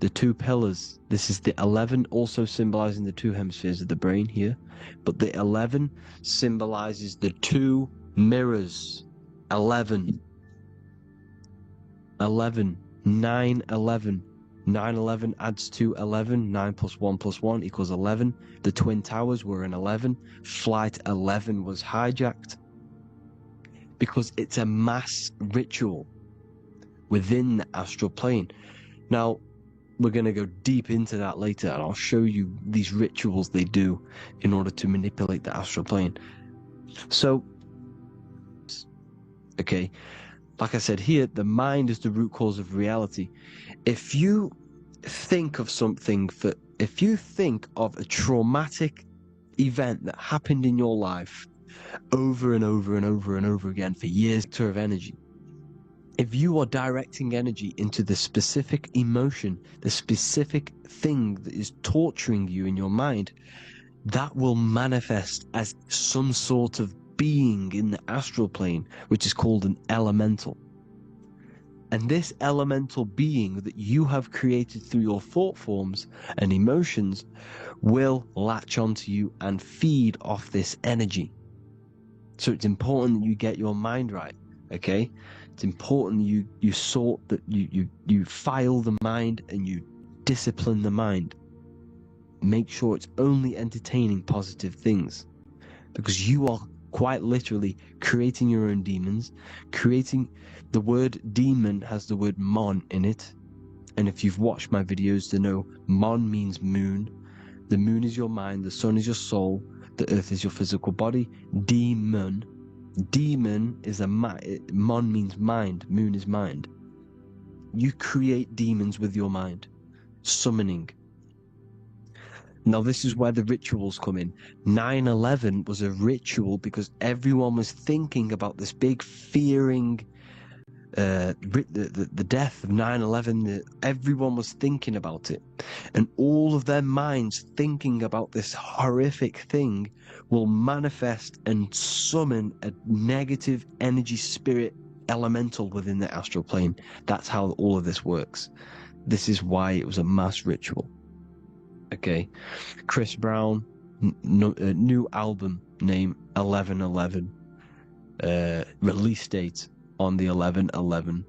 [SPEAKER 2] The two pillars. This is the 11, also symbolizing the two hemispheres of the brain here. But the 11 symbolizes the two mirrors. 11. 11. 9, 11. 9, 11 adds to 11. 9 plus 1 plus 1 equals 11. The Twin Towers were in 11. Flight 11 was hijacked. Because it's a mass ritual within the astral plane. Now, we're going to go deep into that later, and I'll show you these rituals they do in order to manipulate the astral plane. So, okay, like I said here, the mind is the root cause of reality. If you think of something, if you think of a traumatic event that happened in your life over and over and over and over again for years of energy, if you are directing energy into the specific emotion, the specific thing that is torturing you in your mind, that will manifest as some sort of being in the astral plane, which is called an elemental. And this elemental being that you have created through your thought forms and emotions will latch onto you and feed off this energy. So it's important that you get your mind right, okay? It's important you sort that you file the mind and you discipline the mind. Make sure it's only entertaining positive things, because you are quite literally creating your own demons. The word demon has the word mon in it, and if you've watched my videos to know, mon means moon. The moon is your mind, the sun is your soul, the earth is your physical body. Demon is mon means mind, moon is mind. You create demons with your mind, summoning. Now this is where the rituals come in. 9/11 was a ritual because everyone was thinking about this big fearing, the death of 9/11. Everyone was thinking about it, and all of their minds thinking about this horrific thing will manifest and summon a negative energy spirit elemental within the astral plane. That's how all of this works. This is why it was a mass ritual. Okay, Chris Brown, new album name 11/11, release date on the 11/11.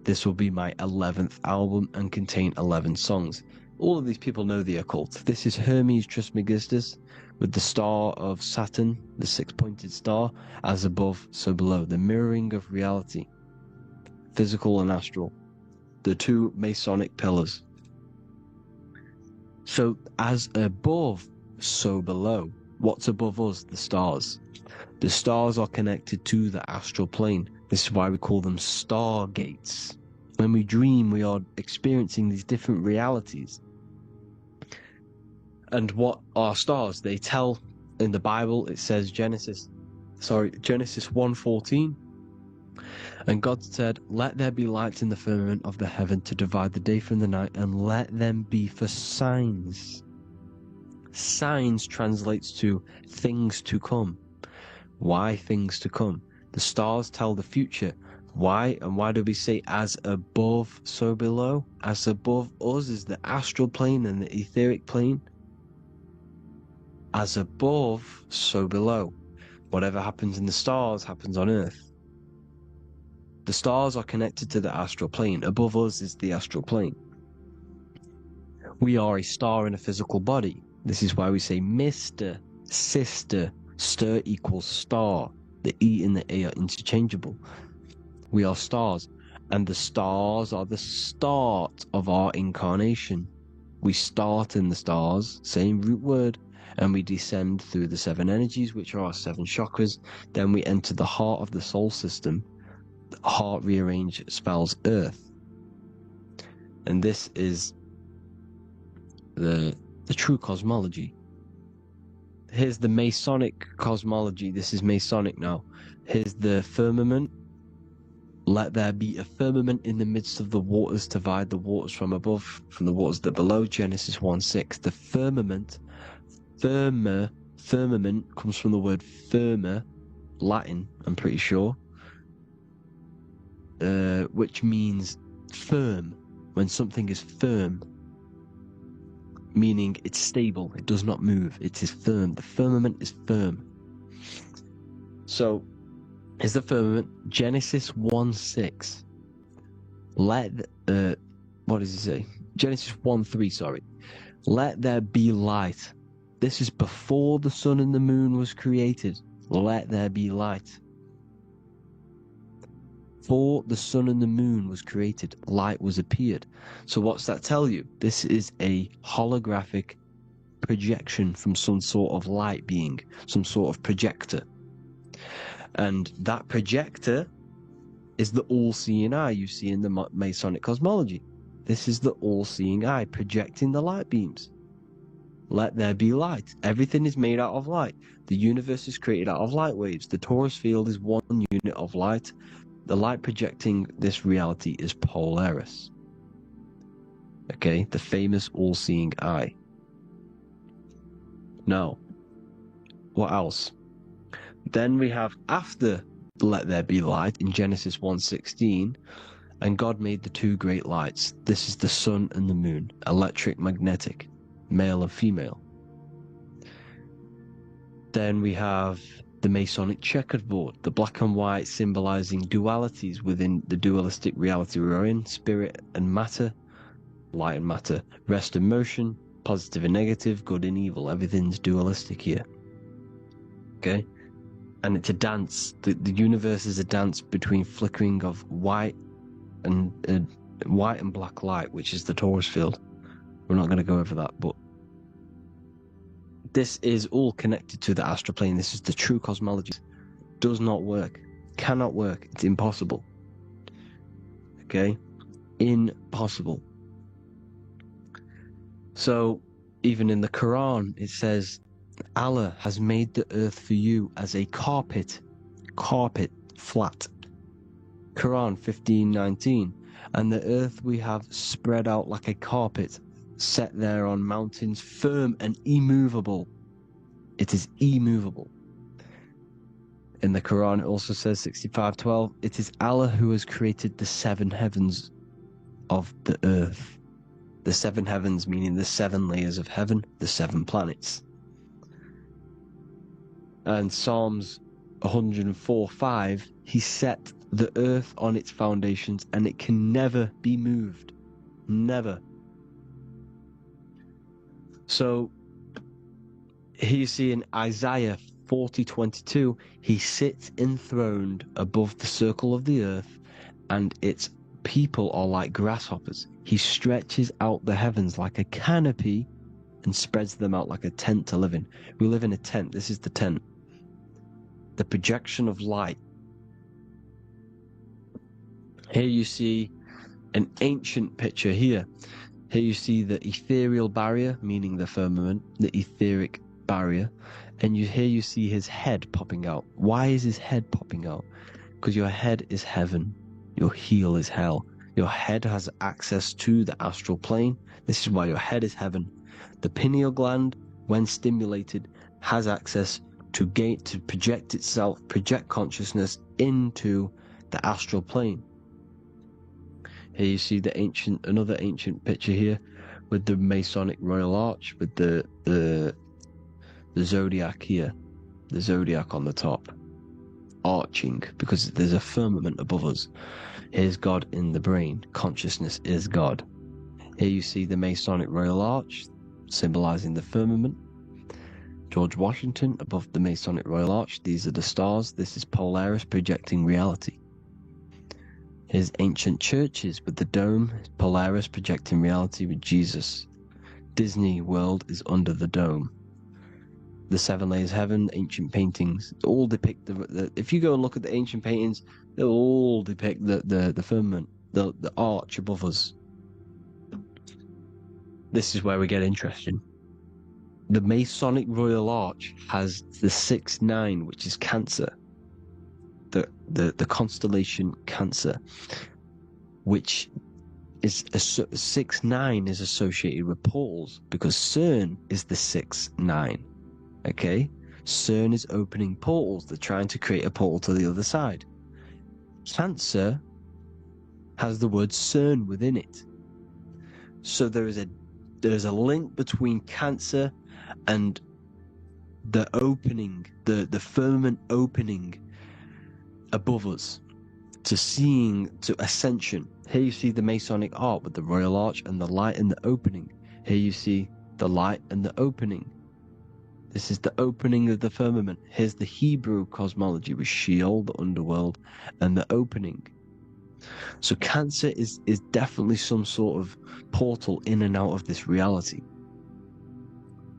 [SPEAKER 2] This will be my 11th album and contain 11 songs. All of these people know the occult. This is Hermes Trismegistus with the star of Saturn, the six-pointed star, as above, so below. The mirroring of reality, physical and astral, the two Masonic pillars. So as above, so below. What's above us? The stars. The stars are connected to the astral plane. This is why we call them stargates. When we dream, we are experiencing these different realities. And what are stars? They tell in the Bible, it says Genesis 1:14. And God said, "Let there be lights in the firmament of the heaven to divide the day from the night, and let them be for signs." Signs translates to things to come. Why things to come? The stars tell the future. Why? And why do we say as above, so below? As above us is the astral plane and the etheric plane. As above, so below. Whatever happens in the stars happens on Earth. The stars are connected to the astral plane. Above us is the astral plane. We are a star in a physical body. This is why we say Mr., sister, stir equals star. The E and the A are interchangeable. We are stars, and the stars are the start of our incarnation. We start in the stars, same root word, and we descend through the 7 energies, which are our 7 chakras. Then we enter the heart of the soul system. The heart rearranged spells Earth. And this is the true cosmology. Here's the Masonic cosmology. This is Masonic now. Here's the firmament. Let there be a firmament in the midst of the waters to divide the waters from above, from the waters that below. Genesis 1:6. The firmament, firmament comes from the word firma, Latin, I'm pretty sure, which means firm. When something is firm, meaning it's stable, it does not move, it is firm. The firmament is firm. So, is the firmament. Genesis 1:6. What does it say? Genesis 1:3, sorry. Let there be light. This is before the sun and the moon was created. Let there be light. Before the sun and the moon was created, light was appeared. So what's that tell you? This is a holographic projection from some sort of light being, some sort of projector. And that projector is the all-seeing eye you see in the Masonic cosmology. This is the all-seeing eye projecting the light beams. Let there be light. Everything is made out of light. The universe is created out of light waves. The torus field is one unit of light. The light projecting this reality is Polaris. Okay, the famous all-seeing eye. Now, what else? Then we have after let there be light in Genesis 1:16, and God made the 2 great lights. This is the sun and the moon, electric, magnetic, male and female. Then we have the Masonic checkered board, the black and white symbolizing dualities within the dualistic reality we're in, spirit and matter, light and matter, rest and motion, positive and negative, good and evil. Everything's dualistic here. Okay? And it's a dance. The universe is a dance between flickering of white and black light, which is the torus field. We're not going to go over that, but this is all connected to the astral plane. This is the true cosmology. Does not work. Cannot work. It's impossible. Okay? Impossible. So, even in the Quran, it says, Allah has made the earth for you as a carpet, flat. Quran 15:19. And the earth we have spread out like a carpet, set there on mountains, firm and immovable. It is immovable. In the Quran, it also says 65:12, it is Allah who has created the 7 heavens of the earth. The 7 heavens meaning the 7 layers of heaven, the 7 planets. And Psalms 104:5, he set the earth on its foundations and it can never be moved. Never. So here you see in Isaiah 40:22, he sits enthroned above the circle of the earth and its people are like grasshoppers. He stretches out the heavens like a canopy and spreads them out like a tent to live in. We live in a tent. This is the tent. The projection of light. Here you see an ancient picture here. Here you see the ethereal barrier, meaning the firmament, the etheric barrier. And here you see his head popping out. Why is his head popping out? Because your head is heaven. Your heel is hell. Your head has access to the astral plane. This is why your head is heaven. The pineal gland, when stimulated, has access to project itself, project consciousness into the astral plane. Here you see another ancient picture here with the Masonic Royal Arch with the zodiac here, the zodiac on the top, arching because there's a firmament above us. Here's God in the brain. Consciousness is God. Here you see the Masonic Royal Arch, symbolizing the firmament. George Washington above the Masonic Royal Arch. These are the stars. This is Polaris projecting reality. Here's ancient churches with the dome. Polaris projecting reality with Jesus. Disney World is under the dome. The seven layers of heaven, ancient paintings, all depict if you go and look at the ancient paintings, they'll all depict the firmament, the arch above us. This is where we get interesting. The Masonic Royal Arch has the 6-9, which is Cancer. The constellation Cancer, which is 6-9 is associated with portals because CERN is the 6-9. Okay, CERN is opening portals. They're trying to create a portal to the other side. Cancer has the word CERN within it, so there is a link between Cancer and the opening, the firmament opening above us to ascension. Here you see the Masonic art with the Royal Arch and the light and the opening. Here you see the light and the opening. This is the opening of the firmament. Here's the Hebrew cosmology with Sheol, the underworld, and the opening. So Cancer is definitely some sort of portal in and out of this reality.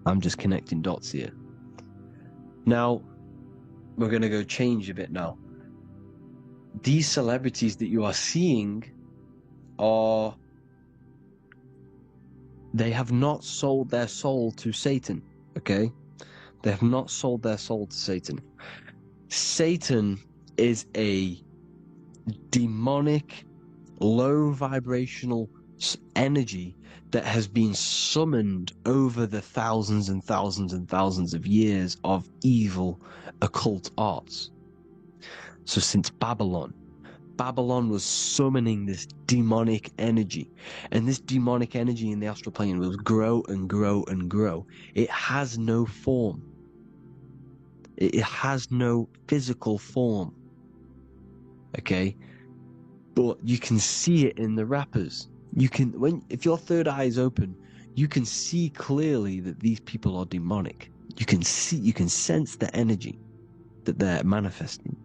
[SPEAKER 2] I'm just connecting dots here. Now, we're going to go change a bit now. These celebrities that you are seeing they have not sold their soul to Satan, okay? They have not sold their soul to Satan. Satan is a demonic, low vibrational energy that has been summoned over the thousands and thousands and thousands of years of evil occult arts. So since Babylon was summoning this demonic energy, and this demonic energy in the astral plane will grow and grow and grow. It has no form. It has no physical form. Okay? But you can see it in the rappers. If your third eye is open, you can see clearly that these people are demonic. You can sense the energy that they're manifesting.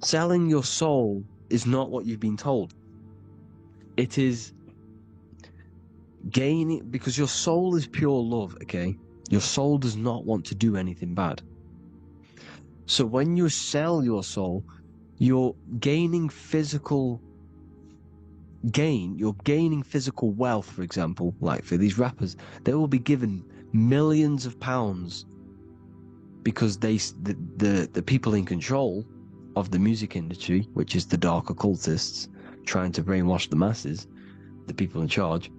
[SPEAKER 2] Selling your soul is not what you've been told. It is gaining, because your soul is pure love, okay? Your soul does not want to do anything bad. So when you sell your soul, you're gaining physical gain. You're gaining physical wealth, for example. Like for these rappers, they will be given millions of pounds because the people in control of the music industry, which is the dark occultists trying to brainwash the masses, the people in charge,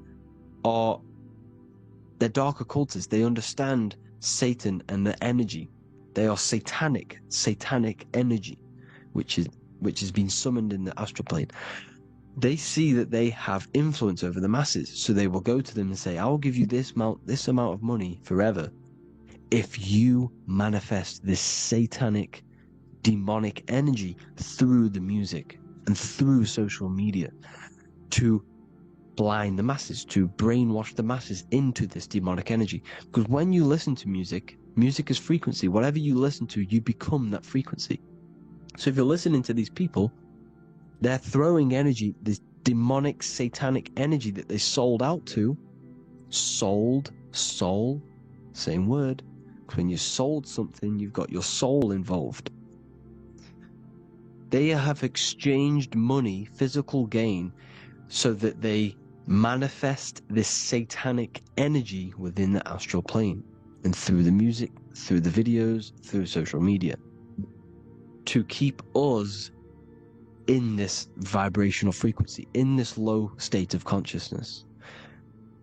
[SPEAKER 2] they're dark occultists. They understand Satan and the energy. They are satanic energy, which has been summoned in the astral plane. They see that they have influence over the masses, so they will go to them and say, "I will give you this amount of money forever if you manifest this satanic, demonic energy through the music and through social media to blind the masses, to brainwash the masses into this demonic energy." Because when you listen to music is frequency. Whatever you listen to, you become that frequency. So if you're listening to these people, they're throwing energy, this demonic, satanic energy that they sold out to. Soul, same word. When you sold something, you've got your soul involved. They have exchanged money, physical gain, so that they manifest this satanic energy within the astral plane and through the music, through the videos, through social media, to keep us in this vibrational frequency, in this low state of consciousness.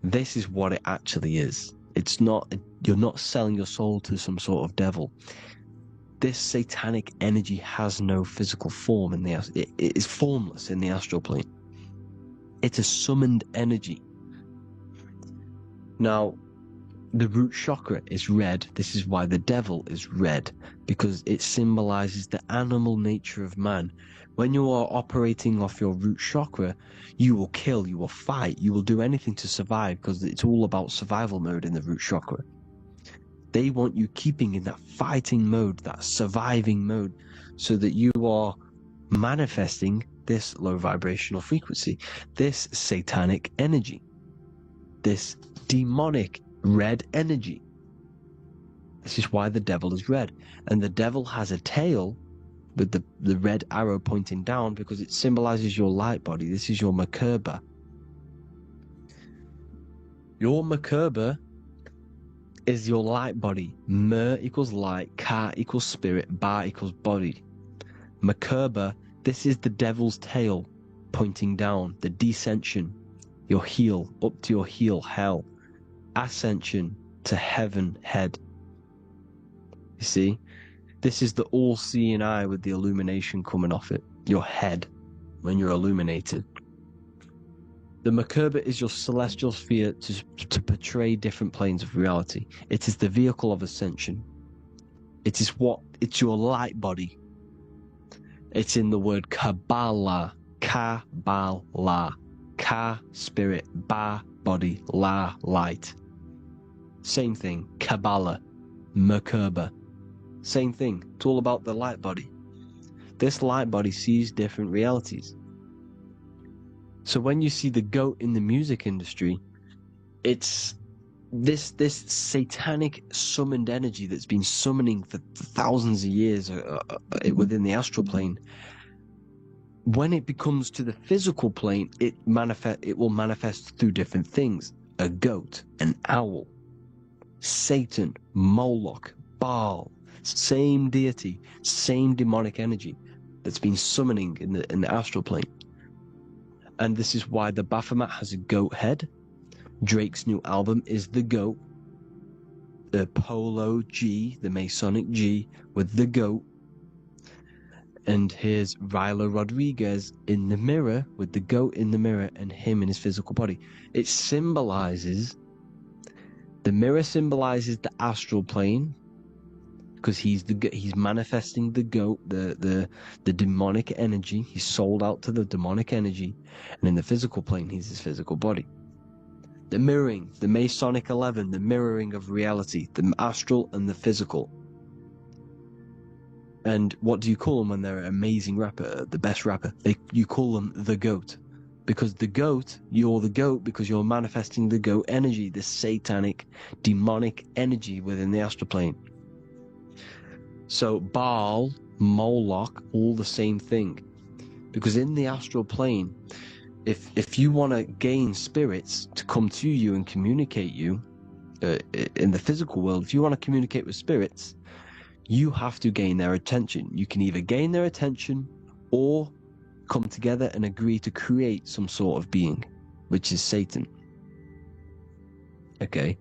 [SPEAKER 2] This is what it actually is. It's not, you're not selling your soul to some sort of devil. this satanic energy has no physical form in it is formless in the astral plane. It's a summoned energy. Now, the root chakra is red. This is why the devil is red, because it symbolizes the animal nature of man. When you are operating off your root chakra, you will kill, you will fight, you will do anything to survive, because it's all about survival mode in the root chakra. They want you keeping in that fighting mode, that surviving mode, so that you are manifesting this low vibrational frequency, this satanic energy, this demonic red energy. This is why the devil is red. And the devil has a tail with the red arrow pointing down, because it symbolizes your light body. This is your Merkaba. Your Merkaba is your light body. Mer equals light, Ka equals spirit, Ba equals body. Merkaba, this is the devil's tail pointing down, the descension, your heel, up to your heel, hell. Ascension to heaven, head. You see, this is the all-seeing eye with the illumination coming off it, your head, when you're illuminated. The Merkaba is your celestial sphere to portray different planes of reality. It is the vehicle of ascension. It's your light body. It's in the word Kabbalah, Kabbalah, Ka, spirit, Ba, body, La, light. Same thing, Kabbalah, Merkaba. Same thing, it's all about the light body. This light body sees different realities. So when you see the goat in the music industry, it's this satanic summoned energy that's been summoning for thousands of years within the astral plane. When it becomes to the physical plane, it will manifest through different things. A goat, an owl, Satan, Moloch, Baal, same deity, same demonic energy that's been summoning in the astral plane. And this is why the Baphomet has a goat head. Drake's new album is the goat. The Polo G, the Masonic G, with the goat. And here's Ryla Rodriguez in the mirror, with the goat in the mirror and him in his physical body. It symbolizes, the mirror symbolizes the astral plane, because he's manifesting the goat, the demonic energy. He's sold out to the demonic energy. And in the physical plane, he's his physical body. The mirroring, the Masonic 11, the mirroring of reality, the astral and the physical. And what do you call them when they're an amazing rapper, the best rapper? You call them the goat. Because the goat, you're the goat because you're manifesting the goat energy, the satanic, demonic energy within the astral plane. So Baal, Moloch, all the same thing. Because in the astral plane, if you want to gain spirits to come to you and communicate you, in the physical world, if you want to communicate with spirits, you have to gain their attention. You can either gain their attention or come together and agree to create some sort of being, which is Satan. Okay?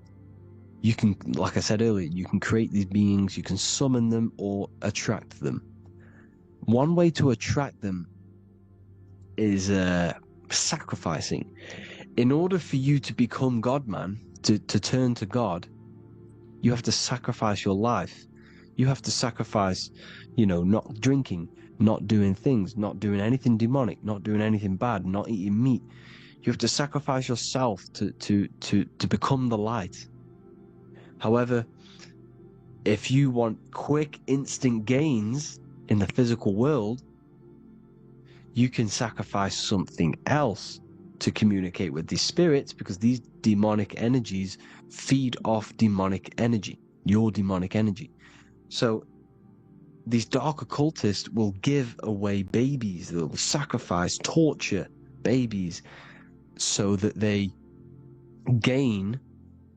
[SPEAKER 2] You can, like I said earlier, you can create these beings, you can summon them or attract them. One way to attract them is sacrificing. In order for you to become God, man, to turn to God, you have to sacrifice your life. You have to sacrifice, not drinking, not doing things, not doing anything demonic, not doing anything bad, not eating meat. You have to sacrifice yourself to become the light. However, if you want quick, instant gains in the physical world, you can sacrifice something else to communicate with these spirits, because these demonic energies feed off demonic energy, your demonic energy. So these dark occultists will give away babies, they'll sacrifice, torture babies so that they gain,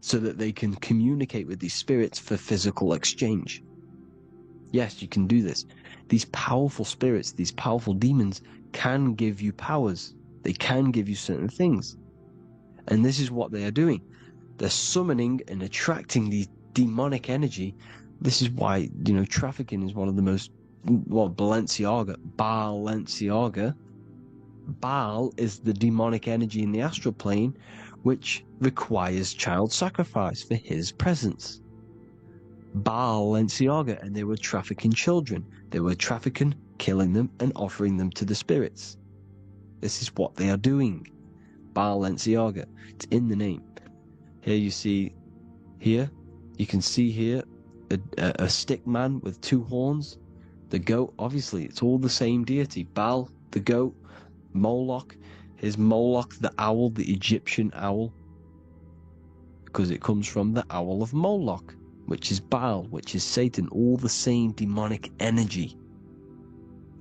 [SPEAKER 2] so that they can communicate with these spirits for physical exchange. Yes, you can do this. These powerful spirits, these powerful demons can give you powers. They can give you certain things. And this is what they are doing. They're summoning and attracting these demonic energy This is why, trafficking is one of the most, Balenciaga. Baal is the demonic energy in the astral plane, which requires child sacrifice for his presence. Balenciaga, and they were trafficking children. They were trafficking, killing them, and offering them to the spirits. This is what they are doing. Balenciaga. It's in the name. Here you can see here a stick man with two horns. The goat, obviously, it's all the same deity. Baal, the goat. Moloch, the owl, the Egyptian owl, because it comes from the owl of Moloch, which is Baal, which is Satan, all the same demonic energy.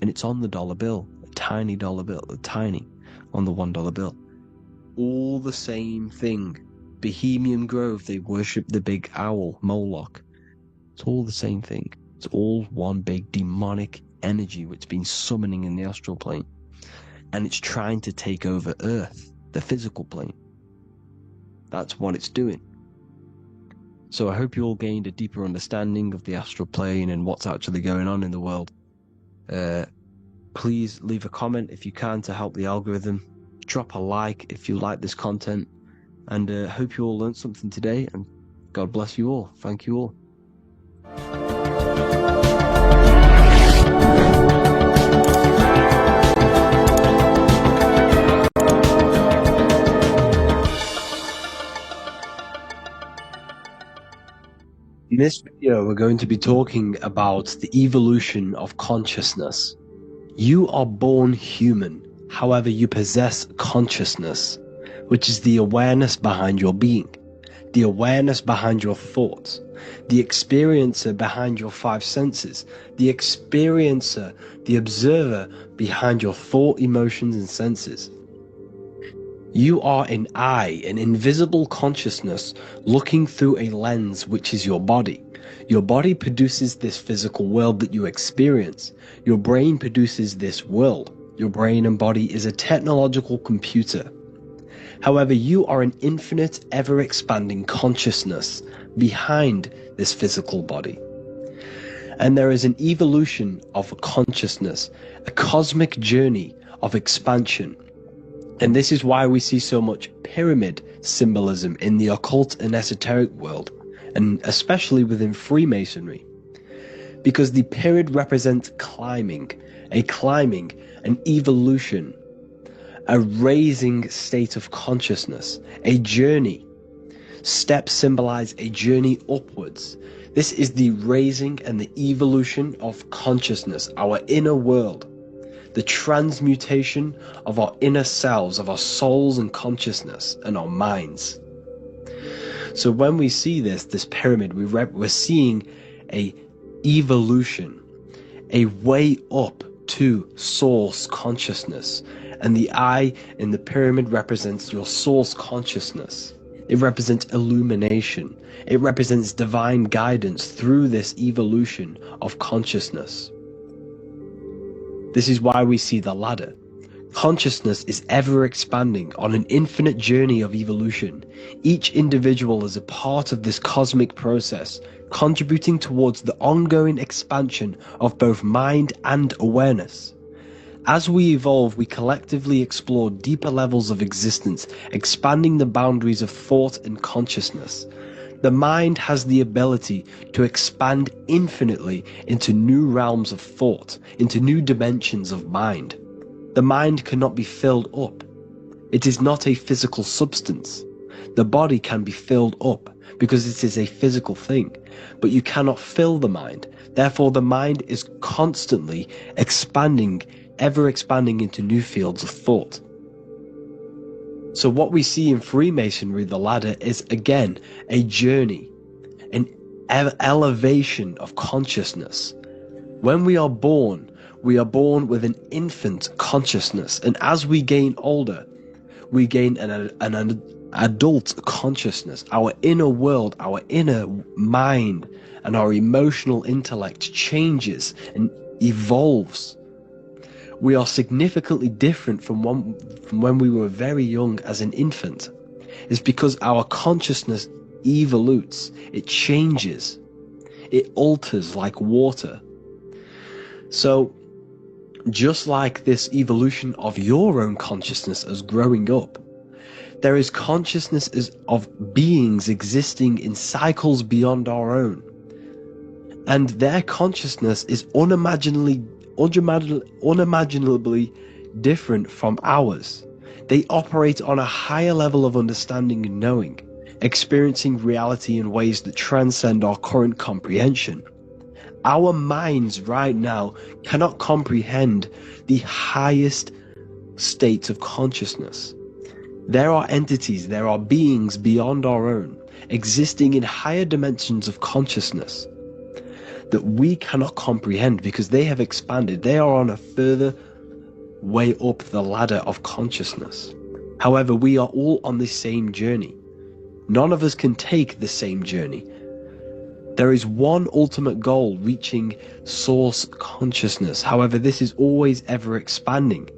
[SPEAKER 2] And it's on the dollar bill, a tiny dollar bill, on the $1 bill. All the same thing. Bohemian Grove, they worship the big owl, Moloch. It's all the same thing. It's all one big demonic energy which has been summoning in the astral plane. And it's trying to take over Earth, the physical plane. That's what it's doing. So I hope you all gained a deeper understanding of the astral plane and what's actually going on in the world. Please leave a comment if you can to help the algorithm. Drop a like if you like this content. And hope you all learned something today. And God bless you all. Thank you all. In this video, we're going to be talking about the evolution of consciousness. You are born human, however you possess consciousness, which is the awareness behind your being, the awareness behind your thoughts, the experiencer behind your five senses, the experiencer, the observer behind your thought, emotions, and senses. You are an eye, an invisible consciousness looking through a lens which is your body. Your body produces this physical world that you experience. Your brain produces this world. Your brain and body is a technological computer. However, you are an infinite, ever-expanding consciousness behind this physical body. And there is an evolution of consciousness, a cosmic journey of expansion. And this is why we see so much pyramid symbolism in the occult and esoteric world, and especially within Freemasonry. Because the pyramid represents climbing, an evolution, a raising state of consciousness, a journey. Steps symbolize a journey upwards. This is the raising and the evolution of consciousness, our inner world. The transmutation of our inner selves, of our souls and consciousness and our minds. So when we see this pyramid, we're seeing a evolution, a way up to source consciousness. And the eye in the pyramid represents your source consciousness. It represents illumination. It represents divine guidance through this evolution of consciousness. This is why we see the ladder. Consciousness is ever expanding on an infinite journey of evolution. Each individual is a part of this cosmic process, contributing towards the ongoing expansion of both mind and awareness. As we evolve, we collectively explore deeper levels of existence, expanding the boundaries of thought and consciousness. The mind has the ability to expand infinitely into new realms of thought, into new dimensions of mind. The mind cannot be filled up. It is not a physical substance. The body can be filled up because it is a physical thing, but you cannot fill the mind. Therefore, the mind is constantly expanding, ever expanding into new fields of thought. So what we see in Freemasonry, the ladder, is again a journey, an elevation of consciousness. When we are born with an infant consciousness, and as we gain older, we gain an adult consciousness. Our inner world, our inner mind, and our emotional intellect changes and evolves. We are significantly different from when we were very young as an infant. It's because our consciousness evolutes, it changes, It alters like water. So, just like this evolution of your own consciousness as growing up, there is consciousness of beings existing in cycles beyond our own. And their consciousness is unimaginably different from ours. They operate on a higher level of understanding and knowing, experiencing reality in ways that transcend our current comprehension. Our minds right now cannot comprehend the highest states of consciousness. There are entities, there are beings beyond our own, existing in higher dimensions of consciousness that we cannot comprehend because they have expanded. They are on a further way up the ladder of consciousness. However, we are all on the same journey. None of us can take the same journey. There is one ultimate goal, reaching source consciousness. However, this is always ever expanding.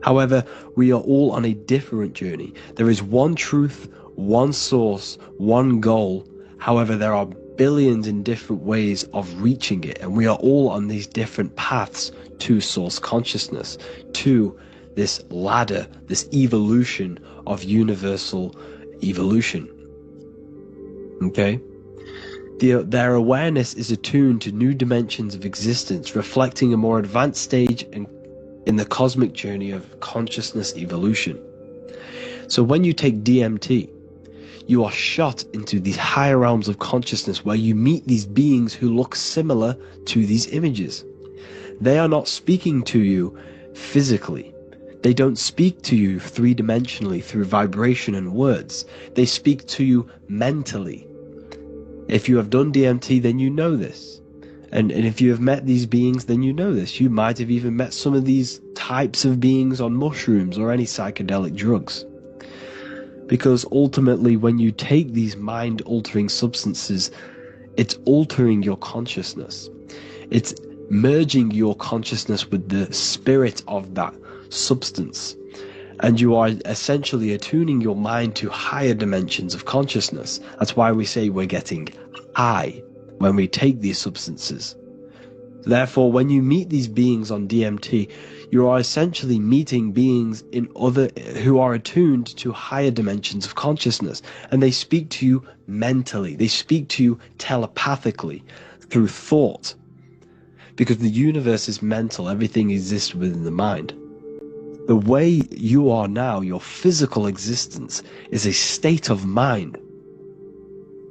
[SPEAKER 2] However, we are all on a different journey. There is one truth, one source, one goal. However, there are billions in different ways of reaching it, and we are all on these different paths to source consciousness, to this ladder, this evolution of universal evolution. Okay? Their awareness is attuned to new dimensions of existence, reflecting a more advanced stage in the cosmic journey of consciousness evolution. So when you take DMT, you are shot into these higher realms of consciousness where you meet these beings who look similar to these images. They are not speaking to you physically. They don't speak to you three-dimensionally through vibration and words. They speak to you mentally. If you have done DMT, then you know this. And if you have met these beings, then you know this. You might have even met some of these types of beings on mushrooms or any psychedelic drugs. Because ultimately, when you take these mind-altering substances, it's altering your consciousness. It's merging your consciousness with the spirit of that substance. And you are essentially attuning your mind to higher dimensions of consciousness. That's why we say we're getting high when we take these substances. Therefore, when you meet these beings on DMT, you are essentially meeting beings who are attuned to higher dimensions of consciousness, and they speak to you mentally. They speak to you telepathically through thought, because the universe is mental. Everything exists within the mind. The way you are now, your physical existence, is a state of mind.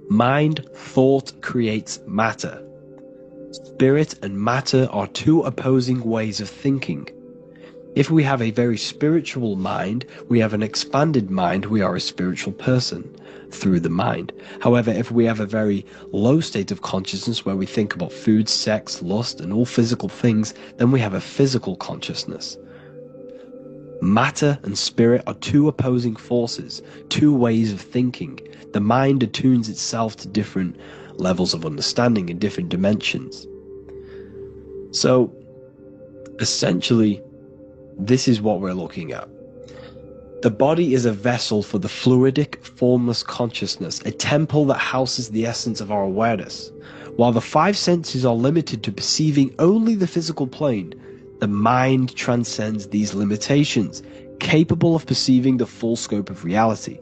[SPEAKER 2] Mind, thought creates matter. Spirit and matter are two opposing ways of thinking. If we have a very spiritual mind, we have an expanded mind, we are a spiritual person through the mind. However, if we have a very low state of consciousness where we think about food, sex, lust, and all physical things, then we have a physical consciousness. Matter and spirit are two opposing forces, two ways of thinking. The mind attunes itself to different levels of understanding in different dimensions. So, essentially, this is what we're looking at. The body is a vessel for the fluidic, formless consciousness, a temple that houses the essence of our awareness. While the five senses are limited to perceiving only the physical plane, the mind transcends these limitations, capable of perceiving the full scope of reality.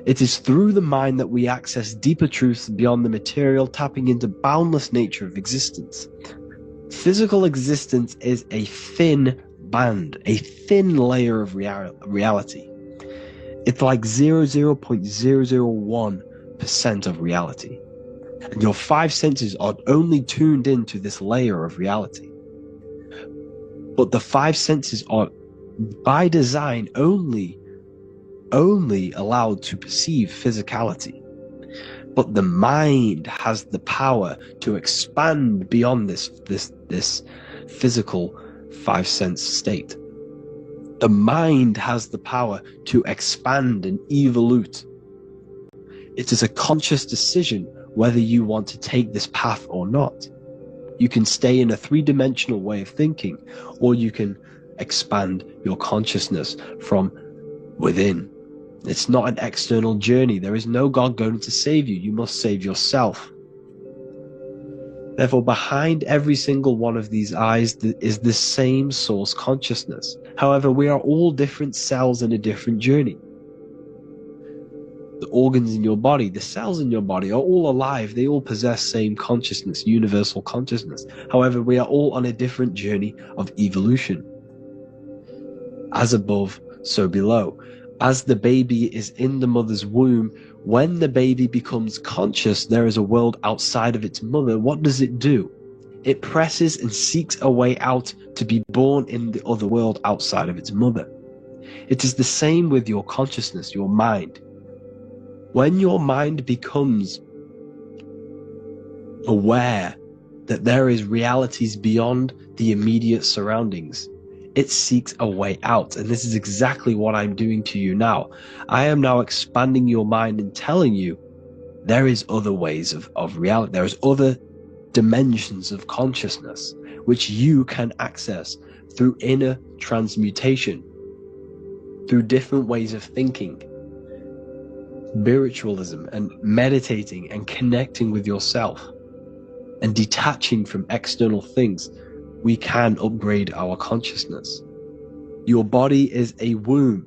[SPEAKER 2] It is through the mind that we access deeper truths beyond the material, tapping into boundless nature of existence. Physical existence is a thin band, a thin layer of reality. It's like 0.001% of reality. And your five senses are only tuned into this layer of reality. But the five senses are, by design, only allowed to perceive physicality. But the mind has the power to expand beyond this physical five-sense state. The mind has the power to expand and evolute. It is a conscious decision whether you want to take this path or not. You can stay in a three-dimensional way of thinking, or you can expand your consciousness from within. It's not an external journey. There is no God going to save you. You must save yourself. Therefore, behind every single one of these eyes is the same source consciousness. However, we are all different cells in a different journey. The organs in your body, the cells in your body are all alive. They all possess same consciousness, universal consciousness. However, we are all on a different journey of evolution. As above, so below. As the baby is in the mother's womb, when the baby becomes conscious, there is a world outside of its mother. What does it do? It presses and seeks a way out to be born in the other world outside of its mother. It is the same with your consciousness, your mind. When your mind becomes aware that there is realities beyond the immediate surroundings, it seeks a way out. And this is exactly what I'm doing to you now. I am now expanding your mind and telling you there is other ways of reality. There's other dimensions of consciousness which you can access through inner transmutation, through different ways of thinking, spiritualism and meditating and connecting with yourself and detaching from external things. We can upgrade our consciousness. Your body is a womb.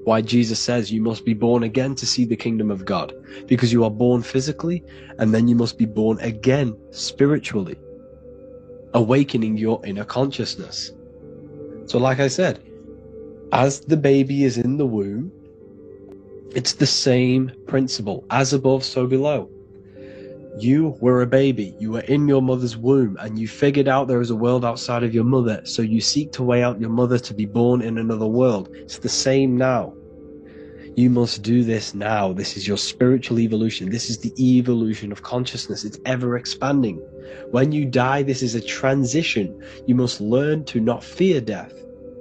[SPEAKER 2] Why Jesus says you must be born again to see the kingdom of God, because you are born physically and then you must be born again spiritually, awakening your inner consciousness. So like I said, as the baby is in the womb, it's the same principle. As above, so below. You were a baby, you were in your mother's womb, and you figured out there is a world outside of your mother, so you seek to way out your mother to be born in another world. It's the same now. You must do this now. This is your spiritual evolution. This is the evolution of consciousness. It's ever expanding. When you die, this is a transition. You must learn to not fear death.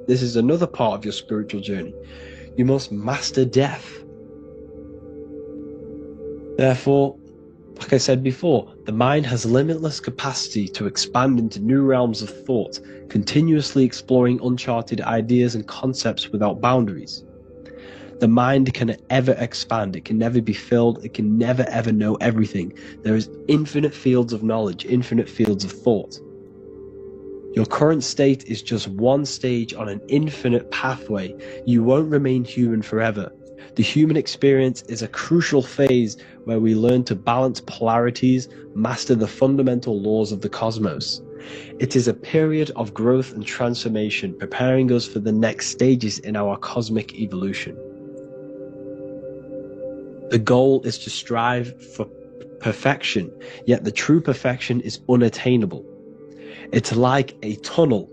[SPEAKER 2] This is another part of your spiritual journey. You must master death. Therefore, like I said before, the mind has limitless capacity to expand into new realms of thought, continuously exploring uncharted ideas and concepts without boundaries. The mind can ever expand. It can never be filled. It can never ever know everything. There is infinite fields of knowledge, infinite fields of thought. Your current state is just one stage on an infinite pathway. You won't remain human forever. The human experience is a crucial phase where we learn to balance polarities, master the fundamental laws of the cosmos. It is a period of growth and transformation, preparing us for the next stages in our cosmic evolution. The goal is to strive for perfection, yet the true perfection is unattainable. It's like a tunnel,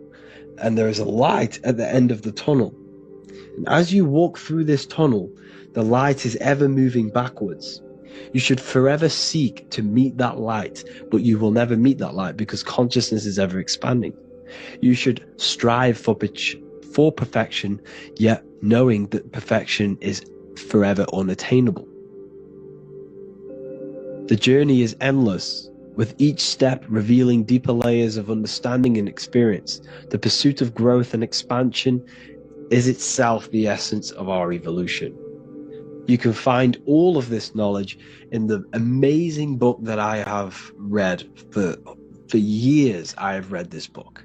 [SPEAKER 2] and there is a light at the end of the tunnel. And as you walk through this tunnel, the light is ever moving backwards. You should forever seek to meet that light, but you will never meet that light because consciousness is ever expanding. You should strive for perfection, yet knowing that perfection is forever unattainable. The journey is endless, with each step revealing deeper layers of understanding and experience. The pursuit of growth and expansion is itself the essence of our evolution. You can find all of this knowledge in the amazing book that I have read for years. I have read this book,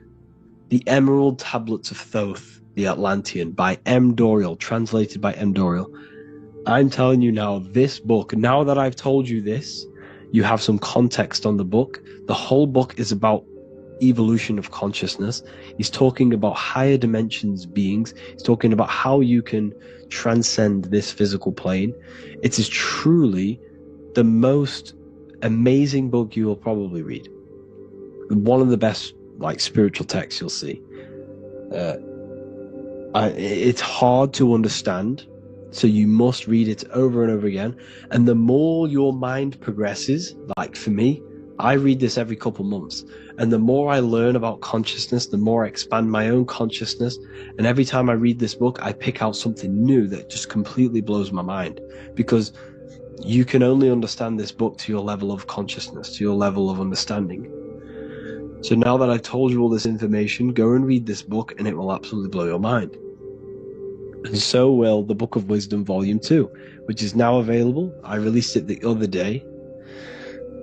[SPEAKER 2] The Emerald Tablets of Thoth, the Atlantean, by M. Dorial, translated by M. Dorial. I'm telling you now, this book, now that I've told you this, you have some context on the book. The whole book is about evolution of consciousness. He's talking about higher dimensions beings. He's talking about how you can transcend this physical plane. It is truly the most amazing book you will probably read. One of the best spiritual texts you'll see. It's hard to understand, so you must read it over and over again. And the more your mind progresses, like for me, I read this every couple months. And the more I learn about consciousness, the more I expand my own consciousness. And every time I read this book, I pick out something new that just completely blows my mind. Because you can only understand this book to your level of consciousness, to your level of understanding. So now that I've told you all this information, go and read this book and it will absolutely blow your mind. And so will the Book of Wisdom Volume 2, which is now available. I released it the other day.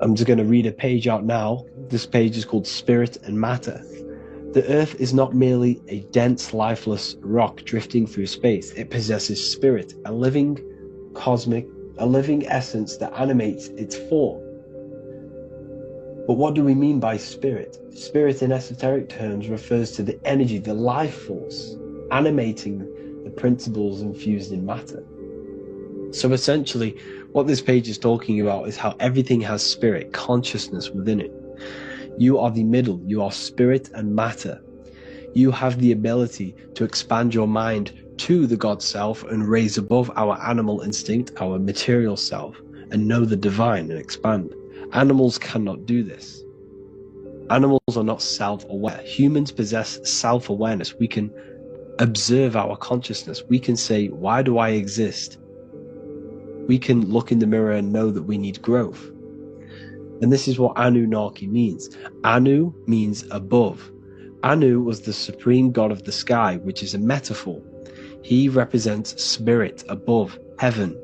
[SPEAKER 8] I'm just going to read a page out now. This page is called Spirit and Matter. The Earth is not merely a dense, lifeless rock drifting through space. It possesses spirit, a living essence that animates its form. But what do we mean by spirit? Spirit in esoteric terms refers to the energy, the life force, animating the principles infused in matter. So essentially, what this page is talking about is how everything has spirit, consciousness within it. You are the middle, you are spirit and matter. You have the ability to expand your mind to the God self and raise above our animal instinct, our material self, and know the divine and expand. Animals cannot do this. Animals are not self-aware. Humans possess self-awareness. We can observe our consciousness. We can say, why do I exist? We can look in the mirror and know that we need growth. And this is what Anunnaki means. Anu means above. Anu was the supreme god of the sky, which is a metaphor. He represents spirit above, heaven.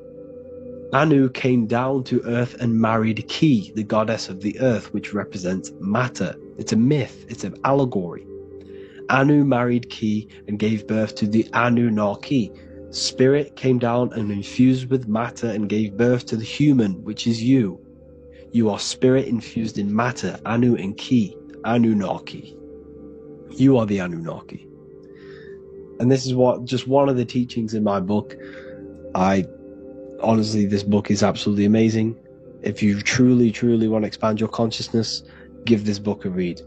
[SPEAKER 8] Anu came down to earth and married Ki, the goddess of the earth, which represents matter. It's a myth, it's an allegory. Anu married Ki and gave birth to the Anunnaki. Spirit came down and infused with matter and gave birth to the human, which is you. You are spirit infused in matter, Anu and Ki, Anunnaki. You are the Anunnaki. And this is just one of the teachings in my book. Honestly, this book is absolutely amazing. If you truly, truly want to expand your consciousness, give this book a read.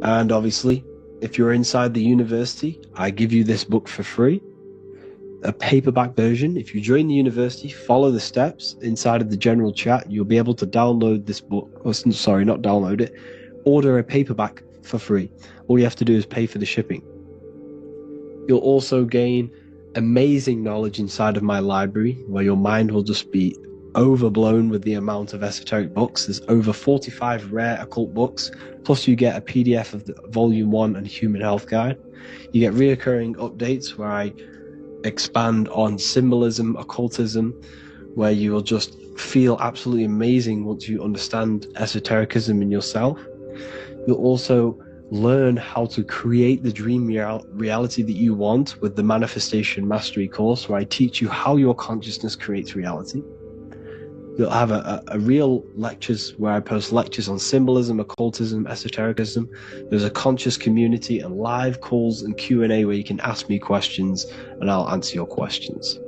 [SPEAKER 8] And obviously, if you're inside the university, I give you this book for free. A paperback version. If you join the university, follow the steps inside of the general chat, you'll be able to download this book. Sorry, not download it. Order a paperback for free. All you have to do is pay for the shipping. You'll also gain amazing knowledge inside of my library, where your mind will just be overblown with the amount of esoteric books. There's over 45 rare occult books, plus you get a PDF of the Volume 1 and Human Health Guide. You get reoccurring updates where I expand on symbolism, occultism, where you will just feel absolutely amazing once you understand esotericism in yourself. You'll also learn how to create the dream reality that you want with the Manifestation Mastery course, where I teach you how your consciousness creates reality. You'll have a real lectures where I post lectures on symbolism, occultism, esotericism. There's a conscious community and live calls and Q&A where you can ask me questions and I'll answer your questions.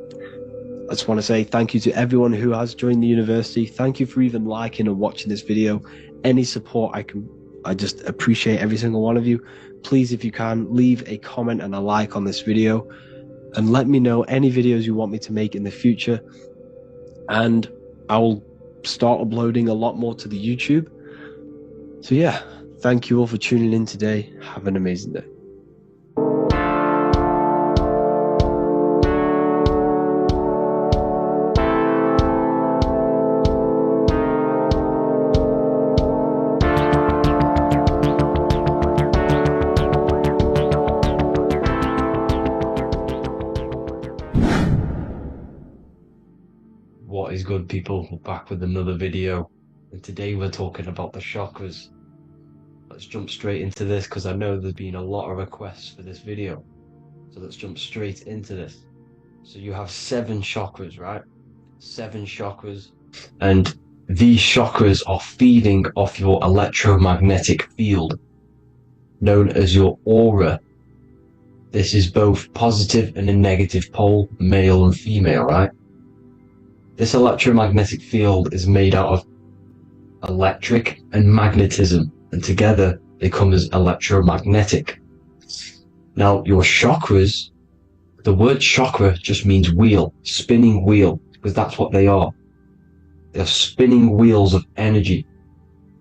[SPEAKER 8] I just want to say thank you to everyone who has joined the university. Thank you for even liking and watching this video. Any support I just appreciate every single one of you. Please, if you can, leave a comment and a like on this video and let me know any videos you want me to make in the future. And I will start uploading a lot more to the YouTube. So yeah, thank you all for tuning in today. Have an amazing day.
[SPEAKER 3] What is good, people? We're back with another video, and today we're talking about the chakras. Let's jump straight into this because I know there's been a lot of requests for this video. So let's jump straight into this. So you have 7 chakras, right? 7 chakras, and these chakras are feeding off your electromagnetic field, known as your aura. This is both positive and a negative pole, male and female, right? This electromagnetic field is made out of electric and magnetism, and together they come as electromagnetic. Now, your chakras, the word chakra just means wheel, spinning wheel, because that's what they are. They're spinning wheels of energy.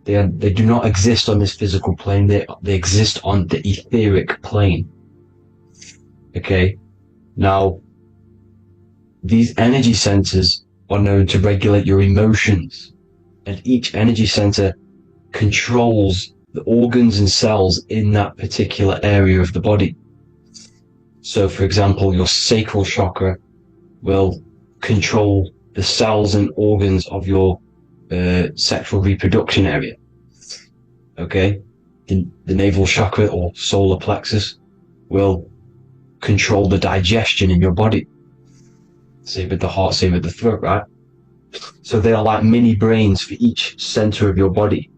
[SPEAKER 3] They do not exist on this physical plane, they exist on the etheric plane. Okay? Now, these energy centers are known to regulate your emotions, and each energy center controls the organs and cells in that particular area of the body. So for example, your sacral chakra will control the cells and organs of your sexual reproduction area. Okay, the navel chakra or solar plexus will control the digestion in your body. Same with the heart, same with the throat, right? So they are like mini brains for each center of your body.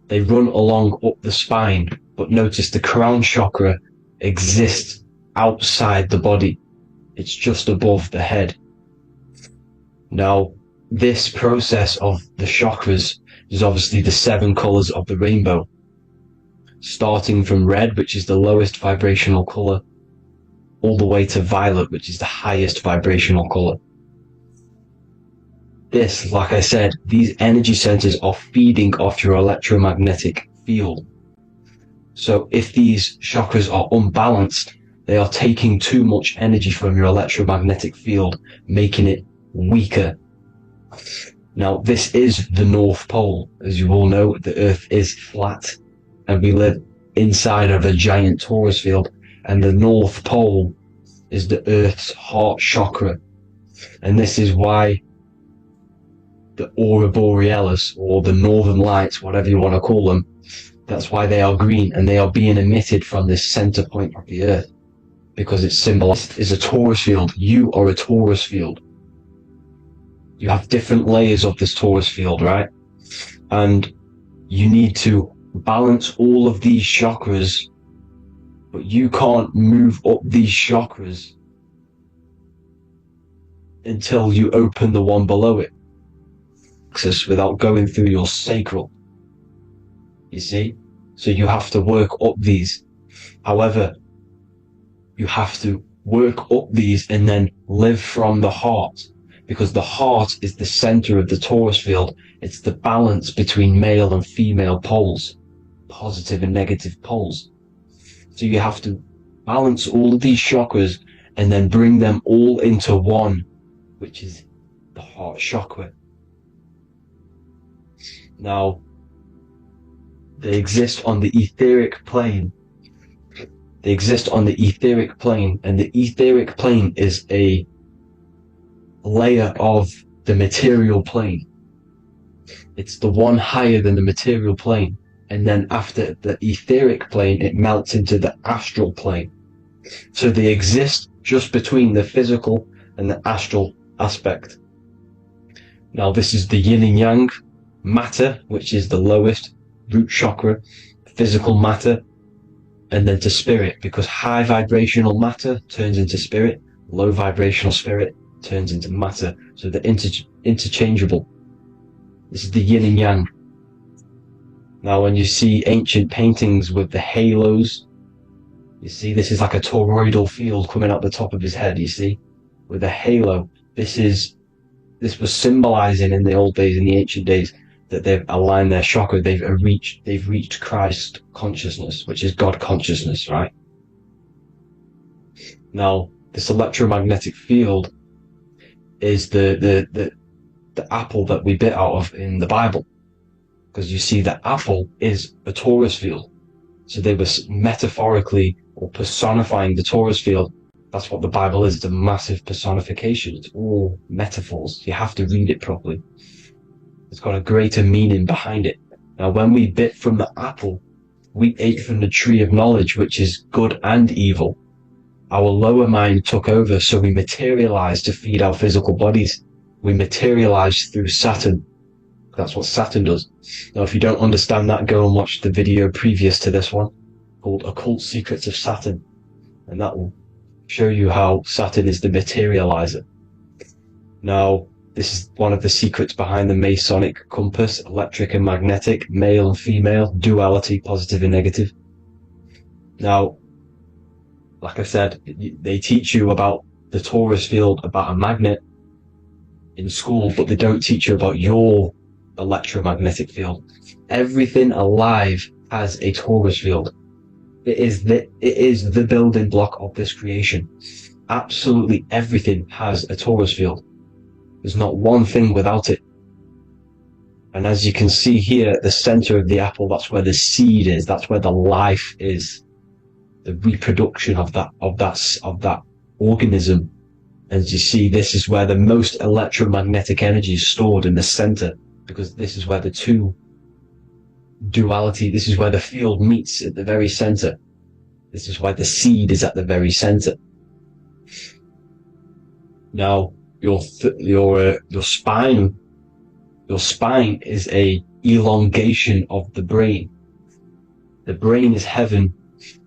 [SPEAKER 3] They run along up the spine, but notice the crown chakra exists outside the body. It's just above the head. Now, this process of the chakras is obviously the 7 colors of the rainbow, starting from red, which is the lowest vibrational color, all the way to violet, which is the highest vibrational color. This, like I said, these energy centers are feeding off your electromagnetic field. So if these chakras are unbalanced, they are taking too much energy from your electromagnetic field, making it weaker. Now, this is the North Pole. As you all know, the Earth is flat, and we live inside of a giant torus field, and the North Pole is the Earth's heart chakra. And this is why the aurora borealis, or the northern lights, whatever you want to call them, that's why they are green, and they are being emitted from this center point of the Earth, because it's symbolized as a torus field. You are a torus field. You have different layers of this torus field, right? And you need to balance all of these chakras, but you can't move up these chakras until you open the one below it, without going through your sacral. You see? So you have to work up these. However, you have to work up these and then live from the heart, because the heart is the center of the torus field. It's the balance between male and female poles, positive and negative poles. So you have to balance all of these chakras and then bring them all into one, which is the heart chakra. Now, they exist on the etheric plane. They exist on the etheric plane, and the etheric plane is a layer of the material plane. It's the one higher than the material plane, and then after the etheric plane, it melts into the astral plane. So they exist just between the physical and the astral aspect. Now, this is the yin and yang matter, which is the lowest root chakra, physical matter, and then to spirit, because high vibrational matter turns into spirit, low vibrational spirit turns into matter. So they're interchangeable. This is the yin and yang. Now, when you see ancient paintings with the halos, you see this is like a toroidal field coming out the top of his head, you see, with a halo. This was symbolizing in the old days, in the ancient days, that they've aligned their chakra, they've reached Christ consciousness, which is God consciousness, right? Now, this electromagnetic field is the apple that we bit out of in the Bible, because you see that apple is a torus field. So they were metaphorically or personifying the torus field. That's what the Bible is. It's a massive personification. It's all metaphors. You have to read it properly. It's got a greater meaning behind it. Now, when we bit from the apple, we ate from the tree of knowledge, which is good and evil. Our lower mind took over, so we materialized to feed our physical bodies. We materialized through Saturn. That's what Saturn does. Now, if you don't understand that, go and watch the video previous to this one called Occult Secrets of Saturn, and that will show you how Saturn is the materializer. Now, this is one of the secrets behind the Masonic compass: electric and magnetic, male and female, duality, positive and negative. Now, like I said, they teach you about the torus field, about a magnet in school, but they don't teach you about your electromagnetic field. Everything alive has a torus field. It is the building block of this creation. Absolutely everything has a torus field. There's not one thing without it. And as you can see here at the center of the apple, that's where the seed is. That's where the life is. The reproduction of that organism As you see, this is where the most electromagnetic energy is stored, in the center, because this is where the two duality, this is where the field meets at the very center. This is why the seed is at the very center. Now, your spine is a elongation of the brain. The brain is heaven,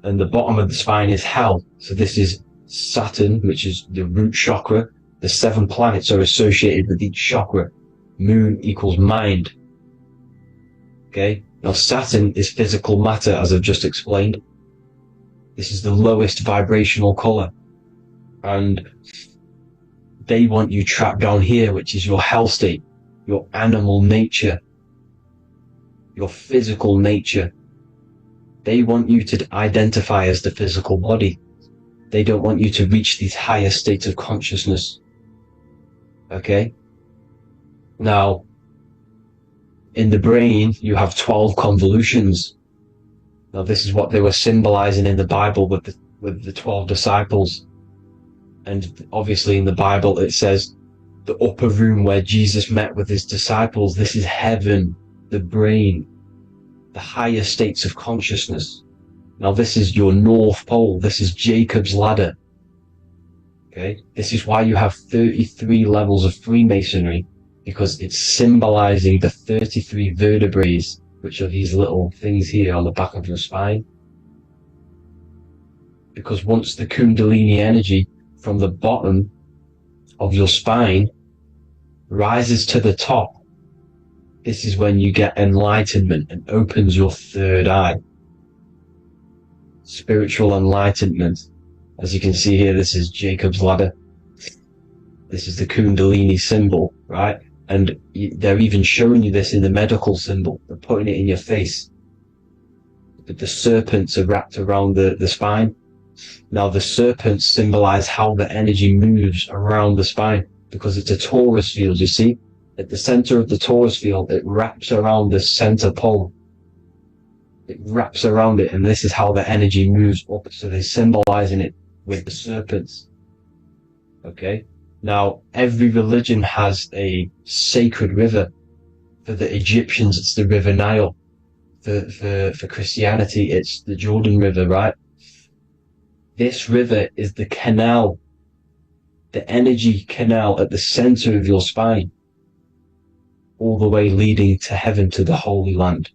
[SPEAKER 3] and the bottom of the spine is hell. So this is Saturn, which is the root chakra. The 7 planets are associated with each chakra. Moon equals mind. Okay? Now Saturn is physical matter, as I've just explained. This is the lowest vibrational color. And they want you trapped down here, which is your hell state, your animal nature, your physical nature. They want you to identify as the physical body. They don't want you to reach these higher states of consciousness. Okay? Now, in the brain, you have 12 convolutions. Now, this is what they were symbolizing in the Bible with the 12 disciples. And obviously in the Bible, it says the upper room where Jesus met with his disciples. This is heaven, the brain, the higher states of consciousness. Now, this is your North Pole. This is Jacob's ladder. Okay? This is why you have 33 levels of Freemasonry, because it's symbolizing the 33 vertebrae, which are these little things here on the back of your spine. Because once the Kundalini energy from the bottom of your spine rises to the top, this is when you get enlightenment and opens your third eye. Spiritual enlightenment. As you can see here, this is Jacob's ladder. This is the Kundalini symbol, right? And they're even showing you this in the medical symbol. They're putting it in your face. But the serpents are wrapped around the spine. Now, the serpents symbolize how the energy moves around the spine, because it's a torus field, you see? At the center of the torus field, it wraps around the center pole. It wraps around it, and this is how the energy moves up. So they're symbolizing it with the serpents. Okay? Now, every religion has a sacred river. For the Egyptians, it's the River Nile. For Christianity, it's the Jordan River, right? This river is the canal, the energy canal at the center of your spine, all the way leading to heaven, to the Holy Land.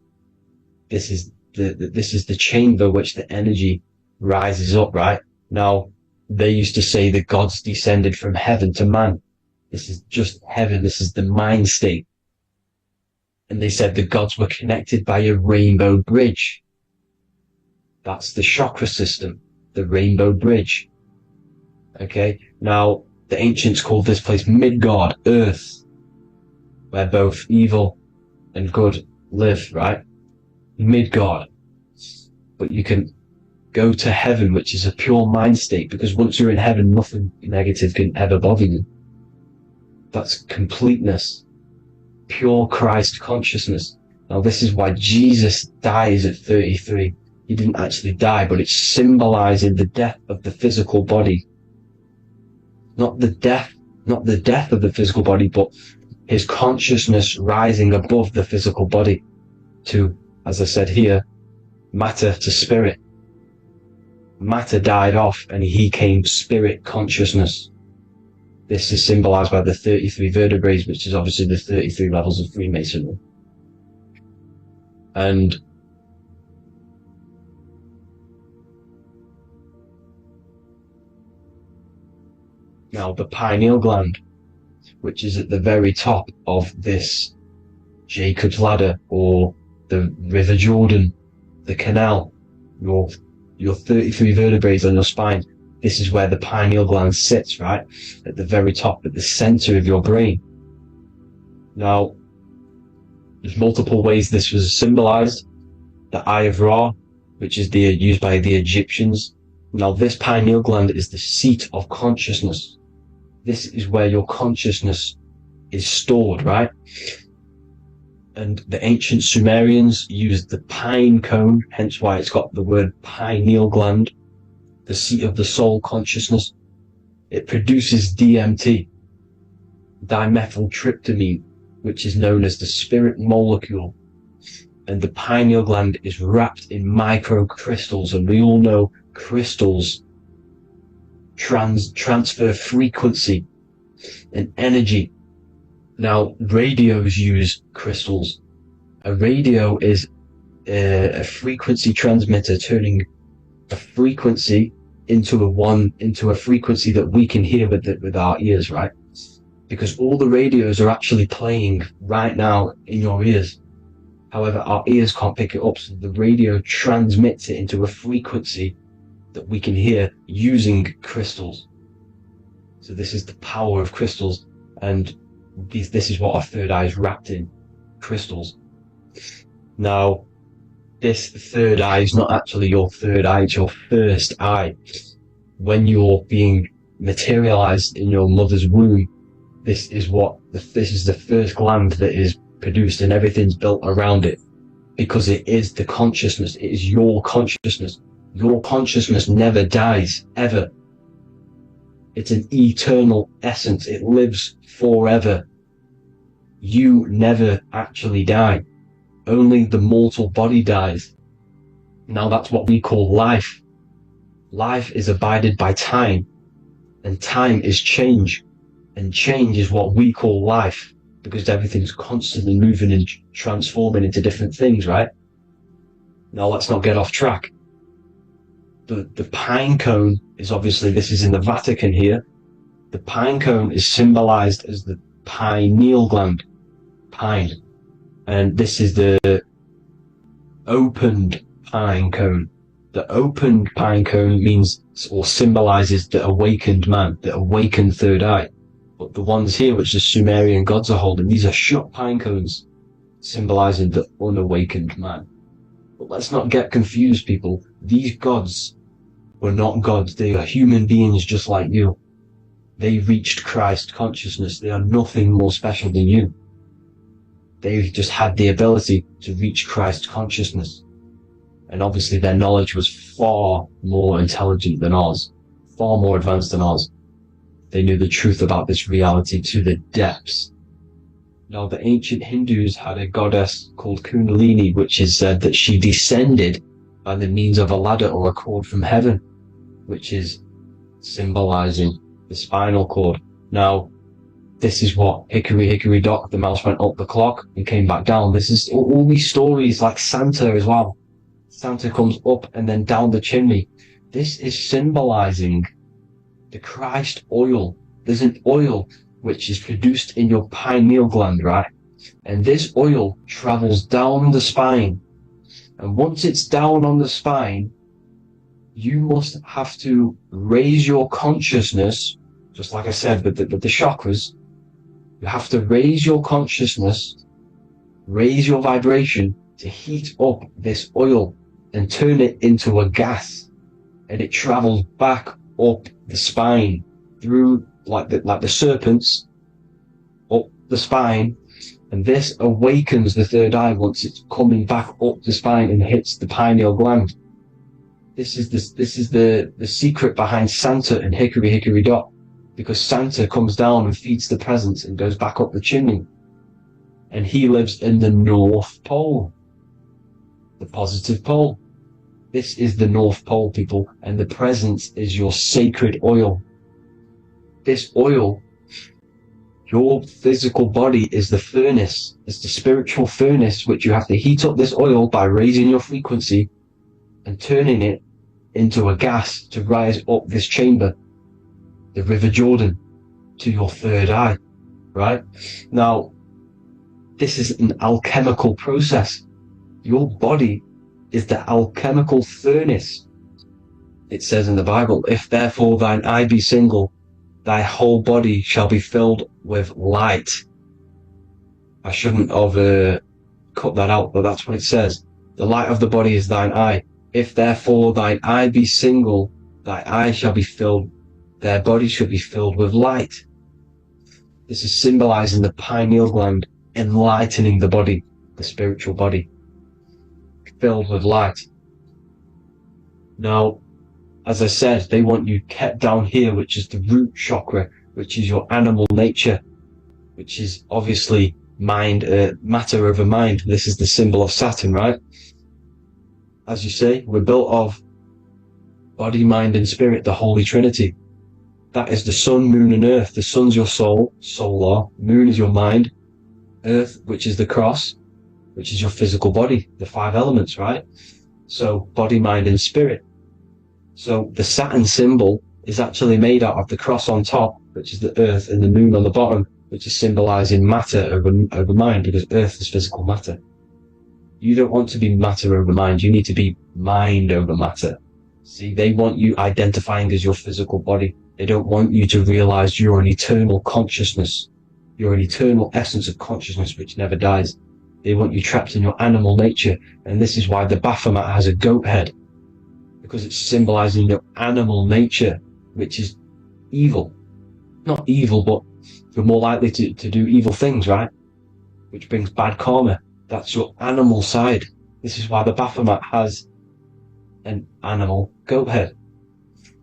[SPEAKER 3] This is the chamber which the energy rises up, right? Now, they used to say that gods descended from heaven to man. This is just heaven. This is the mind state. And they said the gods were connected by a rainbow bridge. That's the chakra system, the rainbow bridge. Okay. Now, the ancients called this place Midgard, Earth, where both evil and good live, right? Midgard. But you can go to heaven, which is a pure mind state, because once you're in heaven, nothing negative can ever bother you. That's completeness. Pure Christ consciousness. Now, this is why Jesus dies at 33. He didn't actually die, but it's symbolizing the death of the physical body. Not the death of the physical body, but his consciousness rising above the physical body to, as I said here, matter to spirit. Matter died off and he came spirit consciousness. This is symbolized by the 33 vertebrae, which is obviously the 33 levels of Freemasonry. And now the pineal gland, which is at the very top of this Jacob's ladder, or the River Jordan, the canal, your 33 vertebrae on your spine. This is where the pineal gland sits, right? At the very top, at the center of your brain. Now, there's multiple ways this was symbolized. The Eye of Ra, which is used by the Egyptians. Now, this pineal gland is the seat of consciousness. This is where your consciousness is stored, right? And the ancient Sumerians used the pine cone, hence why it's got the word pineal gland, the seat of the soul consciousness. it produces DMT, dimethyltryptamine, which is known as the spirit molecule. And the pineal gland is wrapped in microcrystals, and we all know crystals transfer frequency and energy. Now, radios use crystals. A radio is a frequency transmitter, turning a frequency into a frequency that we can hear with our ears, right? Because all the radios are actually playing right now in your ears. However, our ears can't pick it up, so the radio transmits it into a frequency that we can hear using crystals. So this is the power of crystals, and this is what our third eye is wrapped in, crystals. Now, this third eye is not actually your third eye, it's your first eye. When you're being materialized in your mother's womb, this is the first gland that is produced, and everything's built around it, because it is the consciousness. It is your consciousness. Your consciousness never dies, ever. It's an eternal essence. It lives forever. You never actually die. Only the mortal body dies. Now that's what we call life. Life is abided by time, and time is change, and change is what we call life, because everything's constantly moving and transforming into different things, right? Now let's not get off track. The pine cone is obviously, this is in the Vatican here. The pine cone is symbolized as the pineal gland, pine. And this is the opened pine cone. The opened pine cone means, or symbolizes, the awakened man, the awakened third eye. But the ones here, which the Sumerian gods are holding, these are shut pine cones, symbolizing the unawakened man. But let's not get confused, people. These gods were not gods. They are human beings just like you. They reached Christ consciousness. They are nothing more special than you. They just had the ability to reach Christ consciousness. And obviously their knowledge was far more intelligent than ours, far more advanced than ours. They knew the truth about this reality to the depths. Now, the ancient Hindus had a goddess called Kundalini, which is said that she descended by the means of a ladder or a cord from heaven, which is symbolizing the spinal cord. Now, this is what Hickory Hickory Dock, the mouse went up the clock and came back down. This is all these stories, like Santa as well. Santa comes up and then down the chimney. This is symbolizing the Christ oil. There's an oil which is produced in your pineal gland, right? And this oil travels down the spine. And once it's down on the spine, you must have to raise your consciousness, just like I said with the chakras. You have to raise your consciousness, raise your vibration to heat up this oil and turn it into a gas. And it travels back up the spine through like the serpents up the spine, and this awakens the third eye once it's coming back up the spine and hits the pineal gland. This is the secret behind Santa and Hickory Hickory Dock, because Santa comes down and feeds the presents and goes back up the chimney, and he lives in the North Pole, the positive pole. This is the North Pole, people, and the presence is your sacred oil. This oil, your physical body is the furnace. It's the spiritual furnace, which you have to heat up this oil by raising your frequency and turning it into a gas to rise up this chamber, the River Jordan, to your third eye, right? Now, this is an alchemical process. Your body is the alchemical furnace. It says in the Bible, if therefore thine eye be single, thy whole body shall be filled with light. I shouldn't have cut that out, but that's what it says. The light of the body is thine eye. If therefore thine eye be single, thy eye shall be filled, their body shall be filled with light. This is symbolizing the pineal gland, enlightening the body, the spiritual body, filled with light. Now, as I said, they want you kept down here, which is the root chakra, which is your animal nature, which is obviously mind, matter over mind. This is the symbol of Saturn, right? As you say, we're built of body, mind, and spirit, the Holy Trinity. That is the sun, moon, and earth. The sun's your soul, solar. Moon is your mind. Earth, which is the cross, which is your physical body, the 5 elements, right? So body, mind, and spirit. So the Saturn symbol is actually made out of the cross on top, which is the earth, and the moon on the bottom, which is symbolizing matter over mind, because earth is physical matter. You don't want to be matter over mind. You need to be mind over matter. See, they want you identifying as your physical body. They don't want you to realize you're an eternal consciousness. You're an eternal essence of consciousness which never dies. They want you trapped in your animal nature. And this is why the Baphomet has a goat head, because it's symbolizing your animal nature, which is evil. Not evil, but you're more likely to do evil things, right? Which brings bad karma. That's your animal side. This is why the Baphomet has an animal goat head.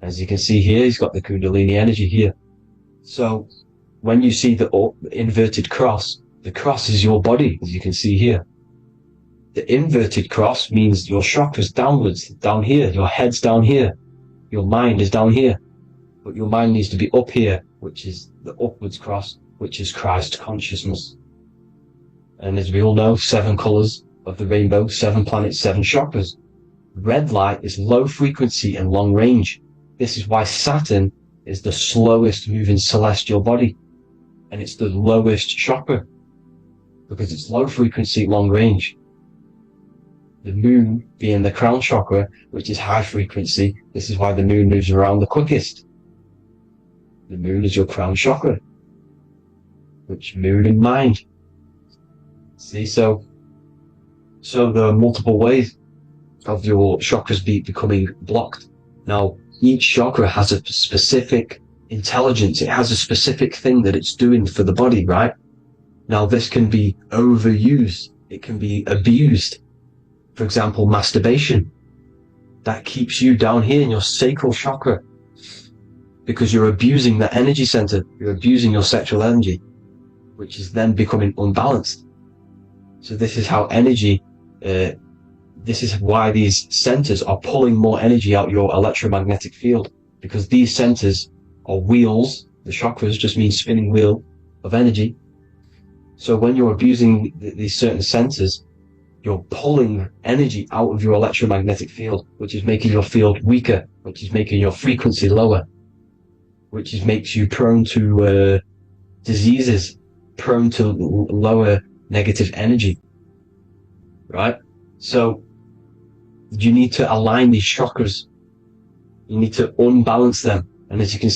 [SPEAKER 3] As you can see here, he's got the Kundalini energy here. So when you see the inverted cross, the cross is your body, as you can see here. The inverted cross means your chakras downwards, down here, your head's down here, your mind is down here, but your mind needs to be up here, which is the upwards cross, which is Christ consciousness. And as we all know, 7 colors of the rainbow, 7 planets, 7 chakras. Red light is low frequency and long range. This is why Saturn is the slowest moving celestial body, and it's the lowest chakra, because it's low frequency, long range. The moon being the crown chakra, which is high frequency, this is why the moon moves around the quickest. The moon is your crown chakra, which moon in mind. See, so there are multiple ways of your chakras becoming blocked. Now, each chakra has a specific intelligence. It has a specific thing that it's doing for the body, right? Now, this can be overused. It can be abused. For example, masturbation. That keeps you down here in your sacral chakra, because you're abusing the energy center. You're abusing your sexual energy, which is then becoming unbalanced. So this is how energy, this is why these centers are pulling more energy out your electromagnetic field, because these centers are wheels. The chakras just mean spinning wheel of energy. So when you're abusing these certain centers, you're pulling energy out of your electromagnetic field, which is making your field weaker, which is making your frequency lower, which makes you prone to diseases, prone to lower negative energy, right? So you need to align these chakras. You need to unbalance them. And as you can see,